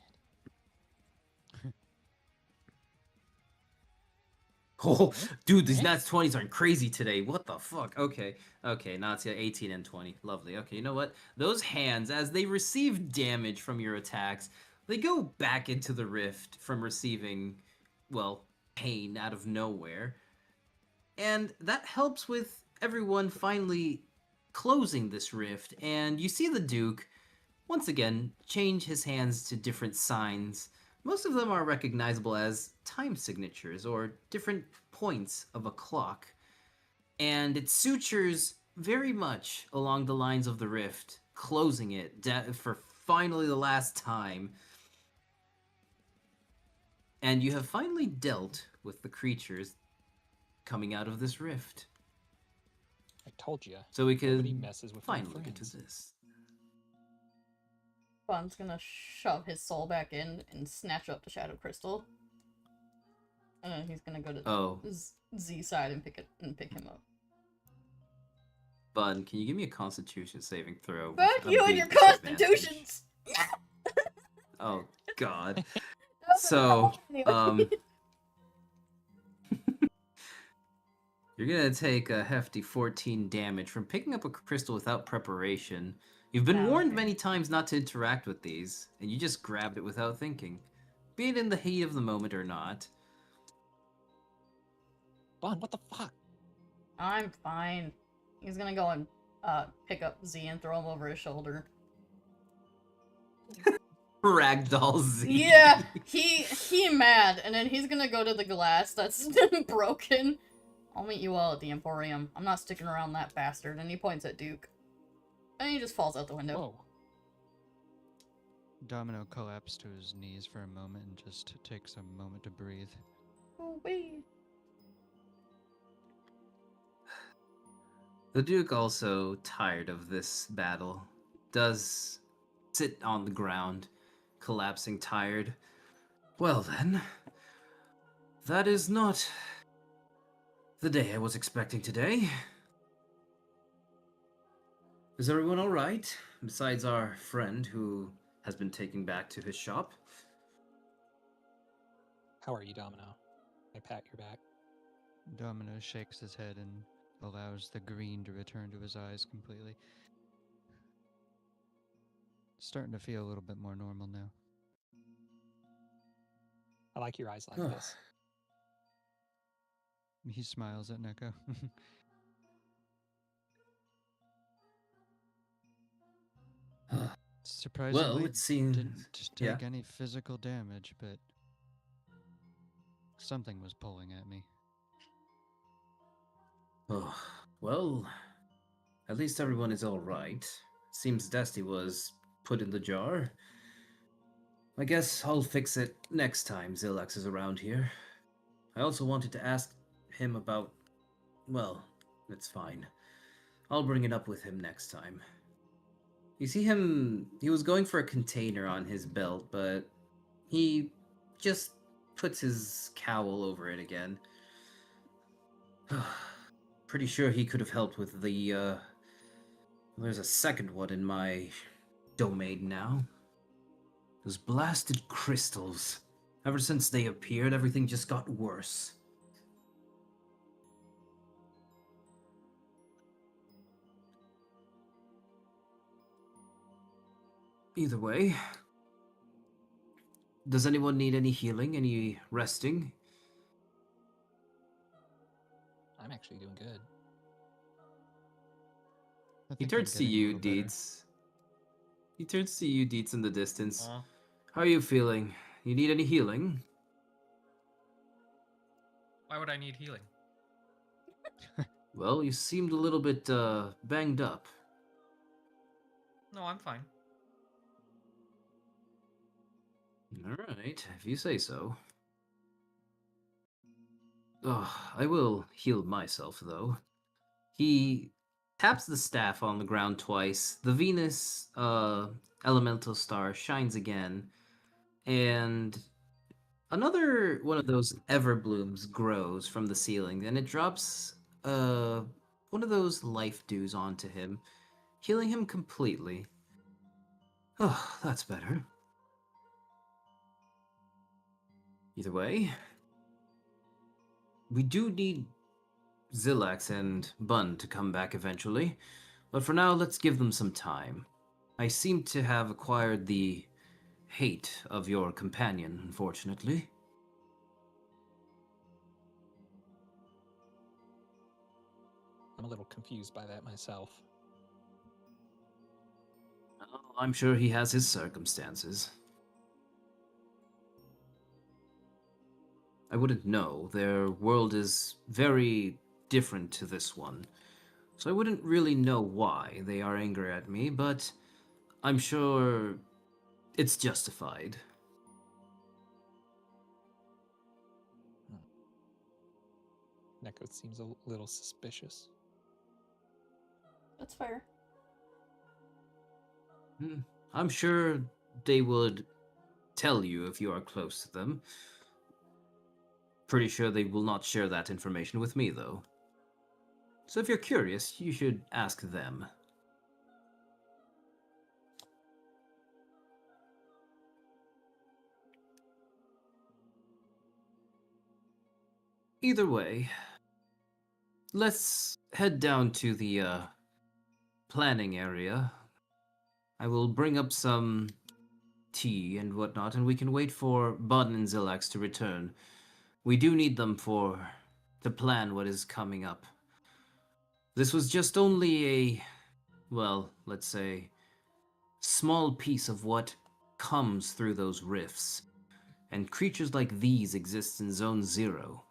Oh, dude, these Eh? Nats 20s aren't crazy today. What the fuck? Okay, Natia, 18 and 20. Lovely. Okay, you know what? Those hands, as they receive damage from your attacks, they go back into the rift from receiving, well, pain out of nowhere. And that helps with everyone finally closing this rift. And you see the Duke, once again, change his hands to different signs, Most of them are recognizable as time signatures or different points of a clock, and it sutures very much along the lines of the rift, closing it for finally the last time. And you have finally dealt with the creatures coming out of this rift. I told you. So we Nobody can messes with my finally get to friends. this. Bun's gonna shove his soul back in and snatch up the shadow crystal. And then he's gonna go to Z side and pick him up. Bun, can you give me a Constitution saving throw? Fuck with a you and big your disadvantage? constitutions! Oh God. That's So, anyway. you're gonna take a hefty 14 damage from picking up a crystal without preparation. You've been Oh, warned okay. many times not to interact with these, and you just grabbed it without thinking. Be it in the heat of the moment or not. Bun, what the fuck? I'm fine. He's gonna go and pick up Z and throw him over his shoulder. Ragdoll Z. Yeah, he mad, and then he's gonna go to the glass that's broken. I'll meet you all at the Emporium. I'm not sticking around that bastard. And he points at Duke. And he just falls out the window. Whoa. Domino collapsed to his knees for a moment and just takes a moment to breathe. Oh, wait. The Duke, also tired of this battle, does sit on the ground, collapsing tired. Well then, that is not the day I was expecting today. Is everyone alright? Besides our friend who has been taken back to his shop? How are you, Domino? I pat your back. Domino shakes his head and allows the green to return to his eyes completely. Starting to feel a little bit more normal now. I like your eyes like this. He smiles at Neko. Surprisingly, Well, it seems... didn't take any physical damage, but something was pulling at me. Oh, well, at least everyone is alright. Seems Dusty was put in the jar. I guess I'll fix it next time Zillax is around here. I also wanted to ask him about... Well, it's fine. I'll bring it up with him next time. You see him... He was going for a container on his belt, but he just puts his cowl over it again. Pretty sure he could have helped with the, There's a second one in my domain now. Those blasted crystals. Ever since they appeared, everything just got worse. Either way, does anyone need any healing, any resting? I'm actually doing good. I He think I'm turns to getting a you, little better. Deets. He turns to you, Deets, in the distance. Aw. How are you feeling? You need any healing? Why would I need healing? Well, you seemed a little bit, banged up. No, I'm fine. Alright, if you say so. Oh, I will heal myself, though. He taps the staff on the ground twice. The Venus, elemental star shines again. And another one of those everblooms grows from the ceiling, and it drops, one of those life dews onto him, healing him completely. Oh, that's better. Either way, we do need Zillax and Bun to come back eventually, but for now, let's give them some time. I seem to have acquired the hate of your companion, unfortunately. I'm a little confused by that myself. Oh, I'm sure he has his circumstances. I wouldn't know. Their world is very different to this one. So I wouldn't really know why they are angry at me, but I'm sure it's justified. Neko seems a little suspicious. That's fair. I'm sure they would tell you if you are close to them. Pretty sure they will not share that information with me, though. So if you're curious, you should ask them. Either way, let's head down to the planning area. I will bring up some tea and whatnot, and we can wait for Button and Zillax to return. We do need them to plan what is coming up. This was just only a, well, let's say, small piece of what comes through those rifts. And creatures like these exist in Zone 0.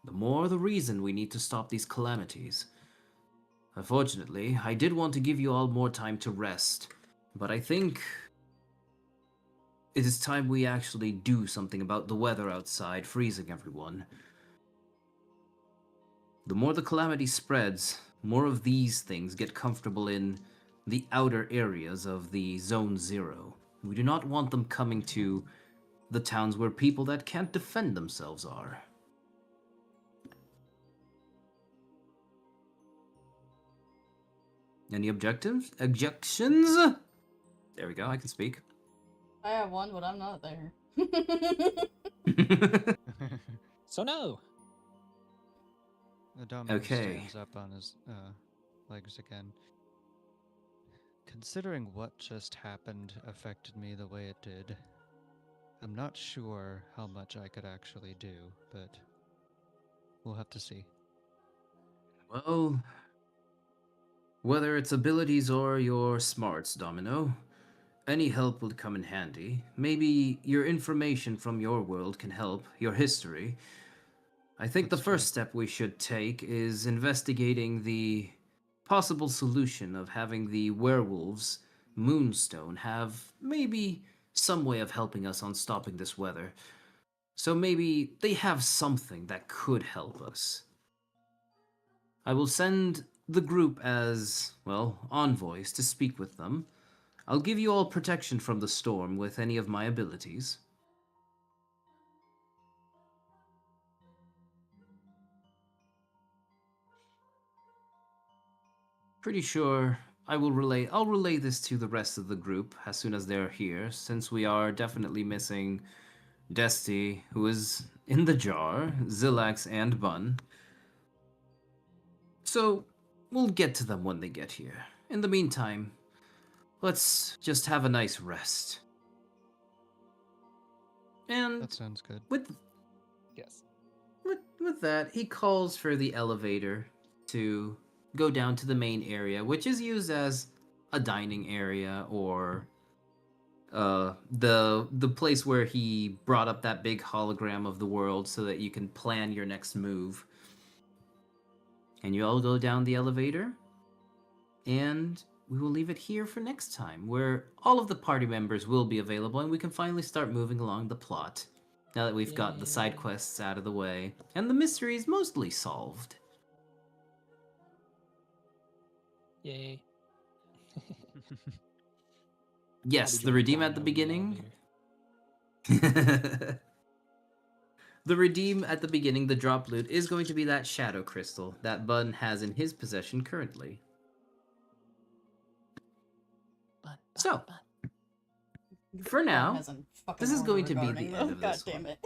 The more the reason we need to stop these calamities. Unfortunately, I did want to give you all more time to rest, but I think it is time we actually do something about the weather outside freezing everyone. The more the calamity spreads, more of these things get comfortable in the outer areas of the Zone 0. We do not want them coming to the towns where people that can't defend themselves are. Any objectives? Objections? There we go, I can speak. I have one, but I'm not there. So no. The Domino Okay. stands up on his legs again. Considering what just happened affected me the way it did, I'm not sure how much I could actually do, but we'll have to see. Well, whether it's abilities or your smarts, Domino, any help would come in handy. Maybe your information from your world can help, your history. I think the That's first true. step we should take is investigating the possible solution of having the werewolves, Moonstone, have maybe some way of helping us on stopping this weather. So maybe they have something that could help us. I will send the group as, well, envoys to speak with them. I'll give you all protection from the storm with any of my abilities. Pretty sure I'll relay this to the rest of the group as soon as they're here, since we are definitely missing Desti, who is in the jar, Zillax, and Bun. So, we'll get to them when they get here. In the meantime, let's just have a nice rest. And That sounds good. with Yes. with that, he calls for the elevator to go down to the main area, which is used as a dining area or the place where he brought up that big hologram of the world so that you can plan your next move. And you all go down the elevator, and we will leave it here for next time, where all of the party members will be available and we can finally start moving along the plot. Now that we've got the side Yay. quests out of the way, and the mystery is mostly solved. Yay. Yes, How did the you redeem dino at the in beginning. elevator? The redeem at the beginning, the drop loot, is going to be that shadow crystal that Bun has in his possession currently. So, for Bun now, hasn't fucking this is order going to be the regarding end those. of God this damn one. it.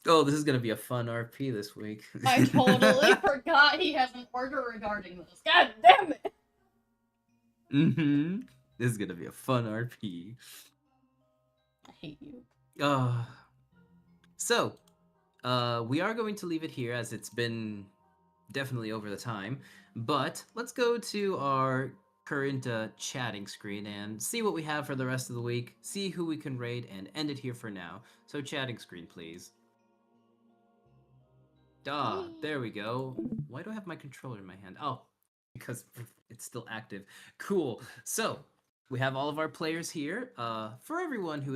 Oh, this is going to be a fun RP this week. I totally forgot he has an order regarding this. God damn it! Mm-hmm. This is going to be a fun RP. I hate you. So, we are going to leave it here as it's been definitely over the time. But let's go to our current chatting screen and see what we have for the rest of the week, see who we can raid, and end it here for now. So chatting screen, please. Ah, there we go. Why do I have my controller in my hand? Oh, because it's still active. Cool. So we have all of our players here. For everyone who is